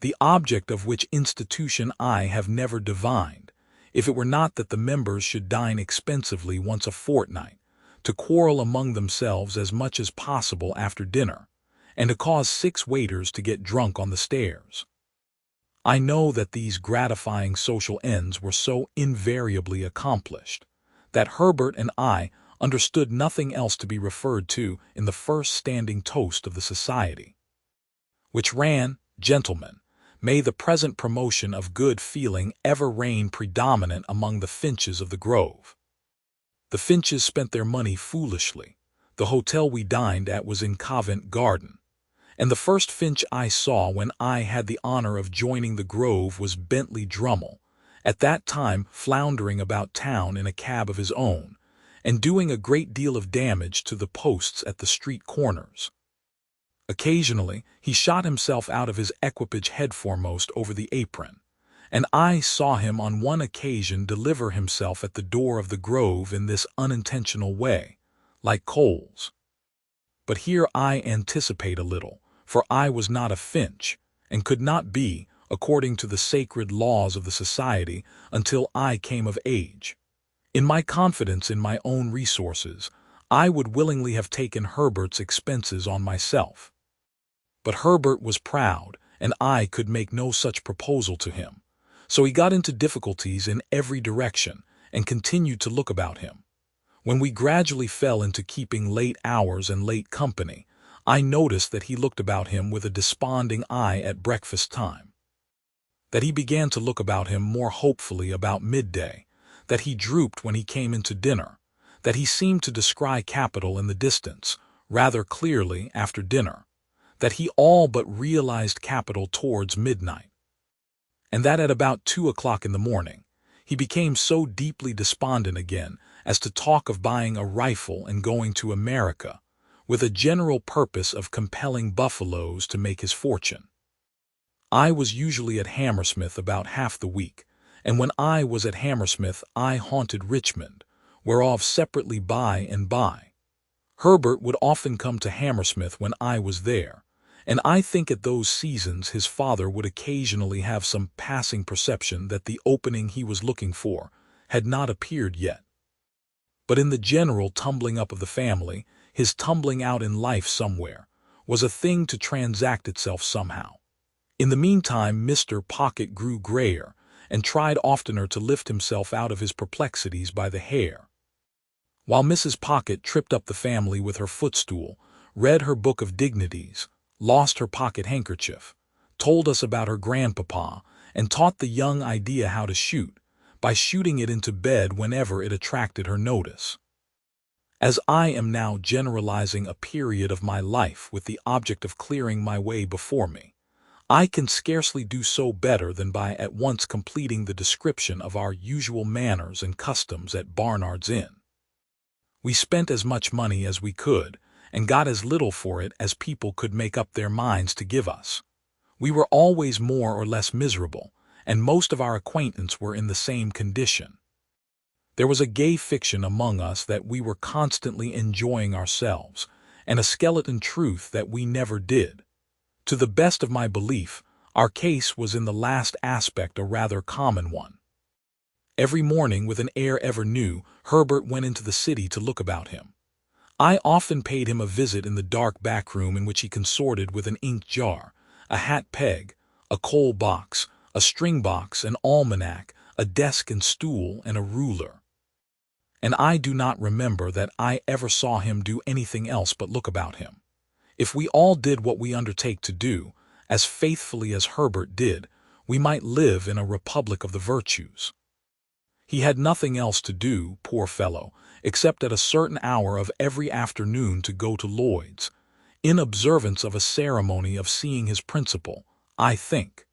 the object of which institution I have never divined, if it were not that the members should dine expensively once a fortnight, to quarrel among themselves as much as possible after dinner, and to cause 6 waiters to get drunk on the stairs. I know that these gratifying social ends were so invariably accomplished, that Herbert and I understood nothing else to be referred to in the first standing toast of the society, which ran, "Gentlemen, may the present promotion of good feeling ever reign predominant among the Finches of the Grove." The Finches spent their money foolishly. The hotel we dined at was in Covent Garden, and the first Finch I saw when I had the honor of joining the Grove was Bentley Drummle, at that time floundering about town in a cab of his own, and doing a great deal of damage to the posts at the street corners. Occasionally, he shot himself out of his equipage headforemost over the apron, and I saw him on one occasion deliver himself at the door of the Grove in this unintentional way, like Coles. But here I anticipate a little, for I was not a Finch, and could not be, according to the sacred laws of the society, until I came of age. In my confidence in my own resources, I would willingly have taken Herbert's expenses on myself. But Herbert was proud, and I could make no such proposal to him. So he got into difficulties in every direction, and continued to look about him. When we gradually fell into keeping late hours and late company, I noticed that he looked about him with a desponding eye at breakfast time, that he began to look about him more hopefully about midday, that he drooped when he came into dinner, that he seemed to descry capital in the distance, rather clearly after dinner, that he all but realized capital towards midnight, and that at about 2 o'clock in the morning, he became so deeply despondent again as to talk of buying a rifle and going to America, with a general purpose of compelling buffaloes to make his fortune. I was usually at Hammersmith about half the week, and when I was at Hammersmith I haunted Richmond, whereof separately by and by. Herbert would often come to Hammersmith when I was there, and I think at those seasons his father would occasionally have some passing perception that the opening he was looking for had not appeared yet. But in the general tumbling up of the family, his tumbling out in life somewhere was a thing to transact itself somehow. In the meantime Mr. Pocket grew grayer, and tried oftener to lift himself out of his perplexities by the hair, while Mrs. Pocket tripped up the family with her footstool, read her book of dignities, lost her pocket handkerchief, told us about her grandpapa, and taught the young idea how to shoot, by shooting it into bed whenever it attracted her notice. As I am now generalizing a period of my life with the object of clearing my way before me, I can scarcely do so better than by at once completing the description of our usual manners and customs at Barnard's Inn. We spent as much money as we could, and got as little for it as people could make up their minds to give us. We were always more or less miserable, and most of our acquaintance were in the same condition. There was a gay fiction among us that we were constantly enjoying ourselves, and a skeleton truth that we never did. To the best of my belief, our case was in the last aspect a rather common one. Every morning, with an air ever new, Herbert went into the city to look about him. I often paid him a visit in the dark back room in which he consorted with an ink jar, a hat peg, a coal box, a string box, an almanac, a desk and stool, and a ruler. And I do not remember that I ever saw him do anything else but look about him. If we all did what we undertake to do, as faithfully as Herbert did, we might live in a republic of the virtues. He had nothing else to do, poor fellow, except at a certain hour of every afternoon to go to Lloyd's, in observance of a ceremony of seeing his principal, I think.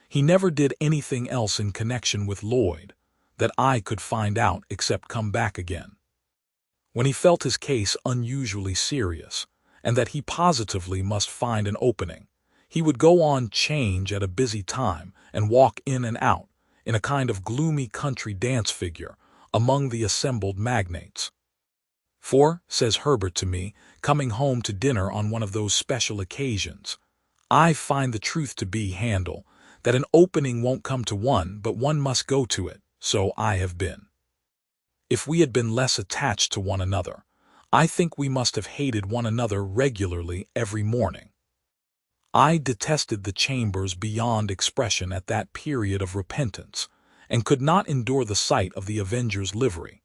He never did anything else in connection with Lloyd, that I could find out except come back again. When he felt his case unusually serious, and that he positively must find an opening, he would go on 'change at a busy time, and walk in and out, in a kind of gloomy country dance figure, among the assembled magnates. For, says Herbert to me, coming home to dinner on one of those special occasions, I find the truth to be, Handel, that an opening won't come to one, but one must go to it, so I have been. If we had been less attached to one another, I think we must have hated one another regularly every morning. I detested the Chambers beyond expression at that period of repentance, and could not endure the sight of the Avenger's livery,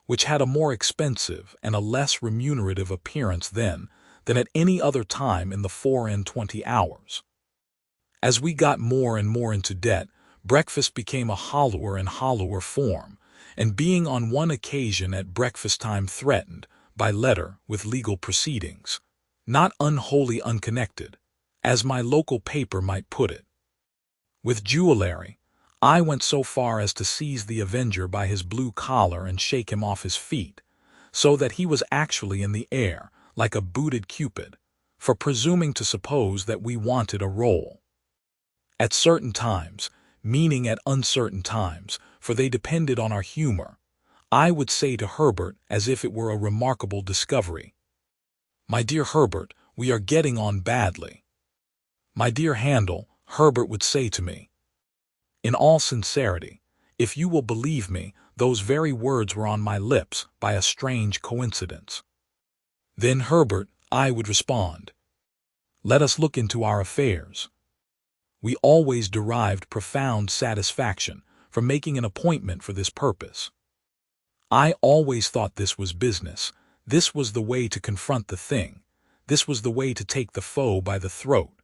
which had a more expensive and a less remunerative appearance then than at any other time in the 24 hours. As we got more and more into debt, breakfast became a hollower and hollower form, and being on one occasion at breakfast time threatened, by letter, with legal proceedings, not unwholly unconnected, as my local paper might put it. With jewelry, I went so far as to seize the avenger by his blue collar and shake him off his feet, so that he was actually in the air, like a booted Cupid, for presuming to suppose that we wanted a role. At certain times, meaning at uncertain times, for they depended on our humor, I would say to Herbert, as if it were a remarkable discovery, "My dear Herbert, we are getting on badly." "My dear Handel," Herbert would say to me. In all sincerity, if you will believe me, those very words were on my lips by a strange coincidence. "Then, Herbert," I would respond, "let us look into our affairs." We always derived profound satisfaction from making an appointment for this purpose. I always thought this was business. This was the way to confront the thing. This was the way to take the foe by the throat.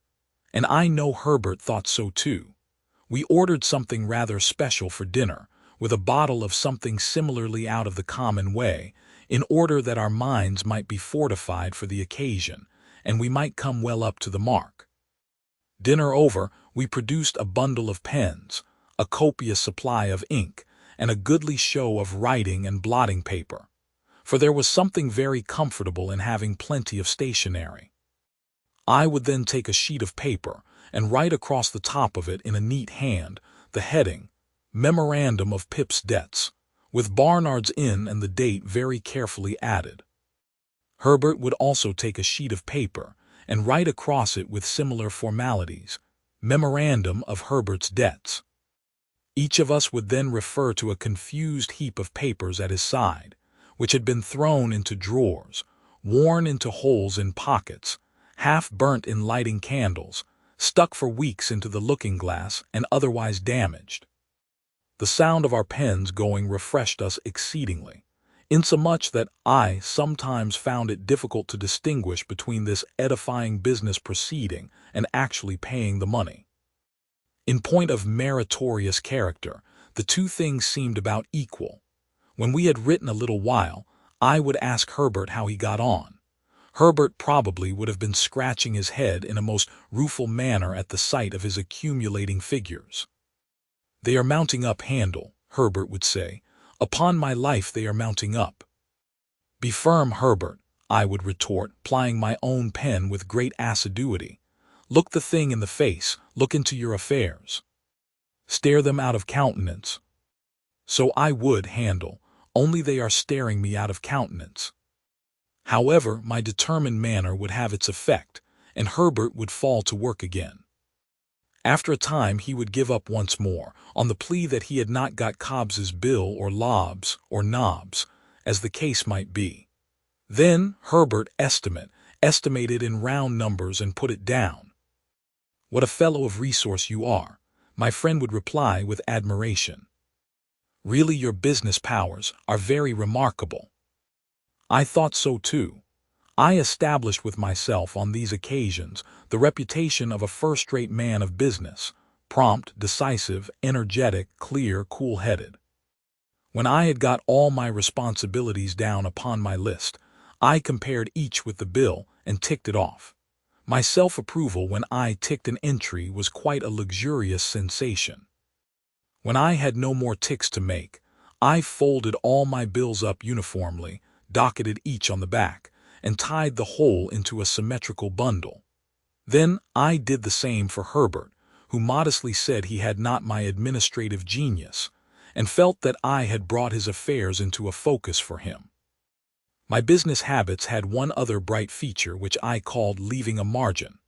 And I know Herbert thought so too. We ordered something rather special for dinner, with a bottle of something similarly out of the common way, in order that our minds might be fortified for the occasion, and we might come well up to the mark. Dinner over, we produced a bundle of pens, a copious supply of ink, and a goodly show of writing and blotting paper, for there was something very comfortable in having plenty of stationery. I would then take a sheet of paper and write across the top of it in a neat hand the heading, "Memorandum of Pip's Debts," with Barnard's Inn and the date very carefully added. Herbert would also take a sheet of paper and write across it with similar formalities, "Memorandum of Herbert's Debts." Each of us would then refer to a confused heap of papers at his side, which had been thrown into drawers, worn into holes in pockets, half burnt in lighting candles, stuck for weeks into the looking-glass, and otherwise damaged. The sound of our pens going refreshed us exceedingly, insomuch that I sometimes found it difficult to distinguish between this edifying business proceeding and actually paying the money. In point of meritorious character, the two things seemed about equal. When we had written a little while, I would ask Herbert how he got on. Herbert probably would have been scratching his head in a most rueful manner at the sight of his accumulating figures. "They are mounting up, Handel," Herbert would say. "Upon my life they are mounting up." "Be firm, Herbert," I would retort, plying my own pen with great assiduity. "Look the thing in the face, look into your affairs. Stare them out of countenance." So I would, Handel, only they are staring me out of countenance. However, my determined manner would have its effect, and Herbert would fall to work again. After a time he would give up once more, on the plea that he had not got Cobbs's bill or Lobbs or Nobbs, as the case might be. Then Herbert estimated in round numbers and put it down. "What a fellow of resource you are," my friend would reply with admiration. "Really your business powers are very remarkable." I thought so too. I established with myself on these occasions the reputation of a first-rate man of business, prompt, decisive, energetic, clear, cool-headed. When I had got all my responsibilities down upon my list, I compared each with the bill and ticked it off. My self-approval when I ticked an entry was quite a luxurious sensation. When I had no more ticks to make, I folded all my bills up uniformly, docketed each on the back, and tied the whole into a symmetrical bundle. Then I did the same for Herbert, who modestly said he had not my administrative genius, and felt that I had brought his affairs into a focus for him. My business habits had one other bright feature which I called leaving a margin.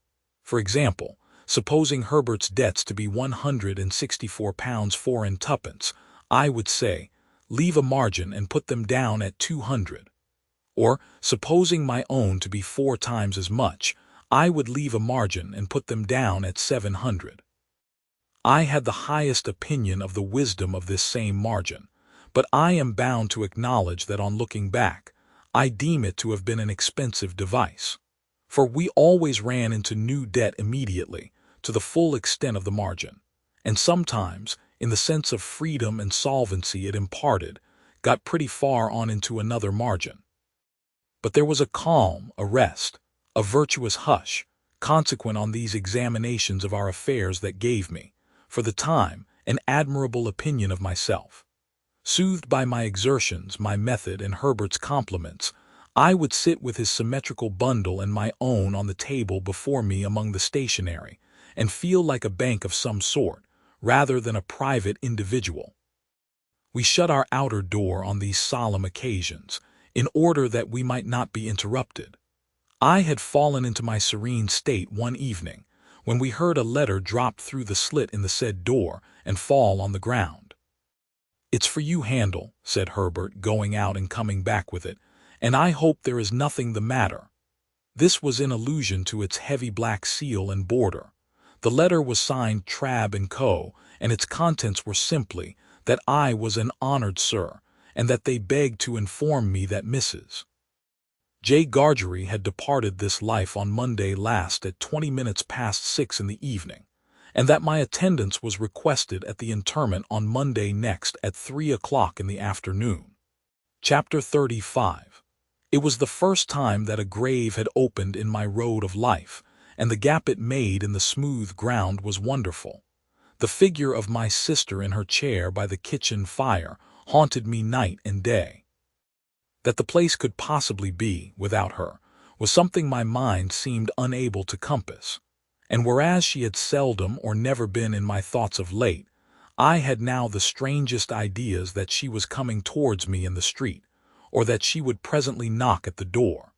For example, supposing Herbert's debts to be £164 4 and twopence, I would say, "Leave a margin and put them down at 200. Or, supposing my own to be 4 times as much, I would leave a margin and put them down at 700. I had the highest opinion of the wisdom of this same margin, but I am bound to acknowledge that on looking back, I deem it to have been an expensive device. For we always ran into new debt immediately, to the full extent of the margin, and sometimes, in the sense of freedom and solvency it imparted, got pretty far on into another margin. But there was a calm, a rest, a virtuous hush, consequent on these examinations of our affairs that gave me, for the time, an admirable opinion of myself. Soothed by my exertions, my method, and Herbert's compliments, I would sit with his symmetrical bundle and my own on the table before me among the stationery, and feel like a bank of some sort, rather than a private individual. We shut our outer door on these solemn occasions, in order that we might not be interrupted. I had fallen into my serene state one evening, when we heard a letter drop through the slit in the said door and fall on the ground. "It's for you, Handel," said Herbert, going out and coming back with it, "and I hope there is nothing the matter." This was in allusion to its heavy black seal and border. The letter was signed Trabb & Co., and its contents were simply that I was an honored sir, and that they begged to inform me that Mrs. J. Gargery had departed this life on Monday last at 20 minutes past 6 in the evening, and that my attendance was requested at the interment on Monday next at 3 o'clock in the afternoon. Chapter 35. It was the first time that a grave had opened in my road of life, and the gap it made in the smooth ground was wonderful. The figure of my sister in her chair by the kitchen fire haunted me night and day. That the place could possibly be, without her, was something my mind seemed unable to compass, and whereas she had seldom or never been in my thoughts of late, I had now the strangest ideas that she was coming towards me in the street, or that she would presently knock at the door.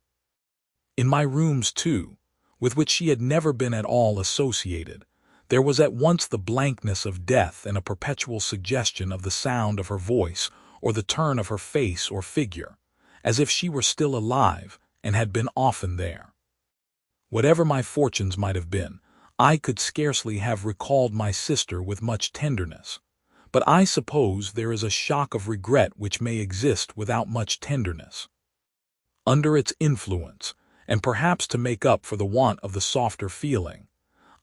In my rooms, too, with which she had never been at all associated, there was at once the blankness of death and a perpetual suggestion of the sound of her voice or the turn of her face or figure, as if she were still alive and had been often there. Whatever my fortunes might have been, I could scarcely have recalled my sister with much tenderness, but I suppose there is a shock of regret which may exist without much tenderness. Under its influence, and perhaps to make up for the want of the softer feeling,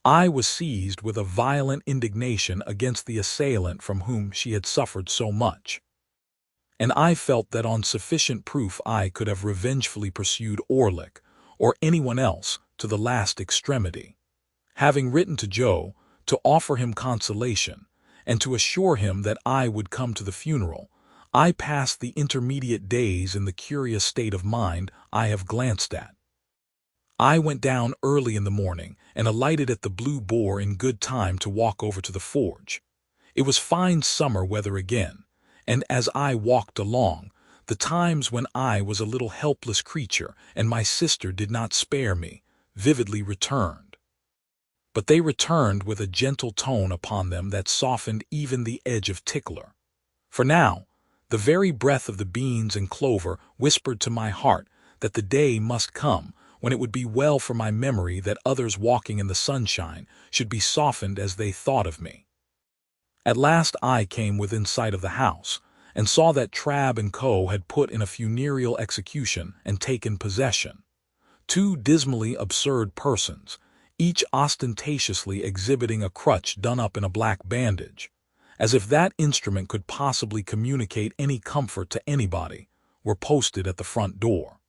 I was seized with a violent indignation against the assailant from whom she had suffered so much, and I felt that on sufficient proof I could have revengefully pursued Orlick, or anyone else, to the last extremity. Having written to Joe, to offer him consolation, and to assure him that I would come to the funeral, I passed the intermediate days in the curious state of mind I have glanced at. I went down early in the morning and alighted at the Blue Boar in good time to walk over to the forge. It was fine summer weather again, and as I walked along, the times when I was a little helpless creature and my sister did not spare me, vividly returned. But they returned with a gentle tone upon them that softened even the edge of Tickler. For now, the very breath of the beans and clover whispered to my heart that the day must come when it would be well for my memory that others walking in the sunshine should be softened as they thought of me. At last I came within sight of the house, and saw that Trabb & Co. had put in a funereal execution and taken possession. Two dismally absurd persons, each ostentatiously exhibiting a crutch done up in a black bandage, as if that instrument could possibly communicate any comfort to anybody, were posted at the front door.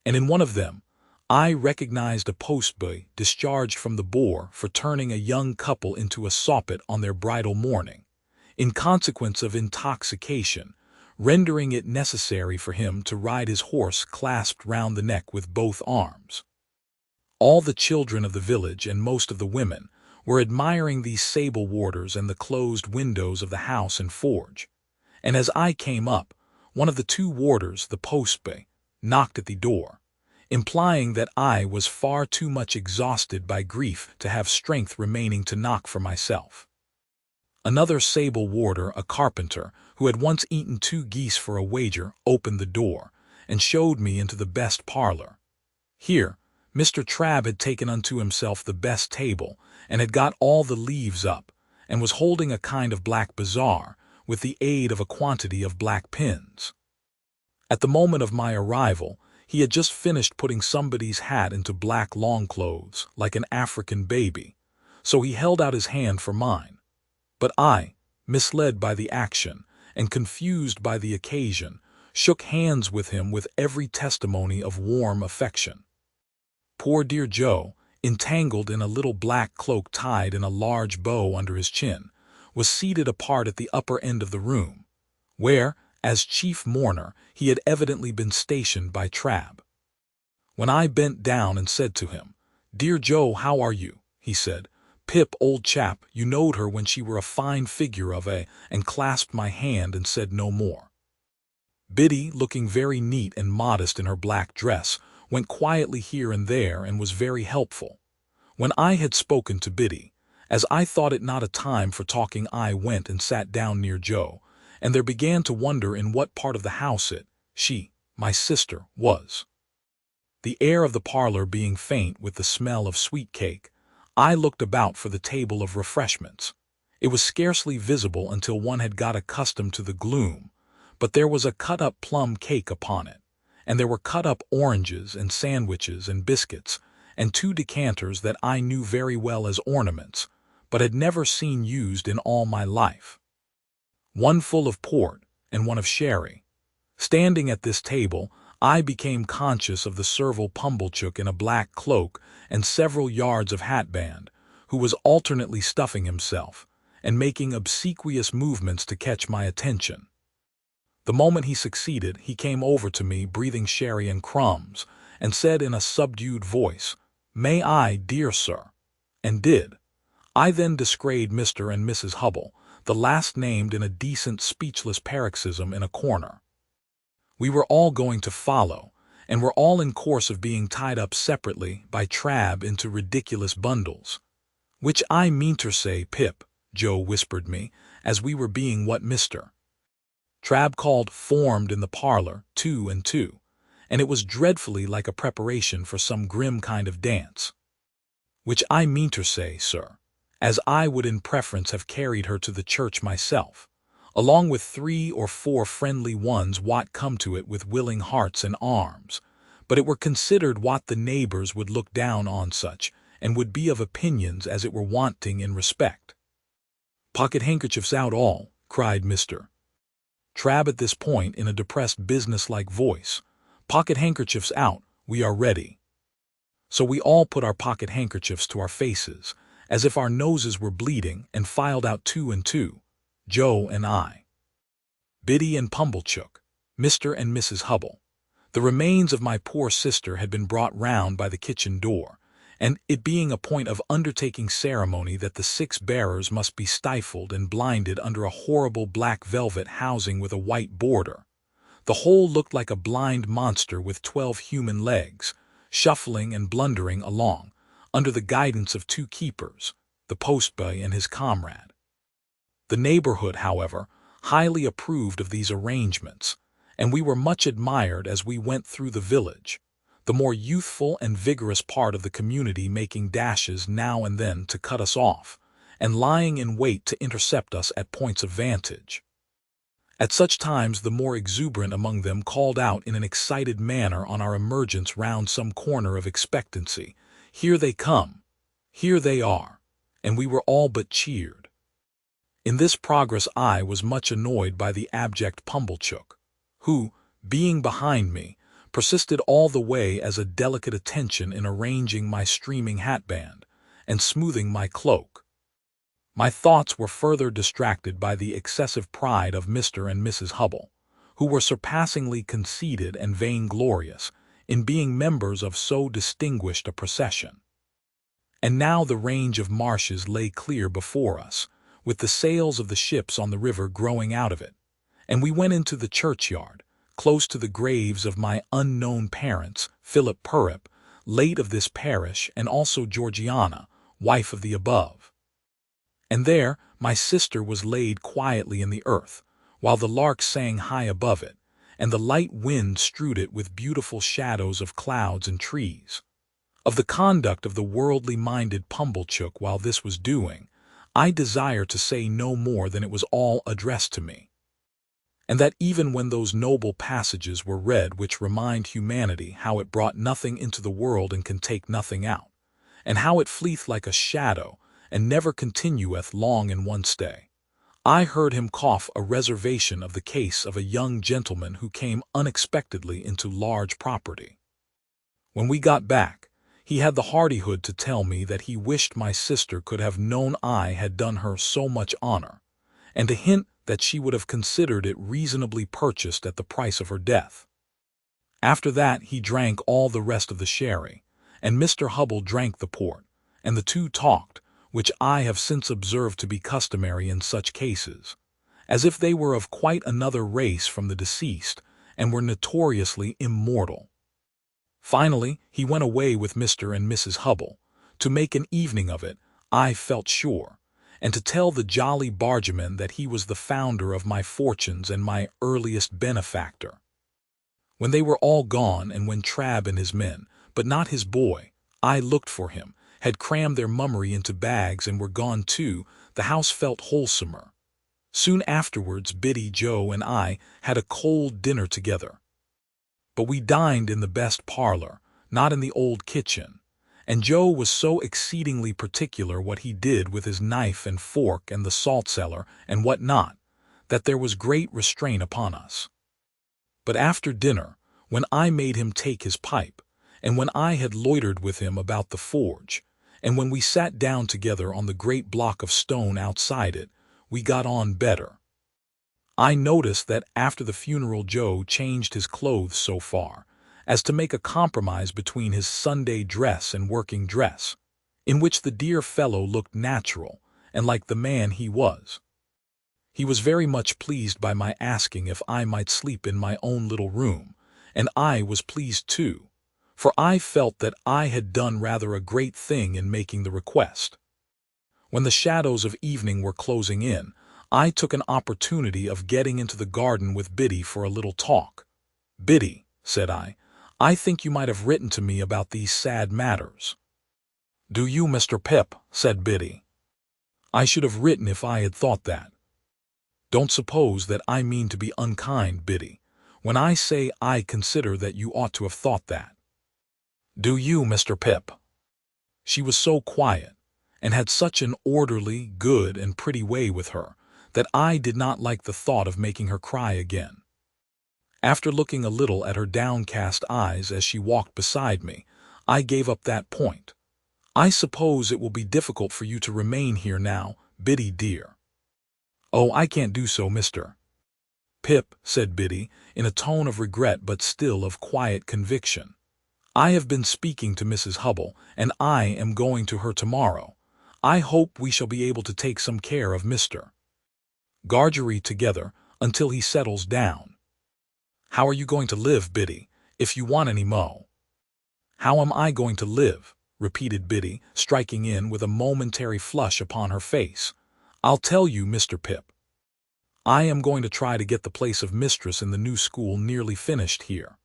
And in one of them, I recognized a postboy discharged from the Boar for turning a young couple into a soppet on their bridal morning, in consequence of intoxication, rendering it necessary for him to ride his horse clasped round the neck with both arms. All the children of the village and most of the women were admiring these sable warders and the closed windows of the house and forge, and as I came up, one of the two warders, the postboy, knocked at the door, implying that I was far too much exhausted by grief to have strength remaining to knock for myself. Another sable warder, a carpenter, who had once eaten 2 geese for a wager, opened the door, and showed me into the best parlor. Here, Mr. Trabb had taken unto himself the best table, and had got all the leaves up, and was holding a kind of black bazaar, with the aid of a quantity of black pins. At the moment of my arrival, he had just finished putting somebody's hat into black long clothes, like an African baby, so he held out his hand for mine. But I, misled by the action, and confused by the occasion, shook hands with him with every testimony of warm affection. Poor dear Joe, entangled in a little black cloak tied in a large bow under his chin, was seated apart at the upper end of the room, where, as chief mourner, he had evidently been stationed by Trabb. When I bent down and said to him, "Dear Joe, how are you?" he said, "Pip, old chap, you knowed her when she were a fine figure of a," and clasped my hand and said no more. Biddy, looking very neat and modest in her black dress, went quietly here and there and was very helpful. When I had spoken to Biddy, as I thought it not a time for talking, I went and sat down near Joe, and there began to wonder in what part of the house she, my sister, was. The air of the parlor being faint with the smell of sweet cake, I looked about for the table of refreshments. It was scarcely visible until one had got accustomed to the gloom, but there was a cut-up plum cake upon it, and there were cut-up oranges and sandwiches and biscuits, and 2 decanters that I knew very well as ornaments, but had never seen used in all my life. One full of port and one of sherry. Standing at this table, I became conscious of the servile Pumblechook in a black cloak and several yards of hatband, who was alternately stuffing himself and making obsequious movements to catch my attention. The moment he succeeded, he came over to me, breathing sherry and crumbs, and said in a subdued voice, "May I, dear sir?" and did. I then descried Mr. and Mrs. Hubble, the last named in a decent speechless paroxysm in a corner. We were all going to follow, and were all in course of being tied up separately by Trabb into ridiculous bundles. "Which I meanter say, Pip," Joe whispered me, as we were being what Mr. Trabb called formed in the parlor 2 and 2, and it was dreadfully like a preparation for some grim kind of dance. "Which I meanter say, sir, as I would in preference have carried her to the church myself, along with 3 or 4 friendly ones what come to it with willing hearts and arms, but it were considered what the neighbors would look down on such, and would be of opinions as it were wanting in respect." "Pocket handkerchiefs out all," cried Mr. Trabb at this point in a depressed business-like voice. "Pocket handkerchiefs out, we are ready." So we all put our pocket handkerchiefs to our faces, as if our noses were bleeding, and filed out 2 and 2, Joe and I. Biddy and Pumblechook, Mr. and Mrs. Hubble. The remains of my poor sister had been brought round by the kitchen door, and it being a point of undertaking ceremony that the 6 bearers must be stifled and blinded under a horrible black velvet housing with a white border, the whole looked like a blind monster with 12 human legs, shuffling and blundering along, under the guidance of 2 keepers, the postboy and his comrade. The neighborhood, however, highly approved of these arrangements, and we were much admired as we went through the village, the more youthful and vigorous part of the community making dashes now and then to cut us off, and lying in wait to intercept us at points of vantage. At such times the more exuberant among them called out in an excited manner on our emergence round some corner of expectancy, "Here they come! Here they are!" and we were all but cheered. In this progress I was much annoyed by the abject Pumblechook, who, being behind me, persisted all the way as a delicate attention in arranging my streaming hatband and smoothing my cloak. My thoughts were further distracted by the excessive pride of Mr. and Mrs. Hubble, who were surpassingly conceited and vainglorious in being members of so distinguished a procession. And now the range of marshes lay clear before us, with the sails of the ships on the river growing out of it, and we went into the churchyard, close to the graves of my unknown parents, Philip Purrip, late of this parish, and also Georgiana, wife of the above. And there my sister was laid quietly in the earth, while the lark sang high above it, and the light wind strewed it with beautiful shadows of clouds and trees. Of the conduct of the worldly-minded Pumblechook while this was doing, I desire to say no more than it was all addressed to me, and that even when those noble passages were read which remind humanity how it brought nothing into the world and can take nothing out, and how it fleeth like a shadow, and never continueth long in one stay, I heard him cough a reservation of the case of a young gentleman who came unexpectedly into large property. When we got back, He had the hardihood to tell me that he wished my sister could have known I had done her so much honor, and to hint that she would have considered it reasonably purchased at the price of her death. After that he drank all the rest of the sherry, and Mr. Hubble drank the port, and the two talked, which I have since observed to be customary in such cases, as if they were of quite another race from the deceased, and were notoriously immortal. Finally, he went away with Mr. and Mrs. Hubble, to make an evening of it, I felt sure, and to tell the jolly bargeman that he was the founder of my fortunes and my earliest benefactor. When they were all gone, and when Trabb and his men, but not his boy, I looked for him, had crammed their mummery into bags and were gone too, the house felt wholesomer. Soon afterwards Biddy, Joe, and I had a cold dinner together. But we dined in the best parlor, not in the old kitchen, and Joe was so exceedingly particular what he did with his knife and fork and the salt cellar and what not, that there was great restraint upon us. But after dinner, when I made him take his pipe, and when I had loitered with him about the forge, and when we sat down together on the great block of stone outside it, we got on better. I noticed that after the funeral Joe changed his clothes so far as to make a compromise between his Sunday dress and working dress, in which the dear fellow looked natural and like the man he was. He was very much pleased by my asking if I might sleep in my own little room, and I was pleased too, for I felt that I had done rather a great thing in making the request. When the shadows of evening were closing in, I took an opportunity of getting into the garden with Biddy for a little talk. "Biddy," said I think you might have written to me about these sad matters." "Do you, Mr. Pip?" said Biddy. "I should have written if I had thought that. Don't suppose that I mean to be unkind, Biddy, when I say I consider that you ought to have thought that." "Do you, Mr. Pip?" She was so quiet, and had such an orderly, good, and pretty way with her, that I did not like the thought of making her cry again. After looking a little at her downcast eyes as she walked beside me, I gave up that point. "I suppose it will be difficult for you to remain here now, Biddy dear." "Oh, I can't do so, Mr. Pip," said Biddy, in a tone of regret but still of quiet conviction. "I have been speaking to Mrs. Hubble, and I am going to her tomorrow. I hope we shall be able to take some care of Mr. Gargery together until he settles down." "How are you going to live, Biddy, if you want any mo?" "How am I going to live?" repeated Biddy, striking in with a momentary flush upon her face. "I'll tell you, Mr. Pip. I am going to try to get the place of mistress in the new school nearly finished here.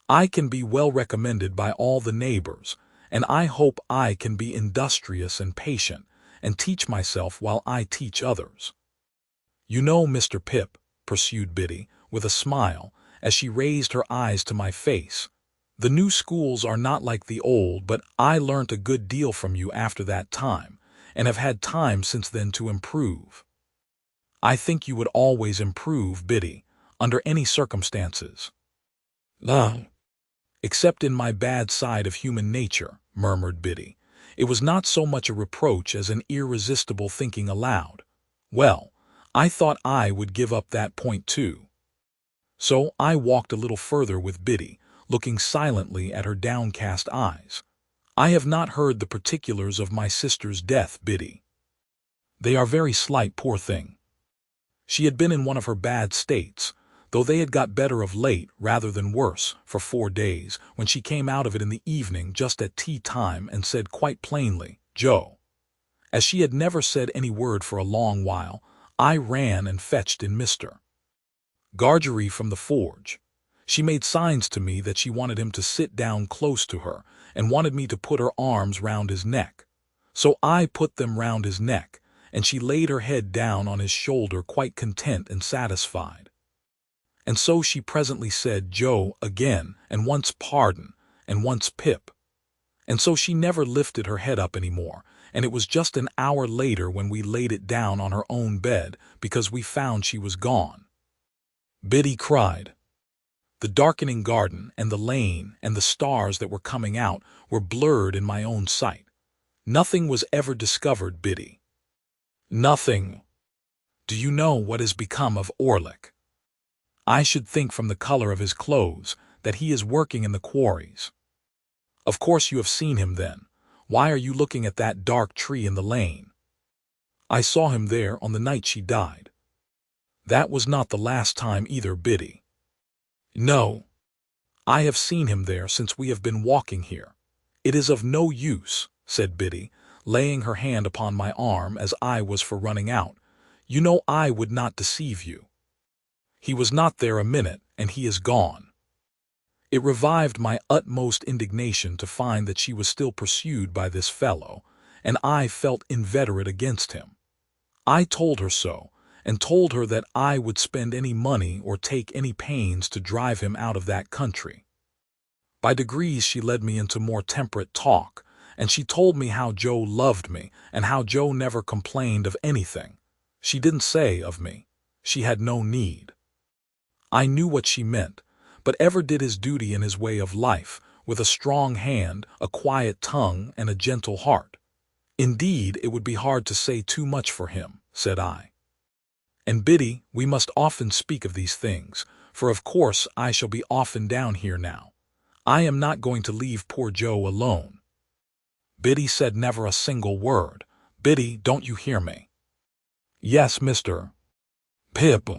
I can be well recommended by all the neighbors, and I hope I can be industrious and patient, and teach myself while I teach others. You know, Mr. Pip," pursued Biddy, with a smile, as she raised her eyes to my face, "the new schools are not like the old, but I learnt a good deal from you after that time, and have had time since then to improve. I think you would always improve, Biddy, under any circumstances." "No, except in my bad side of human nature," murmured Biddy. It was not so much a reproach as an irresistible thinking aloud. Well, I thought I would give up that point too. So I walked a little further with Biddy, looking silently at her downcast eyes. "I have not heard the particulars of my sister's death, Biddy." "They are very slight, poor thing. She had been in one of her bad states, though they had got better of late rather than worse, for 4 days, when she came out of it in the evening just at tea time and said quite plainly, 'Joe.' As she had never said any word for a long while, I ran and fetched in Mr. Gargery from the forge. She made signs to me that she wanted him to sit down close to her, and wanted me to put her arms round his neck. So I put them round his neck, and she laid her head down on his shoulder quite content and satisfied. And so she presently said 'Joe' again, and once 'Pardon,' and once 'Pip.' And so she never lifted her head up any more, and it was just an hour later when we laid it down on her own bed, because we found she was gone." Biddy cried, The darkening garden and the lane and the stars that were coming out were blurred in my own sight. Nothing was ever discovered, Biddy. Nothing. Do you know what has become of Orlick? I should think from the color of his clothes that he is working in the quarries. Of course you have seen him then. Why are you looking at that dark tree in the lane? I saw him there on the night she died. That was not the last time either, Biddy. No. I have seen him there since we have been walking here. It is of no use, said Biddy, laying her hand upon my arm as I was for running out. You know I would not deceive you. He was not there a minute, and he is gone. It revived my utmost indignation to find that she was still pursued by this fellow, and I felt inveterate against him. I told her so, and told her that I would spend any money or take any pains to drive him out of that country. By degrees she led me into more temperate talk, and she told me how Joe loved me, and how Joe never complained of anything. She didn't say of me. She had no need. I knew what she meant, but ever did his duty in his way of life, with a strong hand, a quiet tongue, and a gentle heart. Indeed, it would be hard to say too much for him, said I. And Biddy, we must often speak of these things, for of course I shall be often down here now. I am not going to leave poor Joe alone. Biddy said never a single word. Biddy, don't you hear me? Yes, Mr. Pip.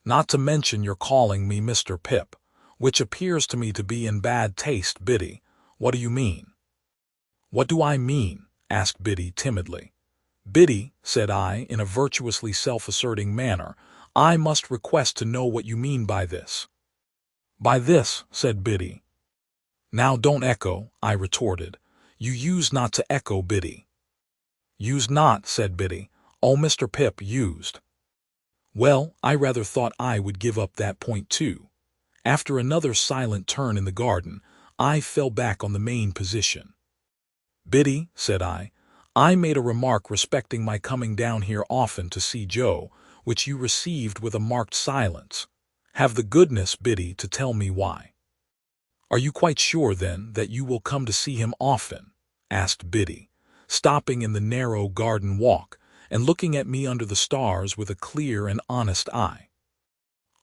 Not to mention your calling me Mr. Pip, which appears to me to be in bad taste, Biddy. What do you mean? What do I mean? Asked Biddy timidly. Biddy, said I, in a virtuously self-asserting manner, I must request to know what you mean by this. By this, said Biddy. Now don't echo, I retorted. You used not to echo, Biddy. Used not, said Biddy. Oh, Mr. Pip used. Well, I rather thought I would give up that point too. After another silent turn in the garden, I fell back on the main position. Biddy, said I made a remark respecting my coming down here often to see Joe, which you received with a marked silence. Have the goodness, Biddy, to tell me why. Are you quite sure, then, that you will come to see him often? Asked Biddy, stopping in the narrow garden walk, and looking at me under the stars with a clear and honest eye.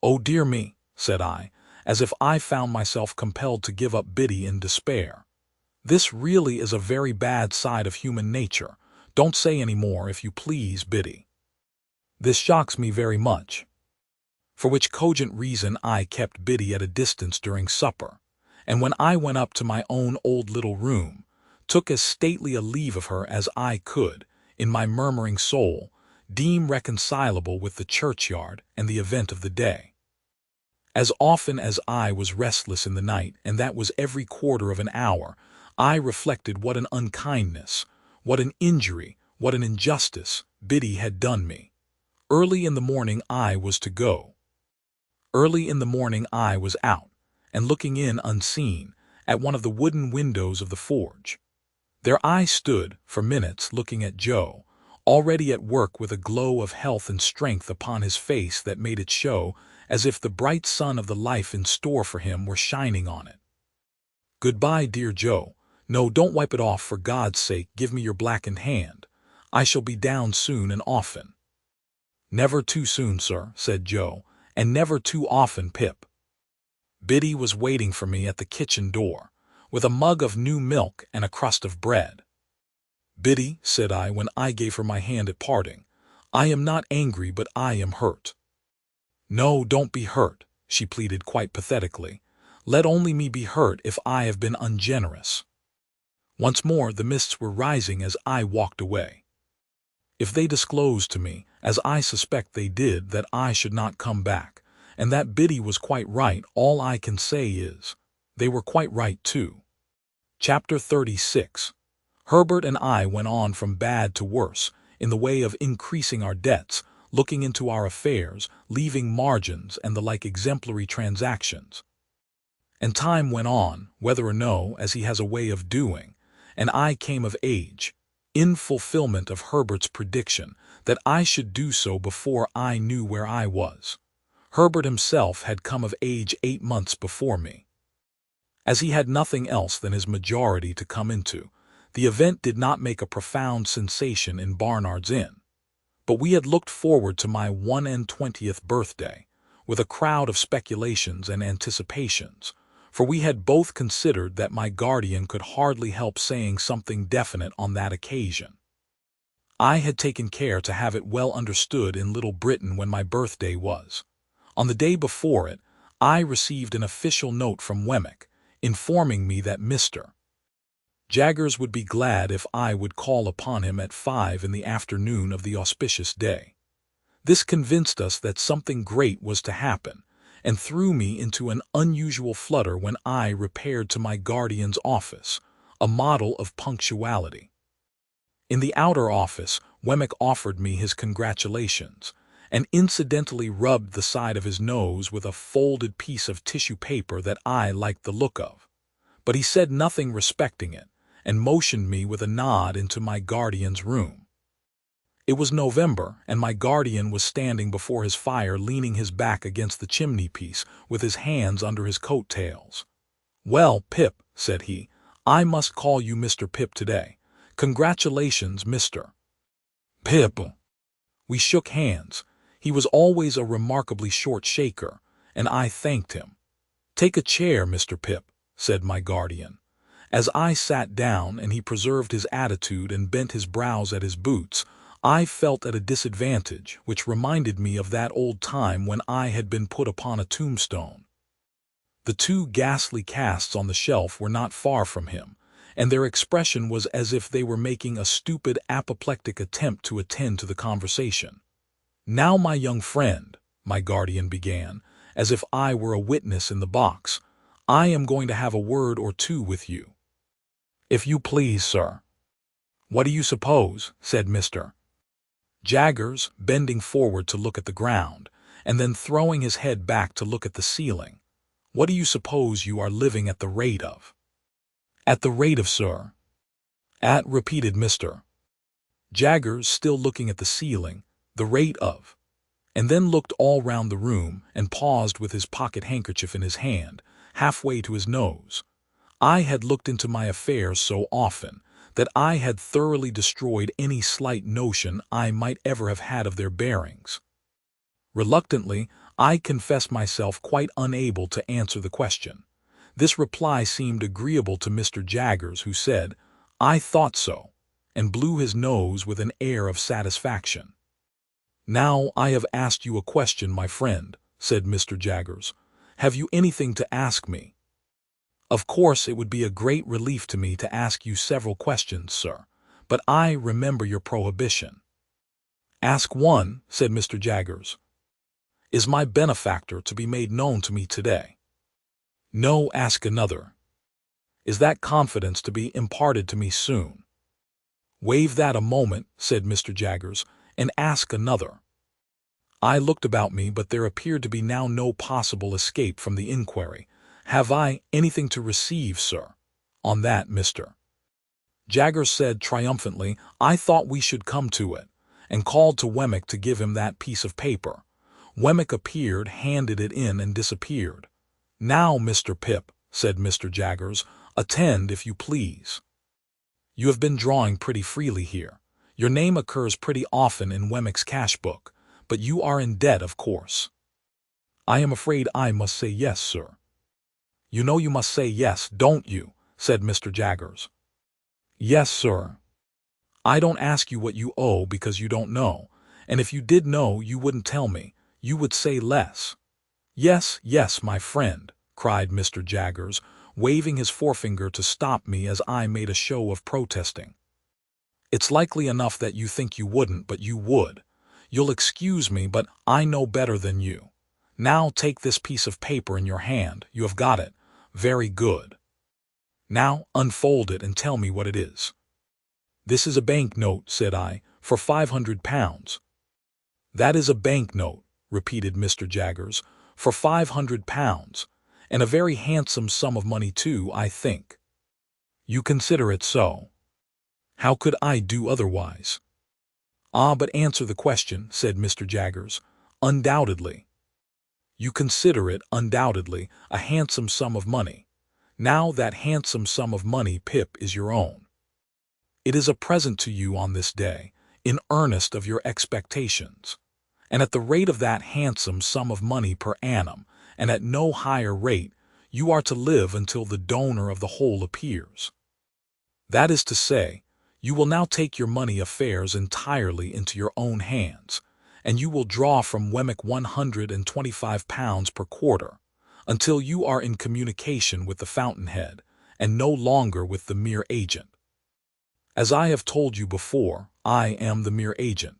Oh dear me, said I, as if I found myself compelled to give up Biddy in despair. This really is a very bad side of human nature. Don't say any more, if you please, Biddy. This shocks me very much. For which cogent reason I kept Biddy at a distance during supper, and when I went up to my own old little room, took as stately a leave of her as I could, in my murmuring soul, deem reconcilable with the churchyard and the event of the day. As often as I was restless in the night, and that was every quarter of an hour, I reflected what an unkindness, what an injury, what an injustice Biddy had done me. Early in the morning I was to go. Early in the morning I was out, and looking in unseen, at one of the wooden windows of the forge. There I stood, for minutes, looking at Joe, already at work with a glow of health and strength upon his face that made it show as if the bright sun of the life in store for him were shining on it. Goodbye, dear Joe. No, don't wipe it off, for God's sake. Give me your blackened hand. I shall be down soon and often. Never too soon, sir, said Joe, and never too often, Pip. Biddy was waiting for me at the kitchen door, with a mug of new milk and a crust of bread. Biddy, said I when I gave her my hand at parting, I am not angry, but I am hurt. No, don't be hurt, she pleaded quite pathetically. Let only me be hurt if I have been ungenerous. Once more the mists were rising as I walked away. If they disclosed to me, as I suspect they did, that I should not come back, and that Biddy was quite right, all I can say is, they were quite right too. Chapter 36. Herbert and I went on from bad to worse, in the way of increasing our debts, looking into our affairs, leaving margins and the like exemplary transactions. And time went on, whether or no, as he has a way of doing, and I came of age, in fulfillment of Herbert's prediction that I should do so before I knew where I was. Herbert himself had come of age 8 months before me. As he had nothing else than his majority to come into, the event did not make a profound sensation in Barnard's Inn. But we had looked forward to my 21st birthday with a crowd of speculations and anticipations, for we had both considered that my guardian could hardly help saying something definite on that occasion. I had taken care to have it well understood in Little Britain when my birthday was. On the day before it, I received an official note from Wemmick, informing me that Mr. Jaggers would be glad if I would call upon him at 5 in the afternoon of the auspicious day. This convinced us that something great was to happen, and threw me into an unusual flutter when I repaired to my guardian's office, a model of punctuality. In the outer office, Wemmick offered me his congratulations, and incidentally rubbed the side of his nose with a folded piece of tissue paper that I liked the look of. But he said nothing respecting it, and motioned me with a nod into my guardian's room. It was November, and my guardian was standing before his fire leaning his back against the chimney-piece with his hands under his coat-tails. "Well, Pip," said he, "I must call you Mr. Pip today. Congratulations, Mr. Pip." We shook hands. He was always a remarkably short shaker, and I thanked him. "Take a chair, Mr. Pip," said my guardian. As I sat down and he preserved his attitude and bent his brows at his boots, I felt at a disadvantage, which reminded me of that old time when I had been put upon a tombstone. The 2 ghastly casts on the shelf were not far from him, and their expression was as if they were making a stupid apoplectic attempt to attend to the conversation. "Now, my young friend," my guardian began, as if I were a witness in the box, "I am going to have a word or two with you." "If you please, sir." "What do you suppose?" said Mr. Jaggers, bending forward to look at the ground, and then throwing his head back to look at the ceiling. "What do you suppose you are living at the rate of?" "At the rate of, sir?" Repeated Mr. Jaggers, still looking at the ceiling, "the rate of," and then looked all round the room and paused with his pocket handkerchief in his hand, halfway to his nose. I had looked into my affairs so often that I had thoroughly destroyed any slight notion I might ever have had of their bearings. Reluctantly, I confessed myself quite unable to answer the question. This reply seemed agreeable to Mr. Jaggers, who said, "I thought so," and blew his nose with an air of satisfaction. "Now I have asked you a question, my friend," said Mr. Jaggers. "Have you anything to ask me?" "Of course it would be a great relief to me to ask you several questions, sir, but I remember your prohibition." "Ask one," said Mr. Jaggers. "Is my benefactor to be made known to me today?" "No, ask another." "Is that confidence to be imparted to me soon?" "Waive that a moment," said Mr. Jaggers, "and ask another." I looked about me, but there appeared to be now no possible escape from the inquiry. "Have I anything to receive, sir?" On that Mr. Jaggers said triumphantly, "I thought we should come to it," and called to Wemmick to give him that piece of paper. Wemmick appeared, handed it in, and disappeared. "Now, Mr. Pip," said Mr. Jaggers, "attend if you please. You have been drawing pretty freely here. Your name occurs pretty often in Wemmick's cash book, but you are in debt, of course." "I am afraid I must say yes, sir." "You know you must say yes, don't you?" said Mr. Jaggers. "Yes, sir." "I don't ask you what you owe because you don't know, and if you did know you wouldn't tell me, you would say less." "Yes, yes, my friend," cried Mr. Jaggers, waving his forefinger to stop me as I made a show of protesting. "It's likely enough that you think you wouldn't, but you would. You'll excuse me, but I know better than you. Now take this piece of paper in your hand. You have got it. Very good. Now unfold it and tell me what it is." "This is a bank-note," said I, "for £500. "That is a bank-note," repeated Mr. Jaggers, "for £500, and a very handsome sum of money too, I think." "You consider it so." "How could I do otherwise?" "Ah, but answer the question," said Mr. Jaggers. "Undoubtedly." You consider it, undoubtedly, a handsome sum of money. Now that handsome sum of money, Pip, is your own. It is a present to you on this day, in earnest of your expectations. And at the rate of that handsome sum of money per annum, and at no higher rate, you are to live until the donor of the whole appears. That is to say, you will now take your money affairs entirely into your own hands, and you will draw from Wemmick £125 per quarter, until you are in communication with the fountainhead, and no longer with the mere agent. As I have told you before, I am the mere agent.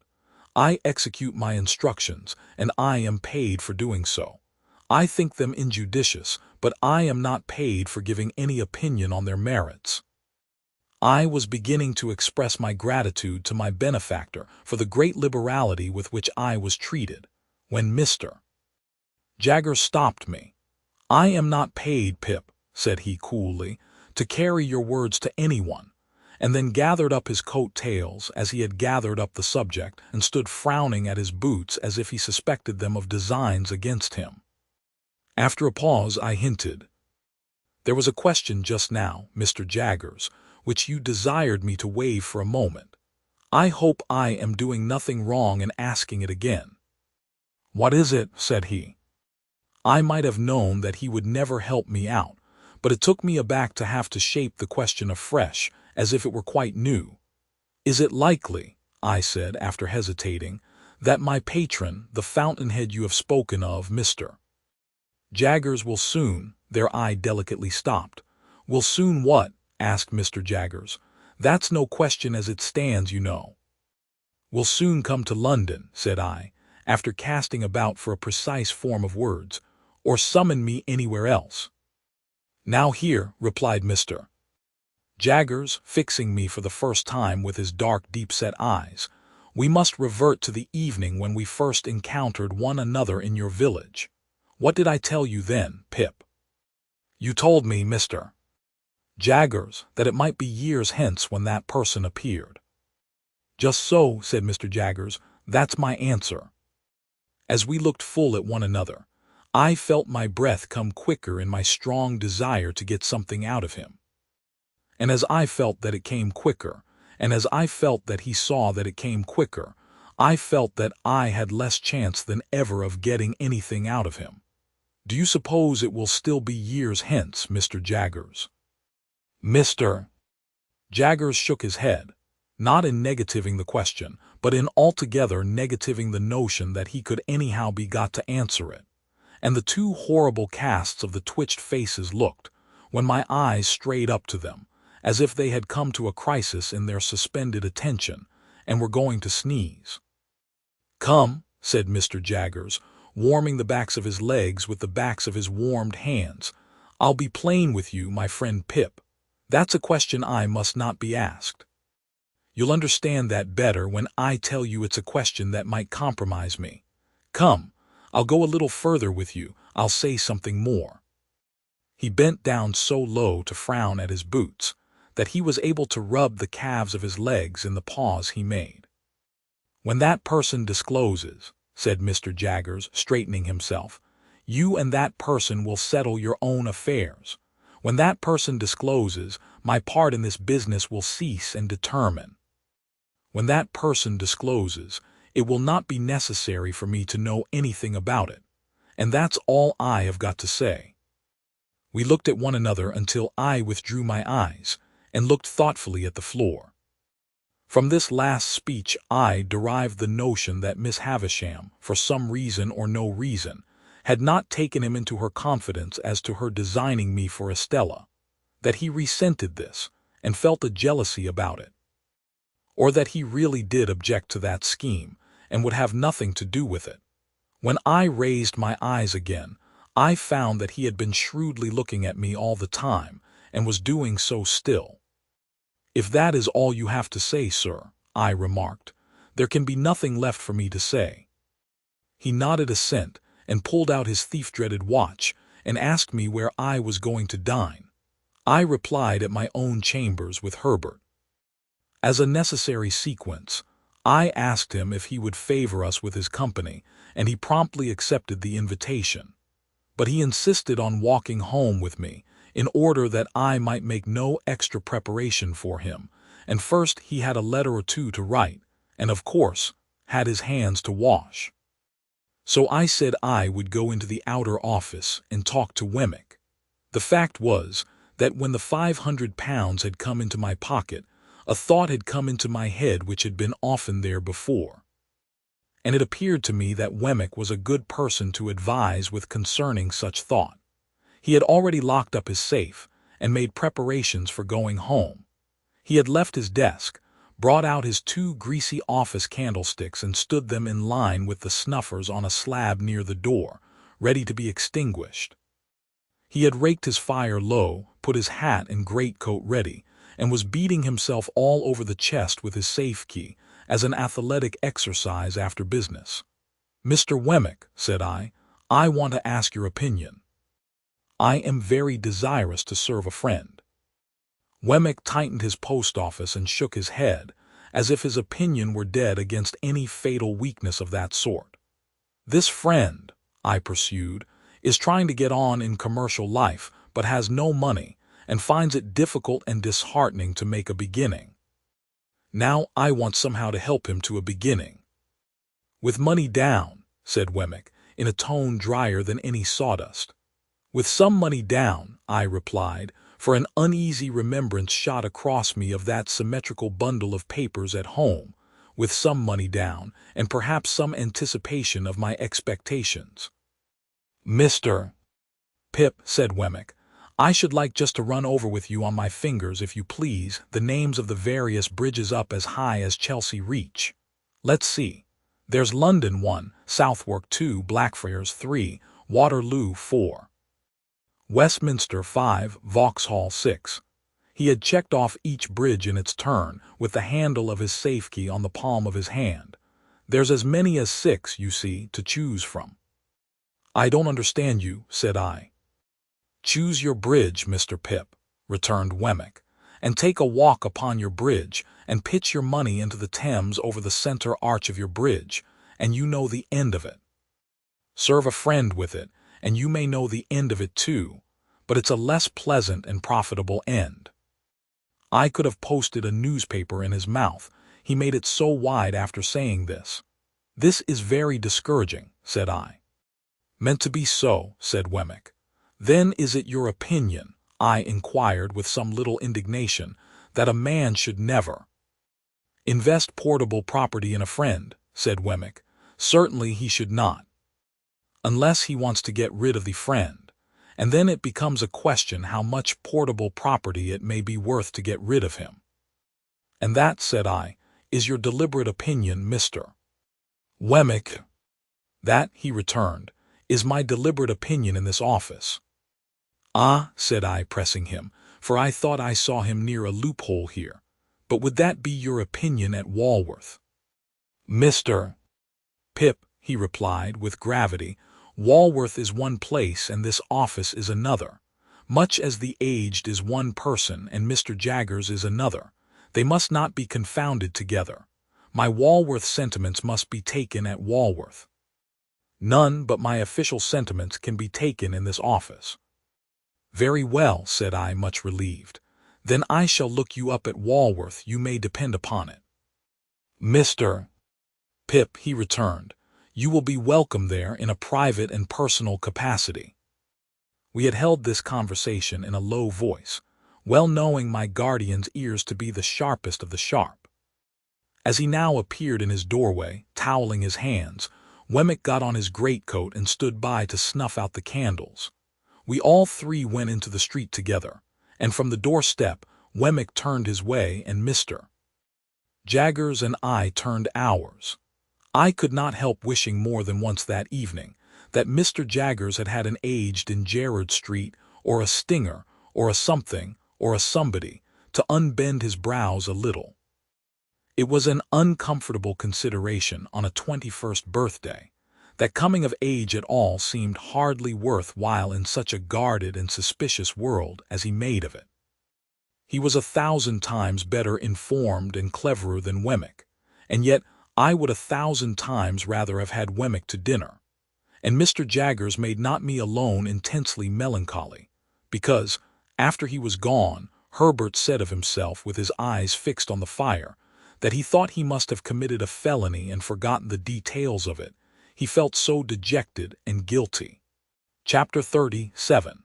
I execute my instructions, and I am paid for doing so. I think them injudicious, but I am not paid for giving any opinion on their merits. I was beginning to express my gratitude to my benefactor for the great liberality with which I was treated, when Mr. Jaggers stopped me. "I am not paid, Pip," said he coolly, "to carry your words to anyone," and then gathered up his coat-tails as he had gathered up the subject, and stood frowning at his boots as if he suspected them of designs against him. After a pause I hinted, "There was a question just now, Mr. Jaggers, which you desired me to waive for a moment. I hope I am doing nothing wrong in asking it again." "What is it?" said he. I might have known that he would never help me out, but it took me aback to have to shape the question afresh, as if it were quite new. "Is it likely," I said after hesitating, "that my patron, the fountainhead you have spoken of, Mr. Jaggers, will soon—" Their eye delicately stopped. "Will soon what?" asked Mr. Jaggers. "That's no question as it stands, you know." "Will soon come to London," said I, after casting about for a precise form of words, "or summon me anywhere else." "Now here," replied Mr. Jaggers, fixing me for the first time with his dark, deep-set eyes, "we must revert to the evening when we first encountered one another in your village. What did I tell you then, Pip?" "You told me, Mr. Jaggers, that it might be years hence when that person appeared." "Just so," said Mr. Jaggers, "that's my answer." As we looked full at one another, I felt my breath come quicker in my strong desire to get something out of him. And as I felt that it came quicker, and as I felt that he saw that it came quicker, I felt that I had less chance than ever of getting anything out of him. "Do you suppose it will still be years hence, Mr. Jaggers?" Mr. Jaggers shook his head, not in negativing the question, but in altogether negativing the notion that he could anyhow be got to answer it, and the two horrible casts of the twitched faces looked, when my eyes strayed up to them, as if they had come to a crisis in their suspended attention, and were going to sneeze. "Come," said Mr. Jaggers, warming the backs of his legs with the backs of his warmed hands, "I'll be plain with you, my friend Pip. That's a question I must not be asked. You'll understand that better when I tell you it's a question that might compromise me. Come, I'll go a little further with you, I'll say something more." He bent down so low to frown at his boots that he was able to rub the calves of his legs in the pause he made. "When that person discloses," said Mr. Jaggers, straightening himself, "you and that person will settle your own affairs. When that person discloses, my part in this business will cease and determine. When that person discloses, it will not be necessary for me to know anything about it, and that's all I have got to say." We looked at one another until I withdrew my eyes, and looked thoughtfully at the floor. From this last speech I derived the notion that Miss Havisham, for some reason or no reason, had not taken him into her confidence as to her designing me for Estella, that he resented this, and felt a jealousy about it, or that he really did object to that scheme, and would have nothing to do with it. When I raised my eyes again, I found that he had been shrewdly looking at me all the time, and was doing so still. "If that is all you have to say, sir," I remarked, "there can be nothing left for me to say." He nodded assent, and pulled out his thief-dreaded watch, and asked me where I was going to dine. I replied at my own chambers with Herbert. As a necessary sequence, I asked him if he would favor us with his company, and he promptly accepted the invitation. But he insisted on walking home with me, in order that I might make no extra preparation for him, and first he had a letter or two to write, and of course, had his hands to wash. So I said I would go into the outer office and talk to Wemmick. The fact was that when the £500 had come into my pocket, a thought had come into my head which had been often there before. And it appeared to me that Wemmick was a good person to advise with concerning such thought. He had already locked up his safe and made preparations for going home. He had left his desk, brought out his 2 greasy office candlesticks and stood them in line with the snuffers on a slab near the door, ready to be extinguished. He had raked his fire low, put his hat and greatcoat ready, and was beating himself all over the chest with his safe key, as an athletic exercise after business. "Mr. Wemmick," said I want to ask your opinion. I am very desirous to serve a friend." Wemmick tightened his post-office and shook his head, as if his opinion were dead against any fatal weakness of that sort. "This friend," I pursued, "is trying to get on in commercial life, but has no money, and finds it difficult and disheartening to make a beginning. Now I want somehow to help him to a beginning." "With money down," said Wemmick, in a tone drier than any sawdust. "With some money down," I replied, for an uneasy remembrance shot across me of that symmetrical bundle of papers at home, "with some money down, and perhaps some anticipation of my expectations." "Mr. Pip," said Wemmick, "I should like just to run over with you on my fingers, if you please, the names of the various bridges up as high as Chelsea Reach. Let's see. There's London 1, Southwark 2, Blackfriars 3, Waterloo 4. Westminster 5, Vauxhall 6. He had checked off each bridge in its turn, with the handle of his safe key on the palm of his hand. "There's as many as 6, you see, to choose from." "I don't understand you," said I. "Choose your bridge, Mr. Pip," returned Wemmick, "and take a walk upon your bridge, and pitch your money into the Thames over the centre arch of your bridge, and you know the end of it. Serve a friend with it, and you may know the end of it too, but it's a less pleasant and profitable end." I could have posted a newspaper in his mouth, he made it so wide after saying this. "This is very discouraging," said I. "Meant to be so," said Wemmick. "Then is it your opinion," I inquired with some little indignation, "that a man should never—" "Invest portable property in a friend," said Wemmick. "Certainly he should not. Unless he wants to get rid of the friend, and then it becomes a question how much portable property it may be worth to get rid of him." "And that," said I, "is your deliberate opinion, Mr. Wemmick?" "That," he returned, "is my deliberate opinion in this office." "Ah," said I, pressing him, for I thought I saw him near a loophole here, "but would that be your opinion at Walworth?" "Mr. Pip," he replied with gravity, "Walworth is one place and this office is another. Much as the aged is one person and Mr. Jaggers is another, they must not be confounded together. My Walworth sentiments must be taken at Walworth. None but my official sentiments can be taken in this office." "Very well," said I, much relieved. "Then I shall look you up at Walworth, you may depend upon it." "Mr. Pip," he returned, "you will be welcome there in a private and personal capacity." We had held this conversation in a low voice, well knowing my guardian's ears to be the sharpest of the sharp. As he now appeared in his doorway, toweling his hands, Wemmick got on his greatcoat and stood by to snuff out the candles. We all three went into the street together, and from the doorstep Wemmick turned his way and Mr. Jaggers and I turned ours. I could not help wishing more than once that evening that Mr. Jaggers had had an aged in Gerrard Street, or a Stinger, or a something, or a somebody, to unbend his brows a little. It was an uncomfortable consideration on a 21st birthday, that coming of age at all seemed hardly worth while in such a guarded and suspicious world as he made of it. He was 1,000 times better informed and cleverer than Wemmick, and yet I would 1,000 times rather have had Wemmick to dinner. And Mr. Jaggers made not me alone intensely melancholy, because, after he was gone, Herbert said of himself, with his eyes fixed on the fire, that he thought he must have committed a felony and forgotten the details of it. He felt so dejected and guilty. Chapter 37.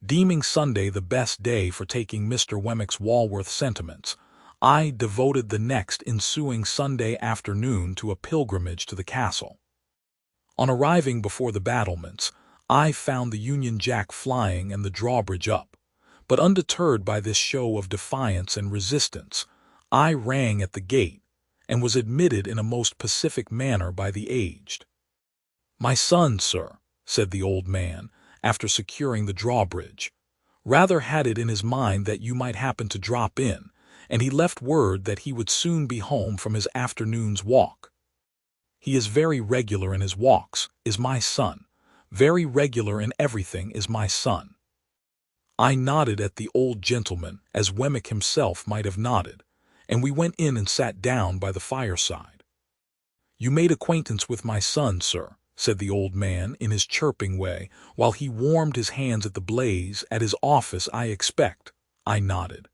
Deeming Sunday the best day for taking Mr. Wemmick's Walworth sentiments, I devoted the next ensuing Sunday afternoon to a pilgrimage to the castle. On arriving before the battlements, I found the Union Jack flying and the drawbridge up, but undeterred by this show of defiance and resistance, I rang at the gate, and was admitted in a most pacific manner by the aged. "My son, sir," said the old man, after securing the drawbridge, "rather had it in his mind that you might happen to drop in, and he left word that he would soon be home from his afternoon's walk. He is very regular in his walks, is my son. Very regular in everything is my son." I nodded at the old gentleman, as Wemmick himself might have nodded, and we went in and sat down by the fireside. "You made acquaintance with my son, sir," said the old man in his chirping way, while he warmed his hands at the blaze. "At his office, I expect." I nodded.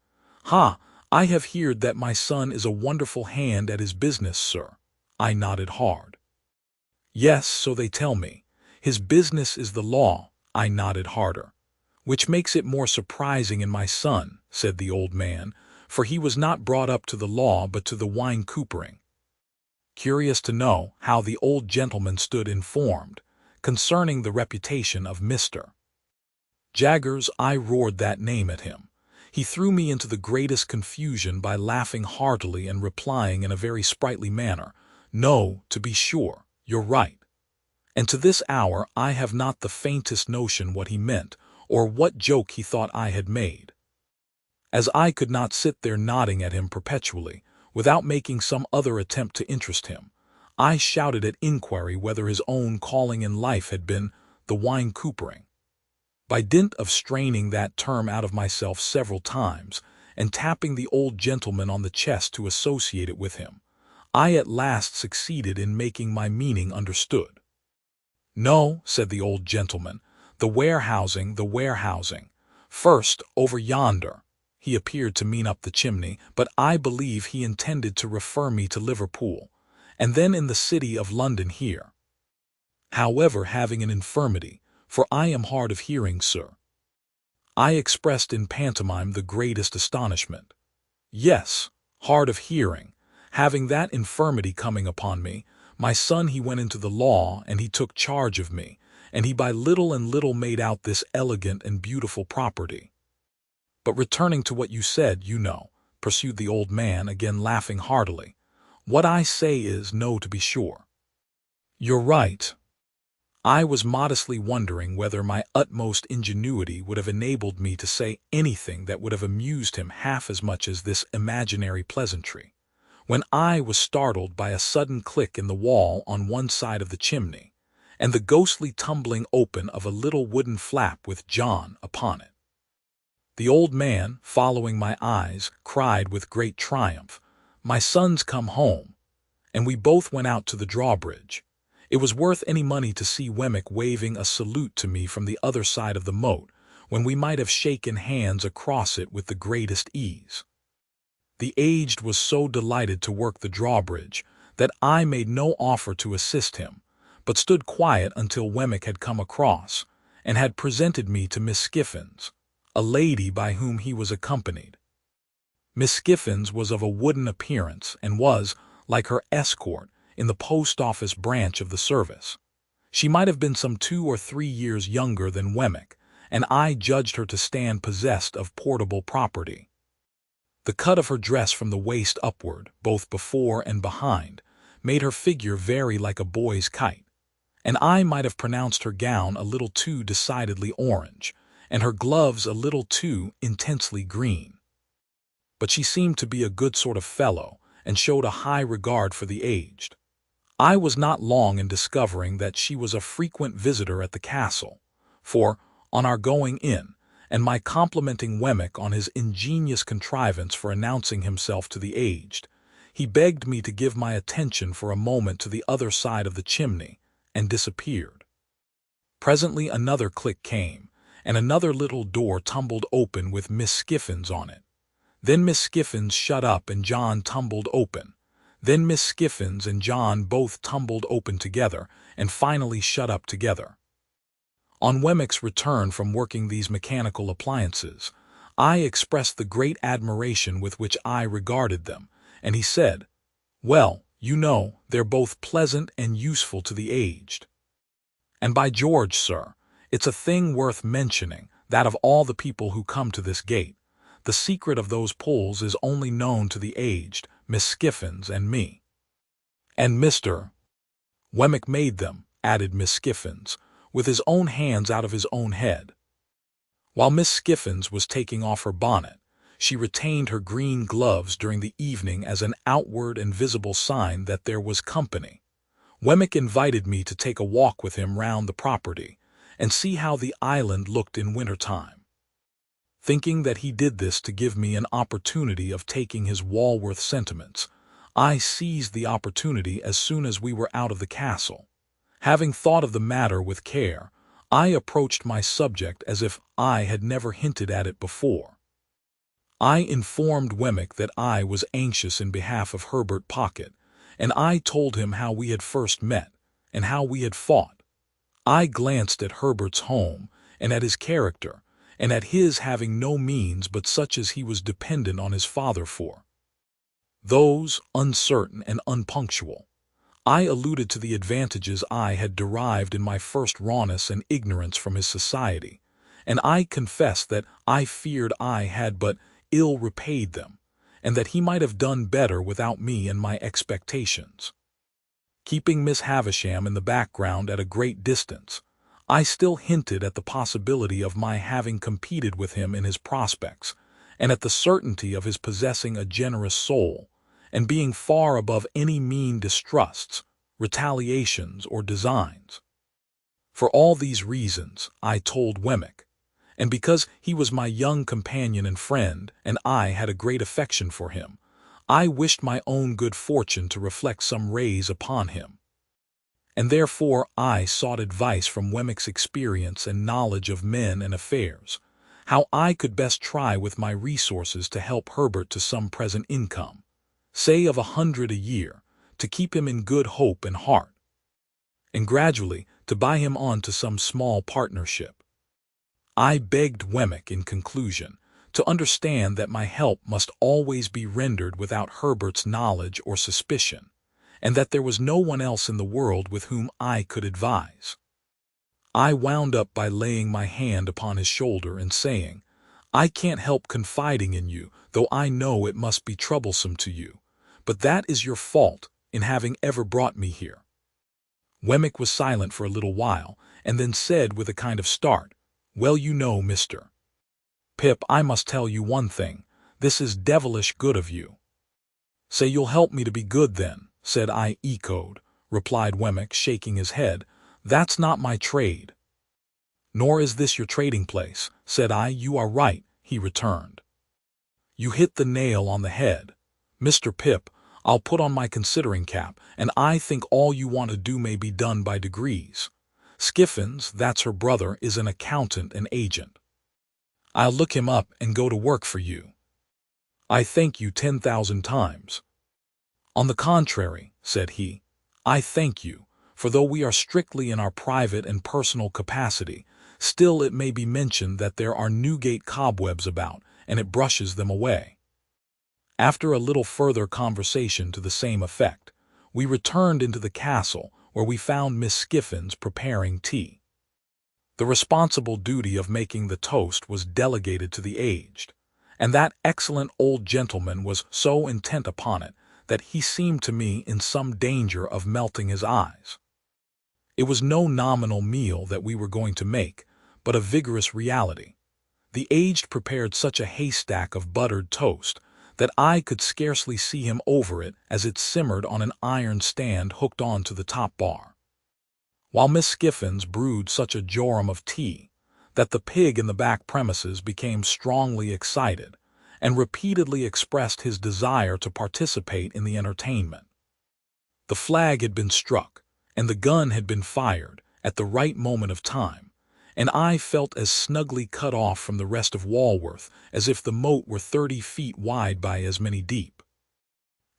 "Ha! I have heard that my son is a wonderful hand at his business, sir." I nodded hard. "Yes, so they tell me. His business is the law." I nodded harder. "Which makes it more surprising in my son," said the old man, "for he was not brought up to the law but to the wine coopering." Curious to know how the old gentleman stood informed concerning the reputation of Mr. Jaggers, I roared that name at him. He threw me into the greatest confusion by laughing heartily and replying in a very sprightly manner, "No, to be sure, you're right." And to this hour I have not the faintest notion what he meant, or what joke he thought I had made. As I could not sit there nodding at him perpetually, without making some other attempt to interest him, I shouted at inquiry whether his own calling in life had been the wine coopering. By dint of straining that term out of myself several times, and tapping the old gentleman on the chest to associate it with him, I at last succeeded in making my meaning understood. "No," said the old gentleman, the warehousing. First, over yonder." He appeared to mean up the chimney, but I believe he intended to refer me to Liverpool, "and then in the city of London here. However, having an infirmity, for I am hard of hearing, sir." I expressed in pantomime the greatest astonishment. "Yes, hard of hearing. Having that infirmity coming upon me, my son he went into the law, and he took charge of me, and he by little and little made out this elegant and beautiful property. But returning to what you said, you know," pursued the old man, again laughing heartily, "what I say is, no, to be sure." "You're right." I was modestly wondering whether my utmost ingenuity would have enabled me to say anything that would have amused him half as much as this imaginary pleasantry, when I was startled by a sudden click in the wall on one side of the chimney, and the ghostly tumbling open of a little wooden flap with "John" upon it. The old man, following my eyes, cried with great triumph, "My son's come home," and we both went out to the drawbridge. It was worth any money to see Wemmick waving a salute to me from the other side of the moat, when we might have shaken hands across it with the greatest ease. The aged was so delighted to work the drawbridge that I made no offer to assist him, but stood quiet until Wemmick had come across, and had presented me to Miss Skiffins, a lady by whom he was accompanied. Miss Skiffins was of a wooden appearance, and was, like her escort, in the post-office branch of the service. She might have been some 2 or 3 years younger than Wemmick, and I judged her to stand possessed of portable property. The cut of her dress from the waist upward, both before and behind, made her figure very like a boy's kite, and I might have pronounced her gown a little too decidedly orange, and her gloves a little too intensely green. But she seemed to be a good sort of fellow, and showed a high regard for the aged. I was not long in discovering that she was a frequent visitor at the castle, for, on our going in, and my complimenting Wemmick on his ingenious contrivance for announcing himself to the aged, He begged me to give my attention for a moment to the other side of the chimney, and disappeared. Presently another click came, and another little door tumbled open with Miss Skiffins on it. Then Miss Skiffins shut up and John tumbled open. Then Miss Skiffins and John both tumbled open together, and finally shut up together. On Wemmick's return from working these mechanical appliances, I expressed the great admiration with which I regarded them, and he said, "Well, you know, they're both pleasant and useful to the aged. And by George, sir, it's a thing worth mentioning that of all the people who come to this gate, the secret of those pulls is only known to the aged, Miss Skiffins and me. And Mr. Wemmick made them," added Miss Skiffins, "with his own hands out of his own head." While Miss Skiffins was taking off her bonnet, she retained her green gloves during the evening as an outward and visible sign that there was company. Wemmick invited me to take a walk with him round the property, and see how the island looked in winter-time. Thinking that he did this to give me an opportunity of taking his Walworth sentiments, I seized the opportunity as soon as we were out of the castle. Having thought of the matter with care, I approached my subject as if I had never hinted at it before. I informed Wemmick that I was anxious in behalf of Herbert Pocket, and I told him how we had first met, and how we had fought. I glanced at Herbert's home, and at his character, and at his having no means but such as he was dependent on his father for. Those uncertain and unpunctual. I alluded to the advantages I had derived in my first rawness and ignorance from his society, and I confessed that I feared I had but ill repaid them, and that he might have done better without me and my expectations. Keeping Miss Havisham in the background at a great distance, I still hinted at the possibility of my having competed with him in his prospects, and at the certainty of his possessing a generous soul, and being far above any mean distrusts, retaliations, or designs. For all these reasons, I told Wemmick, and because he was my young companion and friend, and I had a great affection for him, I wished my own good fortune to reflect some rays upon him. And therefore I sought advice from Wemmick's experience and knowledge of men and affairs, how I could best try with my resources to help Herbert to some present income, say of 100 a year, to keep him in good hope and heart, and gradually to buy him on to some small partnership. I begged Wemmick, in conclusion, to understand that my help must always be rendered without Herbert's knowledge or suspicion, and that there was no one else in the world with whom I could advise. I wound up by laying my hand upon his shoulder and saying, "I can't help confiding in you, though I know it must be troublesome to you, but that is your fault in having ever brought me here." Wemmick was silent for a little while, and then said with a kind of start, "Well, you know, Mr. Pip, I must tell you one thing. This is devilish good of you." "Say you'll help me to be good, then," said I. "Echoed," replied Wemmick, shaking his head. "That's not my trade." "Nor is this your trading place," said I. "You are right," he returned. "You hit the nail on the head. Mr. Pip, I'll put on my considering cap, and I think all you want to do may be done by degrees. Skiffins, that's her brother, is an accountant and agent. I'll look him up and go to work for you." "I thank you 10,000 times." "On the contrary," said he, "I thank you, for though we are strictly in our private and personal capacity, still it may be mentioned that there are Newgate cobwebs about, and it brushes them away." After a little further conversation to the same effect, we returned into the castle, where we found Miss Skiffins preparing tea. The responsible duty of making the toast was delegated to the aged, and that excellent old gentleman was so intent upon it that he seemed to me in some danger of melting his eyes. It was no nominal meal that we were going to make, but a vigorous reality. The aged prepared such a haystack of buttered toast that I could scarcely see him over it as it simmered on an iron stand hooked on to the top bar, while Miss Skiffins brewed such a jorum of tea that the pig in the back premises became strongly excited, and repeatedly expressed his desire to participate in the entertainment. The flag had been struck, and the gun had been fired at the right moment of time, and I felt as snugly cut off from the rest of Walworth as if the moat were 30 feet wide by as many deep.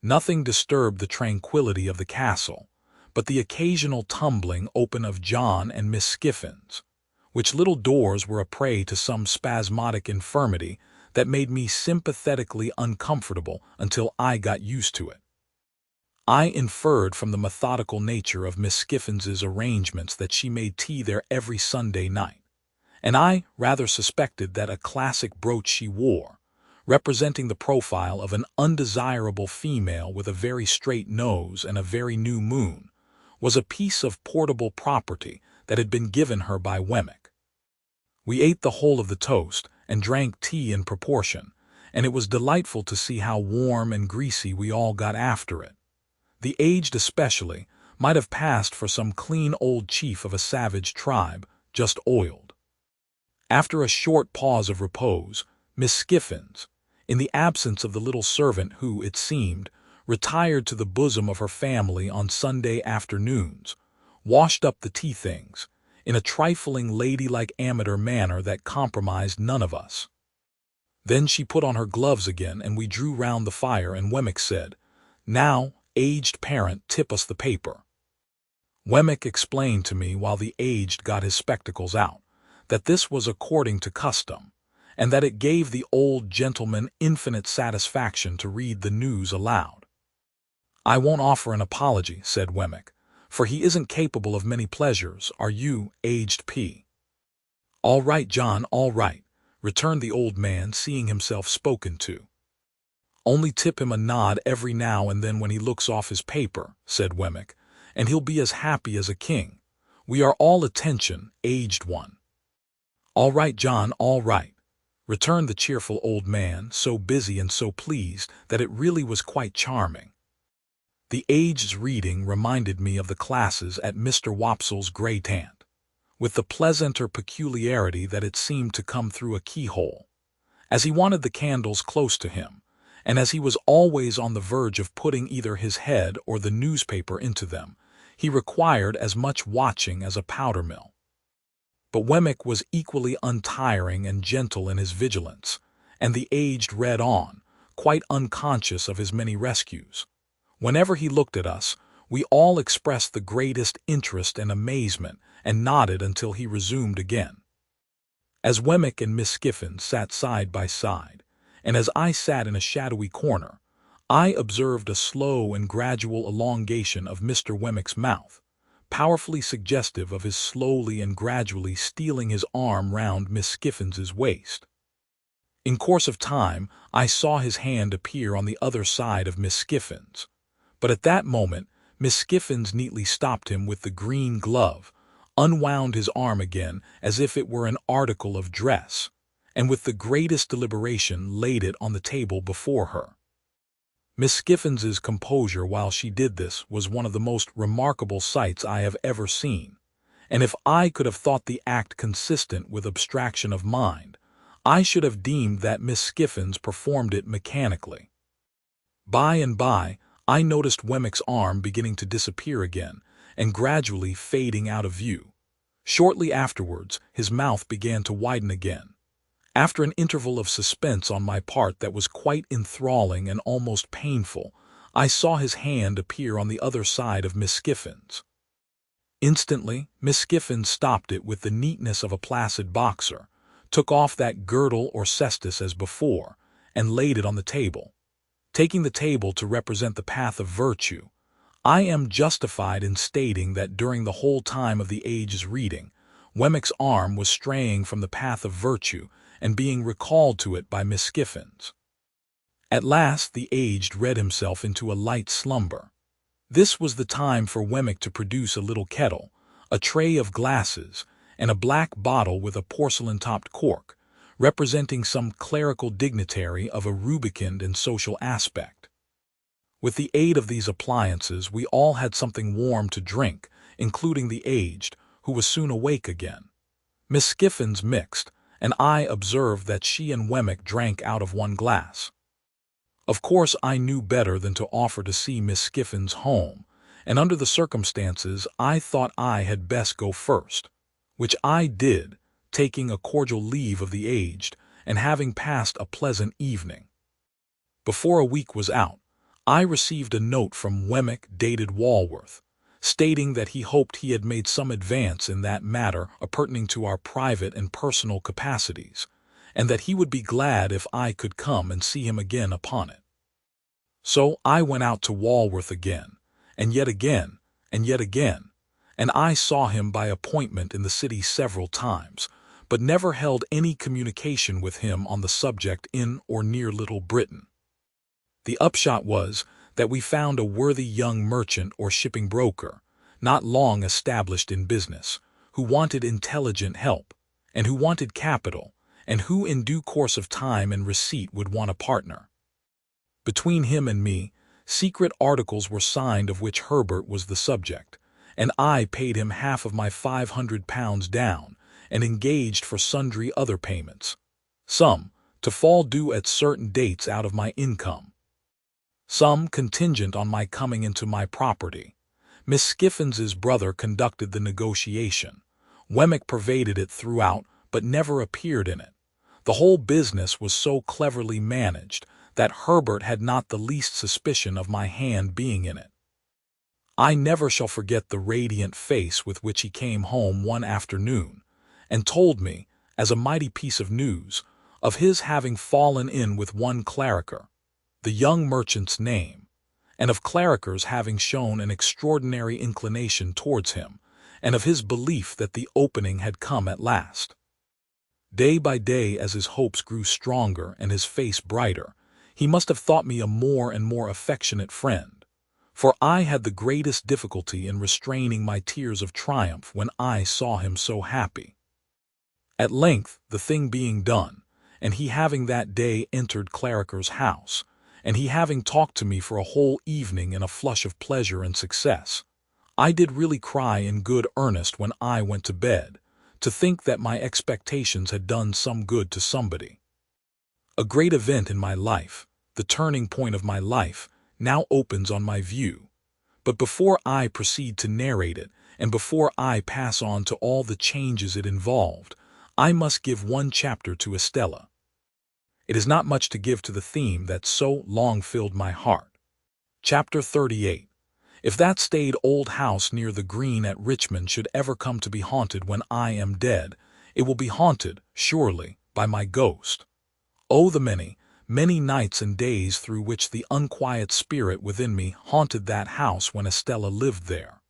Nothing disturbed the tranquility of the castle, but the occasional tumbling open of John and Miss Skiffins, which little doors were a prey to some spasmodic infirmity that made me sympathetically uncomfortable until I got used to it. I inferred from the methodical nature of Miss Skiffins's arrangements that she made tea there every Sunday night, and I rather suspected that a classic brooch she wore, representing the profile of an undesirable female with a very straight nose and a very new moon, was a piece of portable property that had been given her by Wemmick. We ate the whole of the toast and drank tea in proportion, and it was delightful to see how warm and greasy we all got after it. The aged especially might have passed for some clean old chief of a savage tribe, just oiled. After a short pause of repose, Miss Skiffins, in the absence of the little servant who, it seemed, retired to the bosom of her family on Sunday afternoons, washed up the tea things, in a trifling ladylike amateur manner that compromised none of us. Then she put on her gloves again, and we drew round the fire, and Wemmick said, "Now, aged parent, tip us the paper." Wemmick explained to me, while the aged got his spectacles out, that this was according to custom, and that it gave the old gentleman infinite satisfaction to read the news aloud. "I won't offer an apology," said Wemmick, "for he isn't capable of many pleasures, are you, aged P?" "All right, John, all right," returned the old man, seeing himself spoken to. "Only tip him a nod every now and then when he looks off his paper," said Wemmick, "and he'll be as happy as a king. We are all attention, aged one." "All right, John, all right," returned the cheerful old man, so busy and so pleased that it really was quite charming. The aged's reading reminded me of the classes at Mr. Wopsle's Grey Tant, with the pleasanter peculiarity that it seemed to come through a keyhole. As he wanted the candles close to him, and as he was always on the verge of putting either his head or the newspaper into them, he required as much watching as a powder mill. But Wemmick was equally untiring and gentle in his vigilance, and the aged read on, quite unconscious of his many rescues. Whenever he looked at us, we all expressed the greatest interest and amazement, and nodded until he resumed again. As Wemmick and Miss Skiffins sat side by side, and as I sat in a shadowy corner, I observed a slow and gradual elongation of Mr. Wemmick's mouth, powerfully suggestive of his slowly and gradually stealing his arm round Miss Skiffins's waist. In course of time, I saw his hand appear on the other side of Miss Skiffins, but at that moment Miss Skiffins neatly stopped him with the green glove, unwound his arm again as if it were an article of dress, and with the greatest deliberation laid it on the table before her. Miss Skiffins's composure while she did this was one of the most remarkable sights I have ever seen, and if I could have thought the act consistent with abstraction of mind, I should have deemed that Miss Skiffins performed it mechanically. By and by, I noticed Wemmick's arm beginning to disappear again, and gradually fading out of view. Shortly afterwards, his mouth began to widen again. After an interval of suspense on my part that was quite enthralling and almost painful, I saw his hand appear on the other side of Miss Skiffins. Instantly, Miss Skiffins stopped it with the neatness of a placid boxer, took off that girdle or cestus as before, and laid it on the table. Taking the table to represent the path of virtue, I am justified in stating that during the whole time of the aged's reading, Wemmick's arm was straying from the path of virtue and being recalled to it by Miss Skiffins. At last the aged read himself into a light slumber. This was the time for Wemmick to produce a little kettle, a tray of glasses, and a black bottle with a porcelain-topped cork, representing some clerical dignitary of a rubicund and social aspect. With the aid of these appliances we all had something warm to drink, including the aged, who was soon awake again. Miss Skiffins mixed, and I observed that she and Wemmick drank out of one glass. Of course I knew better than to offer to see Miss Skiffins home, and under the circumstances I thought I had best go first, which I did, taking a cordial leave of the aged, and having passed a pleasant evening. Before a week was out, I received a note from Wemmick dated Walworth, stating that he hoped he had made some advance in that matter pertaining to our private and personal capacities, and that he would be glad if I could come and see him again upon it. So I went out to Walworth again, and yet again, and yet again, and I saw him by appointment in the city several times, but never held any communication with him on the subject in or near Little Britain. The upshot was that we found a worthy young merchant or shipping broker, not long established in business, who wanted intelligent help, and who wanted capital, and who in due course of time and receipt would want a partner. Between him and me, secret articles were signed of which Herbert was the subject, and I paid him half of my £500 down, and engaged for sundry other payments, some to fall due at certain dates out of my income, some contingent on my coming into my property. Miss Skiffins's brother conducted the negotiation. Wemmick pervaded it throughout, but never appeared in it. The whole business was so cleverly managed that Herbert had not the least suspicion of my hand being in it. I never shall forget the radiant face with which he came home one afternoon, and told me, as a mighty piece of news, of his having fallen in with one Clarriker, the young merchant's name, and of Clarriker's having shown an extraordinary inclination towards him, and of his belief that the opening had come at last. Day by day, as his hopes grew stronger and his face brighter, he must have thought me a more and more affectionate friend, for I had the greatest difficulty in restraining my tears of triumph when I saw him so happy. At length, the thing being done, and he having that day entered Clarriker's house, and he having talked to me for a whole evening in a flush of pleasure and success, I did really cry in good earnest when I went to bed, to think that my expectations had done some good to somebody. A great event in my life, the turning point of my life, now opens on my view. But before I proceed to narrate it, and before I pass on to all the changes it involved, I must give one chapter to Estella. It is not much to give to the theme that so long filled my heart. Chapter 38. If that staid old house near the Green at Richmond should ever come to be haunted when I am dead, it will be haunted, surely, by my ghost. Oh, the many, many nights and days through which the unquiet spirit within me haunted that house when Estella lived there.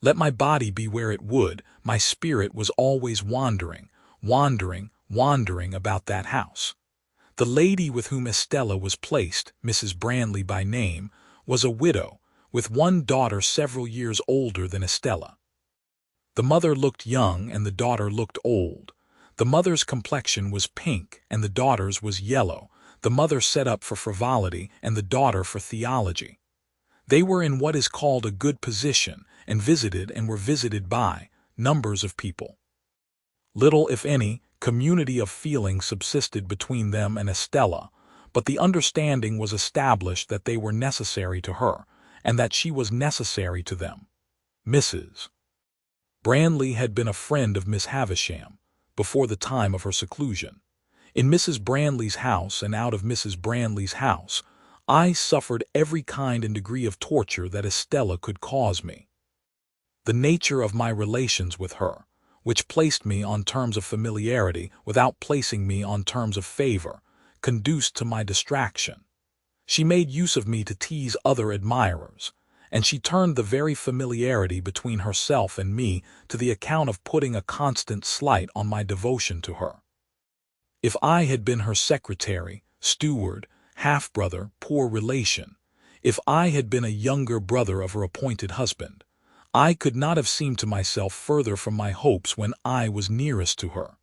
Let my body be where it would, my spirit was always wandering, wandering about that house. The lady with whom Estella was placed, Mrs. Brandley by name, was a widow, with one daughter several years older than Estella. The mother looked young and the daughter looked old. The mother's complexion was pink and the daughter's was yellow, the mother set up for frivolity and the daughter for theology. They were in what is called a good position, and visited and were visited by numbers of people. Little, if any, community of feeling subsisted between them and Estella, but the understanding was established that they were necessary to her, and that she was necessary to them. Mrs. Brandley had been a friend of Miss Havisham, before the time of her seclusion. In Mrs. Brandley's house and out of Mrs. Brandley's house, I suffered every kind and degree of torture that Estella could cause me. The nature of my relations with her, which placed me on terms of familiarity without placing me on terms of favor, conduced to my distraction. She made use of me to tease other admirers, and she turned the very familiarity between herself and me to the account of putting a constant slight on my devotion to her. If I had been her secretary, steward, half-brother, poor relation, if I had been a younger brother of her appointed husband, I could not have seemed to myself further from my hopes when I was nearest to her.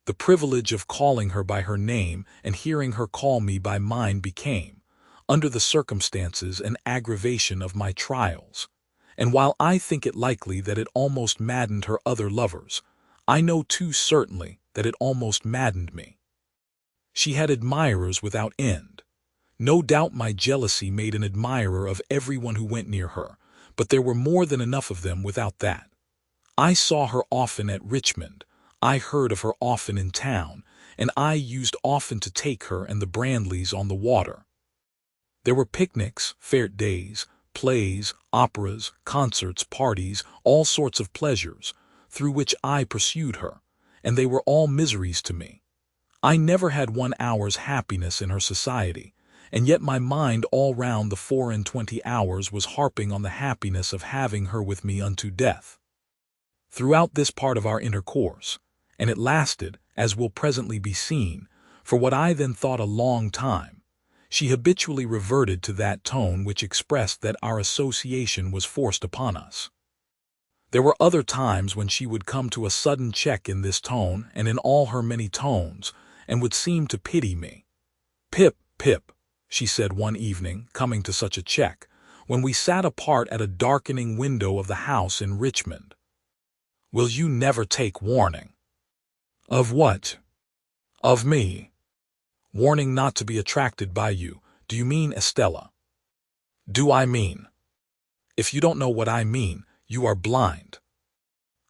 The privilege of calling her by her name and hearing her call me by mine became, under the circumstances, an aggravation of my trials, and while I think it likely that it almost maddened her other lovers, I know too certainly that it almost maddened me. She had admirers without end. No doubt my jealousy made an admirer of everyone who went near her, but there were more than enough of them without that. I saw her often at Richmond, I heard of her often in town, and I used often to take her and the Brandleys on the water. There were picnics, fête days, plays, operas, concerts, parties, all sorts of pleasures, through which I pursued her, and they were all miseries to me. I never had 1 hour's happiness in her society, and yet my mind all round the 24 hours was harping on the happiness of having her with me unto death. Throughout this part of our intercourse, and it lasted, as will presently be seen, for what I then thought a long time, she habitually reverted to that tone which expressed that our association was forced upon us. There were other times when she would come to a sudden check in this tone and in all her many tones, and would seem to pity me. "Pip, Pip," she said one evening, coming to such a check, when we sat apart at a darkening window of the house in Richmond. "Will you never take warning?" "Of what?" "Of me." "Warning not to be attracted by you. Do you mean Estella?" "Do I mean?" "If you don't know what I mean, you are blind."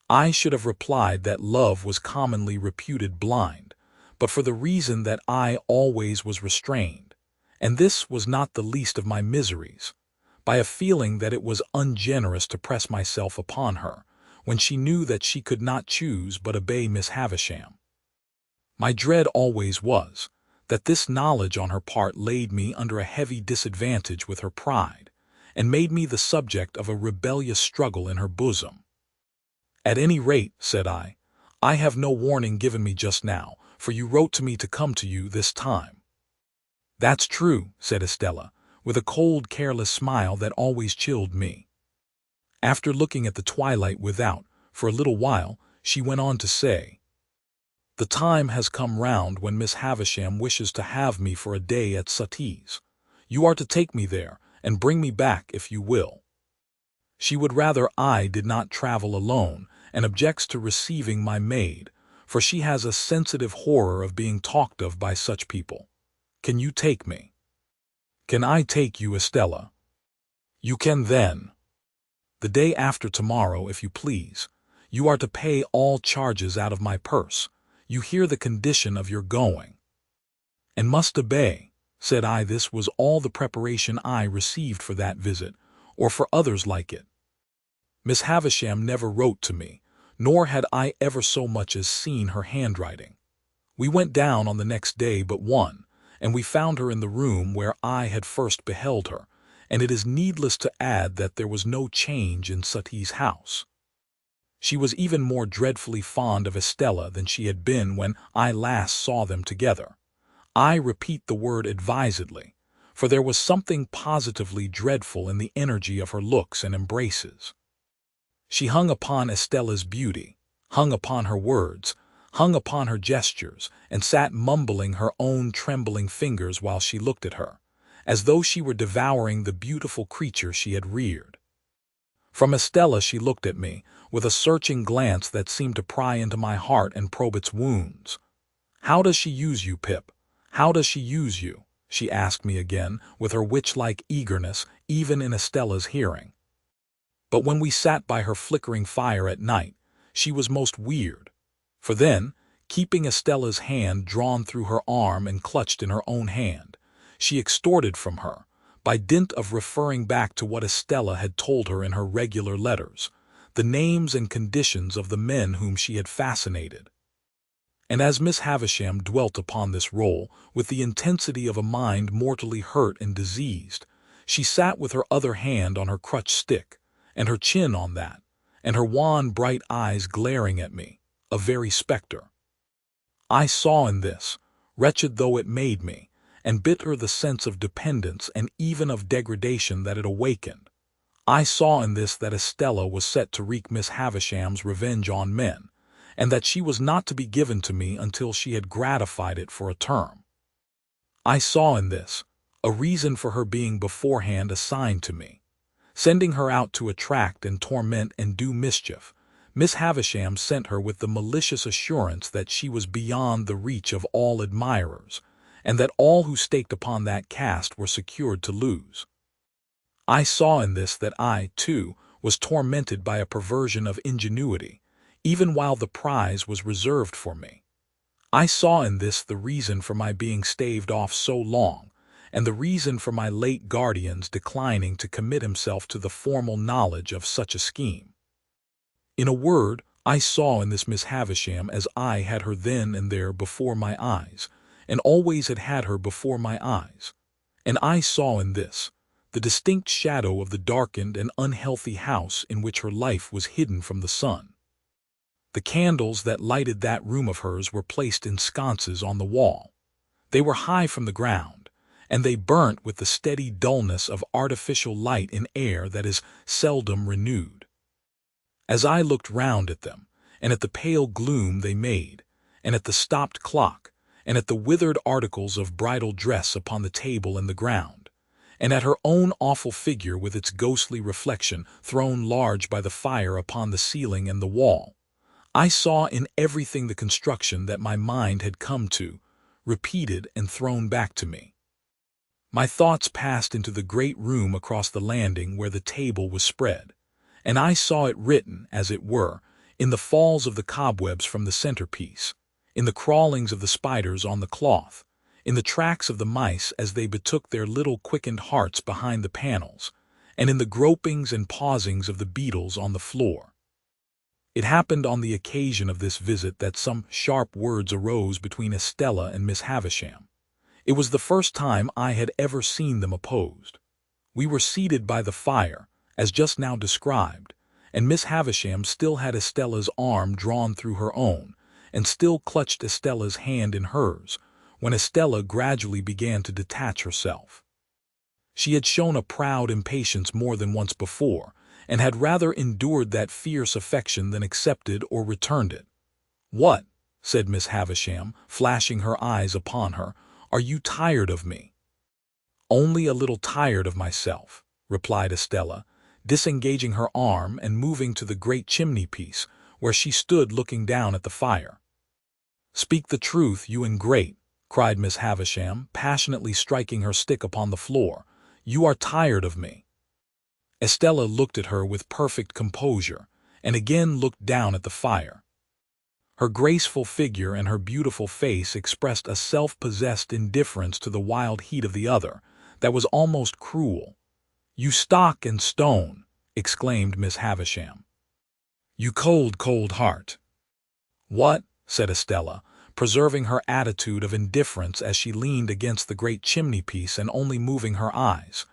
I should have replied that love was commonly reputed blind, but for the reason that I always was restrained, and this was not the least of my miseries, by a feeling that it was ungenerous to press myself upon her, when she knew that she could not choose but obey Miss Havisham. My dread always was, that this knowledge on her part laid me under a heavy disadvantage with her pride, and made me the subject of a rebellious struggle in her bosom. "At any rate," said I have no warning given me just now, for you wrote to me to come to you this time." "That's true," said Estella, with a cold, careless smile that always chilled me. After looking at the twilight without, for a little while, she went on to say, "The time has come round when Miss Havisham wishes to have me for a day at Sutty's. You are to take me there, and bring me back if you will. She would rather I did not travel alone, and objects to receiving my maid, for she has a sensitive horror of being talked of by such people. Can you take me?" "Can I take you, Estella?" "You can then." "The day after tomorrow, if you please. You are to pay all charges out of my purse. You hear the condition of your going." "And must obey," said I. This was all the preparation I received for that visit, or for others like it. Miss Havisham never wrote to me, nor had I ever so much as seen her handwriting. We went down on the next day but one, and we found her in the room where I had first beheld her, and it is needless to add that there was no change in Sutty's house. She was even more dreadfully fond of Estella than she had been when I last saw them together. I repeat the word advisedly, for there was something positively dreadful in the energy of her looks and embraces. She hung upon Estella's beauty, hung upon her words, hung upon her gestures, and sat mumbling her own trembling fingers while she looked at her, as though she were devouring the beautiful creature she had reared. From Estella she looked at me, with a searching glance that seemed to pry into my heart and probe its wounds. "How does she use you, Pip? How does she use you?" she asked me again, with her witch-like eagerness, even in Estella's hearing. But when we sat by her flickering fire at night, she was most weird, for then, keeping Estella's hand drawn through her arm and clutched in her own hand, she extorted from her, by dint of referring back to what Estella had told her in her regular letters, the names and conditions of the men whom she had fascinated. And as Miss Havisham dwelt upon this role with the intensity of a mind mortally hurt and diseased, she sat with her other hand on her crutch stick, and her chin on that, and her wan bright eyes glaring at me, a very spectre. I saw in this, wretched though it made me, and bitter the sense of dependence and even of degradation that it awakened. I saw in this that Estella was set to wreak Miss Havisham's revenge on men, and that she was not to be given to me until she had gratified it for a term. I saw in this a reason for her being beforehand assigned to me, sending her out to attract and torment and do mischief, Miss Havisham sent her with the malicious assurance that she was beyond the reach of all admirers, and that all who staked upon that cast were secured to lose. I saw in this that I, too, was tormented by a perversion of ingenuity, even while the prize was reserved for me. I saw in this the reason for my being staved off so long, and the reason for my late guardian's declining to commit himself to the formal knowledge of such a scheme. In a word, I saw in this Miss Havisham as I had her then and there before my eyes, and always had had her before my eyes. And I saw in this the distinct shadow of the darkened and unhealthy house in which her life was hidden from the sun. The candles that lighted that room of hers were placed in sconces on the wall. They were high from the ground, and they burnt with the steady dullness of artificial light in air that is seldom renewed. As I looked round at them, and at the pale gloom they made, and at the stopped clock, and at the withered articles of bridal dress upon the table and the ground, and at her own awful figure with its ghostly reflection thrown large by the fire upon the ceiling and the wall, I saw in everything the construction that my mind had come to, repeated and thrown back to me. My thoughts passed into the great room across the landing where the table was spread, and I saw it written, as it were, in the falls of the cobwebs from the centerpiece, in the crawlings of the spiders on the cloth, in the tracks of the mice as they betook their little quickened hearts behind the panels, and in the gropings and pausings of the beetles on the floor. It happened on the occasion of this visit that some sharp words arose between Estella and Miss Havisham. It was the first time I had ever seen them opposed. We were seated by the fire, as just now described, and Miss Havisham still had Estella's arm drawn through her own, and still clutched Estella's hand in hers, when Estella gradually began to detach herself. She had shown a proud impatience more than once before, and had rather endured that fierce affection than accepted or returned it. "What," said Miss Havisham, flashing her eyes upon her, "are you tired of me?" "Only a little tired of myself," replied Estella, disengaging her arm and moving to the great chimney-piece, where she stood looking down at the fire. "Speak the truth, you ingrate," cried Miss Havisham, passionately striking her stick upon the floor. "You are tired of me." Estella looked at her with perfect composure, and again looked down at the fire. Her graceful figure and her beautiful face expressed a self-possessed indifference to the wild heat of the other that was almost cruel. "You stock and stone," exclaimed Miss Havisham. "You cold, cold heart." "What?" said Estella, preserving her attitude of indifference as she leaned against the great chimney-piece and only moving her eyes.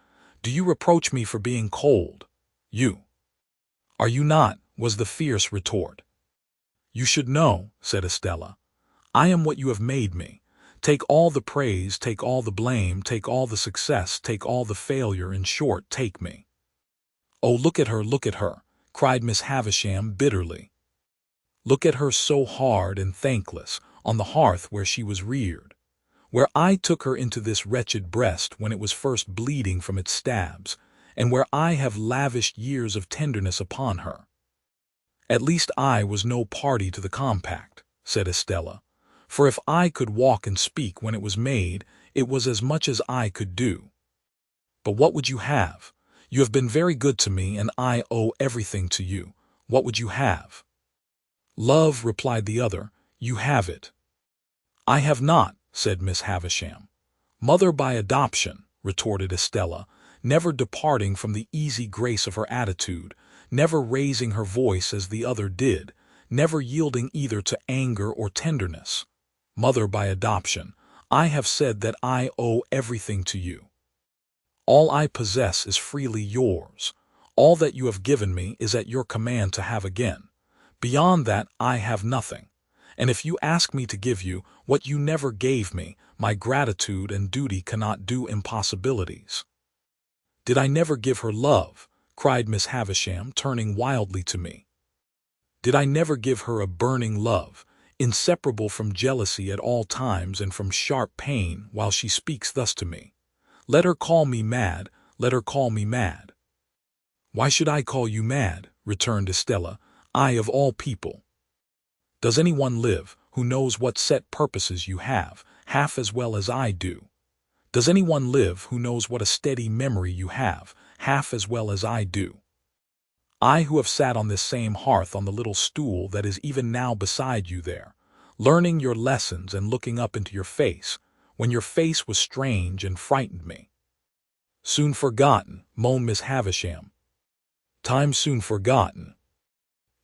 "Do you reproach me for being cold? You are you not?" was the fierce retort. "You should know," said Estella. "I am what you have made me. Take all the praise, take all the blame, take all the success, take all the failure, in short, take me." "Oh, look at her," cried Miss Havisham bitterly. "Look at her so hard and thankless, on the hearth where she was reared, where I took her into this wretched breast when it was first bleeding from its stabs, and where I have lavished years of tenderness upon her." "At least I was no party to the compact," said Estella, "for if I could walk and speak when it was made, it was as much as I could do. But what would you have? You have been very good to me, and I owe everything to you. What would you have?" "Love," replied the other. "You have it." "I have not," said Miss Havisham. "Mother by adoption," retorted Estella, never departing from the easy grace of her attitude, never raising her voice as the other did, never yielding either to anger or tenderness. "Mother by adoption, I have said that I owe everything to you. All I possess is freely yours. All that you have given me is at your command to have again. Beyond that I have nothing. And if you ask me to give you what you never gave me, my gratitude and duty cannot do impossibilities." "Did I never give her love?" cried Miss Havisham, turning wildly to me. "Did I never give her a burning love, inseparable from jealousy at all times and from sharp pain, while she speaks thus to me? Let her call me mad, let her call me mad." "Why should I call you mad?" returned Estella. I of all people. Does anyone live who knows what set purposes you have, half as well as I do? Does anyone live who knows what a steady memory you have, half as well as I do? I who have sat on this same hearth on the little stool that is even now beside you there, learning your lessons and looking up into your face, when your face was strange and frightened me. Soon forgotten, moaned Miss Havisham. Time soon forgotten.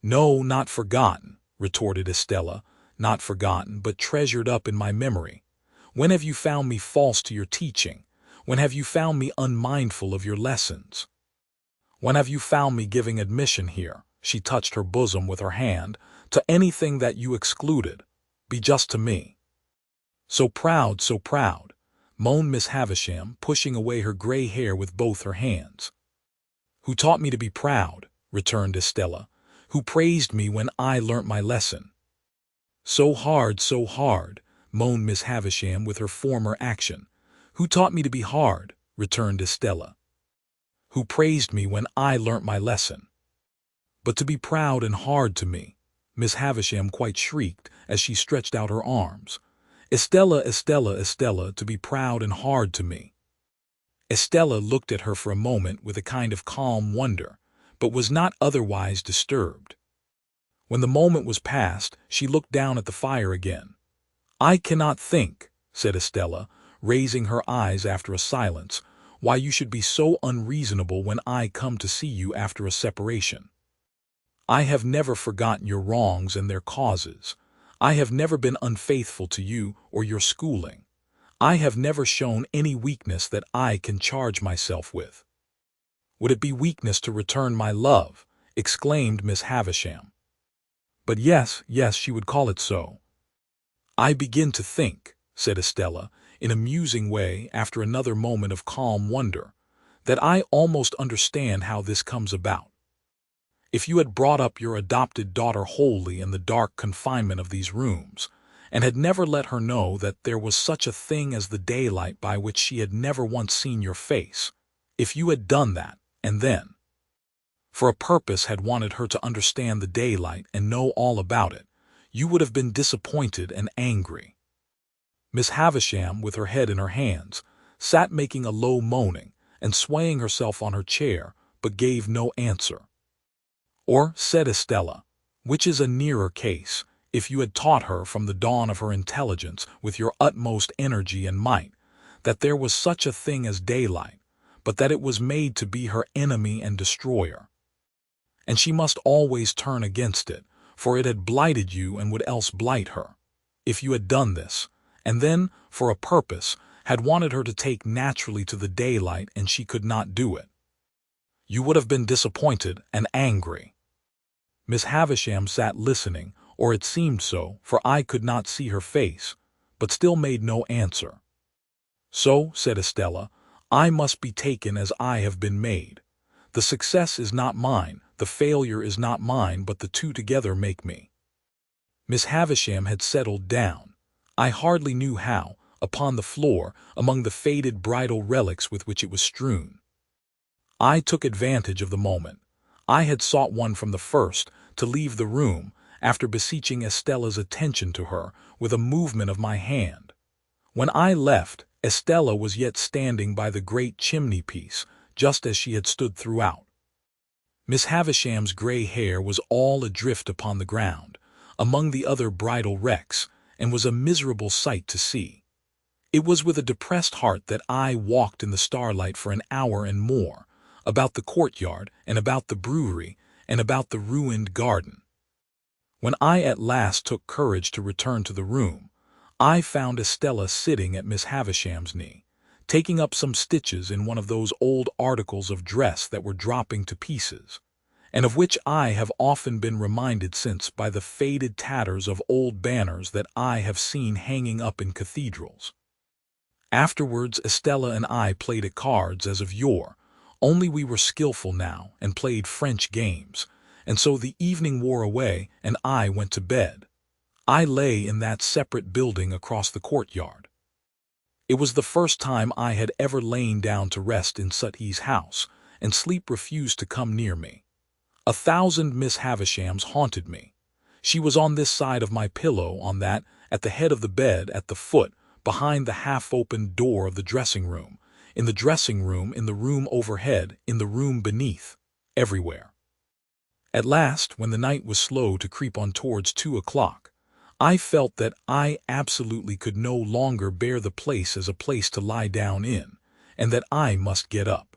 No, not forgotten, retorted Estella, not forgotten, but treasured up in my memory. When have you found me false to your teaching? When have you found me unmindful of your lessons? When have you found me giving admission here, she touched her bosom with her hand, to anything that you excluded? Be just to me. So proud, moaned Miss Havisham, pushing away her gray hair with both her hands. Who taught me to be proud? Returned Estella. Who praised me when I learnt my lesson? So hard, moaned Miss Havisham with her former action. Who taught me to be hard? Returned Estella. Who praised me when I learnt my lesson? But to be proud and hard to me, Miss Havisham quite shrieked as she stretched out her arms. Estella, to be proud and hard to me. Estella looked at her for a moment with a kind of calm wonder, but was not otherwise disturbed. When the moment was past, she looked down at the fire again. I cannot think, said Estella, raising her eyes after a silence, why you should be so unreasonable when I come to see you after a separation. I have never forgotten your wrongs and their causes. I have never been unfaithful to you or your schooling. I have never shown any weakness that I can charge myself with. Would it be weakness to return my love? Exclaimed Miss Havisham. But yes, she would call it so. I begin to think, said Estella, in a musing way after another moment of calm wonder, that I almost understand how this comes about. If you had brought up your adopted daughter wholly in the dark confinement of these rooms, and had never let her know that there was such a thing as the daylight by which she had never once seen your face, if you had done that, and then, for a purpose, had wanted her to understand the daylight and know all about it, you would have been disappointed and angry. Miss Havisham, with her head in her hands, sat making a low moaning and swaying herself on her chair, but gave no answer. Or, said Estella, which is a nearer case, if you had taught her from the dawn of her intelligence with your utmost energy and might, that there was such a thing as daylight, but that it was made to be her enemy and destroyer. And she must always turn against it, for it had blighted you and would else blight her. If you had done this, and then, for a purpose, had wanted her to take naturally to the daylight and she could not do it, you would have been disappointed and angry. Miss Havisham sat listening, or it seemed so, for I could not see her face, but still made no answer. So, said Estella, I must be taken as I have been made. The success is not mine, the failure is not mine, but the two together make me. Miss Havisham had settled down, I hardly knew how, upon the floor, among the faded bridal relics with which it was strewn. I took advantage of the moment. I had sought one from the first to leave the room, after beseeching Estella's attention to her with a movement of my hand. When I left, Estella was yet standing by the great chimney-piece, just as she had stood throughout. Miss Havisham's gray hair was all adrift upon the ground, among the other bridal wrecks, and was a miserable sight to see. It was with a depressed heart that I walked in the starlight for an hour and more, about the courtyard and about the brewery and about the ruined garden. When I at last took courage to return to the room, I found Estella sitting at Miss Havisham's knee, taking up some stitches in one of those old articles of dress that were dropping to pieces, and of which I have often been reminded since by the faded tatters of old banners that I have seen hanging up in cathedrals. Afterwards Estella and I played at cards as of yore, only we were skillful now and played French games, and so the evening wore away and I went to bed. I lay in that separate building across the courtyard. It was the first time I had ever lain down to rest in Suthi's house, and sleep refused to come near me. 1,000 Miss Havishams haunted me. She was on this side of my pillow, on that, at the head of the bed, at the foot, behind the half-opened door of the dressing room, in the dressing room, in the room overhead, in the room beneath, everywhere. At last, when the night was slow to creep on towards 2 o'clock, I felt that I absolutely could no longer bear the place as a place to lie down in, and that I must get up.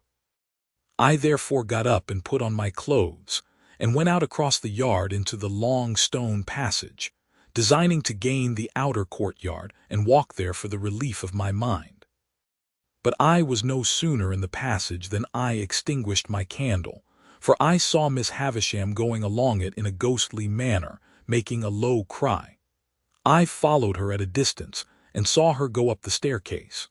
I therefore got up and put on my clothes, and went out across the yard into the long stone passage, designing to gain the outer courtyard and walk there for the relief of my mind. But I was no sooner in the passage than I extinguished my candle, for I saw Miss Havisham going along it in a ghostly manner, making a low cry. I followed her at a distance and saw her go up the staircase.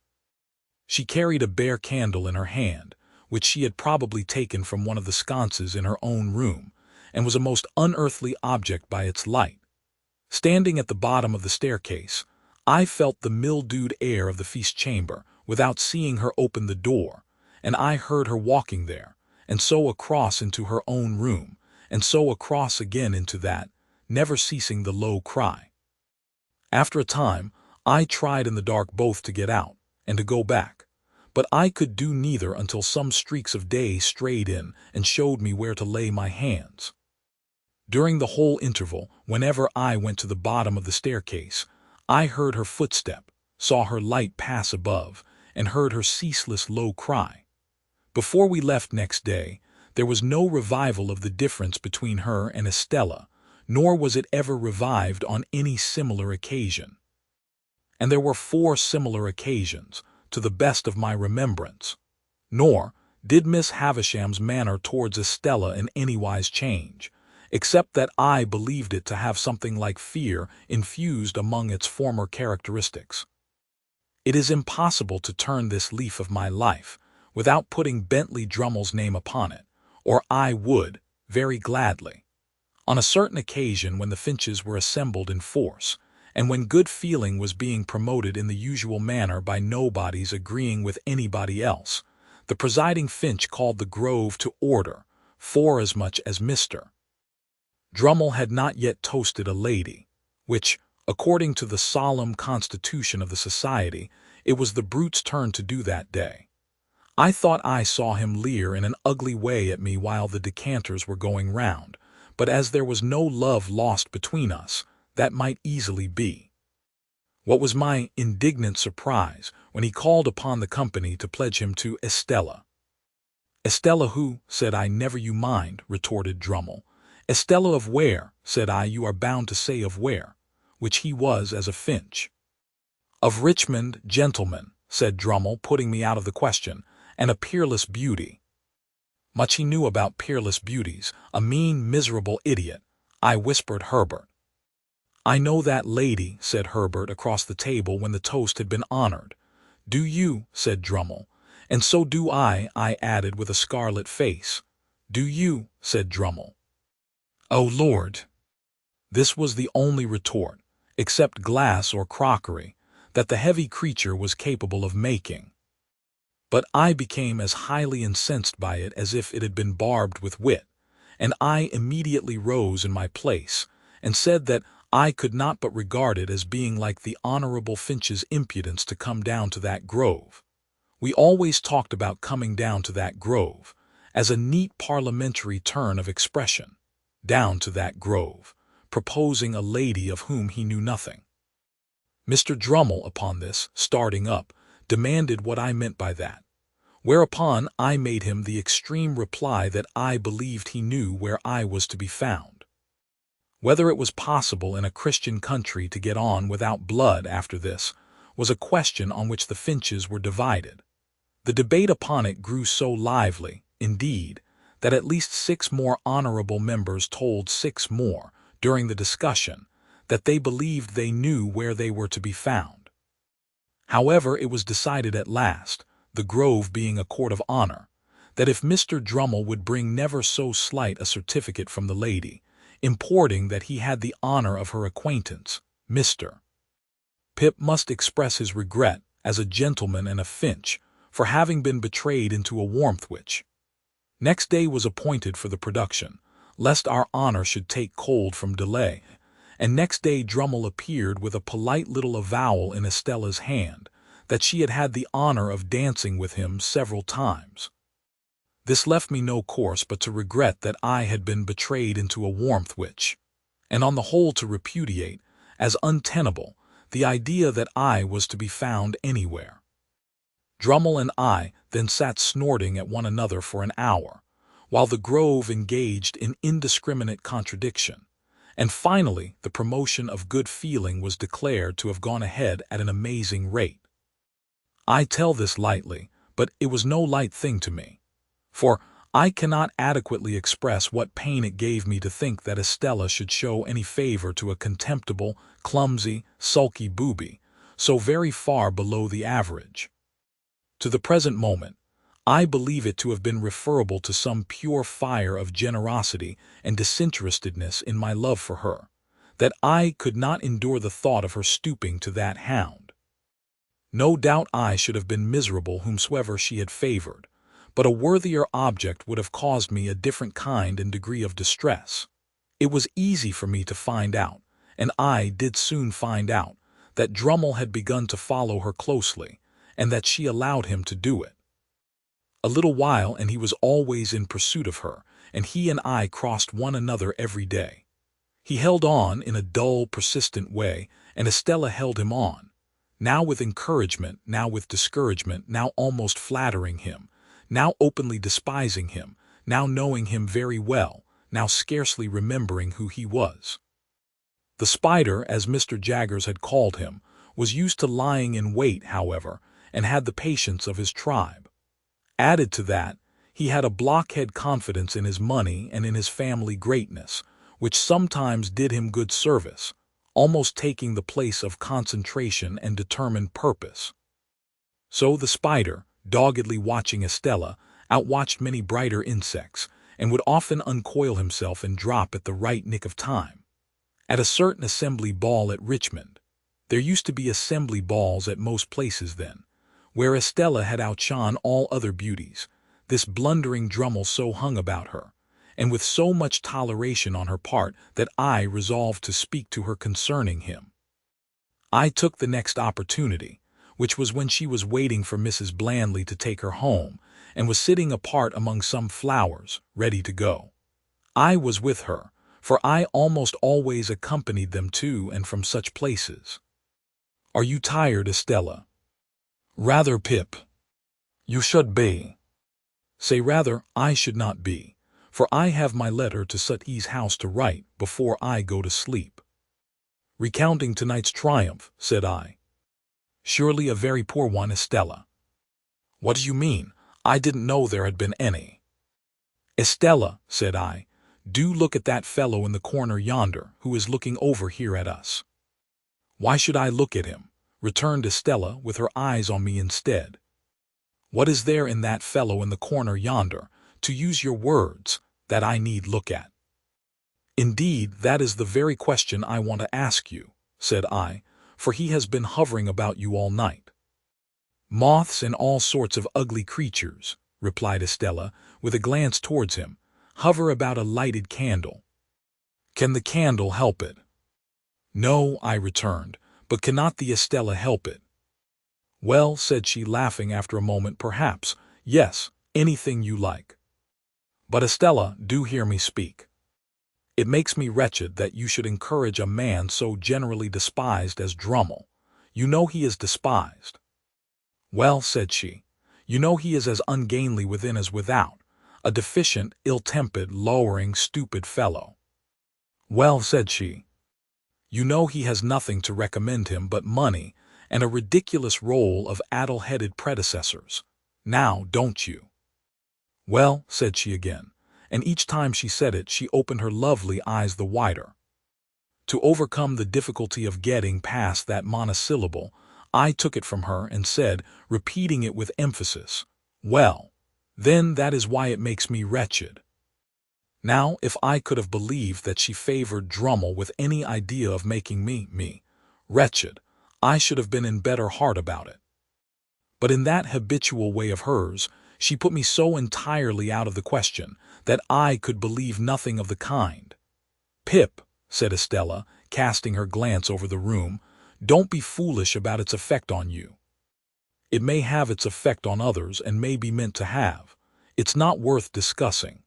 She carried a bare candle in her hand, which she had probably taken from one of the sconces in her own room, and was a most unearthly object by its light. Standing at the bottom of the staircase, I felt the mildewed air of the feast chamber without seeing her open the door, and I heard her walking there, and so across into her own room, and so across again into that, never ceasing the low cry. After a time, I tried in the dark both to get out and to go back, but I could do neither until some streaks of day strayed in and showed me where to lay my hands. During the whole interval, whenever I went to the bottom of the staircase, I heard her footstep, saw her light pass above, and heard her ceaseless low cry. Before we left next day, there was no revival of the difference between her and Estella, nor was it ever revived on any similar occasion. And there were 4 similar occasions, to the best of my remembrance. Nor did Miss Havisham's manner towards Estella in any wise change, except that I believed it to have something like fear infused among its former characteristics. It is impossible to turn this leaf of my life without putting Bentley Drummle's name upon it, or I would, very gladly. On a certain occasion when the Finches were assembled in force, and when good feeling was being promoted in the usual manner by nobody's agreeing with anybody else, the presiding Finch called the Grove to order, forasmuch as Mr. Drummle had not yet toasted a lady, which, according to the solemn constitution of the society, it was the brute's turn to do that day. I thought I saw him leer in an ugly way at me while the decanters were going round, but as there was no love lost between us, that might easily be. What was my indignant surprise when he called upon the company to pledge him to Estella. "Estella who?" said I. "Never you mind," retorted Drummle. "Estella of where?" said I. "You are bound to say of where," which he was as a Finch. "Of Richmond, gentlemen," said Drummle, putting me out of the question, "and a peerless beauty." Much he knew about peerless beauties, a mean, miserable idiot, I whispered Herbert. "I know that lady," said Herbert across the table when the toast had been honored. "Do you?" said Drummle. "And so do I added with a scarlet face. "Do you?" said Drummle. "Oh, Lord!" This was the only retort, except glass or crockery, that the heavy creature was capable of making. But I became as highly incensed by it as if it had been barbed with wit, and I immediately rose in my place, and said that I could not but regard it as being like the Honorable Finch's impudence to come down to that grove. We always talked about coming down to that grove, as a neat parliamentary turn of expression, down to that grove, proposing a lady of whom he knew nothing. Mr. Drummle, upon this, starting up, demanded what I meant by that, whereupon I made him the extreme reply that I believed he knew where I was to be found. Whether it was possible in a Christian country to get on without blood after this was a question on which the Finches were divided. The debate upon it grew so lively, indeed, that at least 6 more honorable members told 6 more, during the discussion, that they believed they knew where they were to be found. However, it was decided at last, the Grove being a court of honor, that if Mr. Drummle would bring never so slight a certificate from the lady, importing that he had the honor of her acquaintance, Mr. Pip must express his regret, as a gentleman and a Finch, for having been betrayed into a warmth which. Next day was appointed for the production, lest our honor should take cold from delay. And next day Drummle appeared with a polite little avowal in Estella's hand, that she had had the honor of dancing with him several times. This left me no course but to regret that I had been betrayed into a warmth which, and on the whole to repudiate, as untenable, the idea that I was to be found anywhere. Drummle and I then sat snorting at one another for an hour, while the grove engaged in indiscriminate contradiction, and finally the promotion of good feeling was declared to have gone ahead at an amazing rate. I tell this lightly, but it was no light thing to me, for I cannot adequately express what pain it gave me to think that Estella should show any favor to a contemptible, clumsy, sulky booby, so very far below the average. To the present moment, I believe it to have been referable to some pure fire of generosity and disinterestedness in my love for her, that I could not endure the thought of her stooping to that hound. No doubt I should have been miserable whomsoever she had favored, but a worthier object would have caused me a different kind and degree of distress. It was easy for me to find out, and I did soon find out, that Drummle had begun to follow her closely, and that she allowed him to do it. A little while and he was always in pursuit of her, and he and I crossed one another every day. He held on in a dull, persistent way, and Estella held him on, now with encouragement, now with discouragement, now almost flattering him, now openly despising him, now knowing him very well, now scarcely remembering who he was. The Spider, as Mr. Jaggers had called him, was used to lying in wait, however, and had the patience of his tribe. Added to that, he had a blockhead confidence in his money and in his family greatness, which sometimes did him good service, almost taking the place of concentration and determined purpose. So the Spider, doggedly watching Estella, outwatched many brighter insects, and would often uncoil himself and drop at the right nick of time. At a certain assembly ball at Richmond, there used to be assembly balls at most places then, where Estella had outshone all other beauties, this blundering Drummle so hung about her, and with so much toleration on her part that I resolved to speak to her concerning him. I took the next opportunity, which was when she was waiting for Mrs. Blandley to take her home, and was sitting apart among some flowers, ready to go. I was with her, for I almost always accompanied them to and from such places. "Are you tired, Estella?" "Rather, Pip." "You should be." "Say rather, I should not be, for I have my letter to Sutty's house to write before I go to sleep." "Recounting tonight's triumph," said I. "Surely a very poor one, Estella." "What do you mean? I didn't know there had been any." "Estella," said I, "do look at that fellow in the corner yonder, who is looking over here at us." "Why should I look at him?" returned Estella, with her eyes on me instead. "What is there in that fellow in the corner yonder, to use your words, that I need look at?" "Indeed, that is the very question I want to ask you," said I, "for he has been hovering about you all night." "Moths and all sorts of ugly creatures," replied Estella, with a glance towards him, "hover about a lighted candle. Can the candle help it?" "No," I returned, "but cannot the Estella help it?" "Well," said she, laughing after a moment, "perhaps, yes, anything you like. But Estella, do hear me speak. It makes me wretched that you should encourage a man so generally despised as Drummle. You know he is despised." "Well," said she, "you know he is as ungainly within as without, a deficient, ill-tempered, lowering, stupid fellow." "Well," said she, "you know he has nothing to recommend him but money and a ridiculous roll of addle-headed predecessors. Now, don't you?" "Well," said she again, and each time she said it she opened her lovely eyes the wider. To overcome the difficulty of getting past that monosyllable, I took it from her and said, repeating it with emphasis, "Well, then that is why it makes me wretched." Now, if I could have believed that she favored Drummle with any idea of making me wretched, I should have been in better heart about it. But in that habitual way of hers, she put me so entirely out of the question that I could believe nothing of the kind. "Pip," said Estella, casting her glance over the room, "don't be foolish about its effect on you. It may have its effect on others and may be meant to have. It's not worth discussing."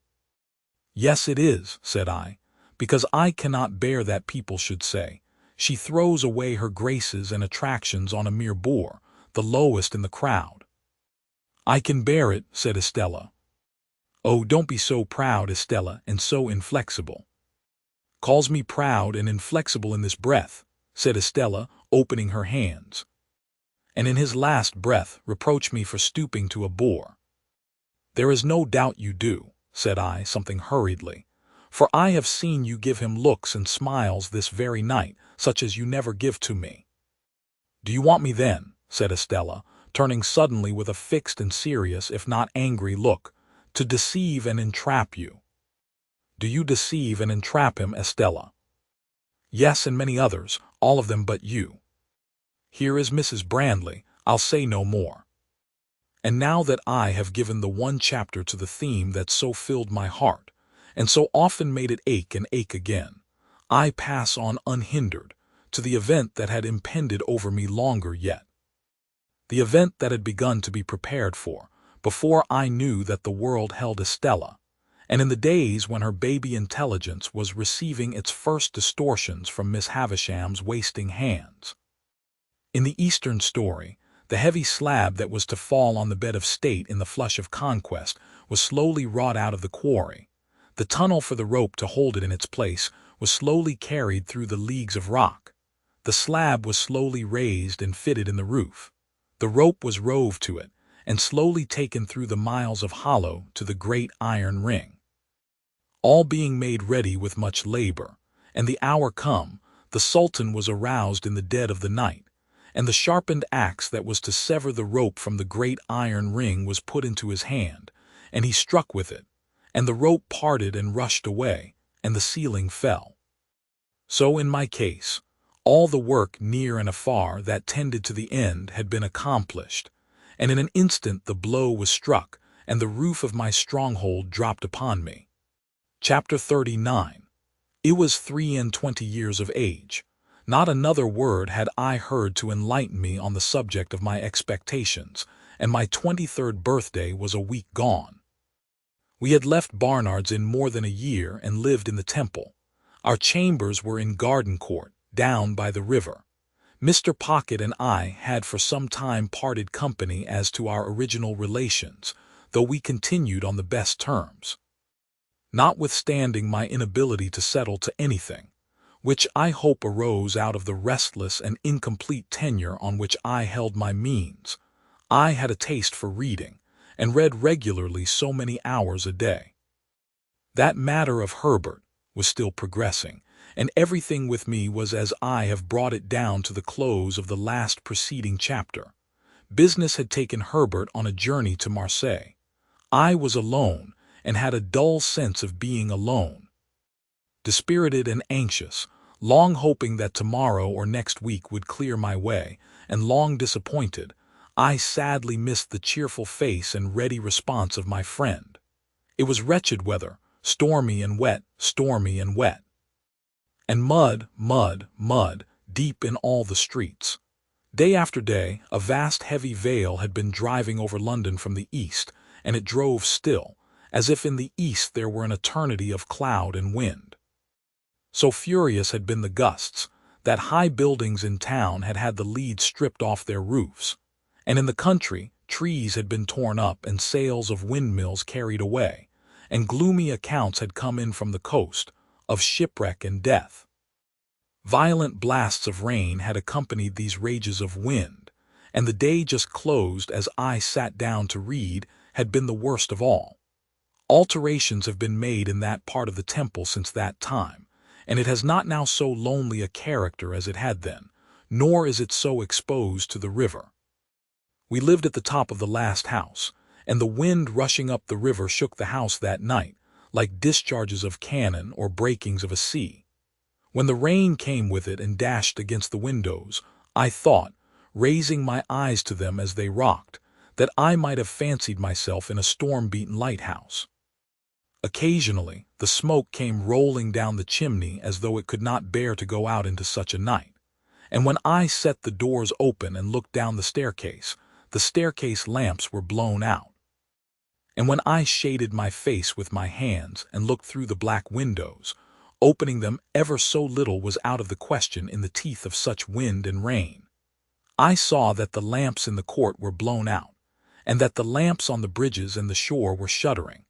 "Yes, it is," said I, "because I cannot bear that people should say, 'She throws away her graces and attractions on a mere boor, the lowest in the crowd.'" "I can bear it," said Estella. "Oh, don't be so proud, Estella, and so inflexible." "Calls me proud and inflexible in this breath," said Estella, opening her hands. "And in his last breath reproach me for stooping to a boor." "There is no doubt you do," said I, something hurriedly, "for I have seen you give him looks and smiles this very night, such as you never give to me." "Do you want me then," said Estella, turning suddenly with a fixed and serious, if not angry look, "to deceive and entrap you?" "Do you deceive and entrap him, Estella?" "Yes, and many others, all of them but you." "Here is Mrs. Brandley, I'll say no more." And now that I have given the one chapter to the theme that so filled my heart, and so often made it ache and ache again, I pass on unhindered to the event that had impended over me longer yet. The event that had begun to be prepared for, before I knew that the world held Estella, and in the days when her baby intelligence was receiving its first distortions from Miss Havisham's wasting hands. In the Eastern story, the heavy slab that was to fall on the bed of state in the flush of conquest was slowly wrought out of the quarry. The tunnel for the rope to hold it in its place was slowly carried through the leagues of rock. The slab was slowly raised and fitted in the roof. The rope was rove to it, and slowly taken through the miles of hollow to the great iron ring. All being made ready with much labor, and the hour come, the Sultan was aroused in the dead of the night, and the sharpened axe that was to sever the rope from the great iron ring was put into his hand, and he struck with it, and the rope parted and rushed away, and the ceiling fell. So in my case, all the work near and afar that tended to the end had been accomplished, and in an instant the blow was struck, and the roof of my stronghold dropped upon me. Chapter 39. It was 23 years of age. Not another word had I heard to enlighten me on the subject of my expectations, and my 23rd birthday was a week gone. We had left Barnard's in more than a year and lived in the Temple. Our chambers were in Garden Court, down by the river. Mr. Pocket and I had for some time parted company as to our original relations, though we continued on the best terms. Notwithstanding my inability to settle to anything, which I hope arose out of the restless and incomplete tenure on which I held my means, I had a taste for reading, and read regularly so many hours a day. That matter of Herbert was still progressing, and everything with me was as I have brought it down to the close of the last preceding chapter. Business had taken Herbert on a journey to Marseille. I was alone, and had a dull sense of being alone. Dispirited and anxious, long hoping that tomorrow or next week would clear my way, and long disappointed, I sadly missed the cheerful face and ready response of my friend. It was wretched weather, stormy and wet, stormy and wet. And mud, mud, mud, deep in all the streets. Day after day, a vast heavy veil had been driving over London from the east, and it drove still, as if in the east there were an eternity of cloud and wind. So furious had been the gusts, that high buildings in town had had the leads stripped off their roofs, and in the country trees had been torn up and sails of windmills carried away, and gloomy accounts had come in from the coast, of shipwreck and death. Violent blasts of rain had accompanied these rages of wind, and the day just closed as I sat down to read had been the worst of all. Alterations have been made in that part of the Temple since that time, and it has not now so lonely a character as it had then, nor is it so exposed to the river. We lived at the top of the last house, and the wind rushing up the river shook the house that night, like discharges of cannon or breakings of a sea. When the rain came with it and dashed against the windows, I thought, raising my eyes to them as they rocked, that I might have fancied myself in a storm-beaten lighthouse. Occasionally, the smoke came rolling down the chimney as though it could not bear to go out into such a night. And when I set the doors open and looked down the staircase lamps were blown out. And when I shaded my face with my hands and looked through the black windows, opening them ever so little was out of the question in the teeth of such wind and rain. I saw that the lamps in the court were blown out, and that the lamps on the bridges and the shore were shuddering,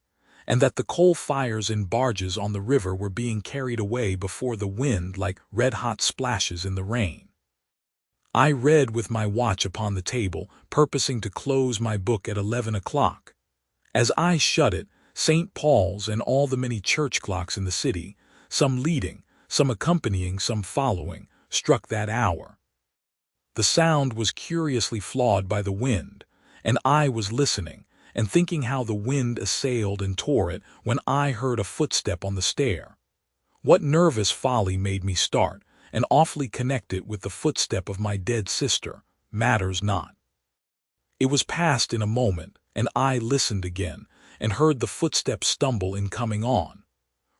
and that the coal fires in barges on the river were being carried away before the wind like red-hot splashes in the rain. I read with my watch upon the table, purposing to close my book at 11 o'clock. As I shut it, St. Paul's and all the many church clocks in the city, some leading, some accompanying, some following, struck that hour. The sound was curiously flawed by the wind, and I was listening and thinking how the wind assailed and tore it when I heard a footstep on the stair. What nervous folly made me start and awfully connect it with the footstep of my dead sister, matters not. It was past in a moment, and I listened again, and heard the footsteps stumble in coming on.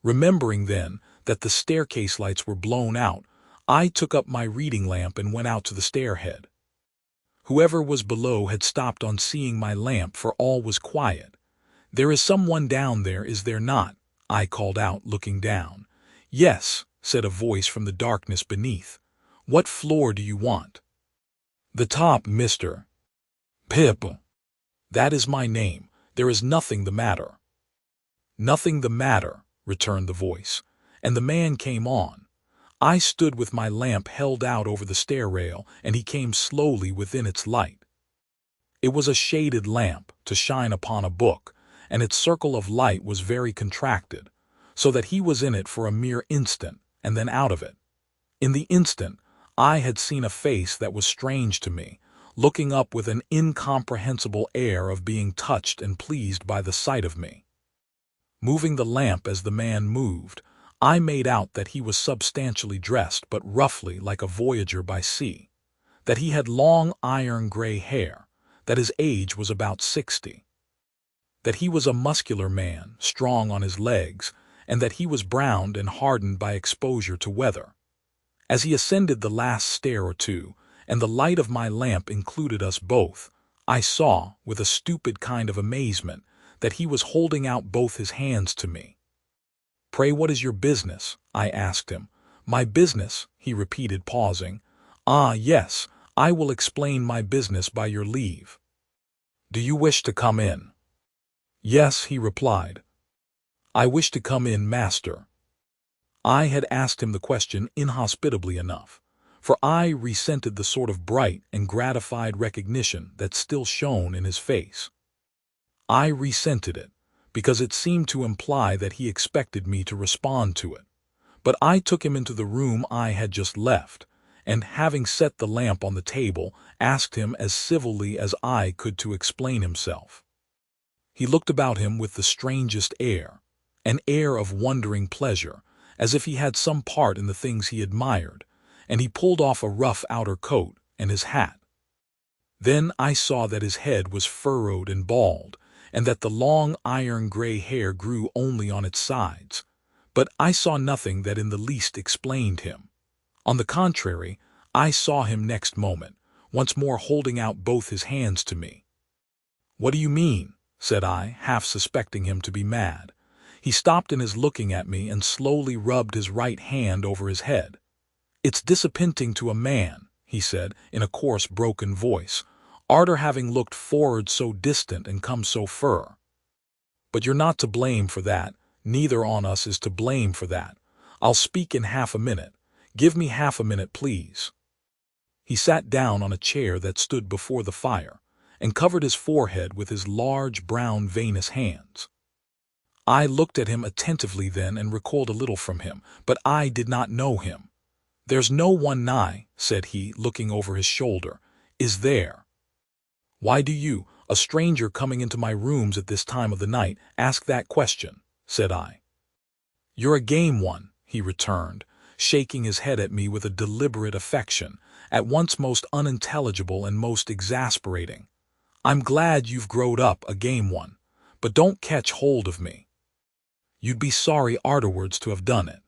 Remembering then that the staircase lights were blown out, I took up my reading lamp and went out to the stairhead. Whoever was below had stopped on seeing my lamp, for all was quiet. "There is someone down there, is there not?" I called out, looking down. "Yes," said a voice from the darkness beneath. "What floor do you want?" "The top, Mr. Pip." "That is my name. There is nothing the matter." "Nothing the matter," returned the voice, and the man came on. I stood with my lamp held out over the stair rail, and he came slowly within its light. It was a shaded lamp, to shine upon a book, and its circle of light was very contracted, so that he was in it for a mere instant, and then out of it. In the instant, I had seen a face that was strange to me, looking up with an incomprehensible air of being touched and pleased by the sight of me. Moving the lamp as the man moved, I made out that he was substantially dressed, but roughly like a voyager by sea, that he had long iron-gray hair, that his age was about 60, that he was a muscular man, strong on his legs, and that he was browned and hardened by exposure to weather. As he ascended the last stair or two, and the light of my lamp included us both, I saw, with a stupid kind of amazement, that he was holding out both his hands to me. "Pray, what is your business?" I asked him. "My business," he repeated, pausing. "Ah, yes, I will explain my business by your leave." "Do you wish to come in?" "Yes," he replied. "I wish to come in, master." I had asked him the question inhospitably enough, for I resented the sort of bright and gratified recognition that still shone in his face. I resented it, because it seemed to imply that he expected me to respond to it. But I took him into the room I had just left, and, having set the lamp on the table, asked him as civilly as I could to explain himself. He looked about him with the strangest air, an air of wondering pleasure, as if he had some part in the things he admired, and he pulled off a rough outer coat and his hat. Then I saw that his head was furrowed and bald, and that the long iron-gray hair grew only on its sides, but I saw nothing that in the least explained him. On the contrary, I saw him next moment, once more holding out both his hands to me. "What do you mean?" said I, half suspecting him to be mad. He stopped in his looking at me and slowly rubbed his right hand over his head. "It's disappointing to a man," he said, in a coarse, broken voice, "arter having looked for'ard so distant and come so fur. But you're not to blame for that, neither on us is to blame for that. I'll speak in half a minute. Give me half a minute, please." He sat down on a chair that stood before the fire, and covered his forehead with his large, brown, veinous hands. I looked at him attentively then and recoiled a little from him, but I did not know him. "There's no one nigh," said he, looking over his shoulder. "Is there?" "Why do you, a stranger coming into my rooms at this time of the night, ask that question?" said I. "You're a game one," he returned, shaking his head at me with a deliberate affection, at once most unintelligible and most exasperating. "I'm glad you've growed up a game one, but don't catch hold of me." You'd be sorry afterwards to have done it."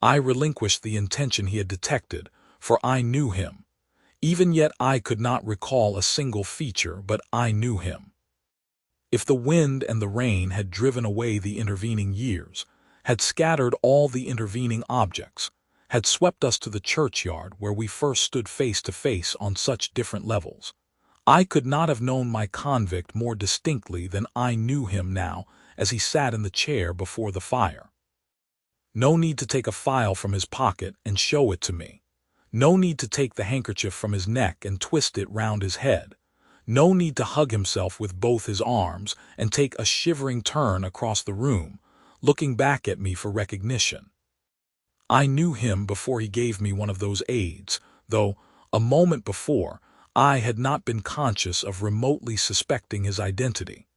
I relinquished the intention he had detected, for I knew him. Even yet I could not recall a single feature, but I knew him. If the wind and the rain had driven away the intervening years, had scattered all the intervening objects, had swept us to the churchyard where we first stood face to face on such different levels, I could not have known my convict more distinctly than I knew him now as he sat in the chair before the fire. No need to take a file from his pocket and show it to me. No need to take the handkerchief from his neck and twist it round his head. No need to hug himself with both his arms and take a shivering turn across the room, looking back at me for recognition. I knew him before he gave me one of those aids, though, a moment before, I had not been conscious of remotely suspecting his identity.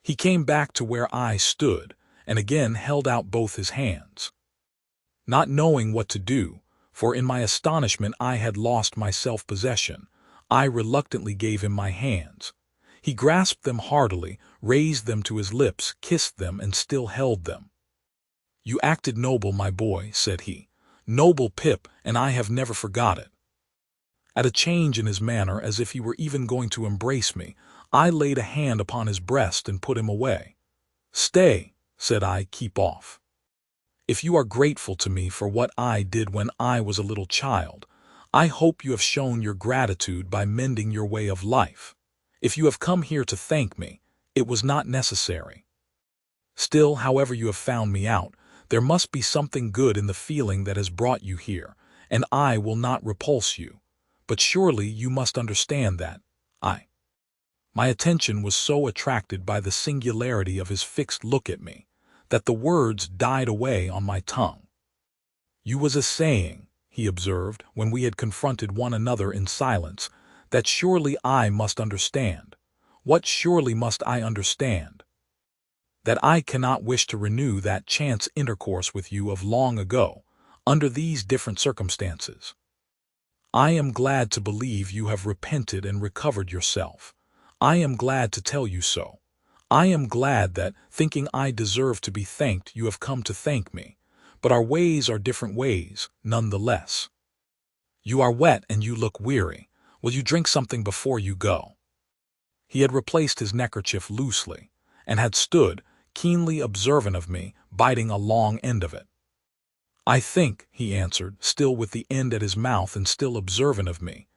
He came back to where I stood, and again held out both his hands. Not knowing what to do, for in my astonishment I had lost my self-possession, I reluctantly gave him my hands. He grasped them heartily, raised them to his lips, kissed them, and still held them. "You acted noble, my boy," said he. "Noble, Pip, and I have never forgot it." At a change in his manner, as if he were even going to embrace me, I laid a hand upon his breast and put him away. "Stay," said I, "keep off. If you are grateful to me for what I did when I was a little child, I hope you have shown your gratitude by mending your way of life. If you have come here to thank me, it was not necessary. Still, however you have found me out, there must be something good in the feeling that has brought you here, and I will not repulse you. But surely you must understand that My attention was so attracted by the singularity of his fixed look at me, that the words died away on my tongue. "You was a saying," he observed, when we had confronted one another in silence, "that surely I must understand. What surely must I understand? That I cannot wish to renew that chance intercourse with you of long ago, under these different circumstances. I am glad to believe you have repented and recovered yourself. I am glad to tell you so. I am glad that, thinking I deserve to be thanked, you have come to thank me. But our ways are different ways, none the less. You are wet and you look weary. Will you drink something before you go?" He had replaced his neckerchief loosely, and had stood, keenly observant of me, biting a long end of it. "I think," he answered, still with the end at his mouth and still observant of me,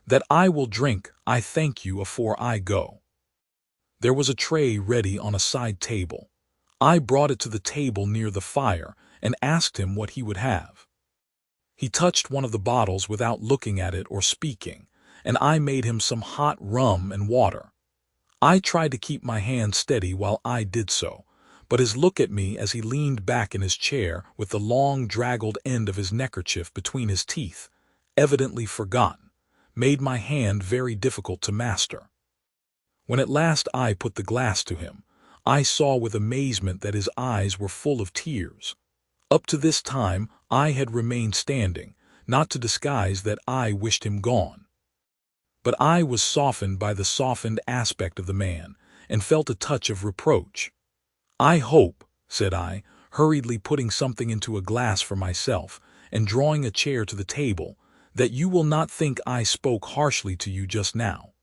"that I will drink 'I thank you' afore I go." There was a tray ready on a side table. I brought it to the table near the fire and asked him what he would have. He touched one of the bottles without looking at it or speaking, and I made him some hot rum and water. I tried to keep my hand steady while I did so, but his look at me as he leaned back in his chair with the long draggled end of his neckerchief between his teeth, evidently forgotten, made my hand very difficult to master. When at last I put the glass to him, I saw with amazement that his eyes were full of tears. Up to this time I had remained standing, not to disguise that I wished him gone. But I was softened by the softened aspect of the man, and felt a touch of reproach. "I hope," said I, hurriedly putting something into a glass for myself, and drawing a chair to the table, "that you will not think I spoke harshly to you just now.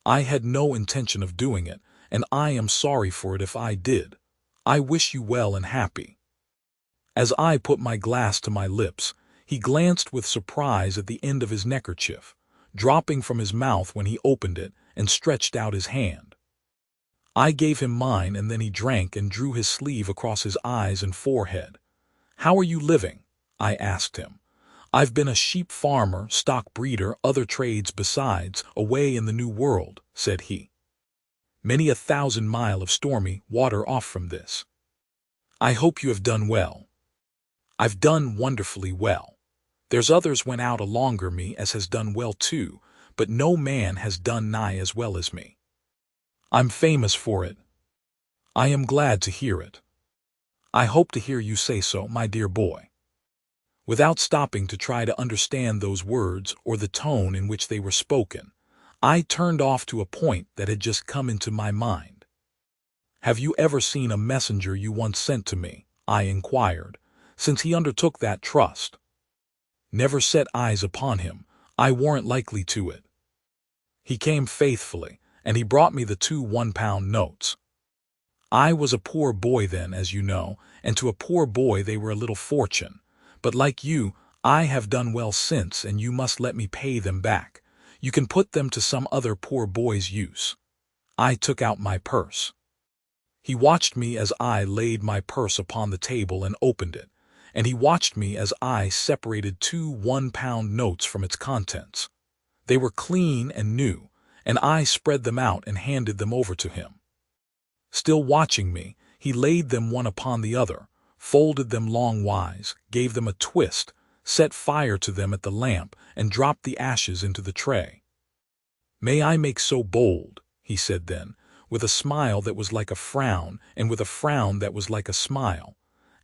I had no intention of doing it, and I am sorry for it if I did. I wish you well and happy." As I put my glass to my lips, he glanced with surprise at the end of his neckerchief, dropping from his mouth when he opened it, and stretched out his hand. I gave him mine, and then he drank and drew his sleeve across his eyes and forehead. "How are you living?" I asked him. "I've been a sheep farmer, stock breeder, other trades besides, away in the New World," said he. "Many 1,000 mile of stormy water off from this. I hope you have done well." "I've done wonderfully well. There's others went out alonger me as has done well too, but no man has done nigh as well as me. I'm famous for it. I am glad to hear it. I hope to hear you say so, my dear boy." Without stopping to try to understand those words or the tone in which they were spoken, I turned off to a point that had just come into my mind. "Have you ever seen a messenger you once sent to me?" I inquired, since he undertook that trust. "Never set eyes upon him. I warrant likely to it. He came faithfully, and he brought me the 2 one-pound notes. I was a poor boy then, as you know, and to a poor boy they were a little fortune. But like you, I have done well since, and you must let me pay them back. You can put them to some other poor boy's use." I took out my purse. He watched me as I laid my purse upon the table and opened it, and he watched me as I separated 2 one-pound notes from its contents. They were clean and new, and I spread them out and handed them over to him. Still watching me, he laid them one upon the other, folded them longwise, gave them a twist, set fire to them at the lamp, and dropped the ashes into the tray. "May I make so bold," he said then, with a smile that was like a frown, and with a frown that was like a smile,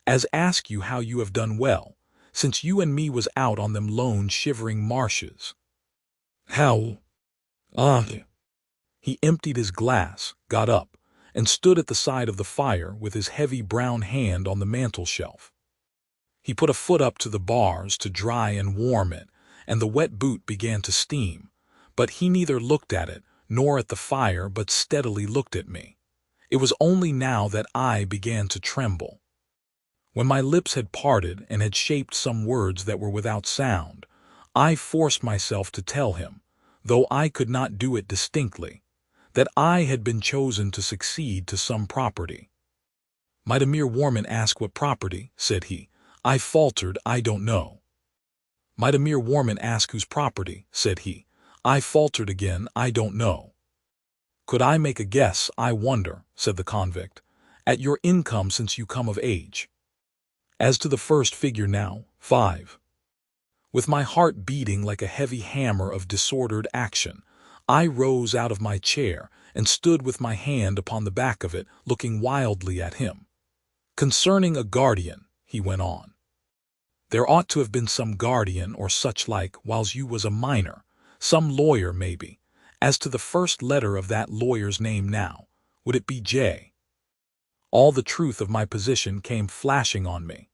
"as ask you how you have done well, since you and me was out on them lone shivering marshes?" "How? Ah." He emptied his glass, got up, and stood at the side of the fire with his heavy brown hand on the mantel-shelf. He put a foot up to the bars to dry and warm it, and the wet boot began to steam, but he neither looked at it nor at the fire but steadily looked at me. It was only now that I began to tremble. When my lips had parted and had shaped some words that were without sound, I forced myself to tell him, though I could not do it distinctly, that I had been chosen to succeed to some property. "Might a mere Warman ask what property?" said he. I faltered, "I don't know." "Might a mere Warman ask whose property?" said he. I faltered again, "I don't know." "Could I make a guess, I wonder," said the convict, "at your income since you come of age?" "As to the first figure now, 5. With my heart beating like a heavy hammer of disordered action, I rose out of my chair and stood with my hand upon the back of it, looking wildly at him. "Concerning a guardian," he went on. "There ought to have been some guardian or such like whiles you was a minor, some lawyer maybe. As to the first letter of that lawyer's name now, would it be J?" All the truth of my position came flashing on me,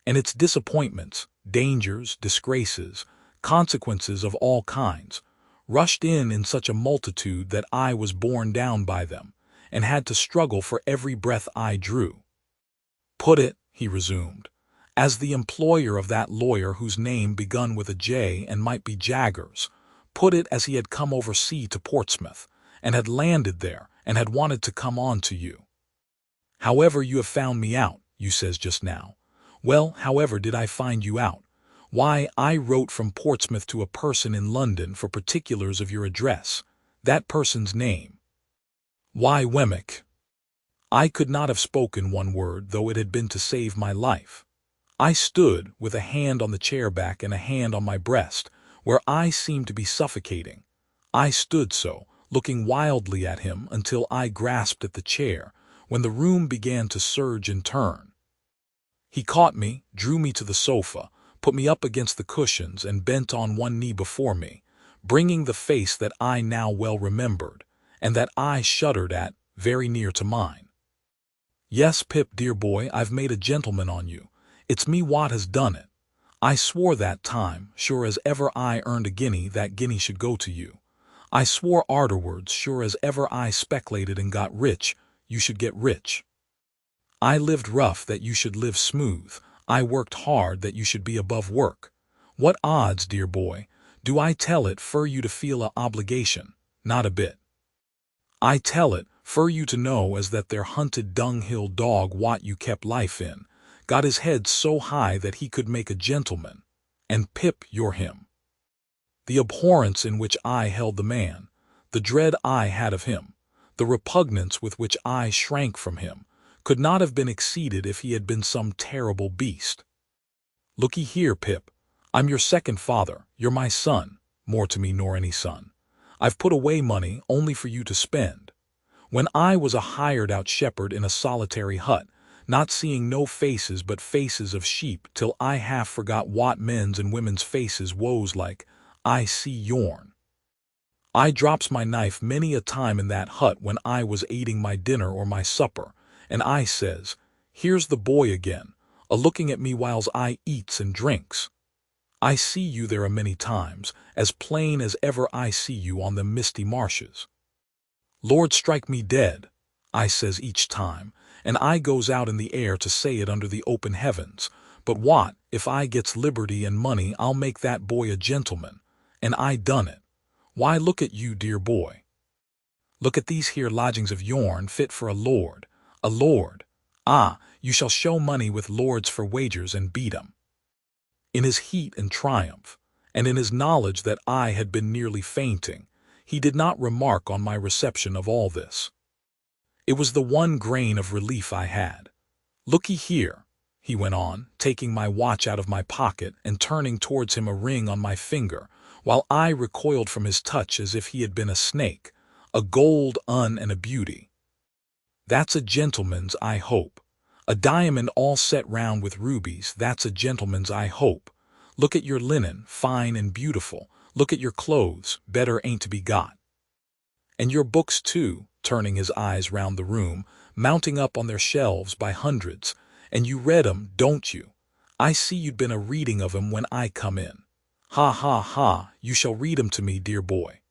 and its disappointments, dangers, disgraces, consequences of all kinds, rushed in such a multitude that I was borne down by them, and had to struggle for every breath I drew. "Put it," he resumed, "as the employer of that lawyer whose name begun with a J and might be Jaggers. Put it as he had come over sea to Portsmouth, and had landed there, and had wanted to come on to you. However you have found me out, you says just now. Well, however did I find you out? Why, I wrote from Portsmouth to a person in London for particulars of your address, that person's name. Why, Wemmick. I could not have spoken one word, though it had been to save my life. I stood, with a hand on the chair back and a hand on my breast, where I seemed to be suffocating. I stood so, looking wildly at him until I grasped at the chair, when the room began to surge and turn. He caught me, drew me to the sofa, put me up against the cushions, and bent on one knee before me, bringing the face that I now well remembered, and that I shuddered at, very near to mine. "Yes, Pip, dear boy, I've made a gentleman on you. It's me what has done it. I swore that time, sure as ever I earned a guinea, that guinea should go to you. I swore arterwards, sure as ever I speculated and got rich, you should get rich. I lived rough that you should live smooth. I worked hard that you should be above work. What odds, dear boy, do I tell it fur you to feel a obligation? Not a bit. I tell it fur you to know as that there hunted dunghill dog what you kept life in, got his head so high that he could make a gentleman, and Pip, you're him. The abhorrence in which I held the man, the dread I had of him, the repugnance with which I shrank from him, could not have been exceeded if he had been some terrible beast. Looky here, Pip, I'm your second father, you're my son, more to me nor any son. I've put away money only for you to spend. When I was a hired-out shepherd in a solitary hut, not seeing no faces but faces of sheep till I half forgot what men's and women's faces woes like, I see yourn. I drops my knife many a time in that hut when I was eating my dinner or my supper, and I says, here's the boy again, a-looking at me whiles I eats and drinks. I see you there a many times, as plain as ever I see you on the misty marshes. Lord strike me dead, I says each time, and I goes out in the air to say it under the open heavens, but what, if I gets liberty and money I'll make that boy a gentleman, and I done it. Why look at you, dear boy. Look at these here lodgings of yourn fit for a lord, a lord. Ah, you shall show money with lords for wagers and beat 'em. In his heat and triumph, and in his knowledge that I had been nearly fainting, he did not remark on my reception of all this. It was the one grain of relief I had. Looky here, he went on, taking my watch out of my pocket and turning towards him a ring on my finger, while I recoiled from his touch as if he had been a snake, a gold un and a beauty. That's a gentleman's, I hope. A diamond all set round with rubies, that's a gentleman's, I hope. Look at your linen, fine and beautiful. Look at your clothes, better ain't to be got. And your books too, turning his eyes round the room, mounting up on their shelves by hundreds. And you read 'em, don't you? I see you'd been a reading of 'em when I come in. Ha ha ha, you shall read 'em to me, dear boy.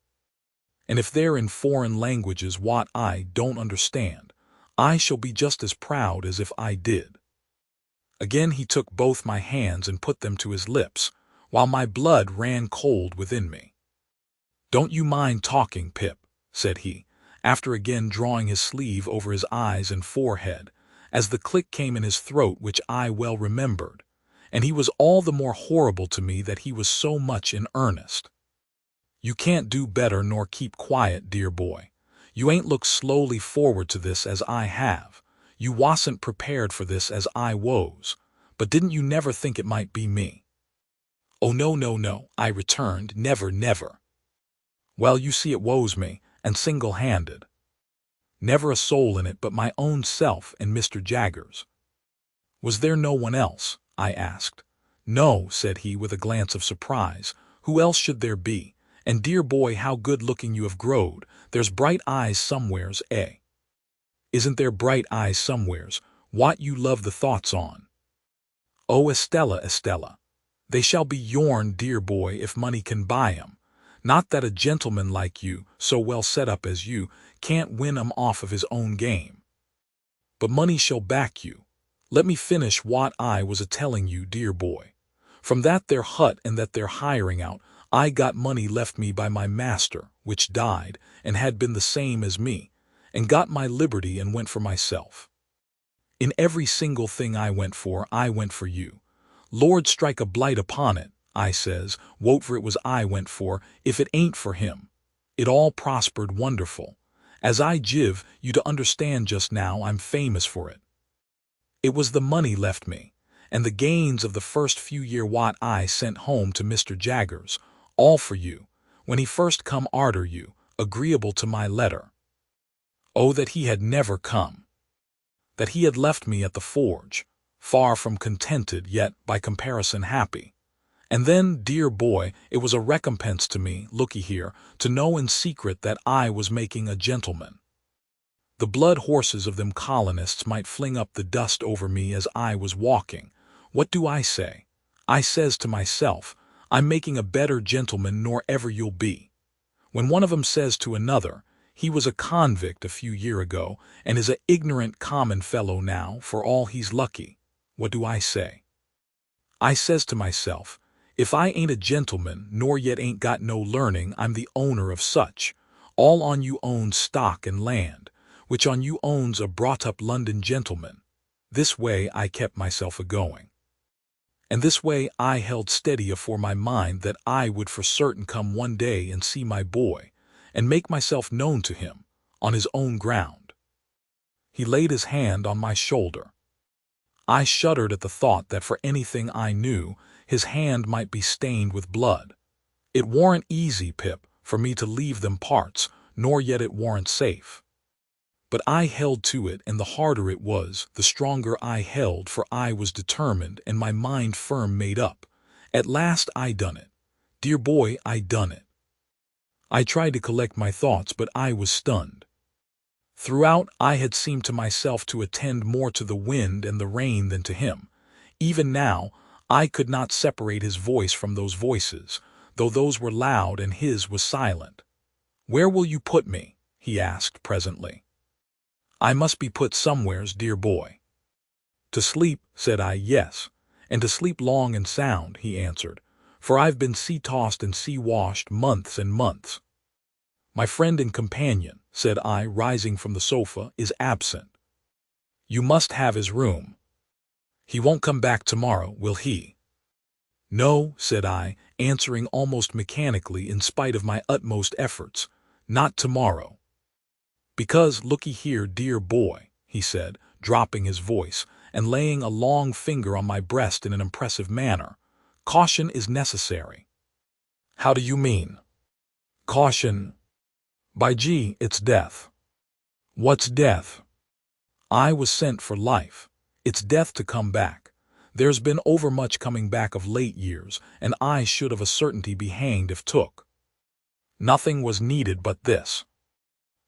And if they're in foreign languages what I don't understand, I shall be just as proud as if I did. Again he took both my hands and put them to his lips, while my blood ran cold within me. Don't you mind talking, Pip, said he, after again drawing his sleeve over his eyes and forehead, as the click came in his throat which I well remembered, and he was all the more horrible to me that he was so much in earnest. You can't do better nor keep quiet, dear boy. You ain't looked slowly forward to this as I have. You wasn't prepared for this as I was, but didn't you never think it might be me? Oh, no, no, no, I returned, never, never. Well, you see it woes me, and single-handed. Never a soul in it but my own self and Mr. Jaggers. Was there no one else? I asked. No, said he with a glance of surprise. Who else should there be? And dear boy, how good-looking you have growed. There's bright eyes somewheres, eh? Isn't there bright eyes somewheres? What you love the thoughts on. Oh, Estella, Estella. They shall be yourn, dear boy, if money can buy 'em. Not that a gentleman like you, so well set up as you, can't win 'em off of his own game. But money shall back you. Let me finish what I was a-telling you, dear boy. From that there hut and that there hiring out, I got money left me by my master, which died, and had been the same as me, and got my liberty and went for myself. In every single thing I went for you. Lord strike a blight upon it, I says, wote for it was I went for, if it ain't for him. It all prospered wonderful. As I jive you to understand just now, I'm famous for it. It was the money left me, and the gains of the first few year what I sent home to Mr. Jaggers, all for you, when he first come arter you, agreeable to my letter. Oh, that he had never come. That he had left me at the forge, far from contented, yet by comparison happy. And then, dear boy, it was a recompense to me, looky here, to know in secret that I was making a gentleman. The blood horses of them colonists might fling up the dust over me as I was walking. What do I say? I says to myself, I'm making a better gentleman nor ever you'll be. When one of 'em says to another, he was a convict a few year ago, and is a ignorant common fellow now, for all he's lucky. What do I say? I says to myself, if I ain't a gentleman, nor yet ain't got no learning, I'm the owner of such. All on you owns stock and land, which on you owns a brought-up London gentleman. This way I kept myself a-going. And this way I held steady afore my mind that I would for certain come one day and see my boy, and make myself known to him, on his own ground. He laid his hand on my shoulder. I shuddered at the thought that for anything I knew, his hand might be stained with blood. It warn't easy, Pip, for me to leave them parts, nor yet it warn't safe. But I held to it, and the harder it was, the stronger I held, for I was determined and my mind firm made up. At last I done it. Dear boy, I done it. I tried to collect my thoughts, but I was stunned. Throughout, I had seemed to myself to attend more to the wind and the rain than to him. Even now, I could not separate his voice from those voices, though those were loud and his was silent. "Where will you put me?" he asked presently. "I must be put somewheres, dear boy." "To sleep," said I. "Yes, and to sleep long and sound," he answered, "for I've been sea-tossed and sea-washed months and months." "My friend and companion," said I, rising from the sofa, "is absent. You must have his room. He won't come back tomorrow, will he?" "No," said I, answering almost mechanically in spite of my utmost efforts, "not tomorrow." "Because, looky here, dear boy," he said, dropping his voice, and laying a long finger on my breast in an impressive manner, "caution is necessary." "How do you mean?" "Caution. By gee, it's death." "What's death?" "I was sent for life. It's death to come back. There's been overmuch coming back of late years, and I should of a certainty be hanged if took. Nothing was needed but this.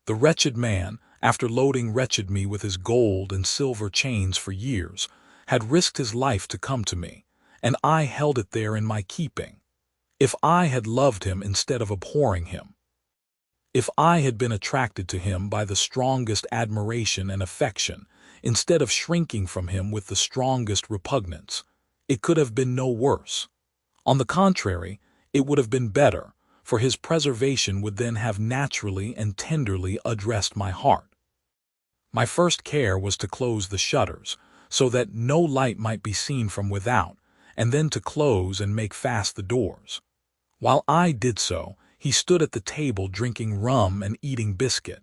The wretched man, after loading wretched me with his gold and silver chains for years, had risked his life to come to me, and I held it there in my keeping. If I had loved him instead of abhorring him, if I had been attracted to him by the strongest admiration and affection, instead of shrinking from him with the strongest repugnance, it could have been no worse. On the contrary, it would have been better, for his preservation would then have naturally and tenderly addressed my heart. My first care was to close the shutters, so that no light might be seen from without, and then to close and make fast the doors. While I did so, he stood at the table drinking rum and eating biscuit.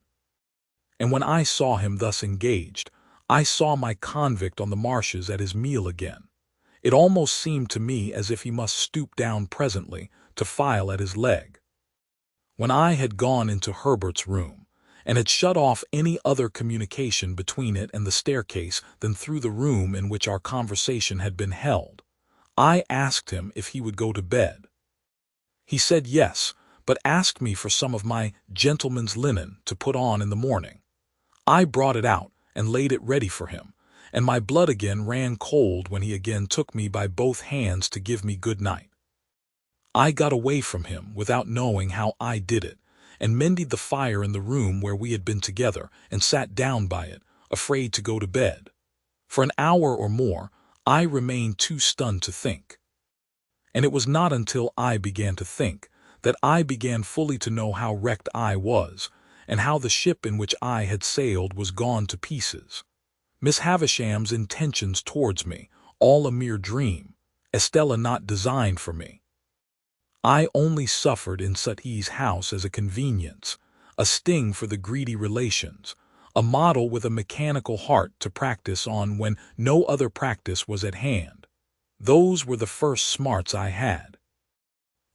And when I saw him thus engaged, I saw my convict on the marshes at his meal again. It almost seemed to me as if he must stoop down presently to file at his leg. When I had gone into Herbert's room, and had shut off any other communication between it and the staircase than through the room in which our conversation had been held, I asked him if he would go to bed. He said yes, but asked me for some of my gentleman's linen to put on in the morning. I brought it out and laid it ready for him, and my blood again ran cold when he again took me by both hands to give me good night. I got away from him without knowing how I did it, and mended the fire in the room where we had been together, and sat down by it, afraid to go to bed. For an hour or more, I remained too stunned to think. And it was not until I began to think that I began fully to know how wrecked I was, and how the ship in which I had sailed was gone to pieces. Miss Havisham's intentions towards me, all a mere dream, Estella not designed for me. I only suffered in Suthi's house as a convenience, a sting for the greedy relations, a model with a mechanical heart to practice on when no other practice was at hand. Those were the first smarts I had.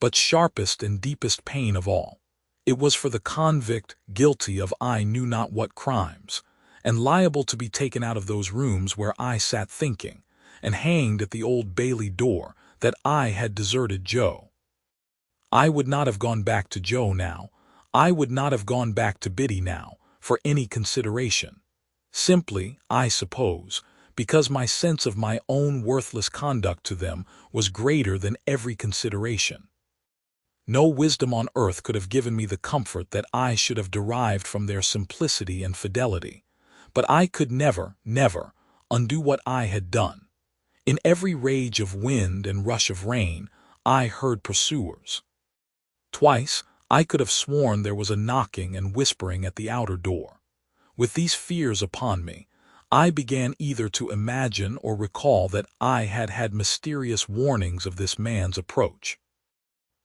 But sharpest and deepest pain of all, it was for the convict guilty of I knew not what crimes, and liable to be taken out of those rooms where I sat thinking, and hanged at the Old Bailey door, that I had deserted Joe. I would not have gone back to Joe now, I would not have gone back to Biddy now, for any consideration. Simply, I suppose, because my sense of my own worthless conduct to them was greater than every consideration. No wisdom on earth could have given me the comfort that I should have derived from their simplicity and fidelity, but I could never, never undo what I had done. In every rage of wind and rush of rain, I heard pursuers. Twice, I could have sworn there was a knocking and whispering at the outer door. With these fears upon me, I began either to imagine or recall that I had had mysterious warnings of this man's approach.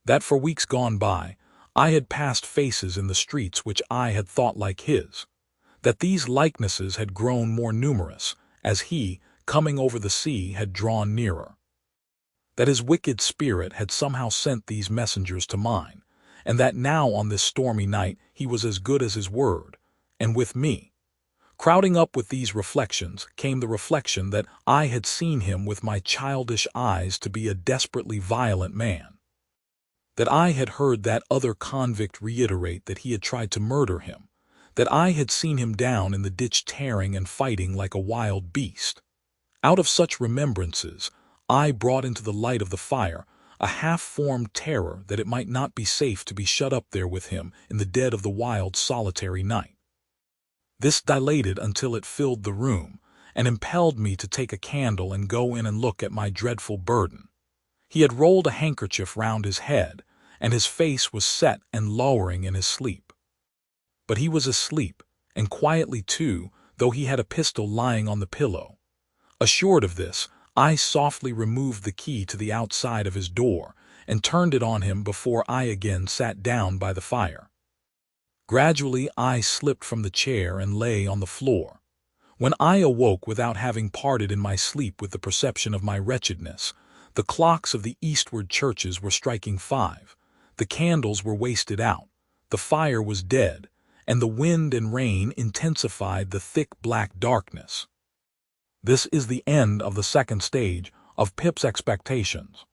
That for weeks gone by, I had passed faces in the streets which I had thought like his. That these likenesses had grown more numerous, as he, coming over the sea, had drawn nearer. That his wicked spirit had somehow sent these messengers to mine, and that now on this stormy night he was as good as his word, and with me. Crowding up with these reflections came the reflection that I had seen him with my childish eyes to be a desperately violent man. that I had heard that other convict reiterate that he had tried to murder him, that I had seen him down in the ditch tearing and fighting like a wild beast. Out of such remembrances, I brought into the light of the fire a half-formed terror that it might not be safe to be shut up there with him in the dead of the wild, solitary night. This dilated until it filled the room, and impelled me to take a candle and go in and look at my dreadful burden. He had rolled a handkerchief round his head, and his face was set and lowering in his sleep. But he was asleep, and quietly too, though he had a pistol lying on the pillow. Assured of this, I softly removed the key to the outside of his door and turned it on him before I again sat down by the fire. Gradually I slipped from the chair and lay on the floor. When I awoke without having parted in my sleep with the perception of my wretchedness, the clocks of the eastward churches were striking 5, the candles were wasted out, the fire was dead, and the wind and rain intensified the thick black darkness. This is the end of the second stage of Pip's expectations.